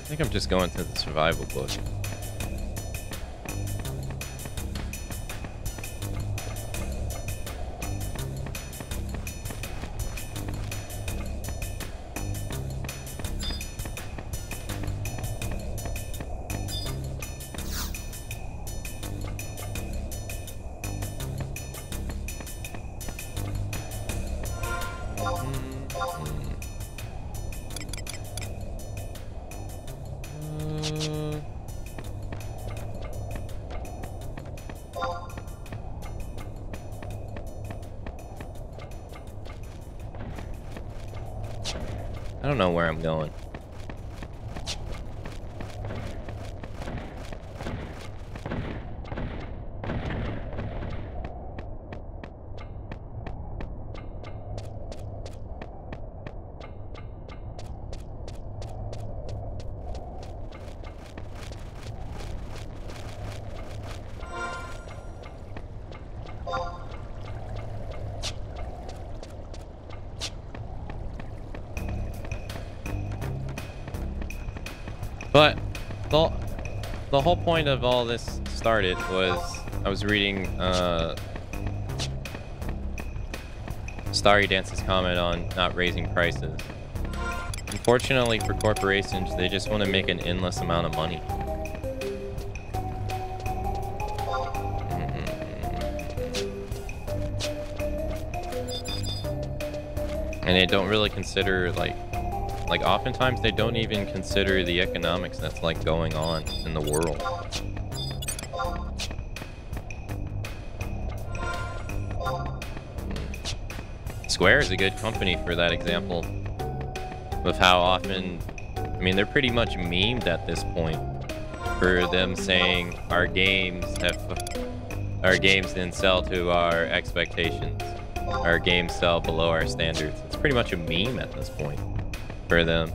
I think I'm just going to the survival book. I don't know where I'm going. But the whole point of all this started was I was reading Starry Dance's comment on not raising prices. Unfortunately for corporations, they just want to make an endless amount of money. And they don't really consider, like oftentimes they don't even consider the economics that's like going on in the world. Square is a good company for that example of how often I mean, they're pretty much memed at this point for them saying our games didn't sell to our expectations. Our games sell below our standards. It's pretty much a meme at this point for them.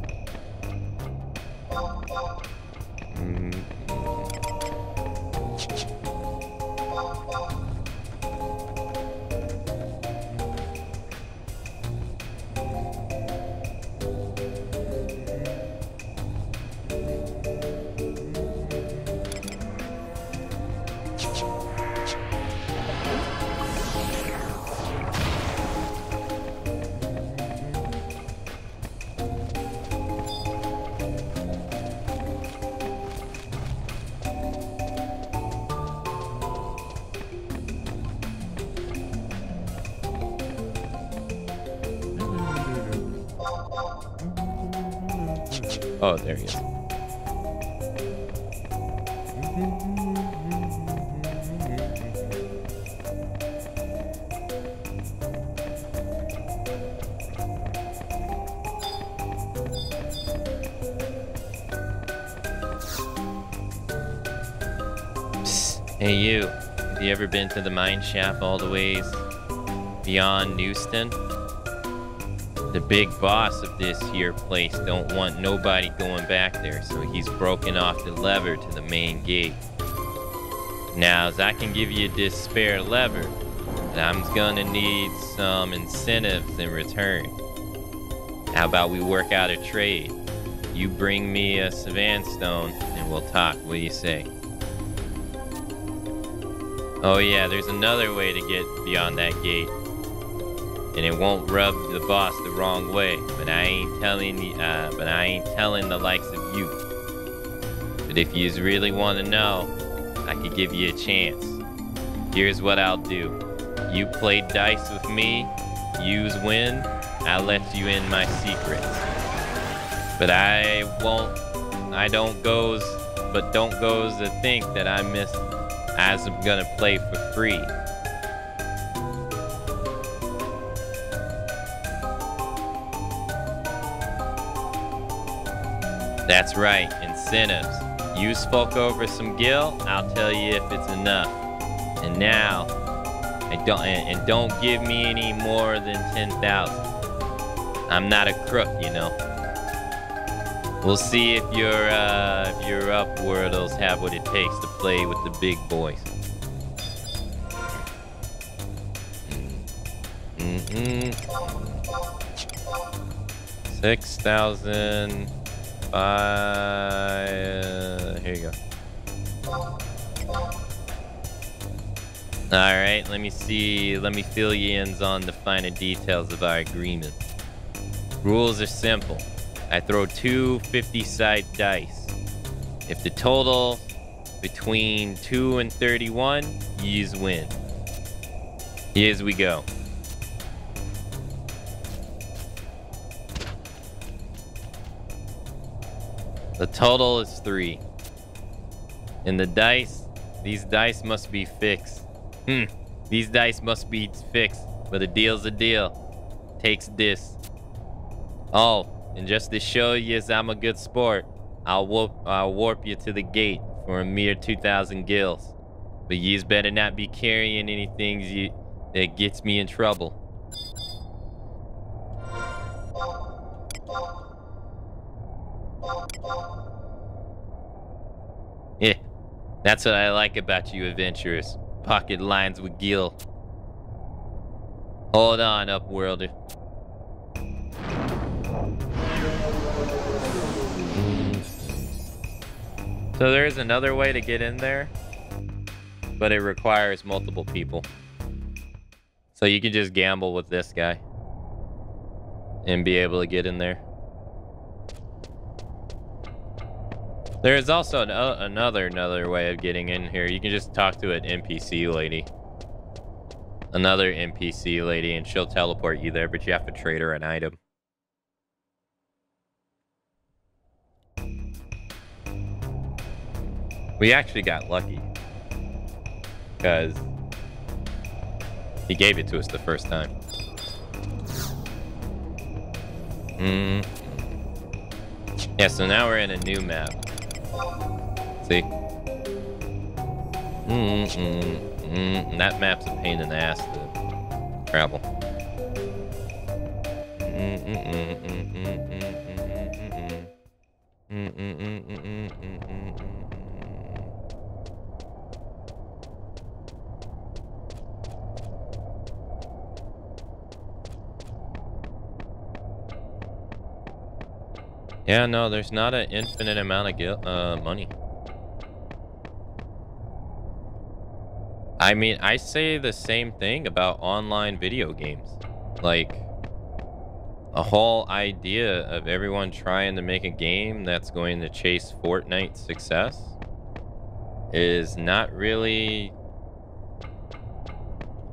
Oh, there he is. Psst. Hey, you. Have you ever been to the mine shaft all the ways beyond Newston? The big boss of this here place don't want nobody going back there, so he's broken off the lever to the main gate. Now, as I can give you this spare lever, but I'm gonna need some incentives in return. How about we work out a trade? You bring me a Savan Stone, and we'll talk. What do you say? Oh yeah, there's another way to get beyond that gate. And it won't rub the boss the wrong way, but I ain't telling the likes of you. But if you really want to know, I could give you a chance. Here's what I'll do. You play dice with me, use win, I'll let you in my secrets. But don't goes to think that I'm gonna play for free. That's right, incentives. Use folk over some gil, I'll tell you if it's enough. And now, don't give me any more than 10,000. I'm not a crook, you know. We'll see if your upworldles have what it takes to play with the big boys. 6,000. Here you go. Alright, let me fill you in on the finer details of our agreement. Rules are simple. I throw two 50-side dice. If the total between 2 and 31, yous win. Here's we go. The total is 3. And these dice must be fixed. These dice must be fixed, but a deal's a deal. Takes this. Oh, and just to show you as I'm a good sport, I'll warp you to the gate for a mere 2,000 gils. But yous better not be carrying anything that gets me in trouble. Yeah, that's what I like about you adventurers. Pocket lines with gil. Hold on, Upworlder. So there is another way to get in there, but it requires multiple people. So you can just gamble with this guy and be able to get in there. There is also another way of getting in here. You can just talk to an NPC lady. Another NPC lady, and she'll teleport you there, but you have to trade her an item. We actually got lucky, because he gave it to us the first time. Yeah, so now we're in a new map. See? That map's a pain in the ass to travel. Yeah, no, there's not an infinite amount of money. I mean, I say the same thing about online video games. Like, a whole idea of everyone trying to make a game that's going to chase Fortnite success is not really...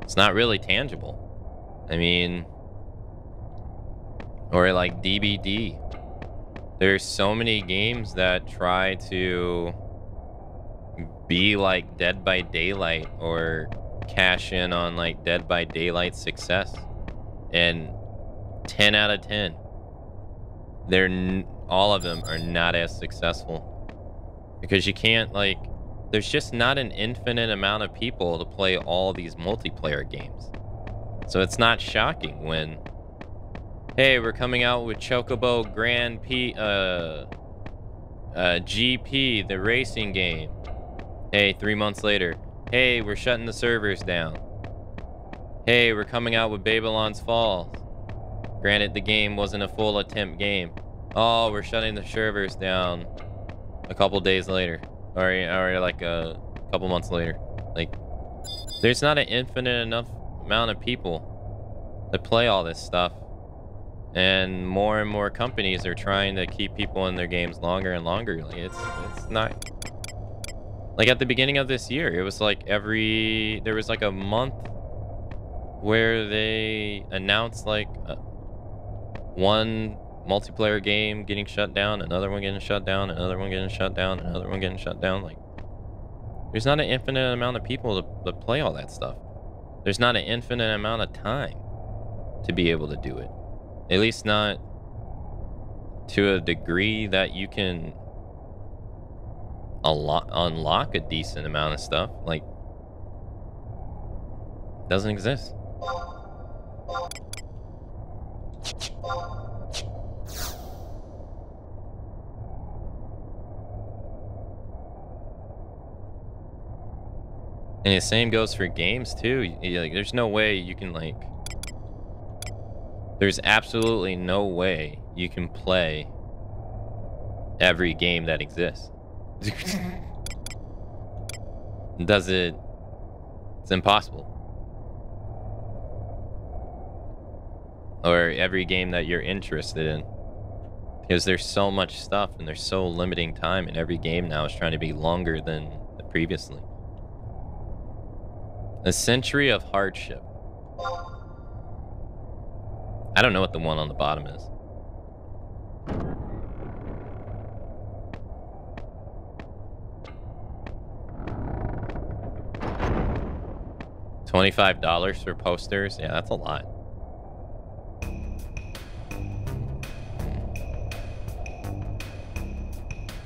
It's not really tangible. I mean... Or like DBD. There's so many games that try to be like Dead by Daylight or cash in on like Dead by Daylight success, and 10 out of 10 all of them are not as successful, because you can't, like, there's just not an infinite amount of people to play all these multiplayer games. So it's not shocking when, hey, we're coming out with Chocobo Grand GP, the racing game. Hey, 3 months later, hey, we're shutting the servers down. Hey, we're coming out with Babylon's Falls. Granted, the game wasn't a full attempt game. Oh, we're shutting the servers down a couple days later. Or like a couple months later. Like, there's not an infinite enough amount of people that play all this stuff. And more companies are trying to keep people in their games longer and longer. Like, it's not... Like, at the beginning of this year, it was like there was like a month where they announced like one multiplayer game getting shut down, another one getting shut down, another one getting shut down, another one getting shut down. Like, there's not an infinite amount of people to play all that stuff. There's not an infinite amount of time to be able to do it. At least not to a degree that you can unlock a decent amount of stuff. Like, doesn't exist. And the same goes for games too. Like, there's no way you can, like, there's absolutely no way you can play every game that exists. It's impossible. Or every game that you're interested in, because there's so much stuff and there's so limiting time, and every game now is trying to be longer than previously. A century of hardship. I don't know what the one on the bottom is. $25 for posters? Yeah, that's a lot.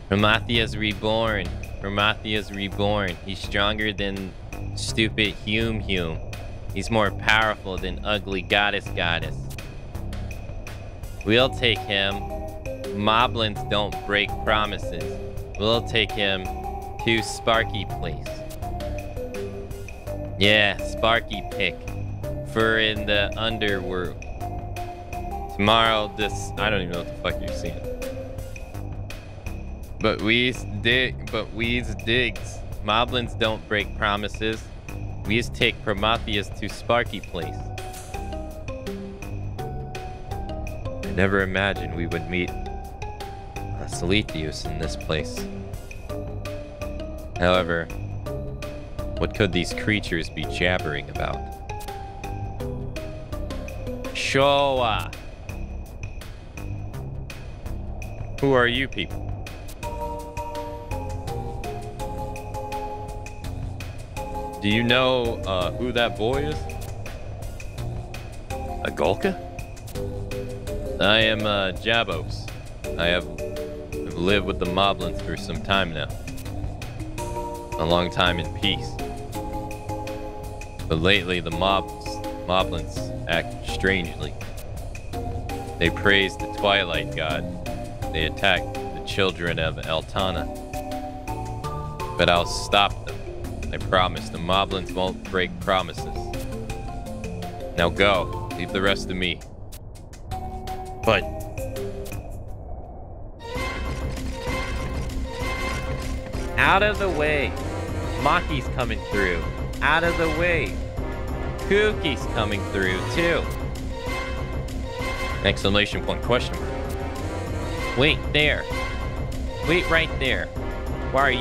Prometheus reborn. Prometheus reborn. He's stronger than stupid Hume. He's more powerful than ugly goddess. We'll take him. Moblins don't break promises. We'll take him to Sparky Place. Yeah, Sparky pick for in the underworld. Tomorrow, I don't even know what the fuck you're seeing. But we's digs. Moblins don't break promises. We just take Prometheus to Sparky Place. I never imagined we would meet Salithius in this place. However, what could these creatures be jabbering about? Showa! Who are you people? Do you know who that boy is? A Golka? I am Jabos. I have lived with the moblins for some time now. A long time in peace. But lately, the moblins act strangely. They praise the Twilight God. They attack the children of Altana. But I'll stop them. I promise the moblins won't break promises. Now go. Leave the rest to me. But... out of the way. Maki's coming through. Out of the way. Kookie's coming through, too. Exclamation point, question mark. Wait there. Wait right there. Why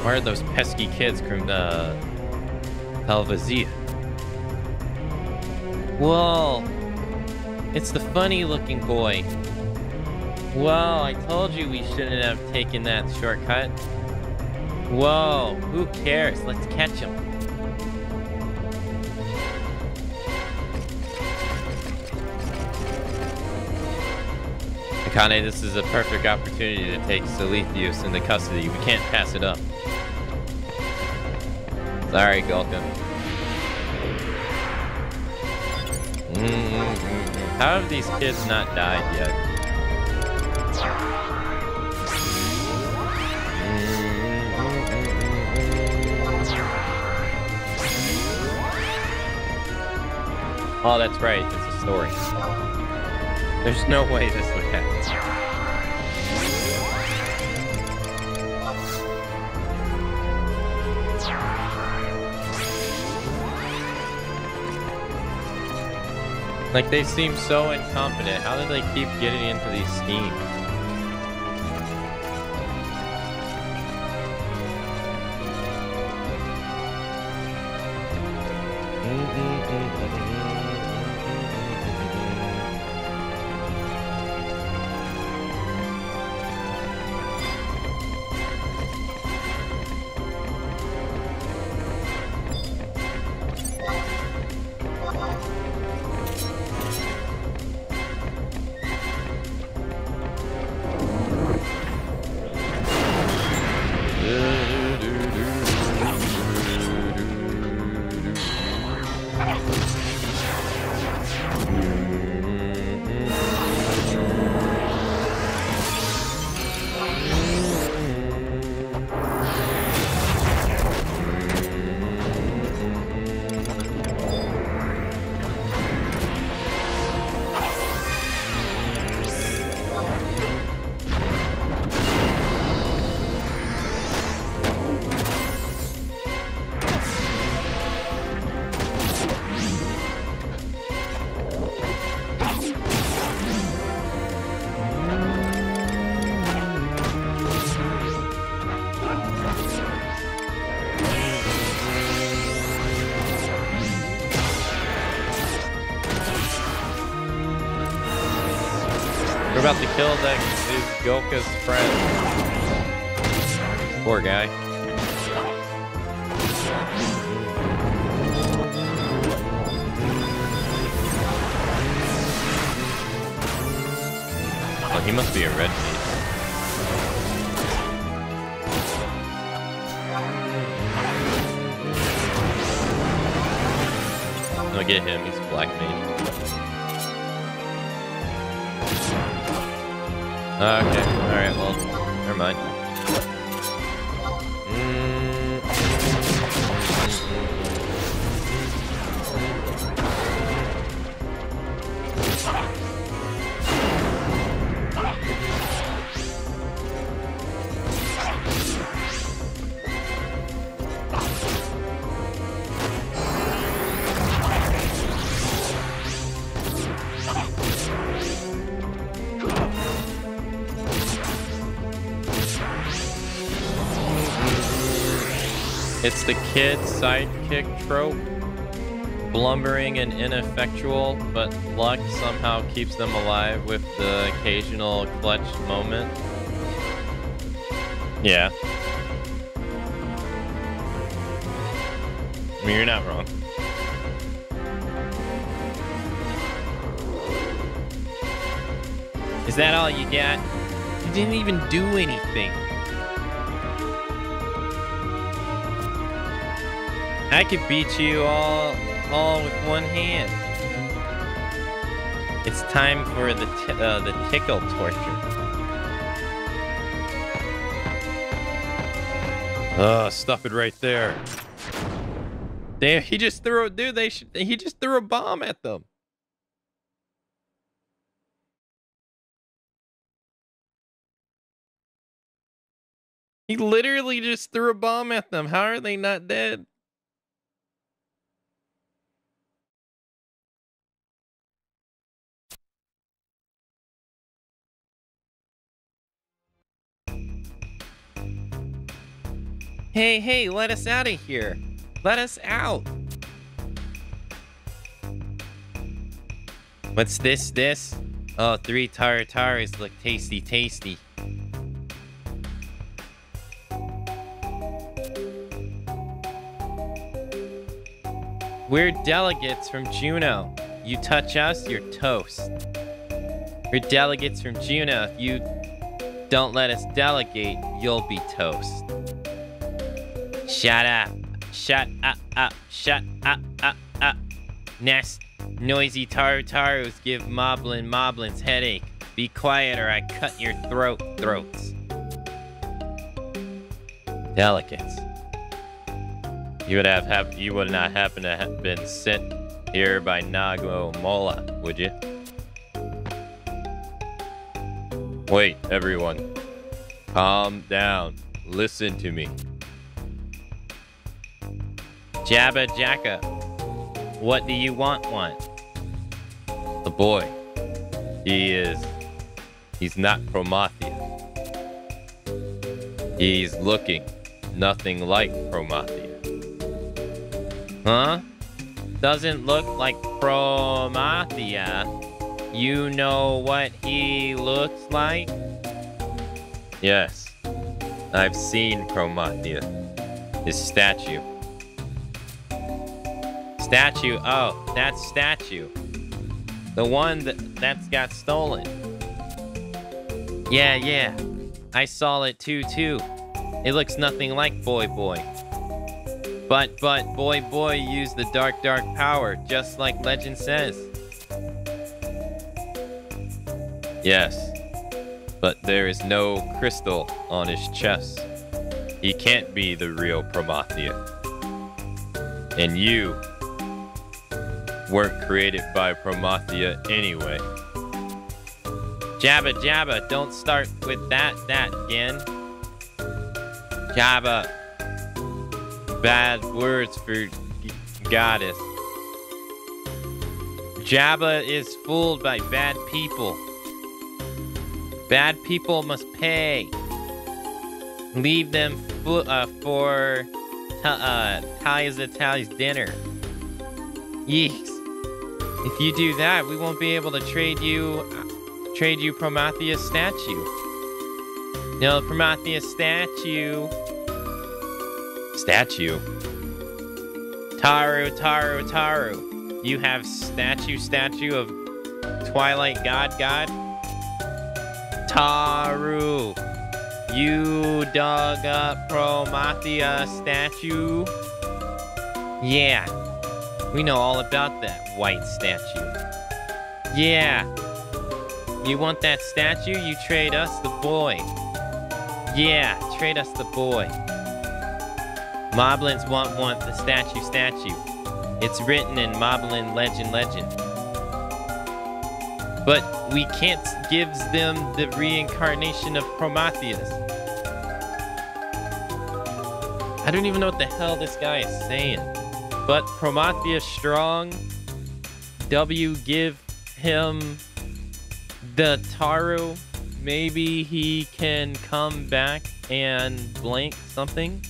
are those pesky kids from ffxi? Whoa. It's the funny looking boy. Whoa, I told you we shouldn't have taken that shortcut. Whoa, who cares? Let's catch him. Akane, this is a perfect opportunity to take Silithius into custody. We can't pass it up. Sorry, Gulka. How have these kids not died yet? Oh, that's right. It's a story. There's no way this would happen. Like, they seem so incompetent. How do they keep getting into these schemes? We're about to kill that Goka's friend. Poor guy. Oh, he must be a red meat. I'll get him, he's black meat. Okay, alright, well, never mind. It's the kid sidekick trope. Blumbering and ineffectual, but luck somehow keeps them alive with the occasional clutch moment. Yeah. I mean, you're not wrong. Is that all you got? Did didn't even do anything. I could beat you all with one hand. It's time for the tickle torture. Stuff it right there. Damn, he just threw a he just threw a bomb at them. He literally just threw a bomb at them. How are they not dead? Hey, let us out of here. Let us out. What's this? Oh, 3 tartaras look tasty. We're delegates from Juno. You touch us, you're toast. We're delegates from Juno. If you don't let us delegate, you'll be toast. Shut up. Shut up. Nest. Noisy tarus give moblins headache. Be quiet or I cut your throats. Delegates. You would not happen to have been sent here by Nago Mola, would you? Wait, everyone. Calm down. Listen to me. Jabba Jacka. What do you want? The boy. He's not Promathia. He's looking nothing like Promathia. Huh? Doesn't look like Promathia. You know what he looks like? Yes. I've seen Promathia. His statue. Statue? Oh, that statue. The one that's got stolen. Yeah. I saw it too. It looks nothing like Boy. But Boy used the dark power, just like legend says. Yes, but there is no crystal on his chest. He can't be the real Promathia. And you weren't created by Promathia anyway. Jabba, don't start with that again. Jabba. Bad words for goddess. Jabba is fooled by bad people. Bad people must pay. Leave them for Tally's dinner. Yeeks. If you do that, we won't be able to trade you Prometheus statue. No, Prometheus statue. Taru. You have statue of Twilight God. Taru. You dug up Prometheus statue. Yeah. We know all about that white statue. Yeah. You want that statue? You trade us the boy. Yeah, trade us the boy. Moblins want the statue. It's written in Moblin legend. But we can't give them the reincarnation of Prometheus. I don't even know what the hell this guy is saying. But Prometheus strong. W give him the Taru. Maybe he can come back and blank something.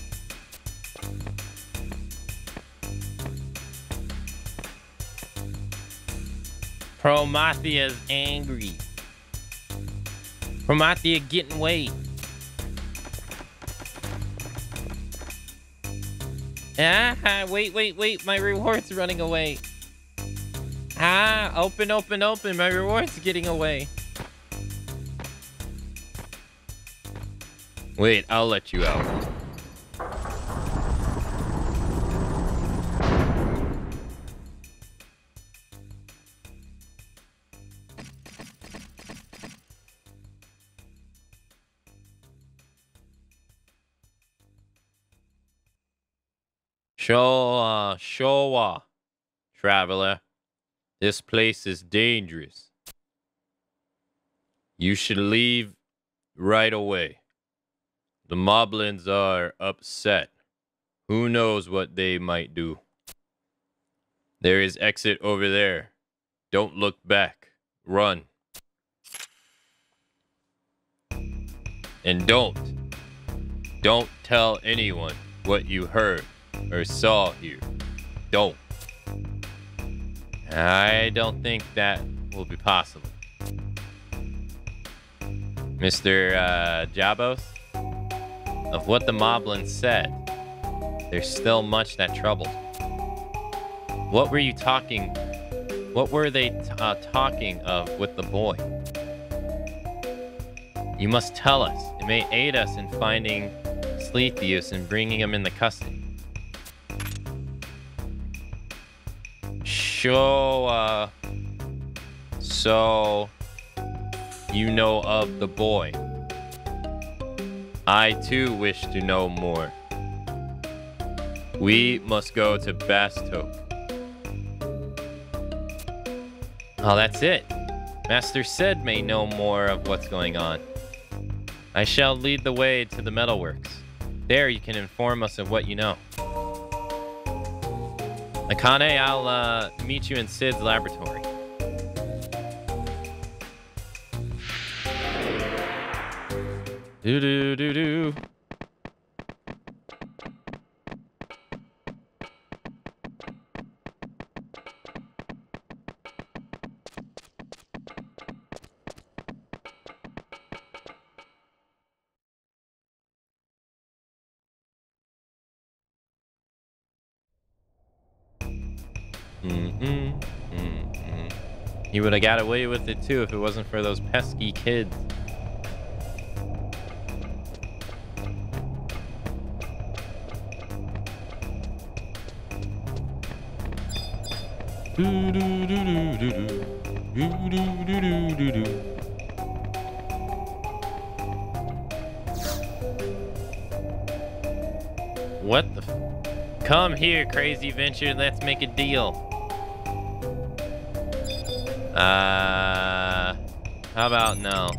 Promethea's angry. Prometheus getting away. Wait. My reward's running away. Open. My reward's getting away. Wait, I'll let you out. Showa, traveler. This place is dangerous. You should leave right away. The moblins are upset. Who knows what they might do? There is exit over there. Don't look back. Run. And don't tell anyone what you heard or saw here. Don't. I don't think that will be possible. Mr. Jabos, of what the moblins said, there's still much that troubled. What were you talking? What were they talking of with the boy? You must tell us. It may aid us in finding Sleethius and bringing him into custody. So you know of the boy. I too wish to know more. We must go to Bastok. Oh, that's it. Master Sid may know more of what's going on. I shall lead the way to the metalworks. There you can inform us of what you know. Akane, I'll meet you in Sid's laboratory. Do-do-do-do. He would have got away with it too if it wasn't for those pesky kids. What the Come here, crazy venture, let's make a deal. How about no?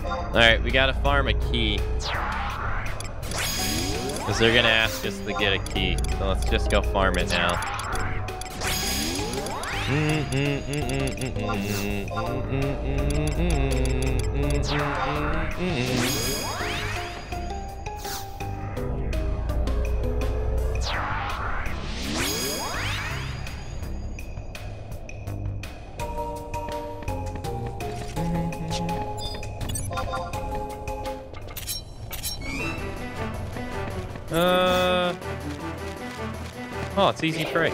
Alright, we gotta farm a key. Because they're gonna ask us to get a key. So let's just go farm it now. Oh, it's easy trade.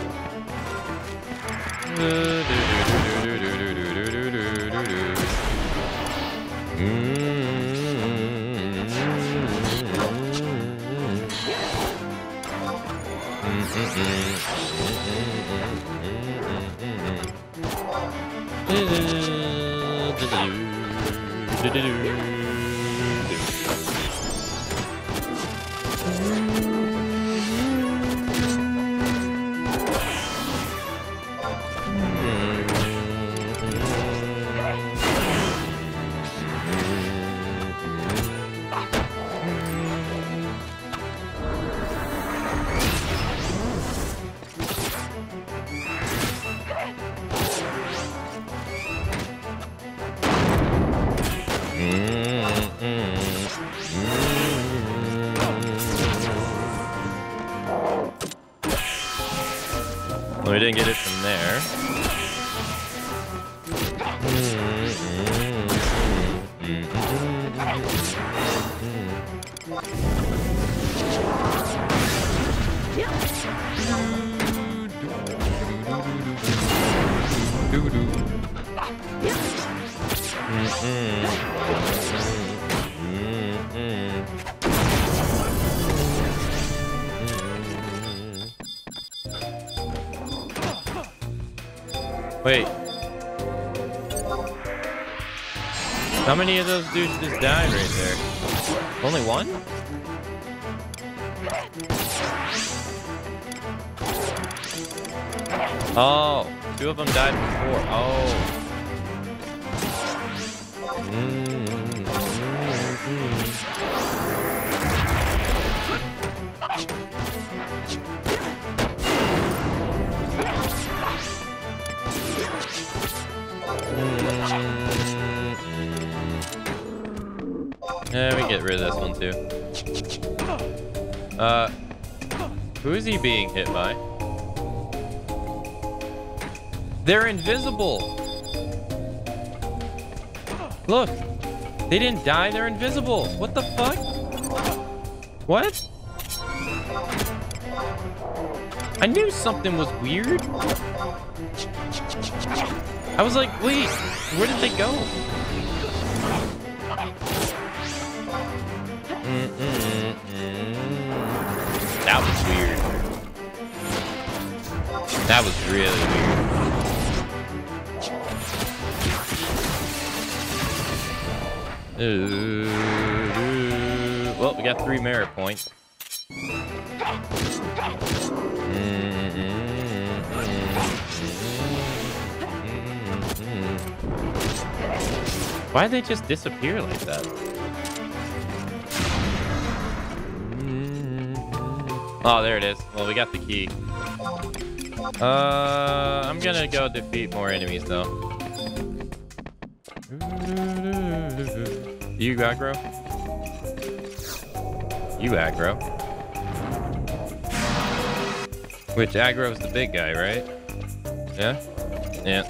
We didn't get it from there. Wait. How many of those dudes just died right there? Only one? Oh, two of them died before. Oh. Yeah, we get rid of this one too. Who is he being hit by? They're invisible. Look, they didn't die. They're invisible. What the fuck? What? I knew something was weird. I was like, wait, where did they go? That was weird. That was really weird. Well, we got 3 merit points. Why'd they just disappear like that? Oh, there it is. Well, we got the key. I'm gonna go defeat more enemies, though. You aggro? You aggro. Which aggro's the big guy, right? Yeah? Yeah.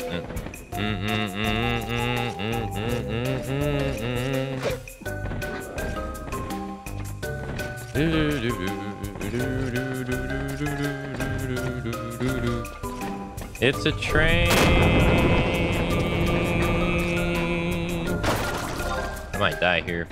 It's a train. I might die here.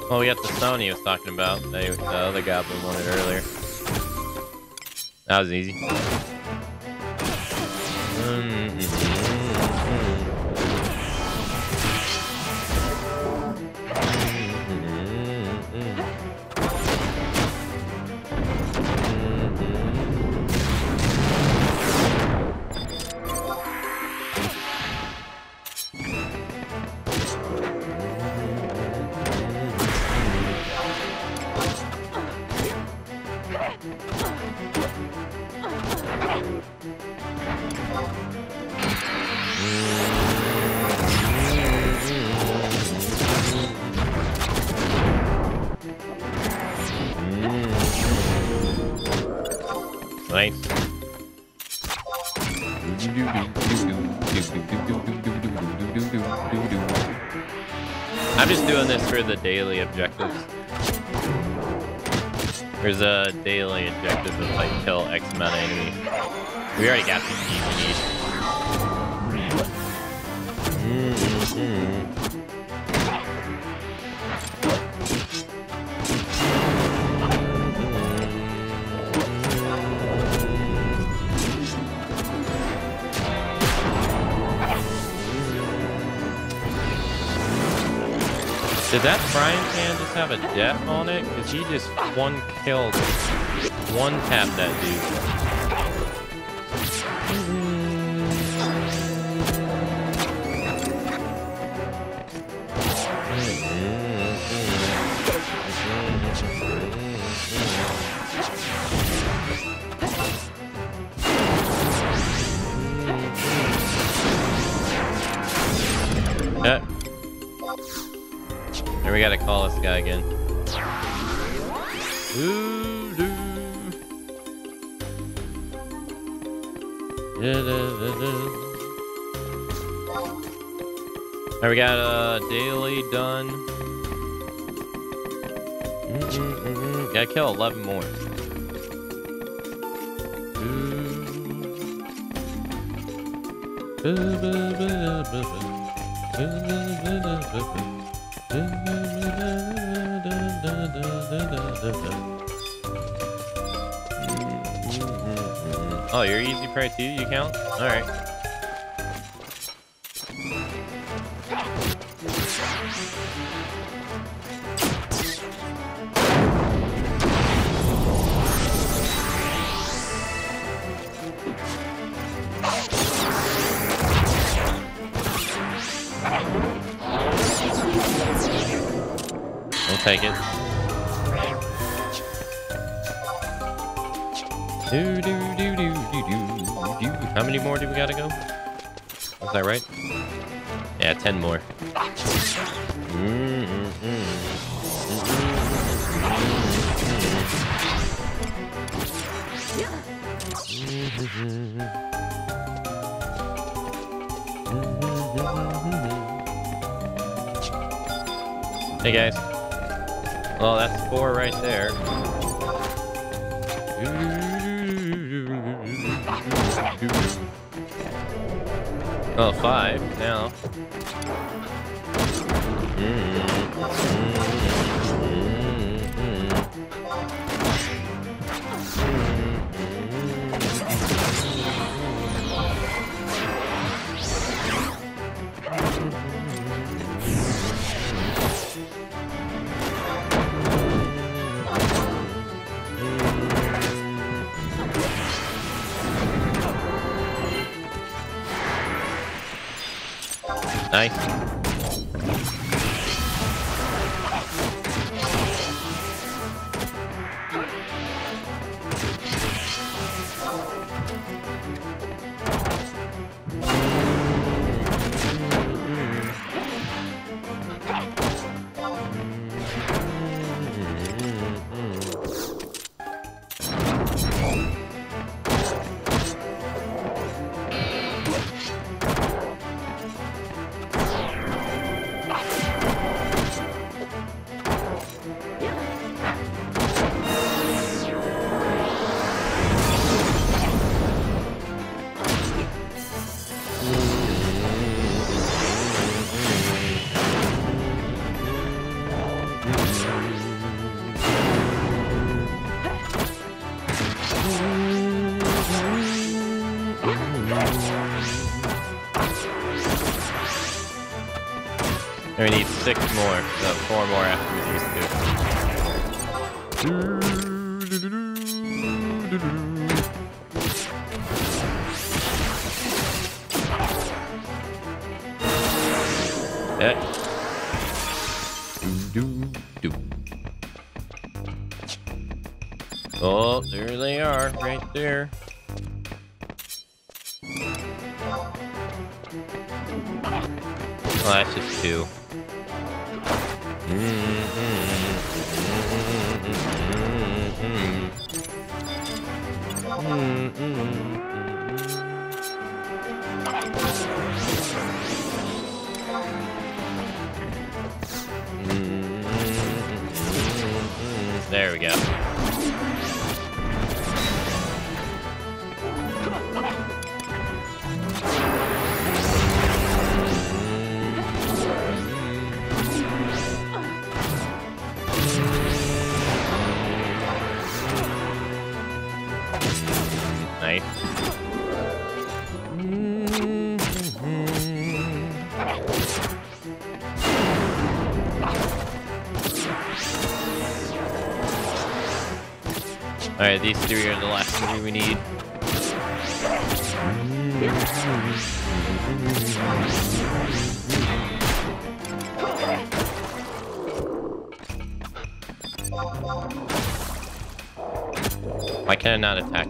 Well, we got the stone he was talking about. The other goblin wanted earlier. That was easy. Nice. I'm just doing this for the daily objectives. There's a daily objective of like kill X amount of enemies. We already got the key we need. Did that frying pan just have a death on it? Because he just one-tapped that dude. There we gotta call this guy again. There we got daily done. Gotta kill 11 more. Oh, you're easy prey too? You count? Alright. We'll take it. How many more do we gotta go? Was that right? Yeah, 10 more. Hey guys. Well, that's 4 right there. Oh, 5 now. Nice. We need 6 more, so 4 more after these 2. Yeah. Oh, there they are, right there. Oh, that's just 2. There we go. Nice. Alright, these three are the last three we need. Why can I not attack?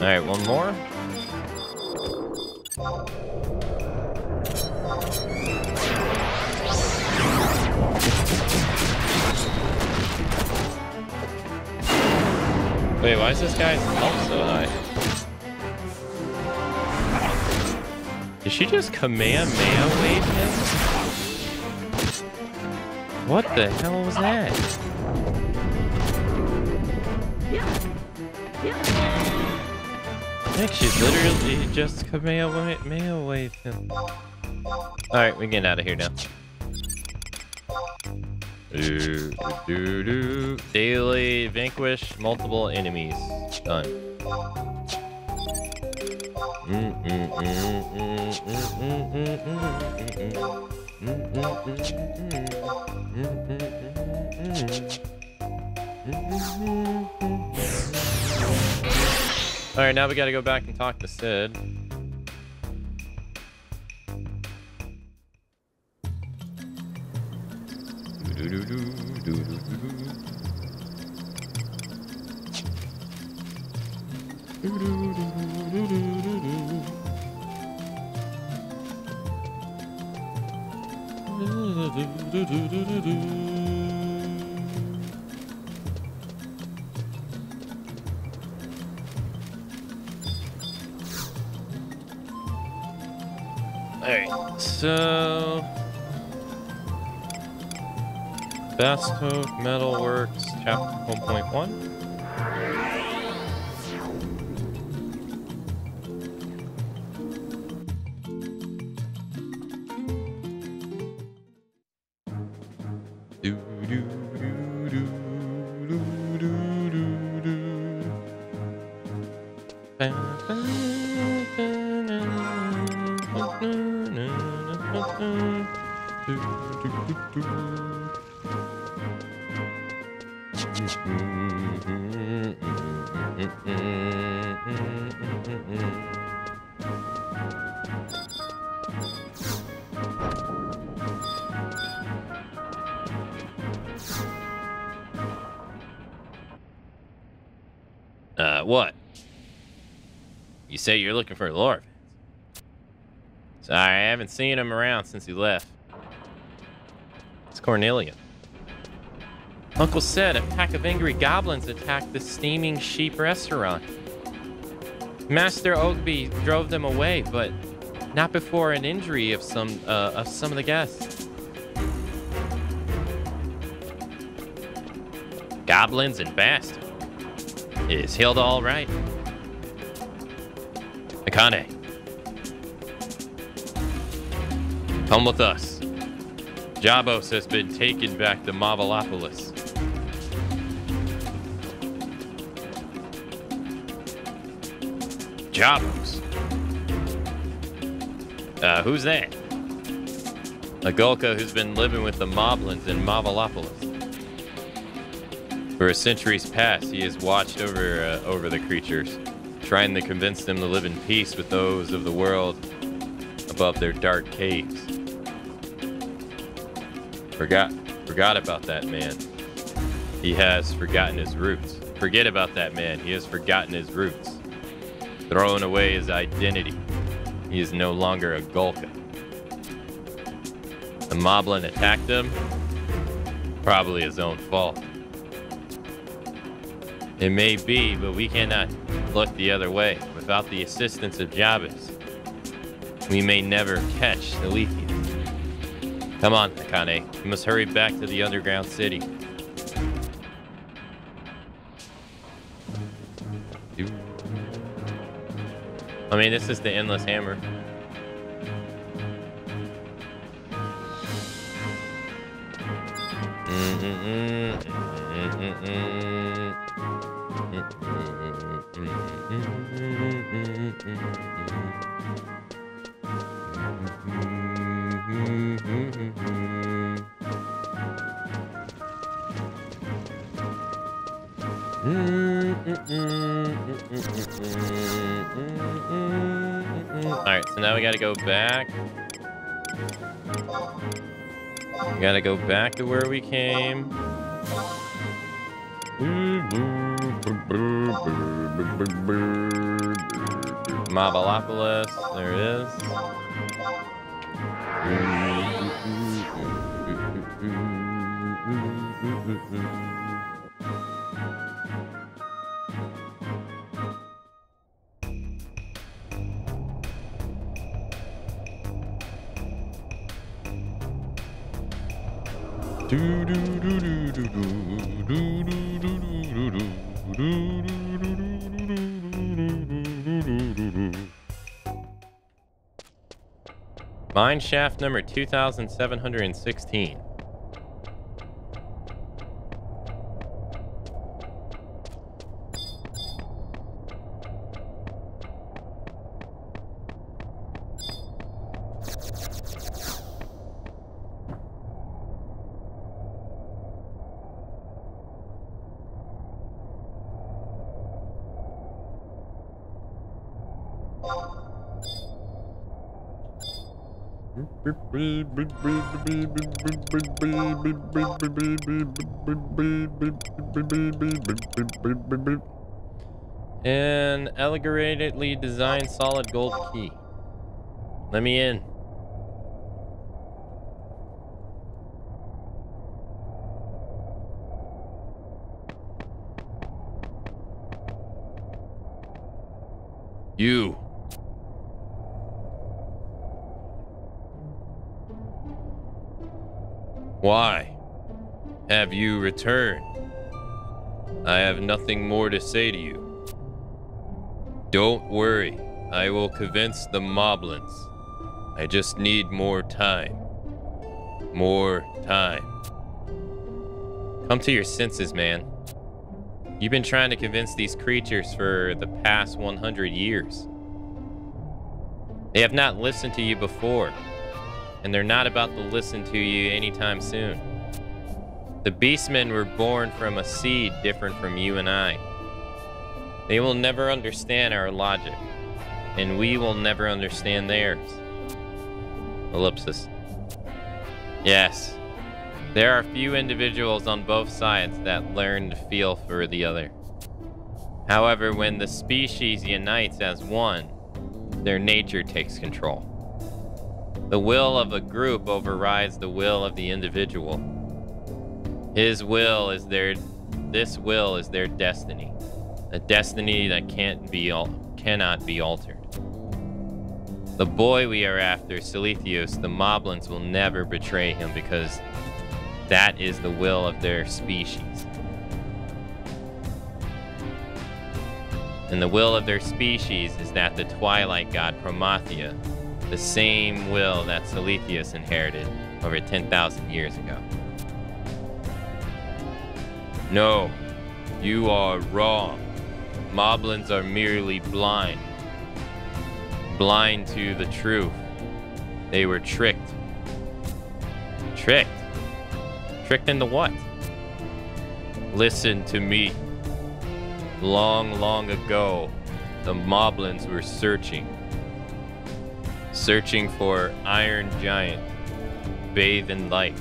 Alright, one more. Wait, why is this guy's health so high? Did she just Kamehameha wave him? What the hell was that? I think she's literally just Kamehameha wave him. Alright, we're getting out of here now. Daily vanquish multiple enemies. Done. Alright, now we gotta go back and talk to Sid. Alright, so Bespoke Metalworks, Chapter 1.1. What? You say you're looking for Lord? Sorry, I haven't seen him around since he left. It's Cornelia. Uncle said a pack of angry goblins attacked the Steaming Sheep restaurant. Master Ogby drove them away, but not before an injury of some of the guests. Goblins and bastards. Is Hilda all right? Akane, come with us. Jabos has been taken back to Mavalopolis. Jabos? Who's that? A Gulka who's been living with the Moblins in Mavalopolis. For centuries past, he has watched over the creatures, trying to convince them to live in peace with those of the world above their dark caves. Forgot about that man. He has forgotten his roots. Forget about that man. He has forgotten his roots. Throwing away his identity. He is no longer a Gulka. The Moblin attacked him. Probably his own fault. It may be, but we cannot look the other way. Without the assistance of Jabez, we may never catch the Letheans. Come on, Akane. We must hurry back to the underground city. I mean, this is the Endless Hammer. Alright, so now we gotta go back. We gotta go back to where we came. Mobolopolis, there it is. Mine shaft number 2716. An elaborately designed solid gold key. Let me in. You. Why have you returned? I have nothing more to say to you. Don't worry, I will convince the moblins. I just need more time. More time. Come to your senses, man. You've been trying to convince these creatures for the past 100 years. They have not listened to you before, and they're not about to listen to you anytime soon. The beastmen were born from a seed different from you and I. They will never understand our logic, and we will never understand theirs. Ellipsis. Yes, there are few individuals on both sides that learn to feel for the other. However, when the species unites as one, their nature takes control. The will of a group overrides the will of the individual. This will is their destiny. A destiny that cannot be altered. The boy we are after, Silithios, the moblins will never betray him because that is the will of their species. And the will of their species is that the Twilight God Promathia, the same will that Silithios inherited over 10,000 years ago. No, you are wrong. Moblins are merely blind. Blind to the truth. They were tricked. Tricked? Tricked into what? Listen to me. Long, long ago, the Moblins were searching for Iron Giant, bathed in light.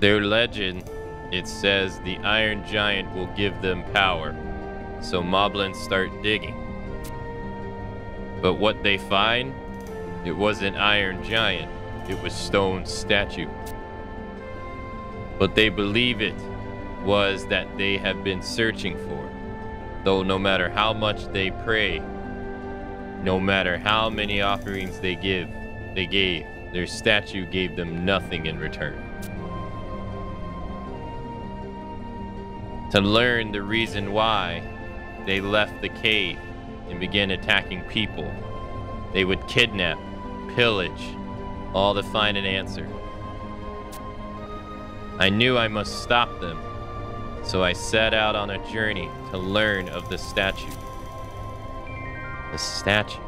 Their legend, it says the Iron Giant will give them power, so Moblins start digging. But what they find, it wasn't Iron Giant, it was stone statue. But they believe it was that they have been searching for, though no matter how much they pray, no matter how many offerings they gave, their statue gave them nothing in return. To learn the reason why, they left the cave and began attacking people. They would kidnap, pillage, all to find an answer. I knew I must stop them, so I set out on a journey to learn of the statue. The statue.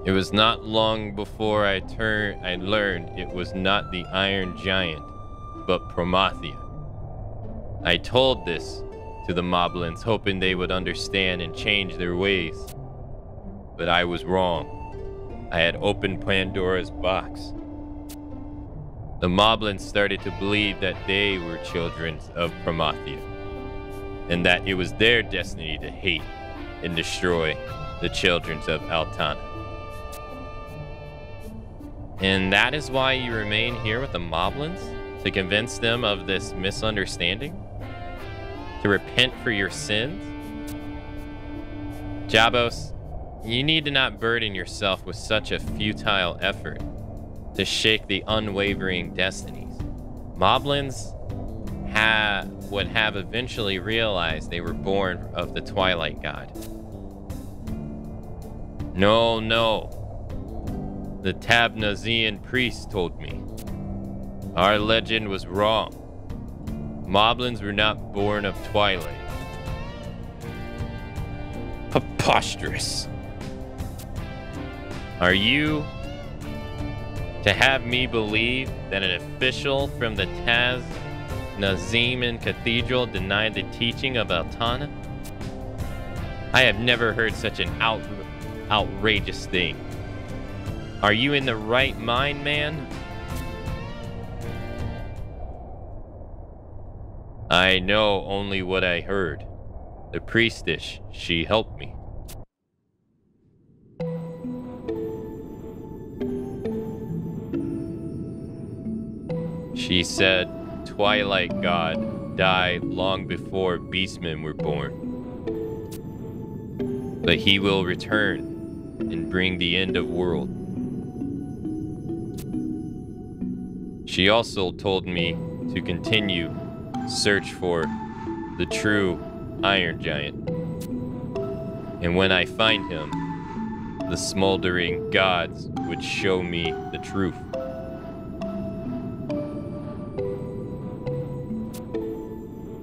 It was not long before I learned it was not the Iron Giant, but Promathia. I told this to the Moblins, hoping they would understand and change their ways. But I was wrong. I had opened Pandora's box. The Moblins started to believe that they were children of Promathia, and that it was their destiny to hate and destroy the children of Altana. And that is why you remain here with the Moblins? To convince them of this misunderstanding? To repent for your sins? Jabos, you need to not burden yourself with such a futile effort to shake the unwavering destinies. Moblins would have eventually realized they were born of the Twilight God. No. The Tabnazian priest told me. Our legend was wrong. Moblins were not born of Twilight. Preposterous. Are you to have me believe that an official from the Taznaziman Cathedral denied the teaching of Altana? I have never heard such an outrageous thing. Are you in the right mind, man? I know only what I heard. The priestess, she helped me. She said Twilight God died long before beastmen were born. But he will return and bring the end of world. She also told me to continue search for the true Iron Giant. And when I find him, the smoldering gods would show me the truth.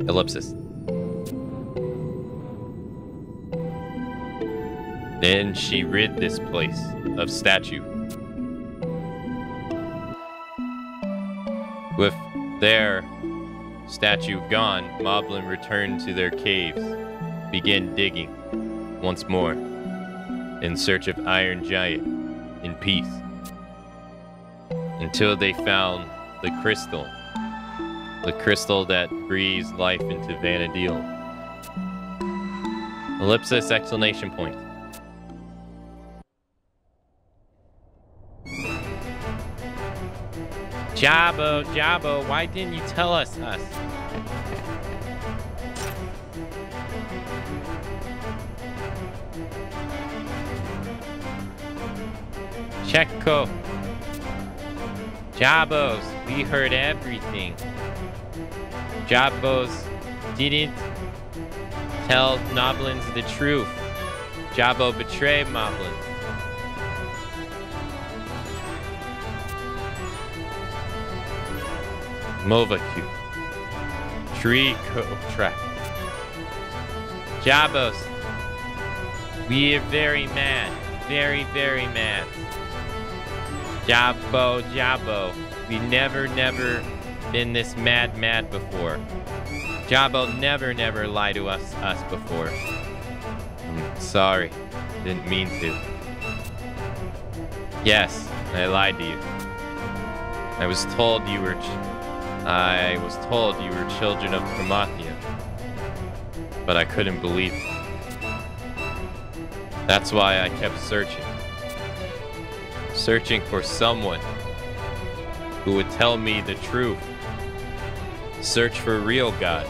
Ellipsis. Then she rid this place of statue. With their statue gone, Moblin returned to their caves, began digging once more in search of Iron Giant in peace, until they found the crystal that breathes life into Vanadil. Ellipsis, exclamation point. Jabbo, why didn't you tell us? Checo. Jabbos, we heard everything. Jabbos didn't tell Moblins the truth. Jabbo betrayed Moblins. Movacu. Tree track. Jabbos. We are very mad. Very, very mad. Jabbo. We never been this mad before. Jabbo never lied to us before. I'm sorry. Didn't mean to. Yes, I lied to you. I was told you were children of Promathia, but I couldn't believe it. That's why I kept searching for someone who would tell me the truth. Search for a real God.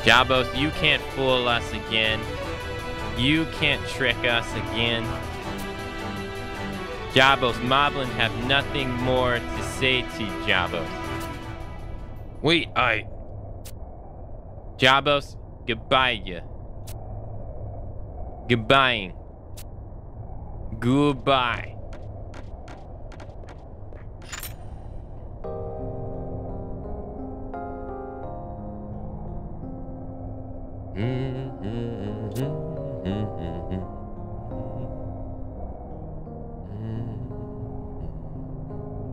Jabbos, you can't fool us again. You can't trick us again. Jabbos, Moblin have nothing more to say to you, Jabbos. Wait, Jabbos, goodbye, ya. Goodbye.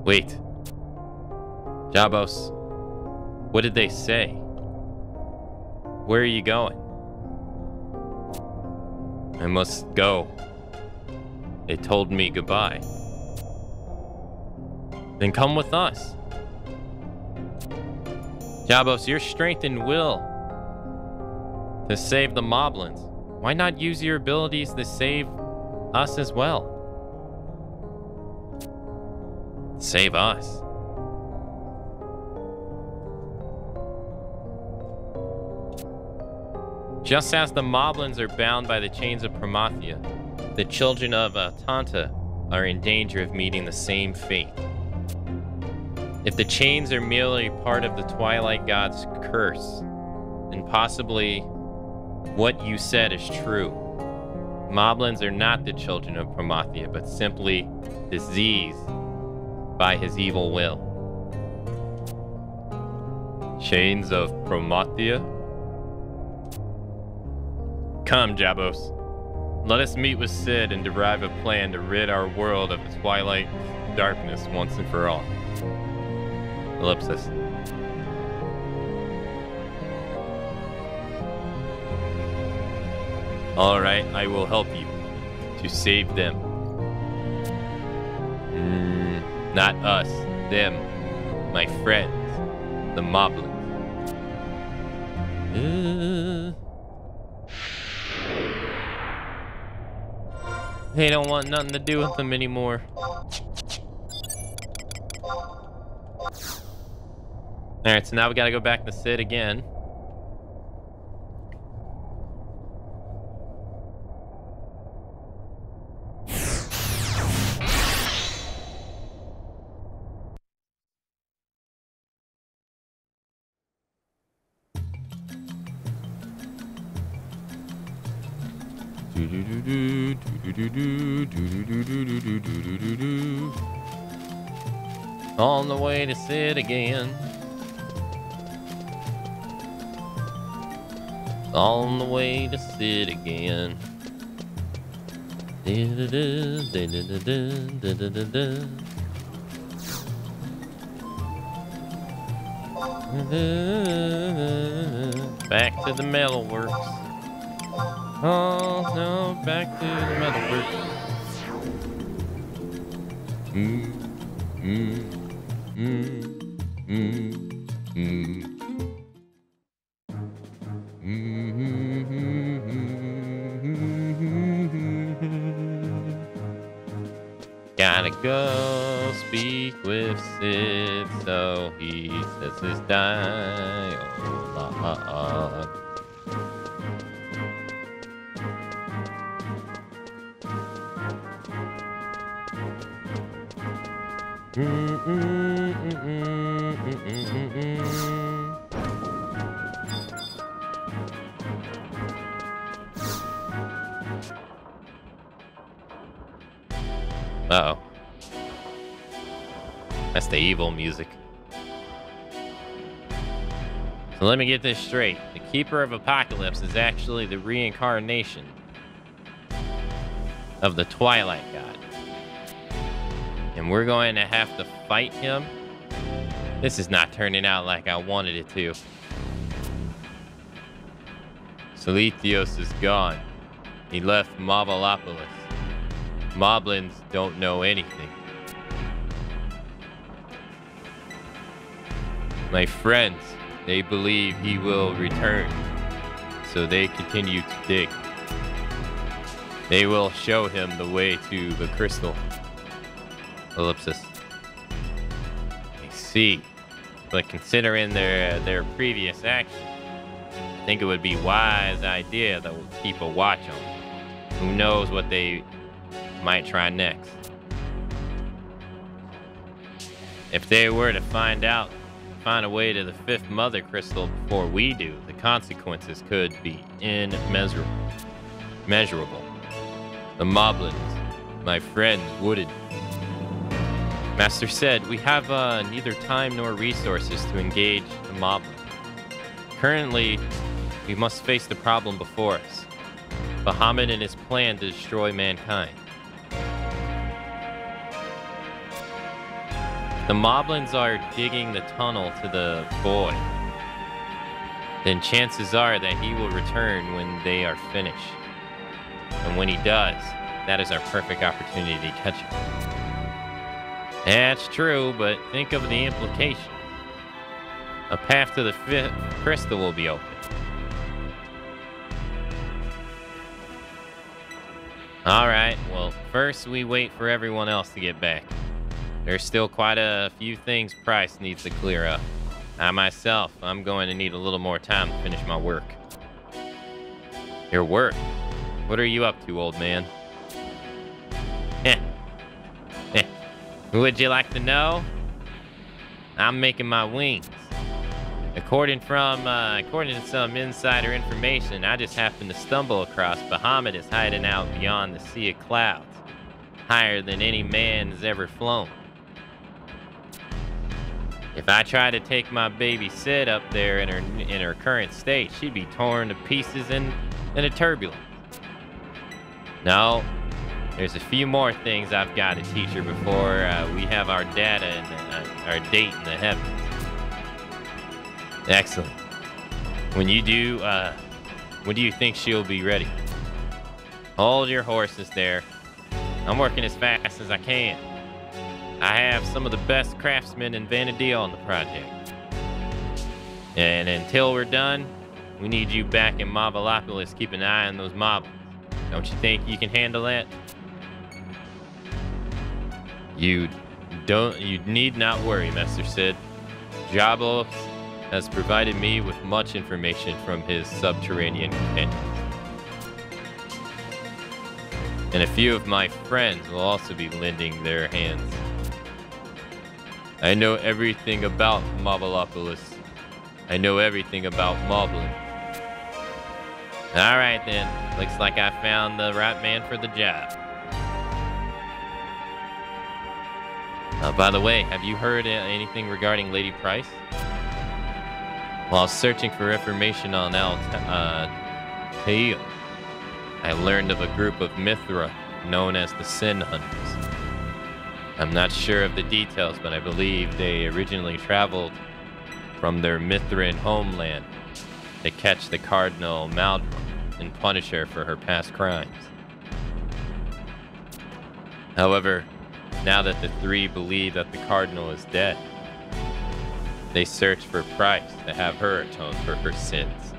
Wait. Jabos. What did they say? Where are you going? I must go. They told me goodbye. Then come with us. Jabos, your strength and will to save the Moblins. Why not use your abilities to save us as well? Save us. Just as the Moblins are bound by the chains of Promathia, the children of Tanta are in danger of meeting the same fate. If the chains are merely part of the Twilight God's curse, then possibly what you said is true. Moblins are not the children of Promathia, but simply diseased by his evil will. Chains of Promathia? Come, Jabos. Let us meet with Sid and derive a plan to rid our world of the Twilight darkness once and for all. Ellipsis. Alright, I will help you to save them. Not us, them, my friends, the Moblins. They don't want nothing to do with them anymore. Alright, so now we gotta go back to Sid again. On the way to Sid again. On the way to Sid again. Back to the metalworks. Oh no, back to the metalworks. Gotta go speak with Sid, so he says his dialogue. Uh-oh. That's the evil music. So let me get this straight. The Keeper of Apocalypse is actually the reincarnation of the Twilight God. And we're going to have to fight him? This is not turning out like I wanted it to. Silithios is gone. He left Mavalopolis. Moblins don't know anything. My friends, they believe he will return, so they continue to dig. They will show him the way to the crystal. Ellipsis. I see. But considering their previous action, I think it would be a wise idea that we'll keep a watch on them. Who knows what they might try next. If they were to find a way to the fifth mother crystal before we do, the consequences could be immeasurable. The Moblins, my friends, wouldn't. Master said, we have neither time nor resources to engage the Moblins. Currently, we must face the problem before us. Bahamut and his plan to destroy mankind. If the moblins are digging the tunnel to the void, then chances are that he will return when they are finished. And when he does, that is our perfect opportunity to catch him. That's true, but think of the implication. A path to the fifth crystal will be open. Alright, well, first we wait for everyone else to get back. There's still quite a few things Price needs to clear up. I myself, I'm going to need a little more time to finish my work. Your work? What are you up to, old man? Would you like to know? I'm making my wings. According to some insider information, I just happened to stumble across Bahamut is hiding out beyond the sea of clouds, higher than any man has ever flown. If I tried to take my baby Sid up there in her current state, she'd be torn to pieces in a turbulence. No, there's a few more things I've got to teach her before we have our data and our date in the heavens. Excellent. When you do, when do you think she'll be ready? Hold your horses there. I'm working as fast as I can. I have some of the best craftsmen in Vanadil on the project. And until we're done, we need you back in Mobolopolis. Keep an eye on those moblins. Don't you think you can handle that? You need not worry, Master Sid. Jabos has provided me with much information from his subterranean companions. And a few of my friends will also be lending their hands. I know everything about Mobolopolis. I know everything about Moblin. Alright then, looks like I found the right man for the job. By the way, have you heard anything regarding Lady Price? While searching for information on Tail, I learned of a group of Mithra known as the Sin Hunters. I'm not sure of the details, but I believe they originally traveled from their Mithran homeland to catch the Cardinal Maldron and punish her for her past crimes. However, now that the three believe that the Cardinal is dead, they search for Price to have her atone for her sins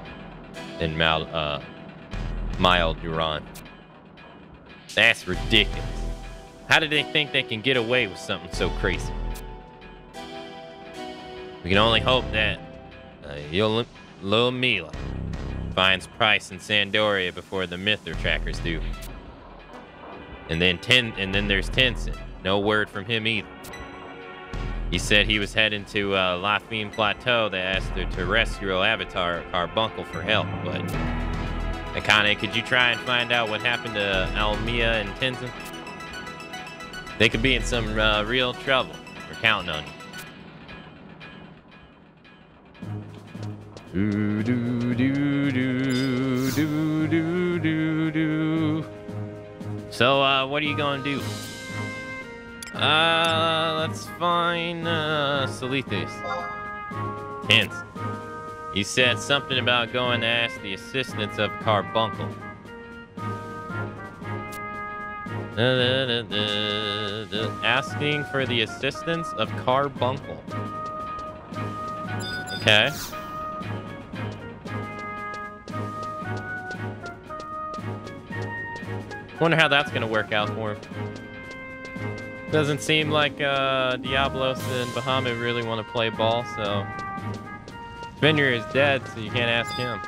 in Duran. That's ridiculous. How do they think they can get away with something so crazy? We can only hope that Lil Mila finds Price in Sandoria before the Mithra trackers do. And then there's Tenson. No word from him either. He said he was heading to Lafine Plateau to ask the terrestrial avatar Carbuncle for help, but Akane, could you try and find out what happened to Almia and Tenzin? They could be in some real trouble. We're counting on you. So, what are you gonna do? Let's find Solitis. Tense. He said something about going to ask the assistance of Carbuncle. Asking for the assistance of Carbuncle. Okay. Wonder how that's gonna work out for him. Doesn't seem like Diablos and Bahamut really want to play ball, so Fenrir is dead, so you can't ask him.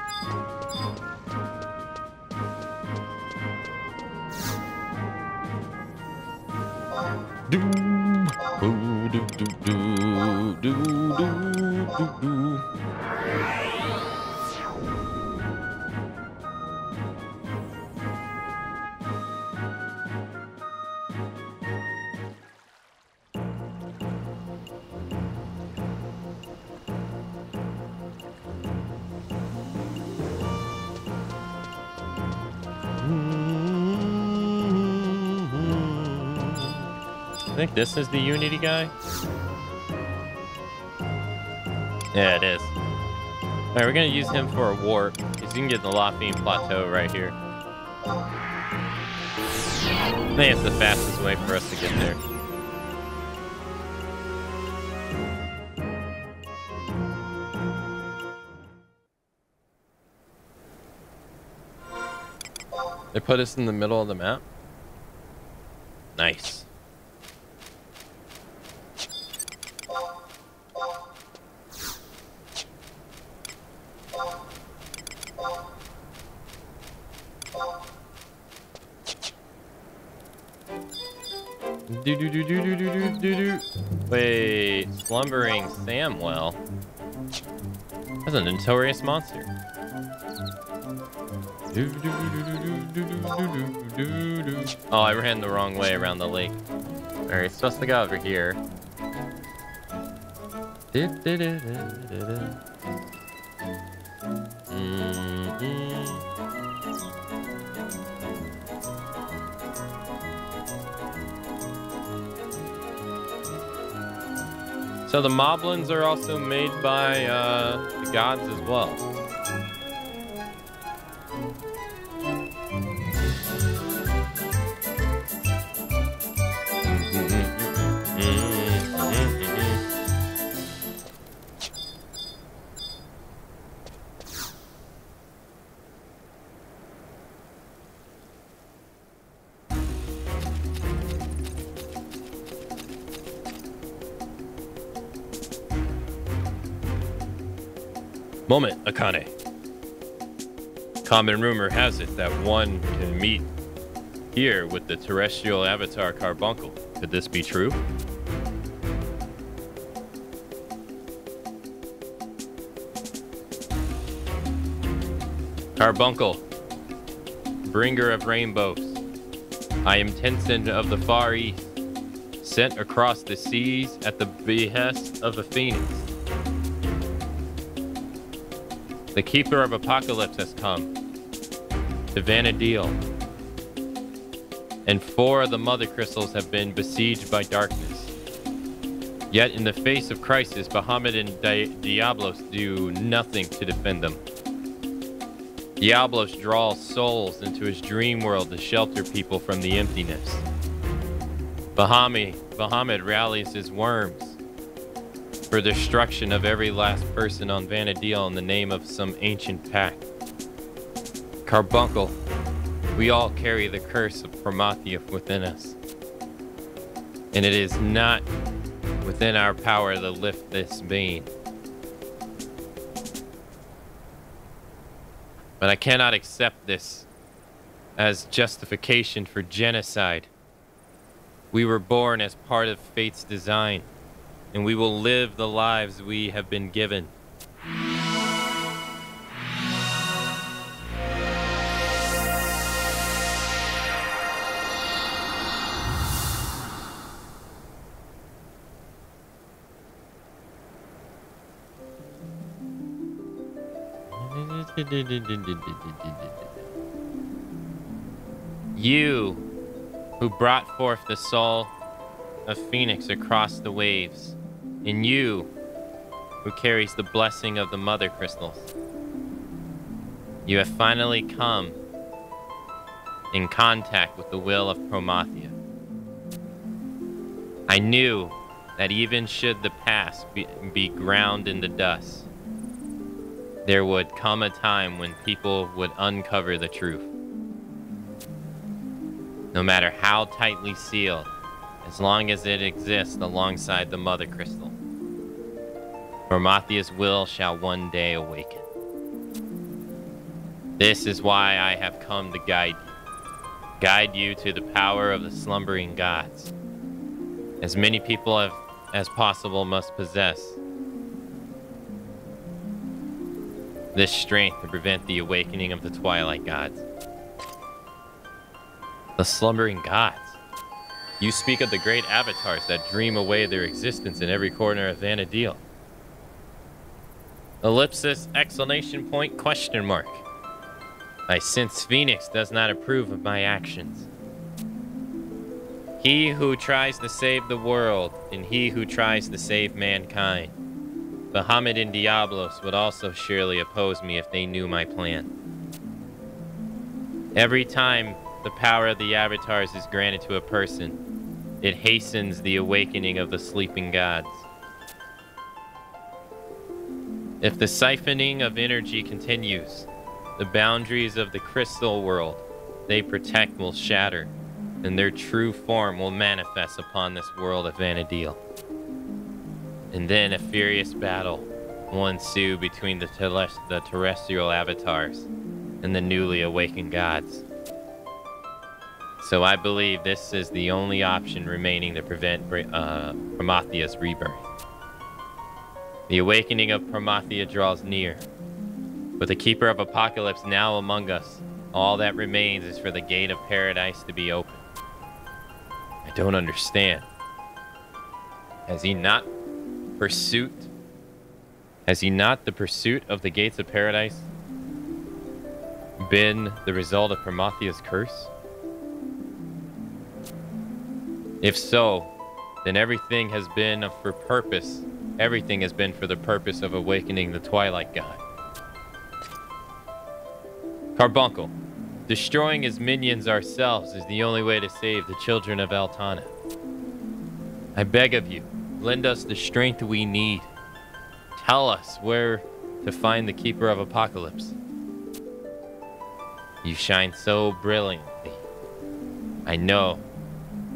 I think this is the Unity guy. Yeah, it is. Alright, we're gonna use him for a warp, because you can get the Lafine Plateau right here. I think it's the fastest way for us to get there. They put us in the middle of the map. Nice. Wait, slumbering Samwell. That's a notorious monster. Oh, I ran the wrong way around the lake. Alright, supposed to go over here. So the moblins are also made by the gods as well. Moment, Akane. Common rumor has it that one can meet here with the terrestrial avatar Carbuncle. Could this be true? Carbuncle, bringer of rainbows. I am Tenzin of the Far East, sent across the seas at the behest of the Phoenix. The Keeper of Apocalypse has come to Vanadil, and 4 of the Mother Crystals have been besieged by darkness. Yet in the face of crisis, Bahamut and Diablos do nothing to defend them. Diablos draws souls into his dream world to shelter people from the emptiness. Bahamut rallies his worms for destruction of every last person on Vanadil in the name of some ancient pact. Carbuncle, we all carry the curse of Promathia within us. And it is not within our power to lift this bane. But I cannot accept this as justification for genocide. We were born as part of fate's design, and we will live the lives we have been given. You, who brought forth the soul of Phoenix across the waves, and you, who carries the blessing of the Mother Crystals, you have finally come in contact with the will of Promathia. I knew that even should the past be ground in the dust, there would come a time when people would uncover the truth. No matter how tightly sealed, as long as it exists alongside the Mother Crystal, Promathia's will shall one day awaken. This is why I have come to guide you to the power of the slumbering gods. As many people as possible must possess this strength to prevent the awakening of the Twilight Gods. The slumbering gods. You speak of the great avatars that dream away their existence in every corner of Vanadil. Ellipsis, exclamation point, question mark. I sense Phoenix does not approve of my actions. He who tries to save the world, and he who tries to save mankind. Bahamut and Diablos would also surely oppose me if they knew my plan. Every time the power of the avatars is granted to a person, it hastens the awakening of the sleeping gods. If the siphoning of energy continues, the boundaries of the crystal world they protect will shatter, and their true form will manifest upon this world of Vanadil. And then a furious battle will ensue between the terrestrial avatars and the newly awakened gods. So I believe this is the only option remaining to prevent Promethea's rebirth. The awakening of Prometheus draws near. With the Keeper of Apocalypse now among us, all that remains is for the gate of paradise to be opened. I don't understand. Has he not the pursuit of the gates of paradise been the result of Prometheus' curse? If so, then everything has been for purpose. Everything has been for the purpose of awakening the Twilight God. Carbuncle, destroying his minions ourselves is the only way to save the children of Altana. I beg of you, lend us the strength we need. Tell us where to find the Keeper of Apocalypse. You shine so brilliantly. I know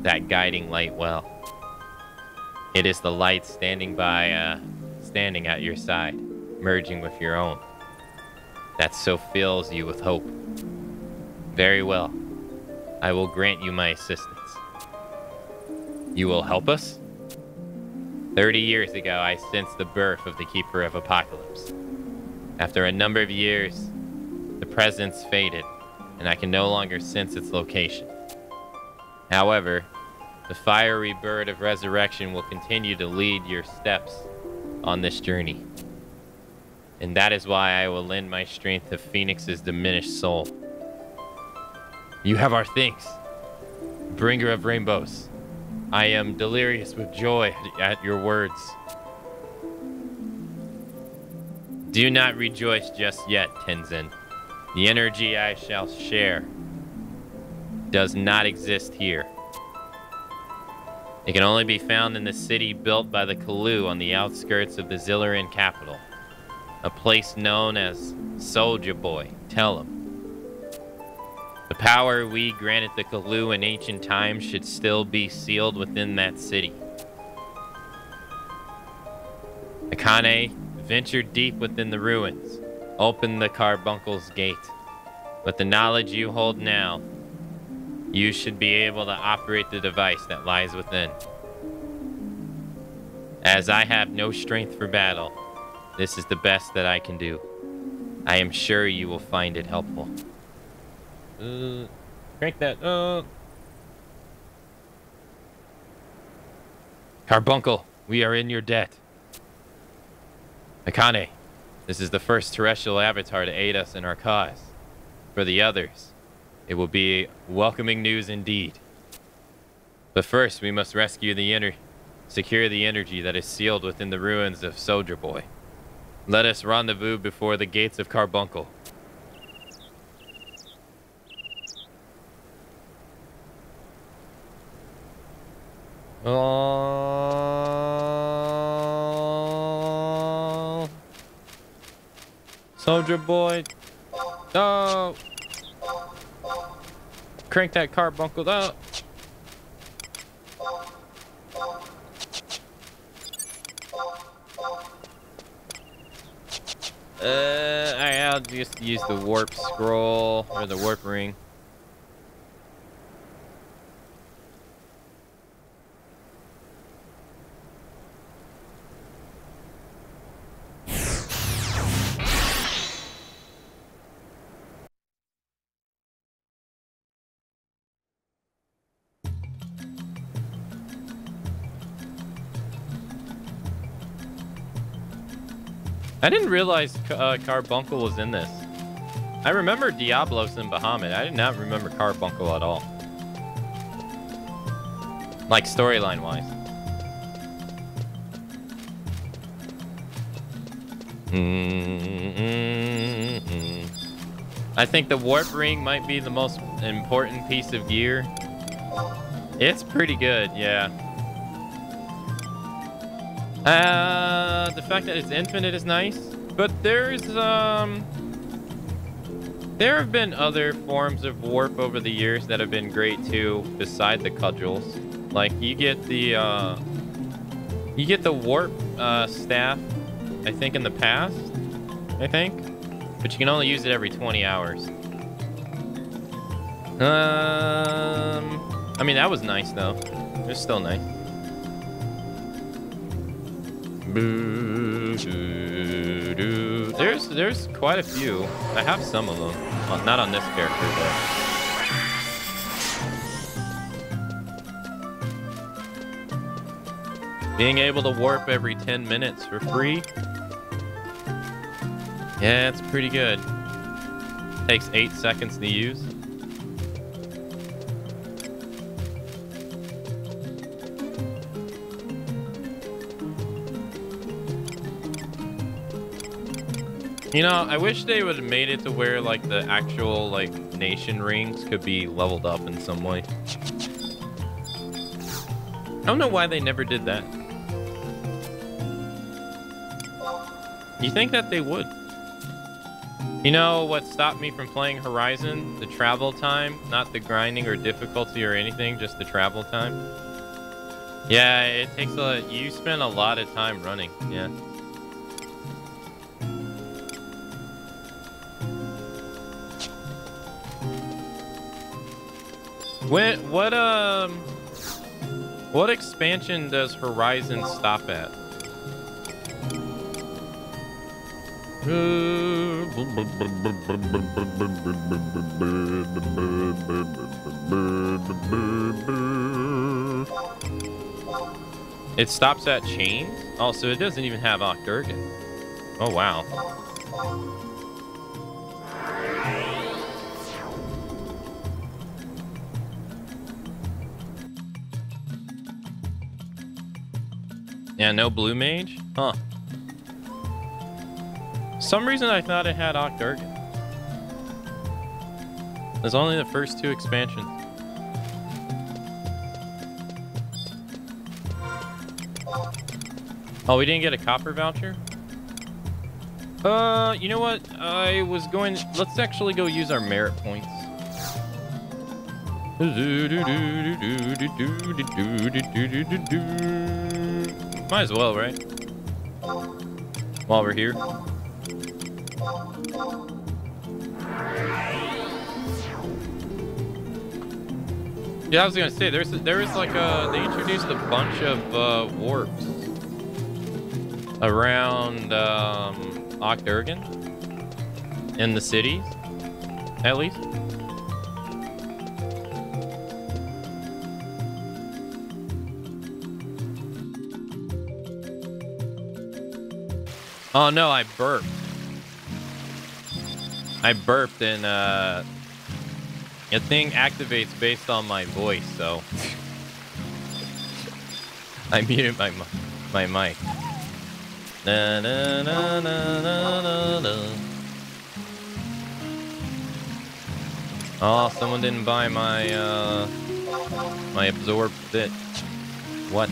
that guiding light well. It is the light standing at your side, merging with your own. That so fills you with hope. Very well. I will grant you my assistance. You will help us? 30 years ago, I sensed the birth of the Keeper of Apocalypse. After a number of years, the presence faded, and I can no longer sense its location. However, the fiery bird of resurrection will continue to lead your steps on this journey. And that is why I will lend my strength to Phoenix's diminished soul. You have our thanks, bringer of rainbows. I am delirious with joy at your words. Do not rejoice just yet, Tenzin. The energy I shall share does not exist here. It can only be found in the city built by the Kalu on the outskirts of the Zilliran capital. A place known as Soldier Boy. Tell him. The power we granted the Kalu in ancient times should still be sealed within that city. Akane, venture deep within the ruins. Open the Carbuncle's gate. With the knowledge you hold now, you should be able to operate the device that lies within. As I have no strength for battle, this is the best that I can do. I am sure you will find it helpful. Crank that up. Carbuncle, we are in your debt. Akane, this is the first terrestrial avatar to aid us in our cause. For the others, it will be welcoming news indeed. But first, we must secure the energy that is sealed within the ruins of Soldier Boy. Let us rendezvous before the gates of Carbuncle. Oh, Soldier Boy. No. Crank that Carbuncle up. I'll just use the warp scroll or the warp ring. I didn't realize Carbuncle was in this. I remember Diablos and Bahamut. I did not remember Carbuncle at all. Like storyline wise. I think the warp ring might be the most important piece of gear. It's pretty good, yeah. The fact that it's infinite is nice, but there's there have been other forms of warp over the years that have been great too, beside the cudgels. Like you get the warp staff, I think in the past, but you can only use it every 20 hours. I mean, that was nice though. It was still nice. There's quite a few. I have some of them. Well, not on this character, but being able to warp every 10 minutes for free. Yeah, it's pretty good. Takes 8 seconds to use. You know, I wish they would have made it to where, like, the actual, like, nation rings could be leveled up in some way. I don't know why they never did that. You think that they would? You know what stopped me from playing Horizon? The travel time, not the grinding or difficulty or anything, just the travel time. Yeah, it takes you spend a lot of time running, yeah. What expansion does Horizon stop at? It stops at Chains? Oh, so it doesn't even have Octurgan. Oh, wow. Yeah, no blue mage? Huh. Some reason I thought it had Octurgan. There's only the first 2 expansions. Oh, we didn't get a copper voucher? You know what? Let's actually go use our merit points. Might as well, right? While we're here. Yeah, I was gonna say there is like they introduced a bunch of warps around Octurgan in the cities, at least. Oh no, I burped. I burped and a thing activates based on my voice, so I muted my mic. Na, na, na, na, na, na, na. Oh, someone didn't buy my my absorb bit. What?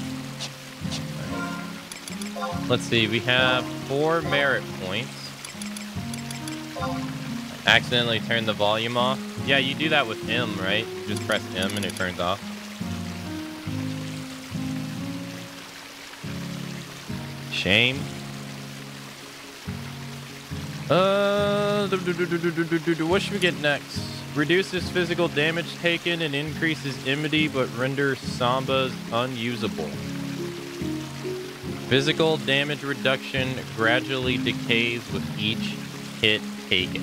Let's see, we have 4 merit points. Accidentally turned the volume off. Yeah, you do that with M, right? You just press M and it turns off. Shame. What should we get next? Reduces physical damage taken and increases enmity, but renders Sambas unusable. Physical damage reduction gradually decays with each hit taken.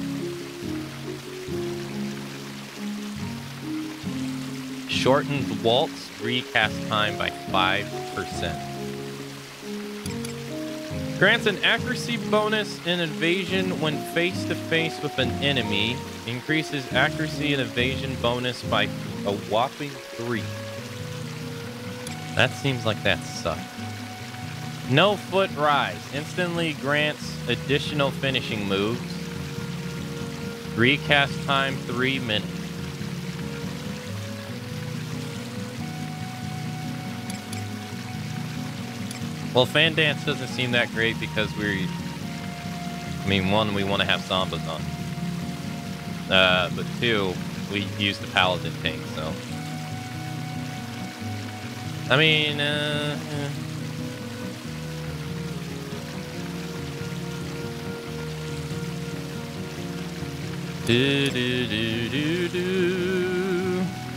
Shortened waltz recast time by 5%. Grants an accuracy bonus and evasion when face to face with an enemy. Increases accuracy and evasion bonus by a whopping 3. That seems like that sucks. No foot rise. Instantly grants additional finishing moves. Recast time 3 minutes. Well, fan dance doesn't seem that great because I mean, one, we want to have Sambas on. But two, we use the Paladin tank, so. I mean,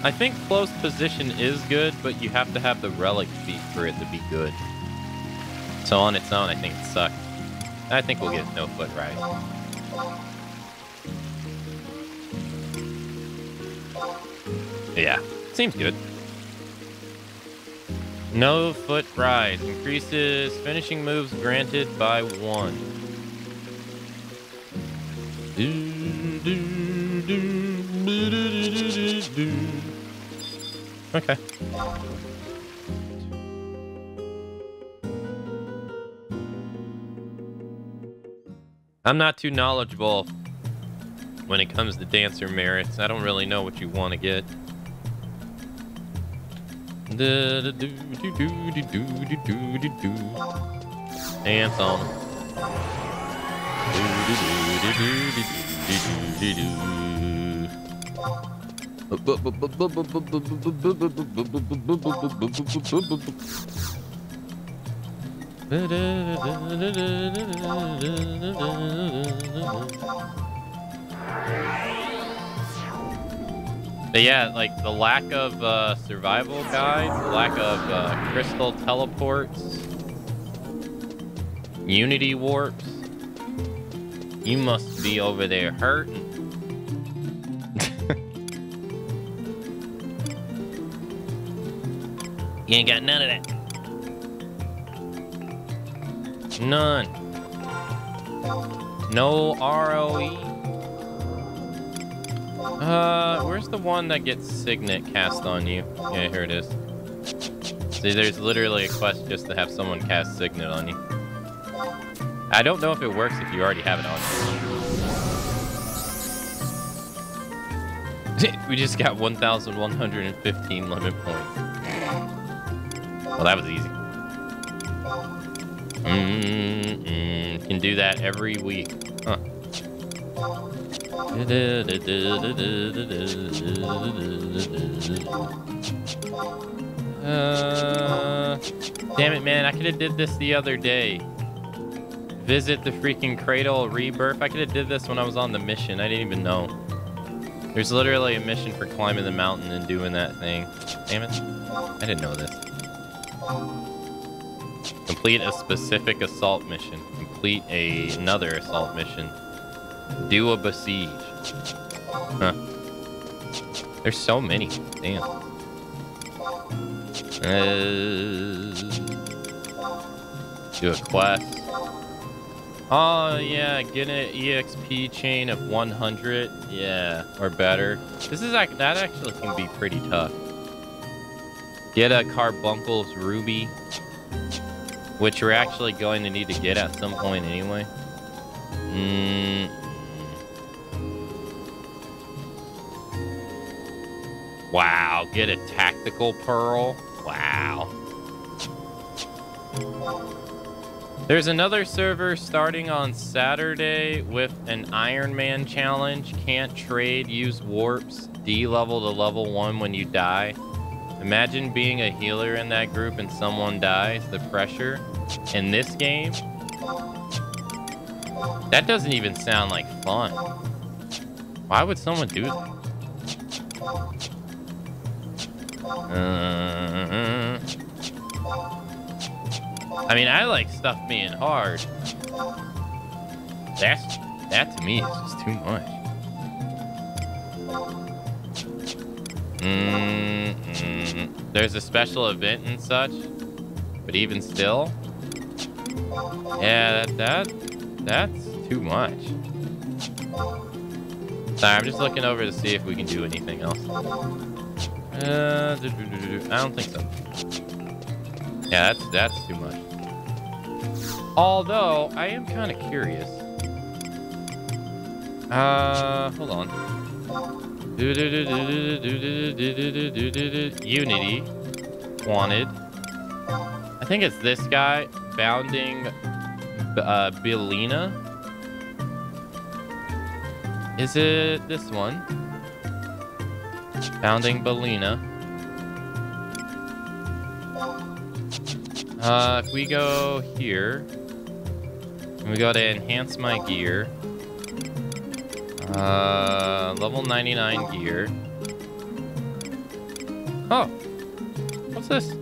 I think close position is good, but you have to have the relic feat for it to be good. So on its own, I think it sucks. I think we'll get no foot rise. Yeah, seems good. No foot rise. Increases finishing moves granted by 1. Okay. I'm not too knowledgeable when it comes to dancer merits. I don't really know what you want to get. Dance on. But yeah, like the lack of survival guides, the lack of crystal teleports, unity warps. You must be over there hurting. You ain't got none of that. None. No ROE. Where's the one that gets Signet cast on you? Yeah, here it is. See, there's literally a quest just to have someone cast Signet on you. I don't know if it works if you already have it on you. We just got 1,115 limit points. Well, that was easy. Can do that every week. Huh. Damn it, man. I could have did this the other day. Visit the freaking Cradle Rebirth. I could have did this when I was on the mission. I didn't even know. There's literally a mission for climbing the mountain and doing that thing. Damn it. I didn't know this. Complete a specific assault mission. Complete another assault mission. Do a besiege. Huh. There's so many. Damn. Do a quest. Oh, yeah. Get an EXP chain of 100. Yeah. Or better. This is that actually can be pretty tough. Get a Carbuncle's Ruby, which we're actually going to need to get at some point anyway. Wow, get a Tactical Pearl. Wow. There's another server starting on Saturday with an Iron Man challenge. Can't trade, use warps, D level to level 1 when you die. Imagine being a healer in that group and someone dies. The pressure in this game. That doesn't even sound like fun. Why would someone do that? I mean, I like stuff being hard. That to me is just too much. There's a special event and such, but even still, yeah, that's too much. Sorry, I'm just looking over to see if we can do anything else. I don't think so. Yeah, that's too much. Although, I am kind of curious. Hold on. Unity. Wanted. I think it's this guy. Bounding Billina. Is it this one? Bounding Billina. If we go here, and we go to enhance my gear, level 99 gear. Oh, what's this?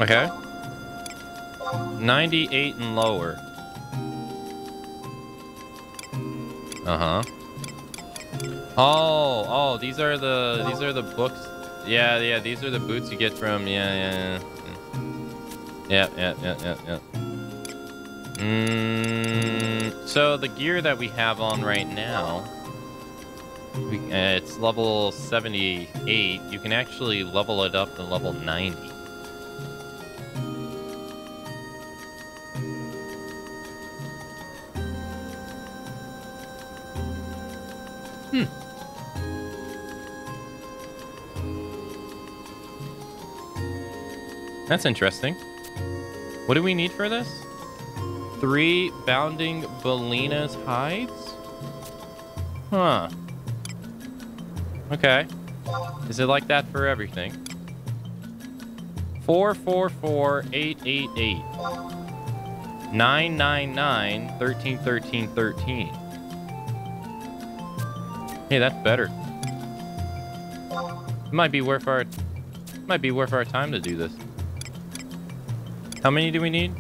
Okay. 98 and lower. Uh-huh. Oh, these are the books. Yeah, these are the boots you get from, yeah. So the gear that we have on right now, it's level 78. You can actually level it up to level 90. That's interesting. What do we need for this? 3 bounding Bellina's hides? Huh. Okay. Is it like that for everything? 444-888. 999-131313. Hey, that's better. It might be worth our time to do this. How many do we need?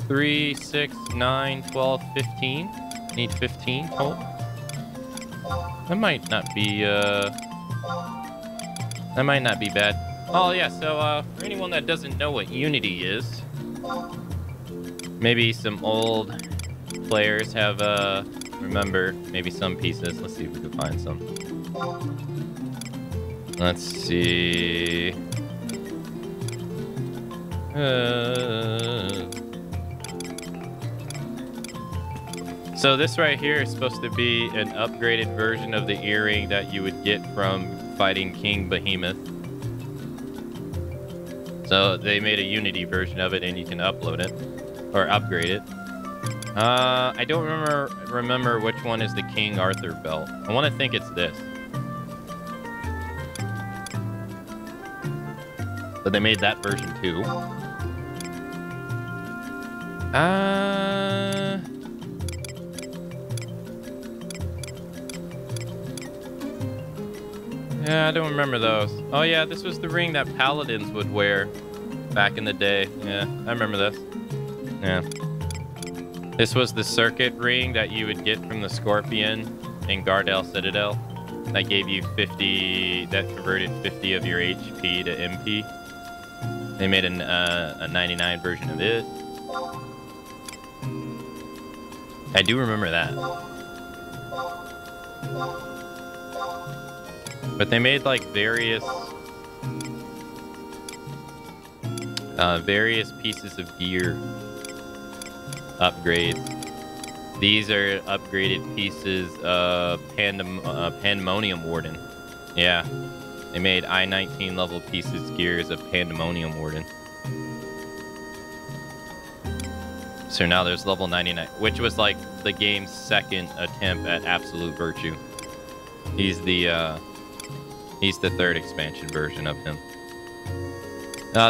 3, 6, 9, 12, 15. Need 15 total. That might not be bad. Oh yeah, so for anyone that doesn't know what Unity is, maybe some old players have remember maybe some pieces. Let's see if we can find some. Let's see. So this right here is supposed to be an upgraded version of the earring that you would get from fighting King Behemoth. So they made a Unity version of it, and you can upload it or upgrade it. I don't remember which one is the King Arthur belt. I want to think it's this. But they made that version too. Yeah, I don't remember those. Oh yeah, this was the ring that paladins would wear back in the day. Yeah, I remember this. Yeah. This was the circuit ring that you would get from the Scorpion in Gardel Citadel. That gave you 50, that converted 50 of your HP to MP. They made a 99 version of it. I do remember that. But they made like various pieces of gear upgrades. These are upgraded pieces of Pandemonium Warden. Yeah, they made I-19 level pieces gears of Pandemonium Warden. So now there's level 99, which was like the game's second attempt at Absolute Virtue. He's the third expansion version of him.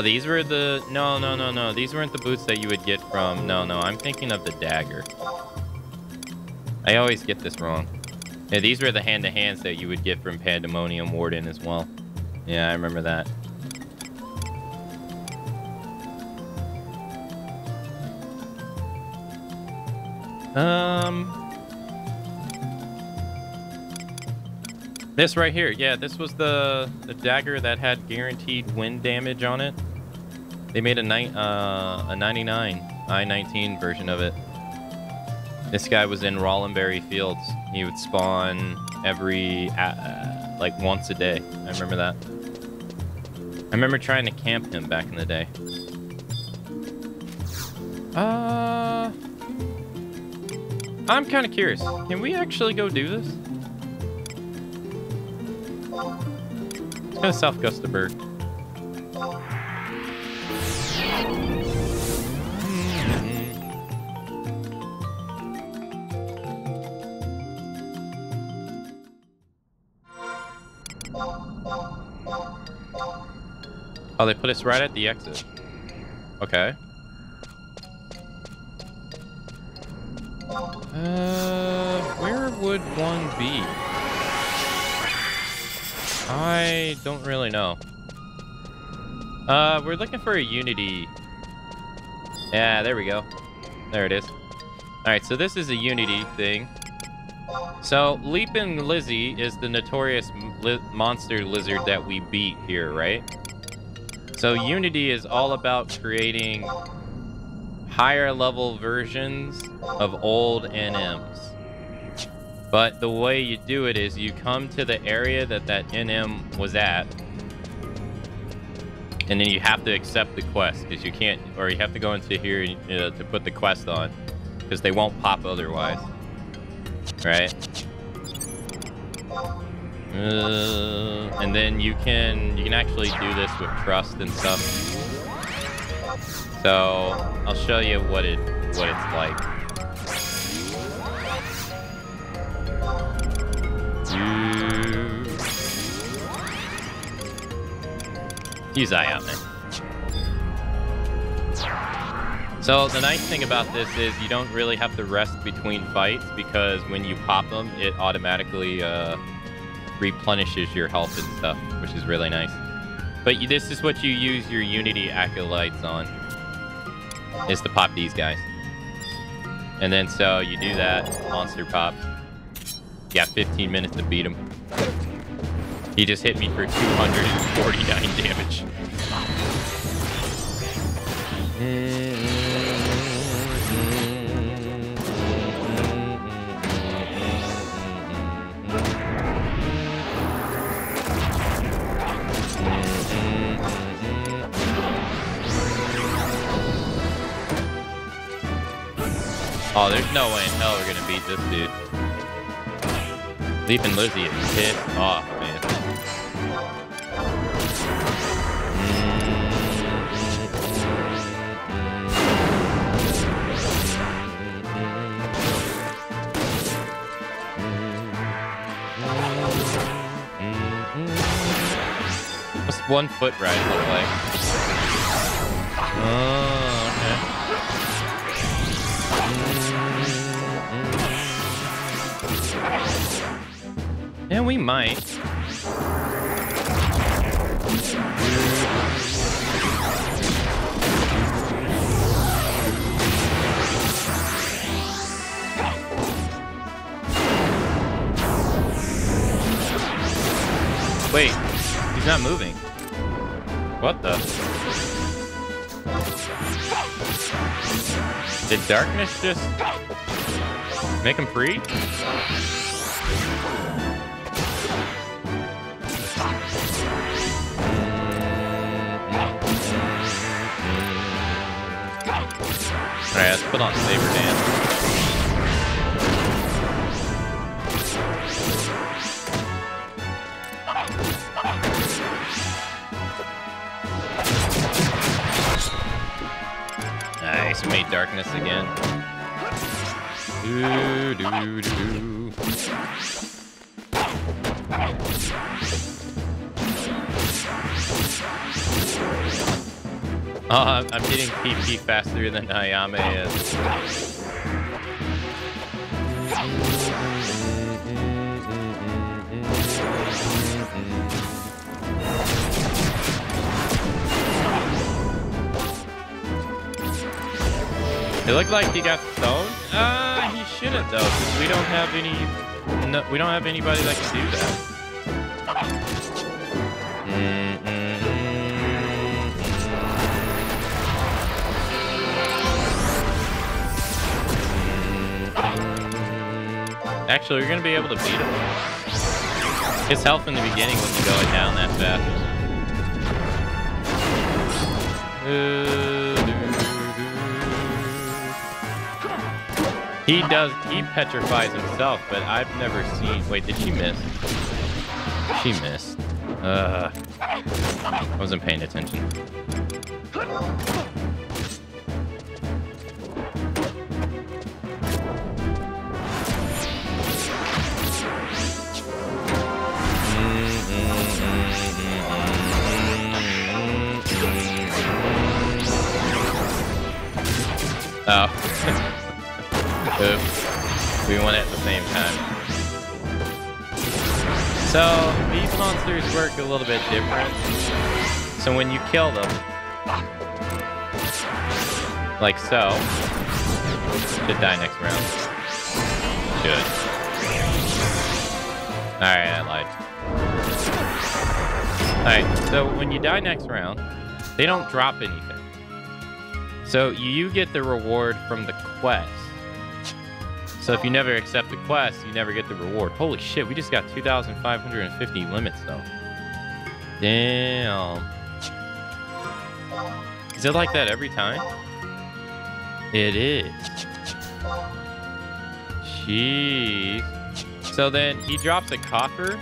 These were the... No. These weren't the boots that you would get from... No, I'm thinking of the dagger. I always get this wrong. Yeah, these were the hand-to-hands that you would get from Pandemonium Warden as well. Yeah, I remember that. This right here, yeah, this was the dagger that had guaranteed wind damage on it. They made a 99 I-19 version of it. This guy was in Rollenberry Fields. He would spawn every, like once a day. I remember that. I remember trying to camp him back in the day. I'm kind of curious. Can we actually go do this? Let's go to South Gustaberg. Oh, they put us right at the exit. Okay. Where would one be? I don't really know. We're looking for a Unity. Yeah, there we go. There it is. Alright, so this is a Unity thing. So, Leapin' Lizzie is the notorious monster lizard that we beat here, right? So, Unity is all about creating higher level versions of old NMs. But the way you do it is you come to the area that NM was at, and then you have to accept the quest, because you can't, or you have to go into here to put the quest on, because they won't pop otherwise. Right? And then you can actually do this with trust and stuff. So I'll show you what it's like. Use eye out, man. So the nice thing about this is you don't really have to rest between fights, because when you pop them, it automatically replenishes your health and stuff, which is really nice. But this is what you use your Unity acolytes on, is to pop these guys. And then so you do that, monster pops. You got 15 minutes to beat him. He just hit me for 249 damage. Oh, there's no way in hell we're gonna beat this dude. Leapin' Lizzie is pissed off, man. What's one foot ride look like? Oh, okay. Yeah, we might. Wait, he's not moving. What the? Did darkness just make him free? Alright, let's put on Saber Dance. Nice, we made darkness again. Doo, doo, doo. Oh, I'm getting PP faster than Ayame is. It looked like he got stoned. He shouldn't though, because we don't have any. No, we don't have anybody that can do that. Actually, you're gonna be able to beat him. His health in the beginning wasn't going down that fast. He petrifies himself, but I've never seen... Wait, did she miss? She missed. I wasn't paying attention. Oh. Oops. We went at the same time. So, these monsters work a little bit different. So when you kill them, like so, should die next round. Should. Alright, I lied. Alright, so when you die next round, they don't drop anything. So you get the reward from the quest. So if you never accept the quest, you never get the reward. Holy shit, we just got 2,550 limits though. Damn. Is it like that every time? It is. Jeez. So then he drops a coffer.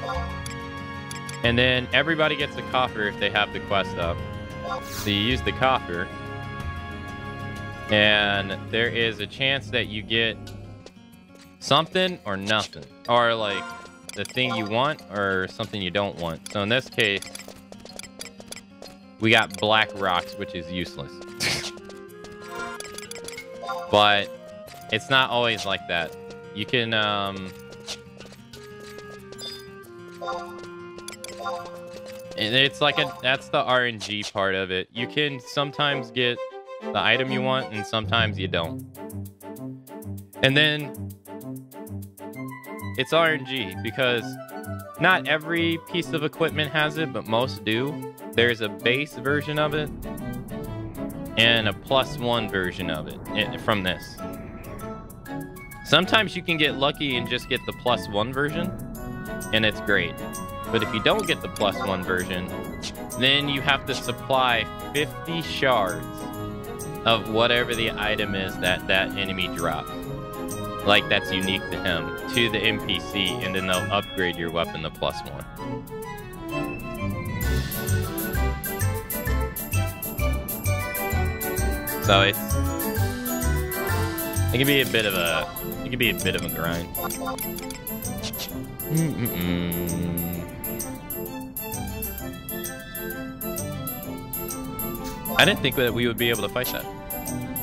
And then everybody gets a coffer if they have the quest up. So you use the coffer. And there is a chance that you get something or nothing. Or like the thing you want or something you don't want. So in this case, we got black rocks, which is useless. But it's not always like that. You can, it's like that's the RNG part of it. You can sometimes get the item you want and sometimes you don't. And then it's RNG because not every piece of equipment has it, but most do. There's a base version of it and a +1 version of it from this. Sometimes you can get lucky and just get the +1 version and it's great. But if you don't get the +1 version, then you have to supply 50 shards of whatever the item is that that enemy drops. Like that's unique to him, to the NPC, and then they'll upgrade your weapon to +1. So it can be a bit of a grind. I didn't think that we would be able to fight that.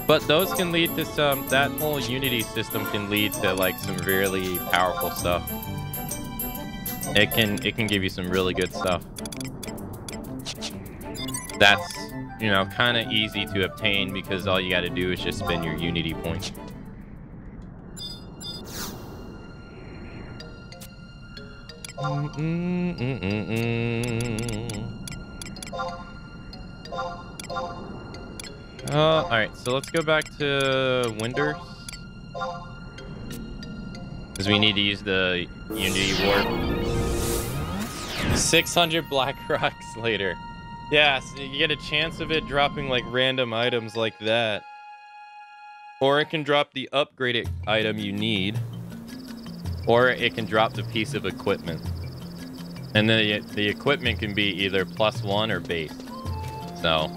But those can lead to some, that whole Unity system can lead to like some really powerful stuff. It can give you some really good stuff. That's, you know, kind of easy to obtain because all you got to do is just spend your Unity points. Alright, so let's go back to Winders. Because we need to use the Unity Warp. 600 black rocks later. Yeah, so you get a chance of it dropping like random items like that. Or it can drop the upgraded item you need. Or it can drop the piece of equipment. And then the equipment can be either +1 or base. So...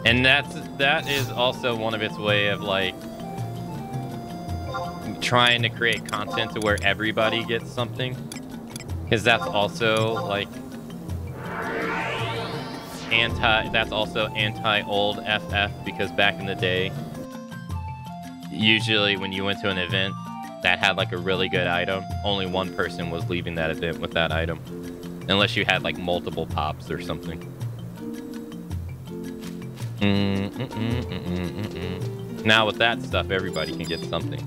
And that is also one of its way of like trying to create content to where everybody gets something, because that's also like anti-old FF, because back in the day, usually when you went to an event that had like a really good item, only one person was leaving that event with that item, unless you had like multiple pops or something. Now with that stuff, everybody can get something.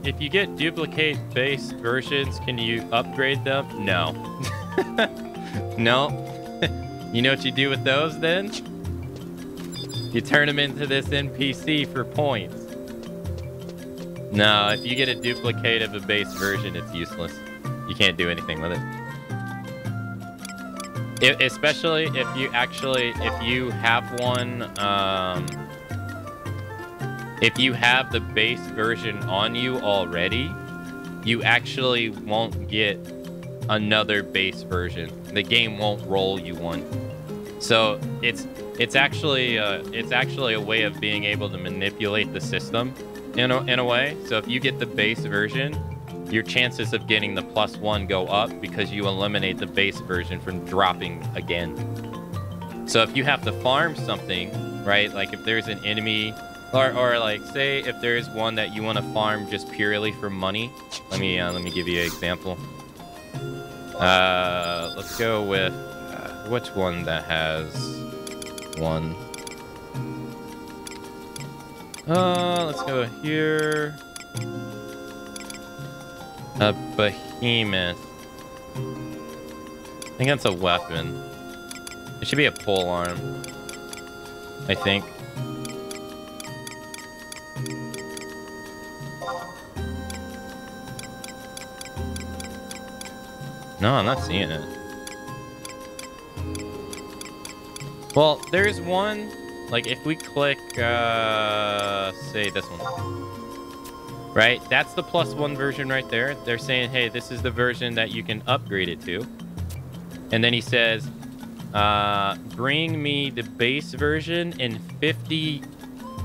If you get duplicate base versions, can you upgrade them? No. No. You know what you do with those then? You turn them into this NPC for points. No, if you get a duplicate of a base version, it's useless. You can't do anything with it. Especially if you have one, if you have the base version on you already, you actually won't get another base version. The game won't roll you one. So it's actually a way of being able to manipulate the system in a way. So if you get the base version, your chances of getting the +1 go up because you eliminate the base version from dropping again. So if you have to farm something, right? Like if there's an enemy, or like say if there's one that you want to farm just purely for money. Let me give you an example. Let's go with which one that has one. Let's go here. A behemoth. I think that's a weapon. It should be a pole arm, I think. No, I'm not seeing it. Well, there's one, like if we click, say this one, right? That's the +1 version right there. They're saying, hey, this is the version that you can upgrade it to. And then he says, bring me the base version and 50,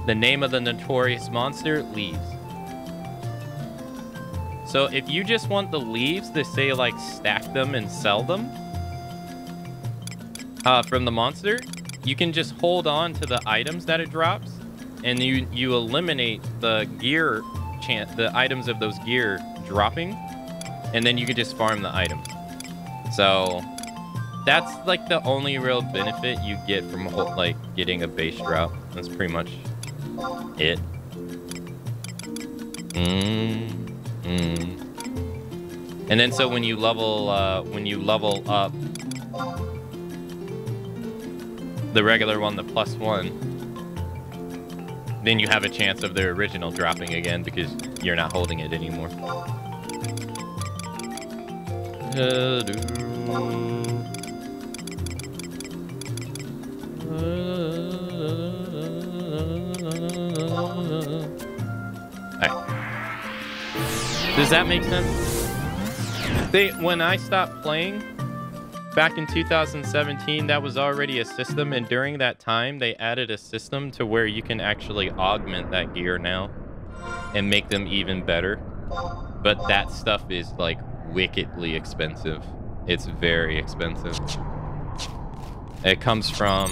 the name of the notorious monster, leaves. So if you just want the leaves to say like stack them and sell them from the monster, you can just hold on to the items that it drops, and you eliminate the gear the items of those gear dropping, and then you can just farm the items. So that's like the only real benefit you get from like getting a base drop. That's pretty much it. And then so when you level up the regular one, the +1, then you have a chance of the original dropping again because you're not holding it anymore. Alright. Does that make sense? When I stopped playing back in 2017, that was already a system, and during that time they added a system to where you can actually augment that gear now and make them even better. But that stuff is like wickedly expensive. It's very expensive. It comes from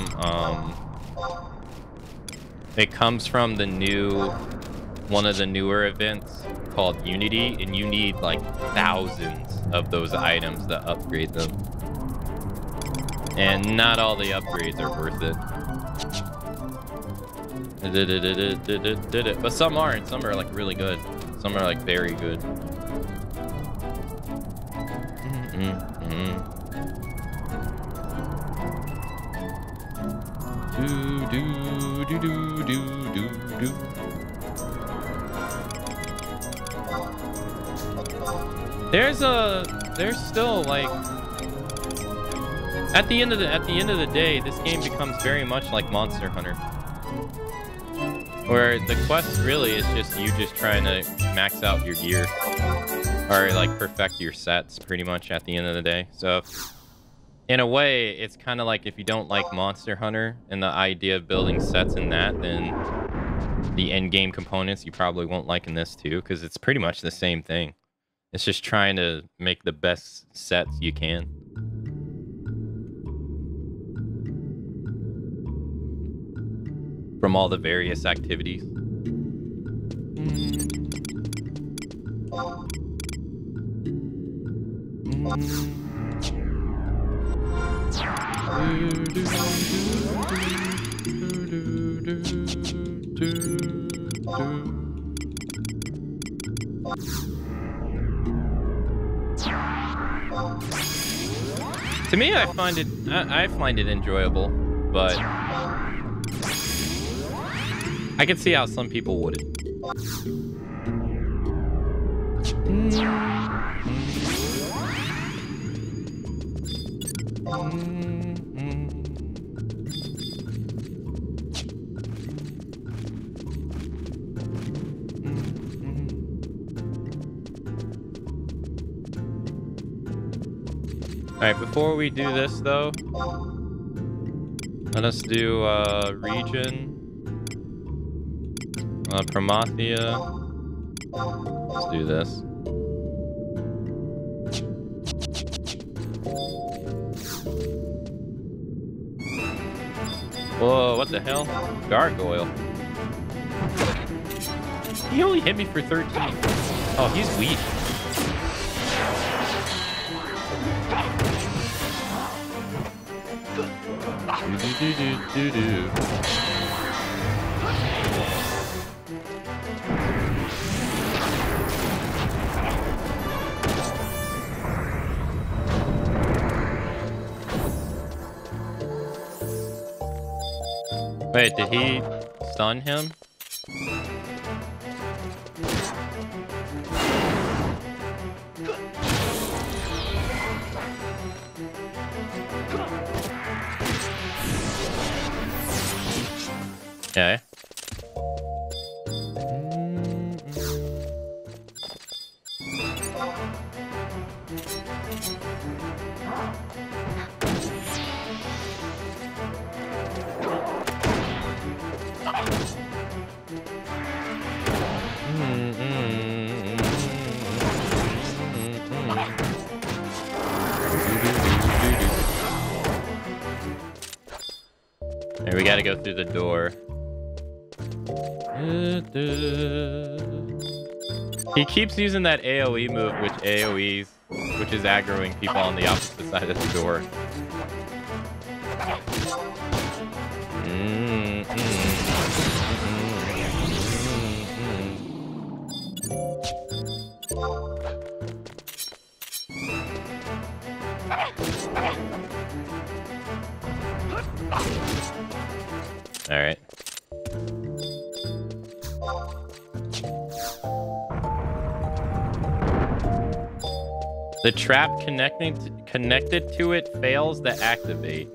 one of the newer events called Unity, and you need like thousands of those items to upgrade them. And not all the upgrades are worth it. But some aren't. Some are like really good. Some are like very good. There's still like at the end of the day, this game becomes very much like Monster Hunter, where the quest really is just you just trying to max out your gear or like perfect your sets pretty much at the end of the day. So in a way, it's kind of like if you don't like Monster Hunter and the idea of building sets in that, then the end game components you probably won't like in this too, because it's pretty much the same thing. It's just trying to make the best sets you can. From all the various activities. To me, I find it enjoyable, but I can see how some people wouldn't. Alright, before we do this though, let us do region. Promathia. Let's do this. Whoa, what the hell? Gargoyle. He only hit me for 13. Oh, he's weak. Do. Wait, did he stun him? Okay. We gotta go through the door. He keeps using that AoE move, which is aggroing people on the opposite side of the door. All right. The trap connected to it fails to activate.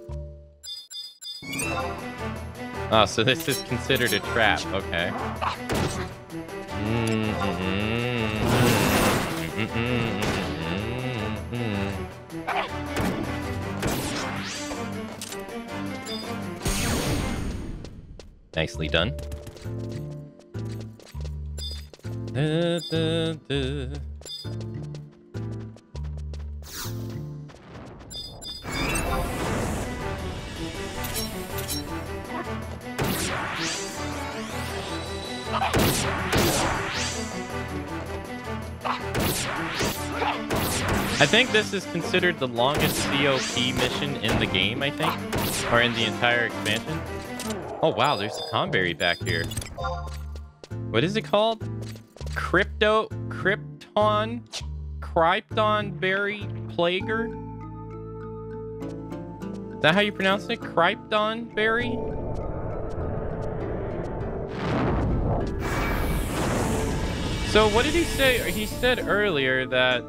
Oh, so this is considered a trap. Okay. Nicely done. I think this is considered the longest COP mission in the game, I think. Or in the entire expansion. Oh wow, there's a Tomberry back here. What is it called? Krypton Berry Plager? Is that how you pronounce it? Krypton Berry? So what did he say? He said earlier that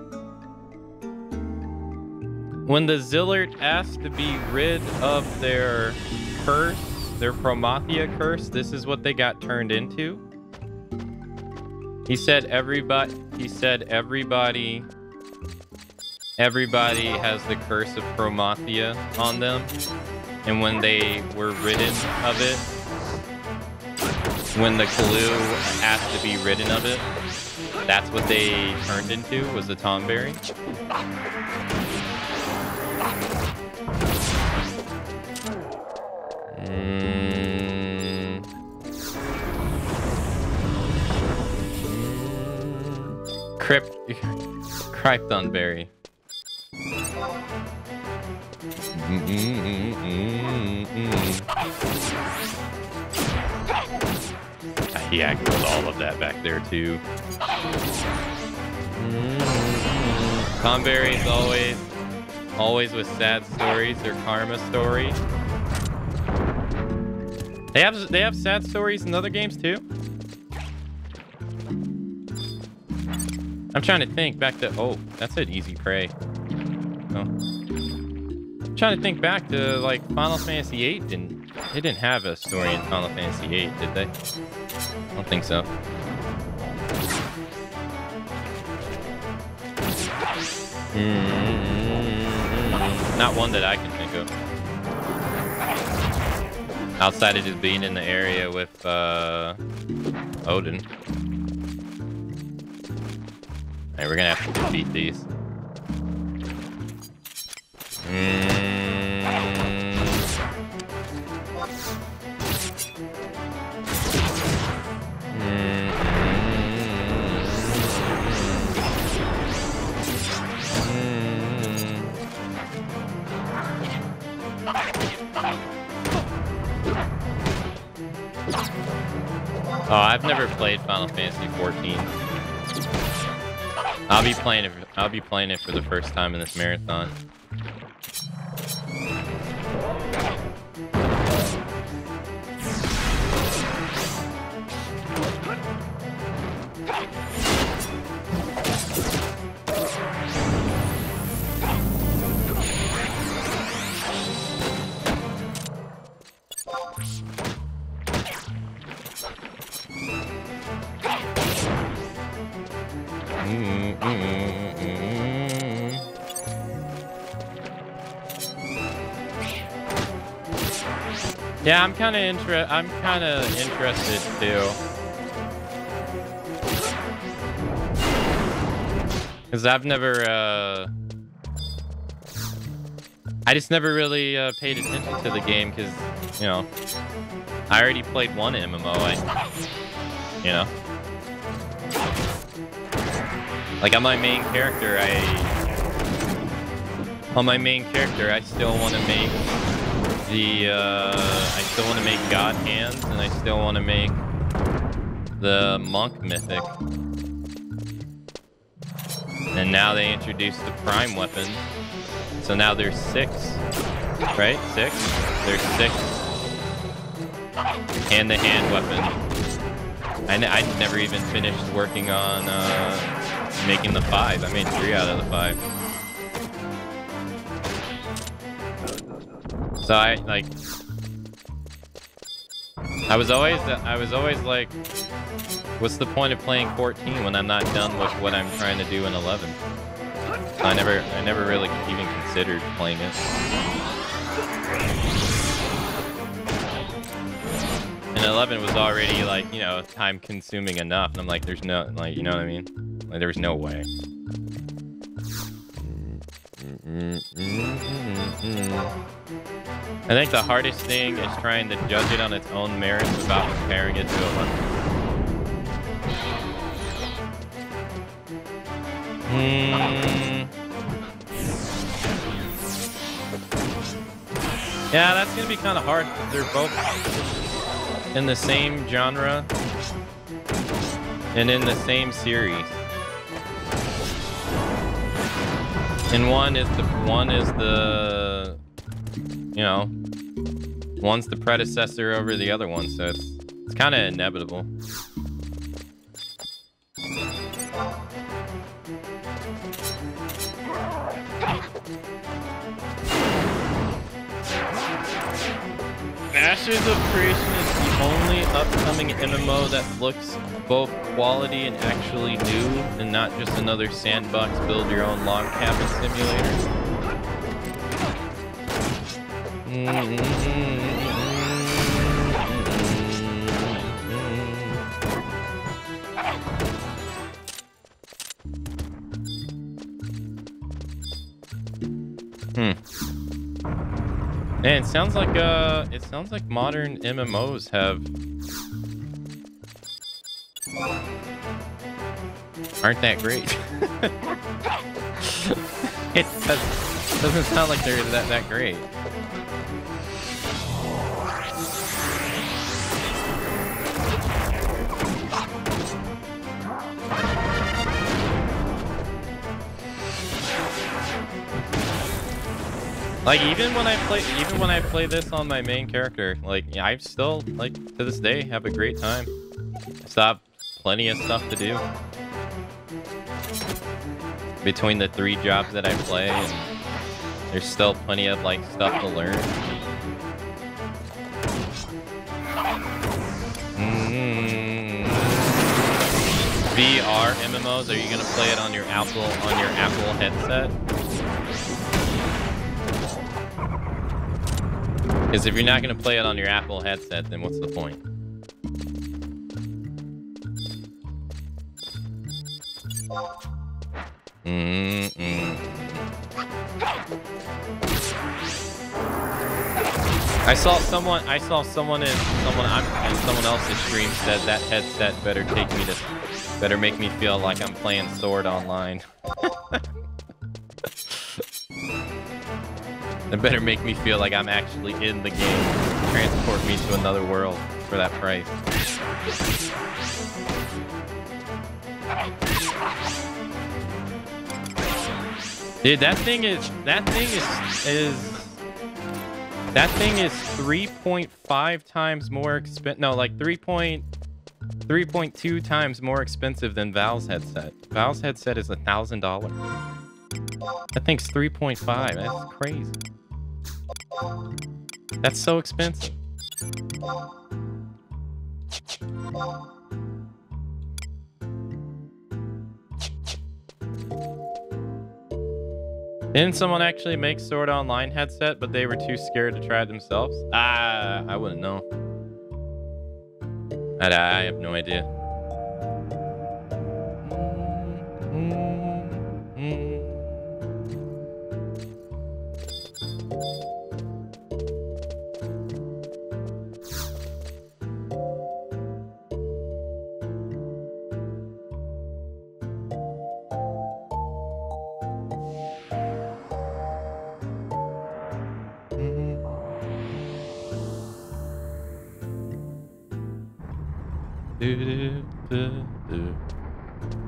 when the Zillert asked to be rid of their curse, their Promathia curse, this is what they got turned into. He said everybody has the curse of Promathia on them, and when they were ridden of it, when the Kalu asked to be ridden of it, that's what they turned into, was the Tomberry. Krypton Berry. He aggroed all of that back there too. Tomberry is always Always with sad stories or karma story. They have sad stories in other games too. I'm trying to think back to, oh, that's an easy prey. Oh. I'm trying to think back to like Final Fantasy VIII. They didn't have a story in Final Fantasy VIII, did they? I don't think so. Not one that I can think of. Outside of just being in the area with Odin. Alright, we're gonna have to defeat these. Oh, I've never played Final Fantasy 14. I'll be playing it for the first time in this marathon. Yeah, I'm kind of interested too. Cause I've never, I just never really paid attention to the game, cause you know, I already played one MMO. You know, like on my main character, I still want to make I still want to make God Hands, and I still want to make the Monk Mythic. And now they introduced the Prime Weapon. So now there's 6. Right? 6? There's 6 hand-to-hand weapons. I never even finished working on making the 5. I made 3 out of the 5. So I was always like, what's the point of playing 14 when I'm not done with what I'm trying to do in 11? So I never really even considered playing it. And 11 was already like, you know, time consuming enough, and I'm like, there's no, like, you know what I mean? Like, there's no way. I think the hardest thing is trying to judge it on its own merits without comparing it to 11. Yeah, that's gonna be kind of hard because they're both in the same genre and in the same series. And one is the you know, one's the predecessor over the other one, so it's kind of inevitable. Masters of Creation is the only upcoming MMO that looks both quality and actually new, and not just another sandbox build your own log cabin simulator. Man, it sounds like modern MMOs aren't that great. It doesn't sound like they're that great. Like even when I play this on my main character, like yeah, I still like to this day have a great time. I still have plenty of stuff to do between the 3 jobs that I play, and there's still plenty of like stuff to learn. VR MMOs, are you gonna play it on your Apple headset? Because if you're not gonna play it on your Apple headset, then what's the point? I saw someone in someone else's stream said that headset better make me feel like I'm playing Sword Online. It better make me feel like I'm actually in the game. Transport me to another world for that price. Dude, that thing is 3.5 times more expensive. No, like 3.2 times more expensive than Valve's headset. Valve's headset is $1,000. That thing's 3.5. That's crazy. That's so expensive. Didn't someone actually make Sword Online headset, but they were too scared to try it themselves? I wouldn't know. I have no idea.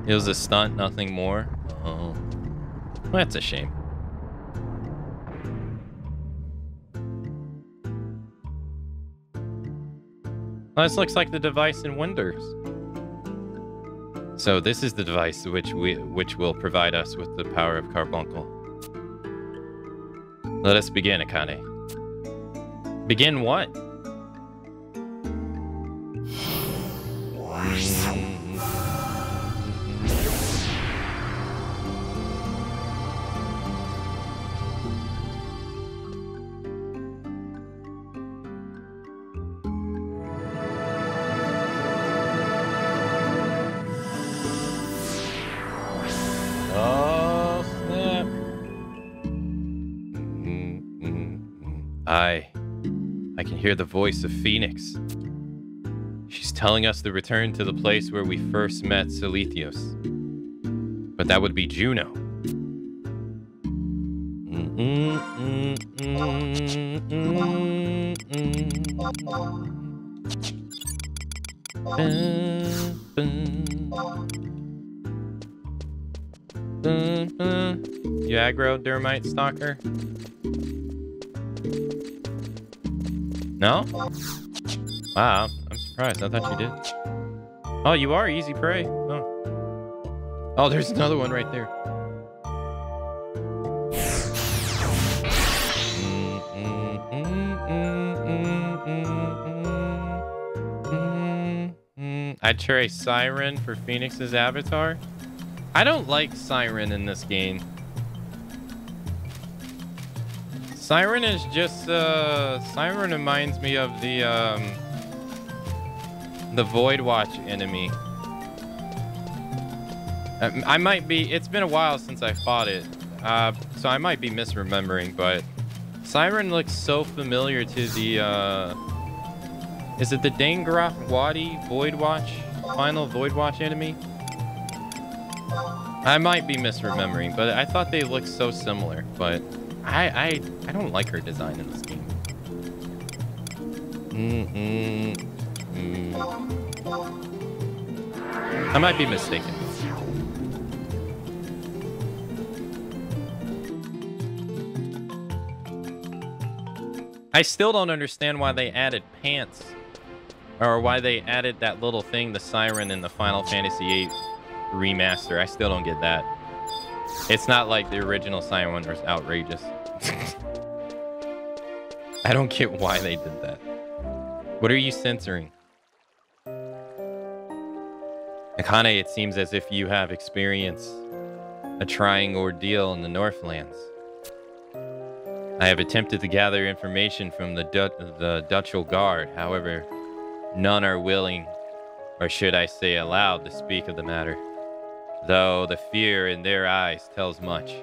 It was a stunt, nothing more. Oh, well, that's a shame. Well, this looks like the device in Windows. So this is the device which will provide us with the power of Carbuncle. Let us begin, Akane. Begin what? I can hear the voice of Phoenix. She's telling us to return to the place where we first met Silithios. But that would be Juno. You aggro, Dermite Stalker? No? Wow, I'm surprised. I thought you did. Oh, you are easy prey. Oh. Oh, there's another one right there. I'd try Siren for Phoenix's avatar. I don't like Siren in this game. Siren is just, Siren reminds me of the Void Watch enemy. I might be, it's been a while since I fought it, so I might be misremembering, but Siren looks so familiar to the, is it the Dangroth Wadi Void Watch, final Void Watch enemy? I might be misremembering, but I thought they looked so similar, but I don't like her design in this game. I might be mistaken. I still don't understand why they added pants. Or why they added that little thing, the siren in the Final Fantasy VIII remaster. I still don't get that. It's not like the original siren was outrageous. I don't get why they did that. What are you censoring? Akane, it seems as if you have experienced a trying ordeal in the Northlands. I have attempted to gather information from the Dutchel Guard. However, none are willing, or should I say allowed, to speak of the matter. Though the fear in their eyes tells much.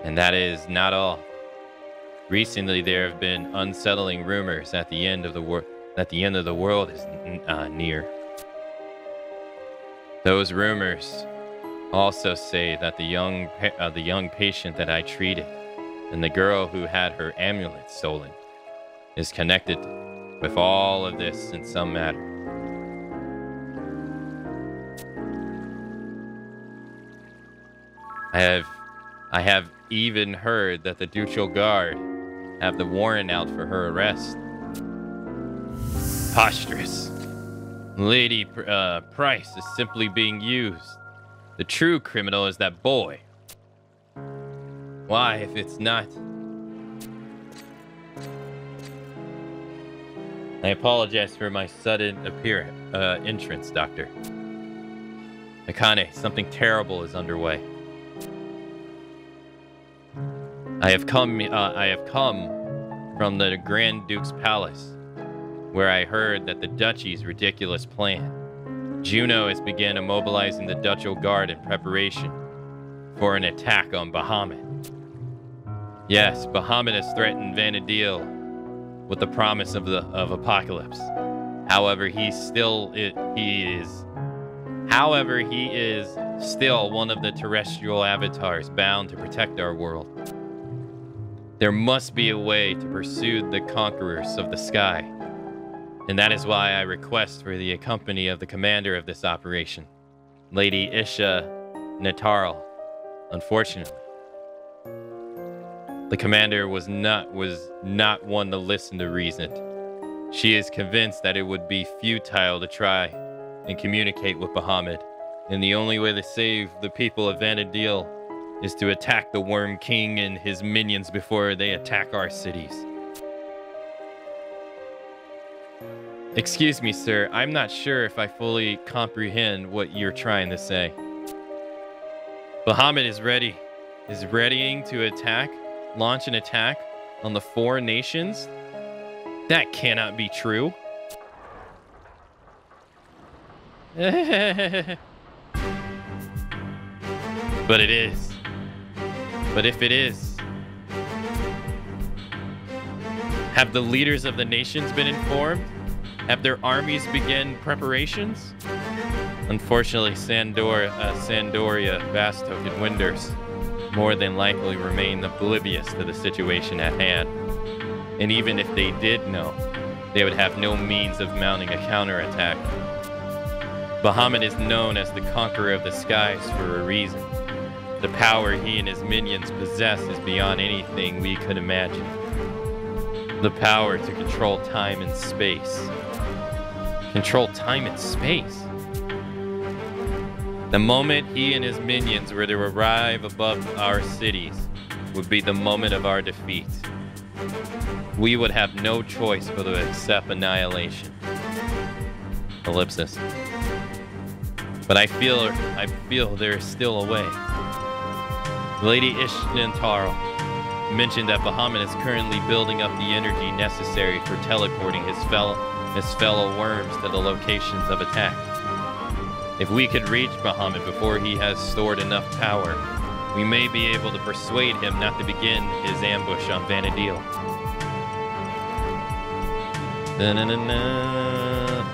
And that is not all. Recently, there have been unsettling rumors that the end of the world is near. Those rumors also say that the young patient that I treated and the girl who had her amulet stolen is connected with all of this in some manner. I have even heard that the Dutchel Guard have the warrant out for her arrest. Preposterous. Lady Price is simply being used. The true criminal is that boy. Why, if it's not? I apologize for my sudden entrance, Doctor. Akane, something terrible is underway. I have come from the Grand Duke's palace, where I heard that the Duchy's ridiculous plan. Juno has begun immobilizing the Dutchel Guard in preparation for an attack on Bahamut. Yes, Bahamut has threatened Vanadil with the promise of apocalypse. However, he is still one of the terrestrial avatars bound to protect our world. There must be a way to pursue the conquerors of the sky. And that is why I request for the company of the commander of this operation, Lady Isha Nataral. Unfortunately, the commander was not one to listen to reason. She is convinced that it would be futile to try and communicate with Bahamut, and the only way to save the people of Vanadil is to attack the Worm King and his minions before they attack our cities. Excuse me, sir. I'm not sure if I fully comprehend what you're trying to say. Bahamut is readying to launch an attack on the 4 nations? That cannot be true. But it is. But if it is, have the leaders of the nations been informed? Have their armies begin preparations? Unfortunately, Sandoria, Vastok, and Winders more than likely remain oblivious to the situation at hand. And even if they did know, they would have no means of mounting a counterattack. Bahamut is known as the conqueror of the skies for a reason. The power he and his minions possess is beyond anything we could imagine. The power to control time and space. Control time and space? The moment he and his minions were to arrive above our cities would be the moment of our defeat. We would have no choice but to accept annihilation. Ellipsis. But I feel there is still a way. Lady Ishnantaro mentioned that Bahamut is currently building up the energy necessary for teleporting his fellow worms to the locations of attack. If we could reach Bahamut before he has stored enough power, we may be able to persuade him not to begin his ambush on Vanadil.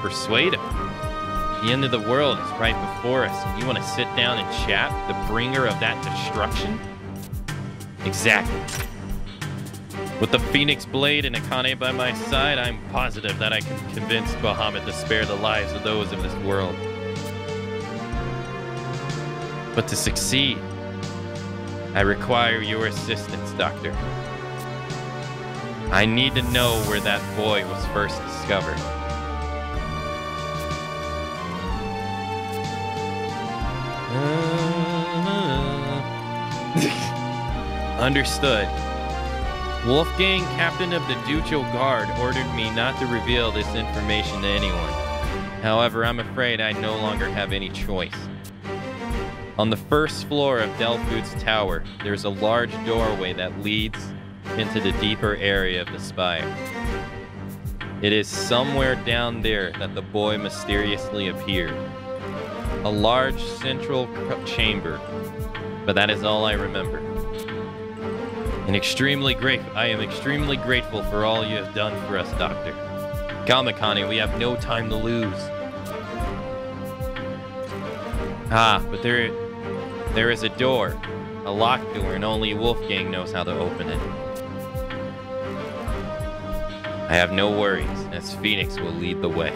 Persuade him? The end of the world is right before us, and you want to sit down and chat, the bringer of that destruction? Exactly. With the Phoenix Blade and Akane by my side, I'm positive that I can convince Bahamut to spare the lives of those of this world. But to succeed, I require your assistance, Doctor. I need to know where that boy was first discovered. Understood. Wolfgang, captain of the Ducal Guard, ordered me not to reveal this information to anyone. However, I'm afraid I no longer have any choice. On the first floor of Delfood's tower, there's a large doorway that leads into the deeper area of the spire. It is somewhere down there that the boy mysteriously appeared. A large central chamber, but that is all I remember. I am extremely grateful for all you have done for us, Doctor. Kamakane, we have no time to lose. Ah, but there is a door, a locked door, and only Wolfgang knows how to open it. I have no worries, as Phoenix will lead the way.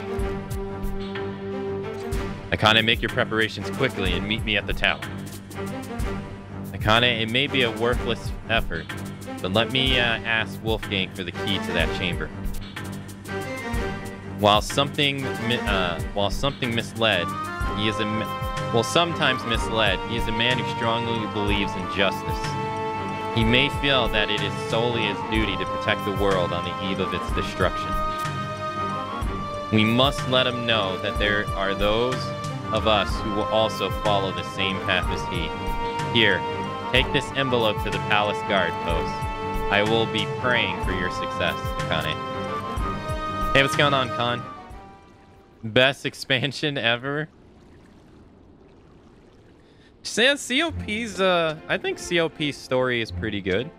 Akane, make your preparations quickly and meet me at the tower. Akane, it may be a worthless effort, but let me ask Wolfgang for the key to that chamber. While sometimes misled, he is a man who strongly believes in justice. He may feel that it is solely his duty to protect the world on the eve of its destruction. We must let him know that there are those of us who will also follow the same path as he. Here, take this envelope to the palace guard post. I will be praying for your success, Akane. Hey, what's going on, Khan? Best expansion ever? COP's, I think COP's story is pretty good.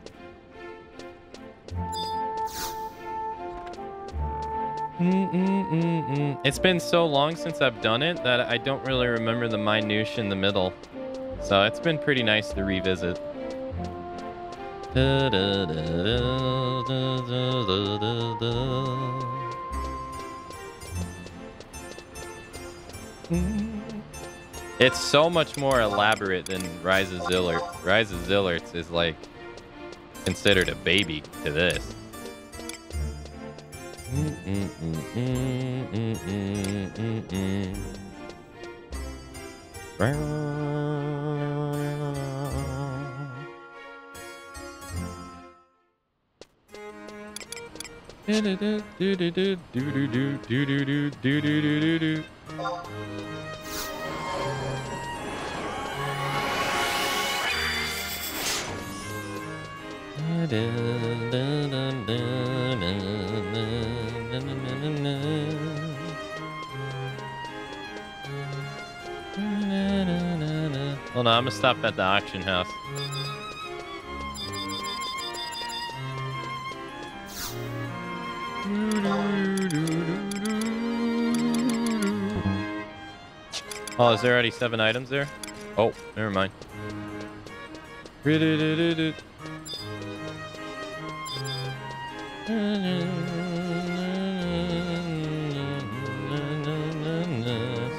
It's been so long since I've done it that I don't really remember the minutiae in the middle. So it's been pretty nice to revisit. It's so much more elaborate than Rise of Zillert. Rise of Zillert is like considered a baby to this. Hold on, I'm gonna stop at the auction house. Oh, is there already 7 items there? Oh, never mind.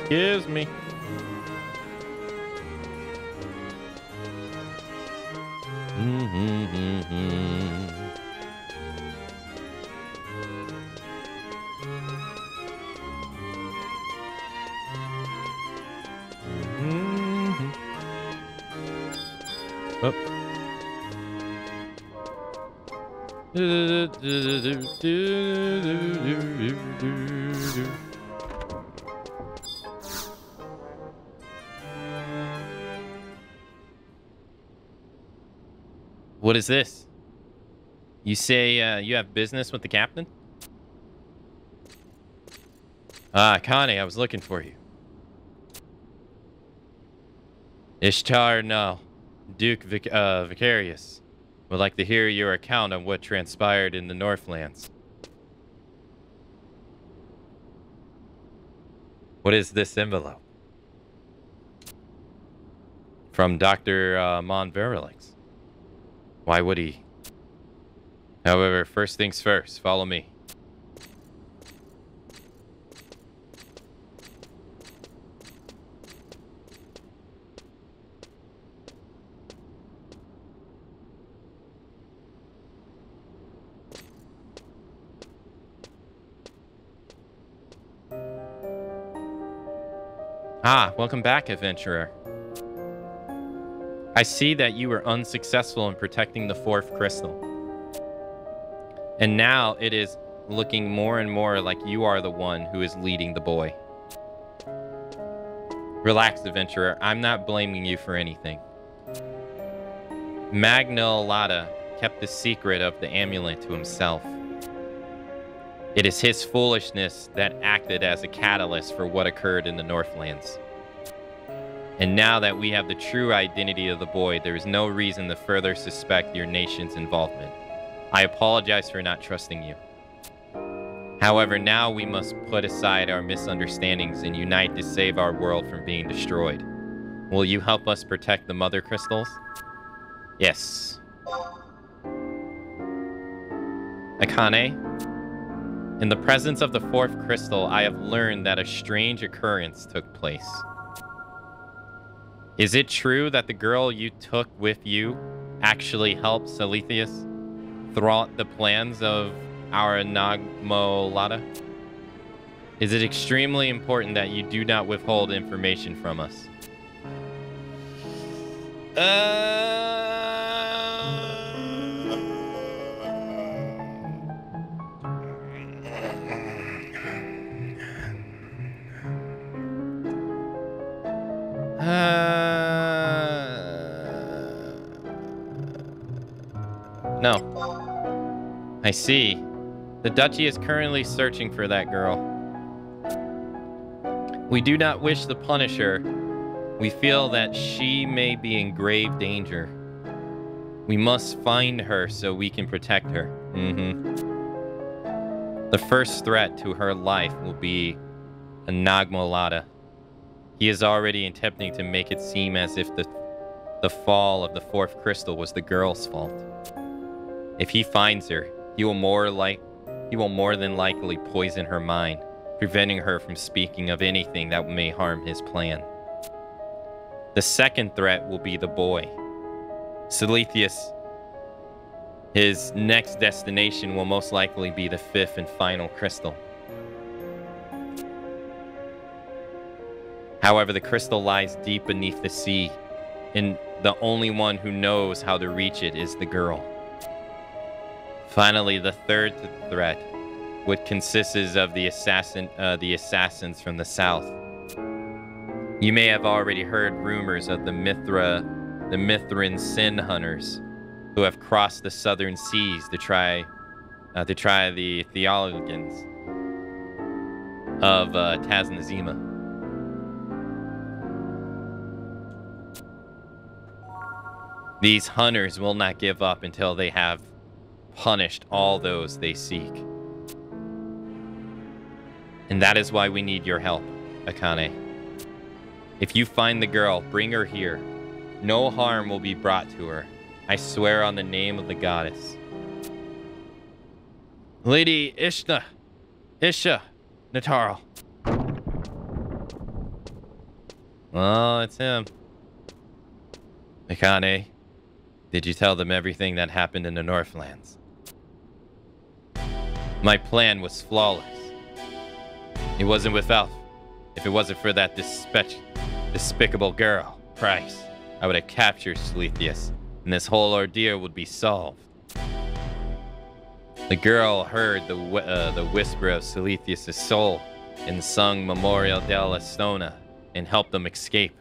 Excuse me. Oh. What is this? You say you have business with the captain? Ah, Connie, I was looking for you. Ishtar, no. Duke Vicarius would like to hear your account on what transpired in the Northlands. What is this envelope? From Dr. Monverelix. Why would he? However, first things first, follow me. Ah, welcome back, adventurer. I see that you were unsuccessful in protecting the fourth crystal. And now it is looking more and more like you are the one who is leading the boy. Relax, adventurer. I'm not blaming you for anything. Magnolata kept the secret of the amulet to himself. It is his foolishness that acted as a catalyst for what occurred in the Northlands. And now that we have the true identity of the boy, there is no reason to further suspect your nation's involvement. I apologize for not trusting you. However, now we must put aside our misunderstandings and unite to save our world from being destroyed. Will you help us protect the Mother Crystals? Yes. Akane, in the presence of the fourth crystal, I have learned that a strange occurrence took place. Is it true that the girl you took with you actually helped Silithius thwart the plans of our Nagmolata? Is it extremely important that you do not withhold information from us? No. I see. The Duchy is currently searching for that girl. We do not wish to punish her. We feel that she may be in grave danger. We must find her so we can protect her. The first threat to her life will be a Nagmolata. He is already attempting to make it seem as if the fall of the fourth crystal was the girl's fault. If he finds her, he will more than likely poison her mind, preventing her from speaking of anything that may harm his plan. The second threat will be the boy. Silithius, his next destination will most likely be the fifth and final crystal. However, the crystal lies deep beneath the sea, and the only one who knows how to reach it is the girl. Finally, the third threat, which consists of the assassins from the south. You may have already heard rumors of the Mithrin sin hunters who have crossed the southern seas to try the theologians of Taznazima. These hunters will not give up until they have punished all those they seek. And that is why we need your help, Akane. If you find the girl, bring her here. No harm will be brought to her. I swear on the name of the goddess. Lady Isha Natarl. Oh, it's him. Akane, did you tell them everything that happened in the Northlands? My plan was flawless. It wasn't without. If it wasn't for that despicable girl, Price, I would have captured Silithius, and this whole ordeal would be solved. The girl heard the whisper of Silithius' soul and sung Memorial della Stona and helped them escape.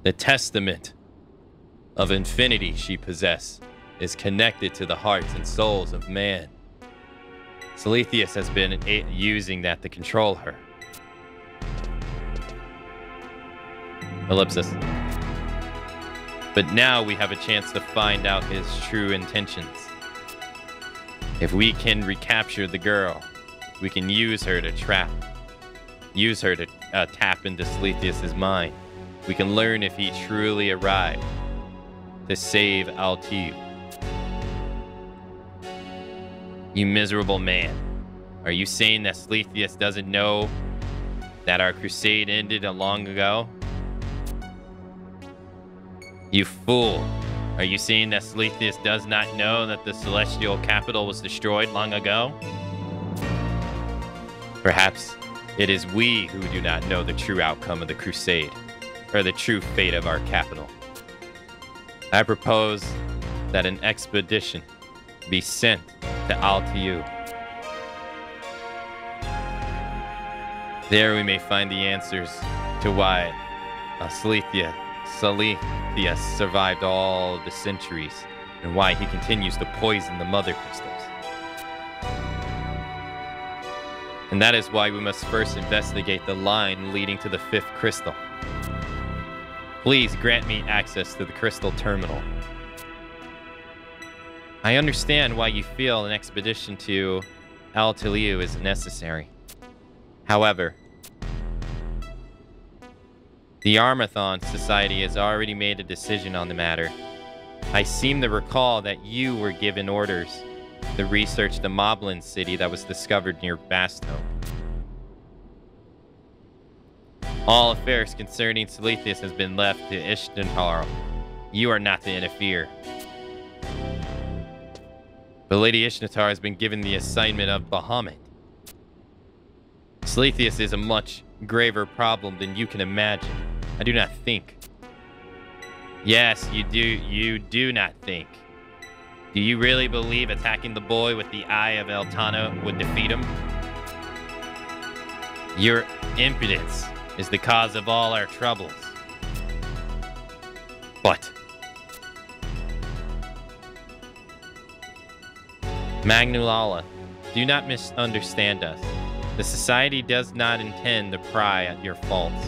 The testament of infinity she possessed is connected to the hearts and souls of man. Silithius has been using that to control her. Ellipsis. But now we have a chance to find out his true intentions. If we can recapture the girl, we can use her to tap into Silithius' mind. We can learn if he truly arrived to save Altiu. You miserable man. Are you saying that Silithius doesn't know that our crusade ended long ago? You fool. Are you saying that Silithius does not know that the celestial capital was destroyed long ago? Perhaps It is we who do not know the true outcome of the crusade, or the true fate of our capital. I propose that an expedition be sent to Altiu. There we may find the answers to why Salithia survived all the centuries, and why he continues to poison the mother crystals. And that is why we must first investigate the line leading to the 5th crystal. Please grant me access to the crystal terminal. I understand why you feel an expedition to Altiu is necessary. However, the Armathon Society has already made a decision on the matter. I seem to recall that you were given orders to research the Moblin city that was discovered near Basto. All affairs concerning Salithis has been left to Ishtantar. You are not to interfere. But Lady Ishnatar has been given the assignment of Bahamut. Salithis is a much graver problem than you can imagine. I do not think. Yes, you do. You do not think. Do you really believe attacking the boy with the Eye of Eltana would defeat him? Your impudence is the cause of all our troubles. But Magnulala, do not misunderstand us. The society does not intend to pry at your faults.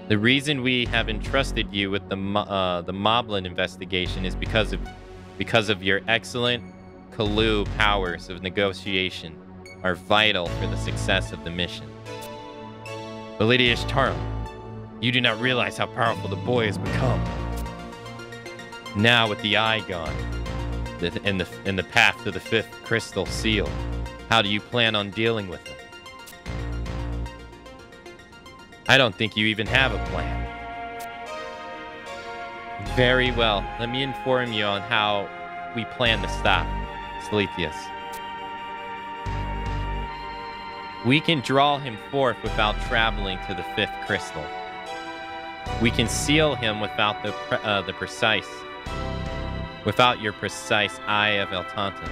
The reason we have entrusted you with the Moblin investigation is because of your excellent Kalu powers of negotiation are vital for the success of the mission. But Lady Ishtar, you do not realize how powerful the boy has become. Now with the eye gone, in the path to the 5th crystal seal, how do you plan on dealing with him? I don't think you even have a plan. Very well. Let me inform you on how we plan to stop Salithis. We can draw him forth without traveling to the 5th crystal. We can seal him without without your precise Eye of Eltanta.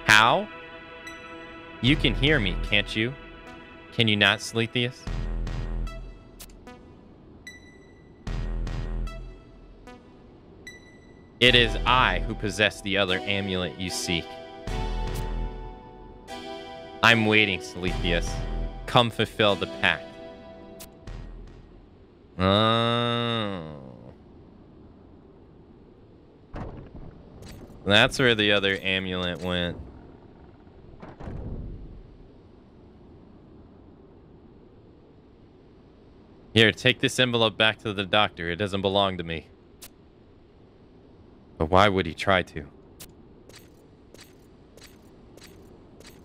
How? You can hear me, can't you? Can you not, Salithis? It is I who possess the other amulet you seek. I'm waiting, Salithis. Come fulfill the pact. Oh. That's where the other amulet went. Here, take this envelope back to the doctor. It doesn't belong to me. But why would he try to?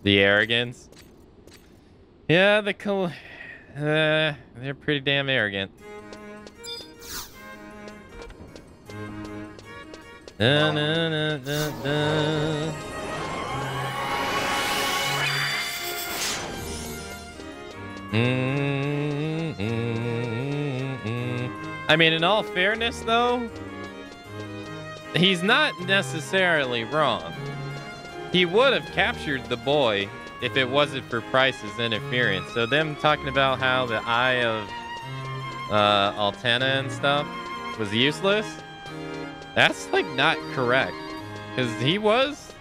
The arrogance? Yeah, they're pretty damn arrogant. Da, da, da, da, da. I mean, in all fairness, though, he's not necessarily wrong. He would have captured the boy if it wasn't for Price's interference. So them talking about how the Eye of Altana and stuff was useless, that's like not correct. Because he was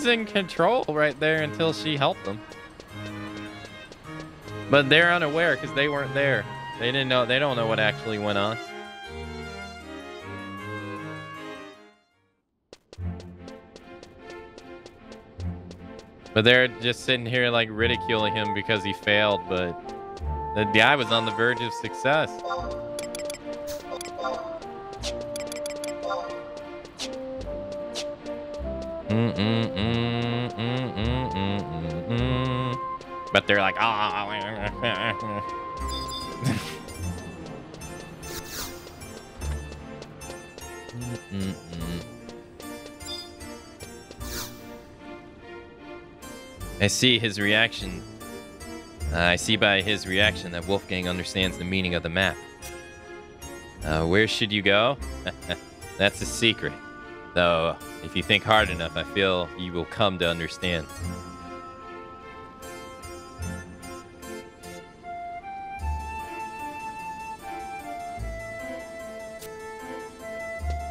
in control right there until she helped him. But they're unaware because they weren't there. They didn't know. They don't know what actually went on. But they're just sitting here like ridiculing him because he failed. But the guy was on the verge of success. But they're like, I see his reaction. I see by his reaction that Wolfgang understands the meaning of the map. Where should you go? That's a secret. Though, if you think hard enough, I feel you will come to understand.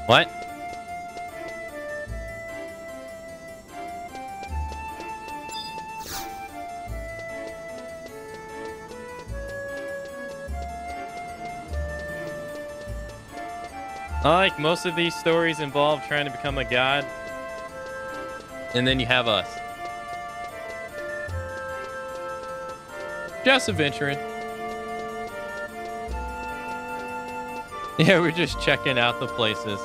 What? Like most of these stories involve trying to become a god. And then you have us. Just adventuring. Yeah, we're just checking out the places.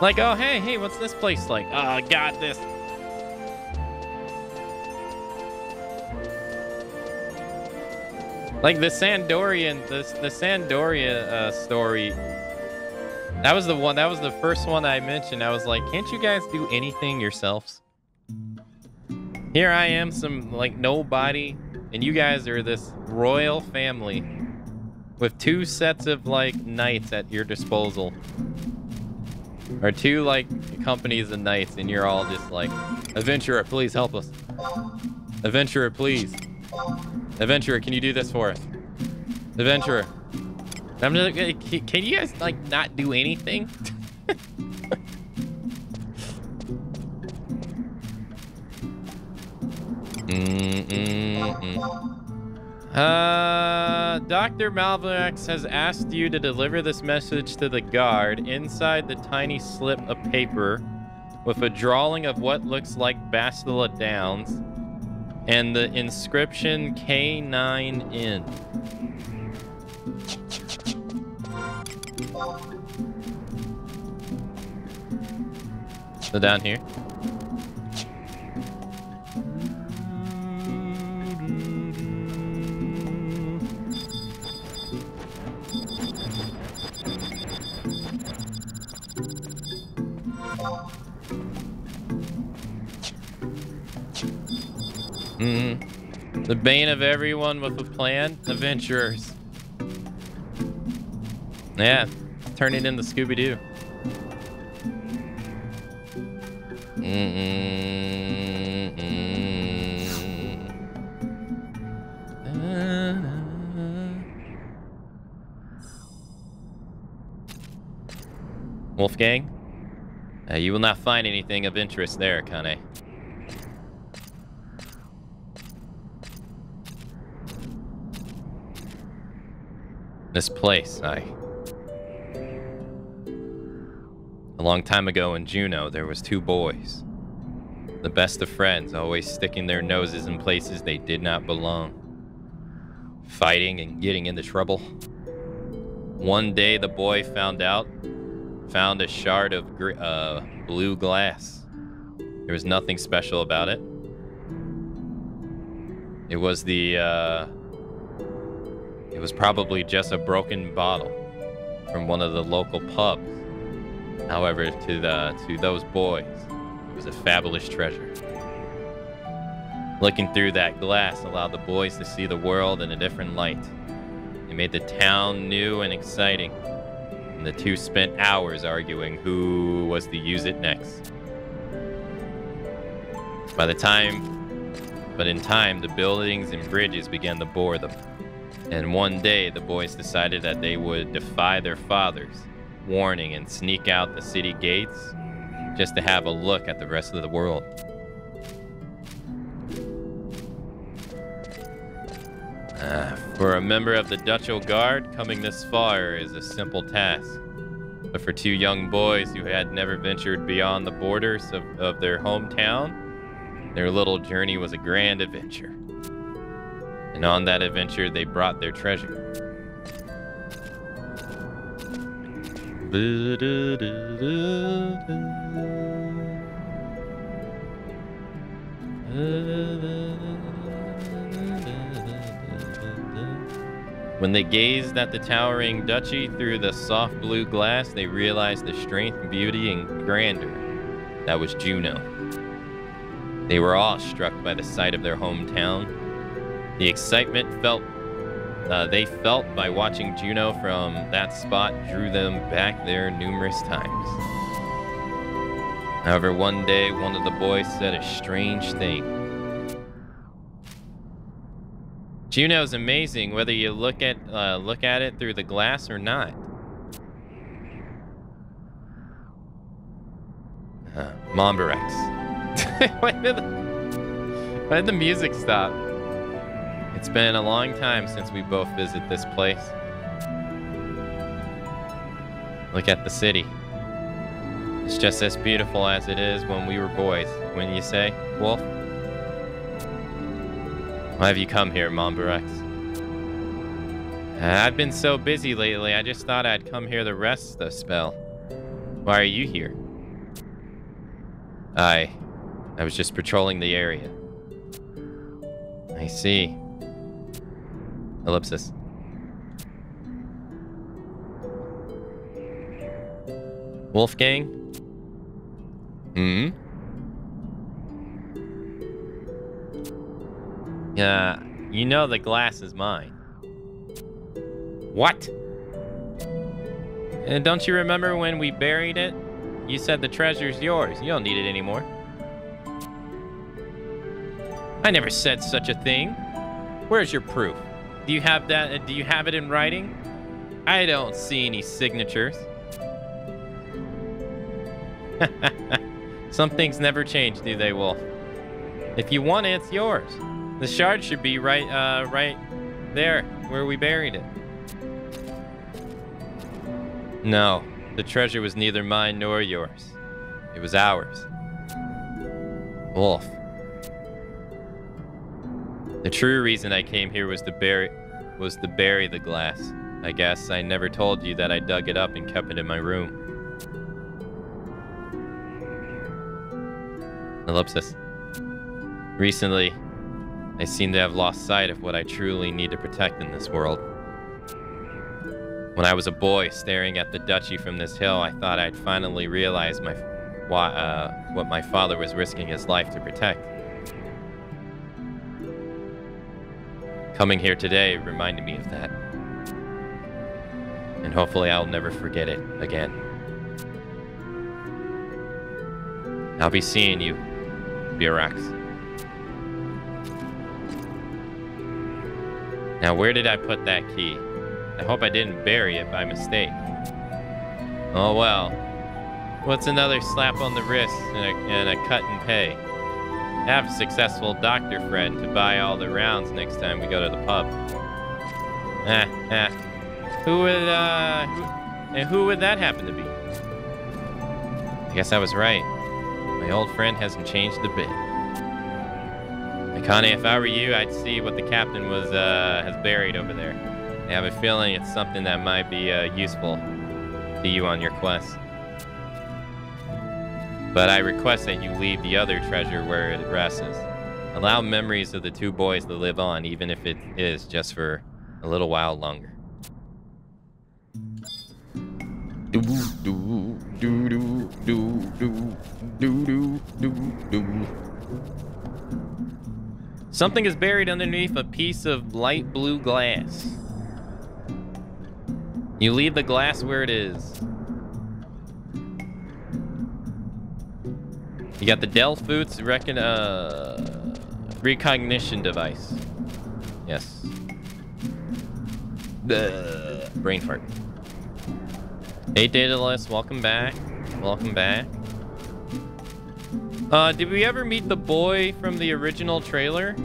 Like, oh, hey, what's this place like? Oh, I got this. Like the Sandorian, the Sandoria story. That was the one. That was the first one I mentioned. I was like, can't you guys do anything yourselves? Here I am, some like nobody, and you guys are this royal family with 2 sets of like knights at your disposal, or 2 like companies of knights, and you're all just like, adventurer, please help us. Adventurer, please. Adventurer, can you do this for us? Adventurer. I'm just like, can you guys like not do anything? Dr. Malvex has asked you to deliver this message to the guard inside the tiny slip of paper with a drawing of what looks like Bastila Downs and the inscription K9N. So down here. The bane of everyone with a plan, adventurers. Yeah, turn it into Scooby-Doo. Wolfgang, you will not find anything of interest there, Kane. This place, A long time ago in Juneau, there was 2 boys. The best of friends, always sticking their noses in places they did not belong. Fighting and getting into trouble. One day, the boy found a shard of blue glass. There was nothing special about it. It was probably just a broken bottle from one of the local pubs. However, to those boys, it was a fabulous treasure. Looking through that glass allowed the boys to see the world in a different light. It made the town new and exciting, and the 2 spent hours arguing who was to use it next. But in time, the buildings and bridges began to bore them. And one day, the boys decided that they would defy their fathers, warning, and sneak out the city gates just to have a look at the rest of the world. For a member of the Duchal Guard, coming this far is a simple task. But for 2 young boys who had never ventured beyond the borders of their hometown, their little journey was a grand adventure. And on that adventure, they brought their treasure. When they gazed at the towering duchy through the soft blue glass, they realized the strength, beauty, and grandeur that was Juneau. They were all struck by the sight of their hometown. The excitement they felt by watching Juno from that spot drew them back there numerous times. However, one day, one of the boys said a strange thing. Juno's amazing, whether you look at it through the glass or not. Momberex. Why did the music stop? It's been a long time since we both visited this place. Look at the city. It's just as beautiful as it is when we were boys, wouldn't you say, Wolf? Why have you come here, Momberex? I've been so busy lately, I just thought I'd come here to rest a spell. Why are you here? I was just patrolling the area. I see. Ellipsis. Wolfgang? You know the glass is mine. What? And don't you remember when we buried it? You said the treasure's yours. You don't need it anymore. I never said such a thing. Where's your proof? Do you have that? Do you have it in writing? I don't see any signatures. Some things never change, do they, Wolf? If you want it, it's yours. The shard should be right there where we buried it. No, the treasure was neither mine nor yours. It was ours. Wolf. The true reason I came here was to bury the glass. I guess I never told you that I dug it up and kept it in my room. Ellipsis. Recently, I seem to have lost sight of what I truly need to protect in this world. When I was a boy staring at the duchy from this hill, I thought I'd finally realize what my father was risking his life to protect. Coming here today reminded me of that. And hopefully I'll never forget it again. I'll be seeing you, Burax. Now, where did I put that key? I hope I didn't bury it by mistake. Oh well. What's another slap on the wrist and a cut and pay? Have a successful doctor friend to buy all the rounds next time we go to the pub. Who would that happen to be? I guess I was right. My old friend hasn't changed a bit. Akane, if I were you, I'd see what the captain has buried over there. I have a feeling it's something that might be useful to you on your quest. But I request that you leave the other treasure where it rests. Allow memories of the two boys to live on, even if it is just for a little while longer. Something is buried underneath a piece of light blue glass. You leave the glass where it is. You got the Delphoots recognition device. Yes. Brain fart. Hey, Daedalus, welcome back. Welcome back. Did we ever meet the boy from the original trailer?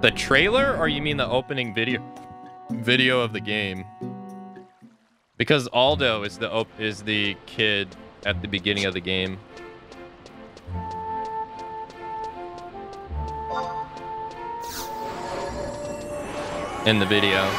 The trailer, or you mean the opening video of the game? Because Aldo is the kid at the beginning of the game. In the video.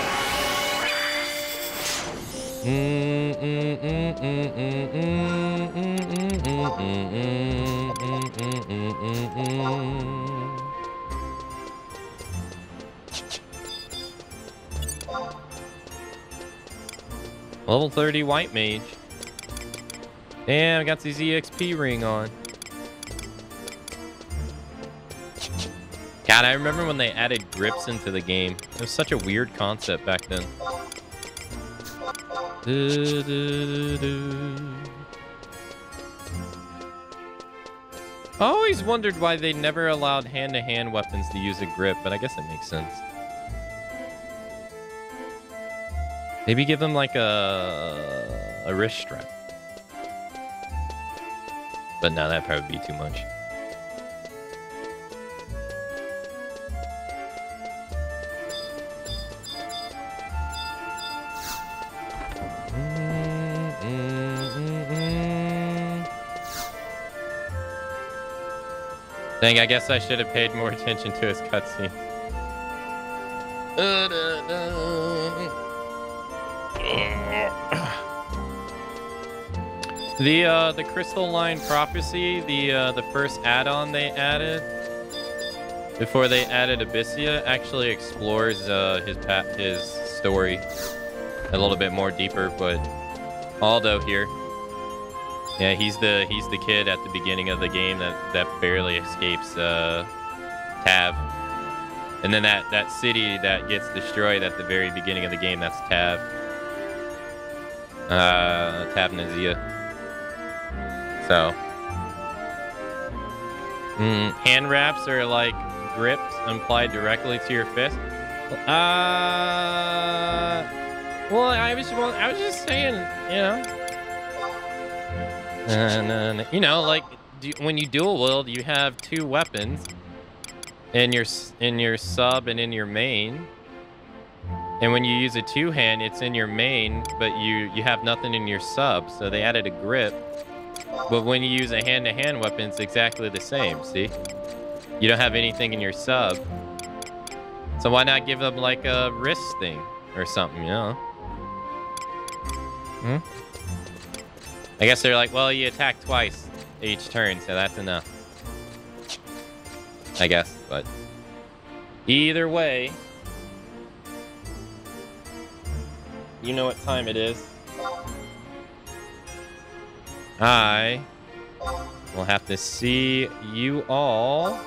Level 30 white mage. Damn, I got the ZXP ring on. God, I remember when they added grips into the game. It was such a weird concept back then. I always wondered why they never allowed hand-to-hand weapons to use a grip, but I guess it makes sense. Maybe give them like a wrist strap. But no, that'd probably be too much. Dang, I guess I should have paid more attention to his cutscene. The Crystal Line Prophecy, the first add-on they added before they added Abyssia, actually explores his story a little bit more deeper. But Aldo here, yeah, he's the kid at the beginning of the game that barely escapes Tav, and then that city that gets destroyed at the very beginning of the game, that's Tav. Tavnazia. So, hand wraps are like grips applied directly to your fist. Well, I was just saying, you know, you know, like when you dual wield, you have two weapons in your sub and in your main. And when you use a two-hand, it's in your main, but you have nothing in your sub. So they added a grip. But when you use a hand-to-hand weapon, it's exactly the same, see? You don't have anything in your sub. So why not give them like a wrist thing or something, you know? I guess they're like, well, you attack twice each turn, so that's enough. I guess, but either way, you know what time it is. I will have to see you all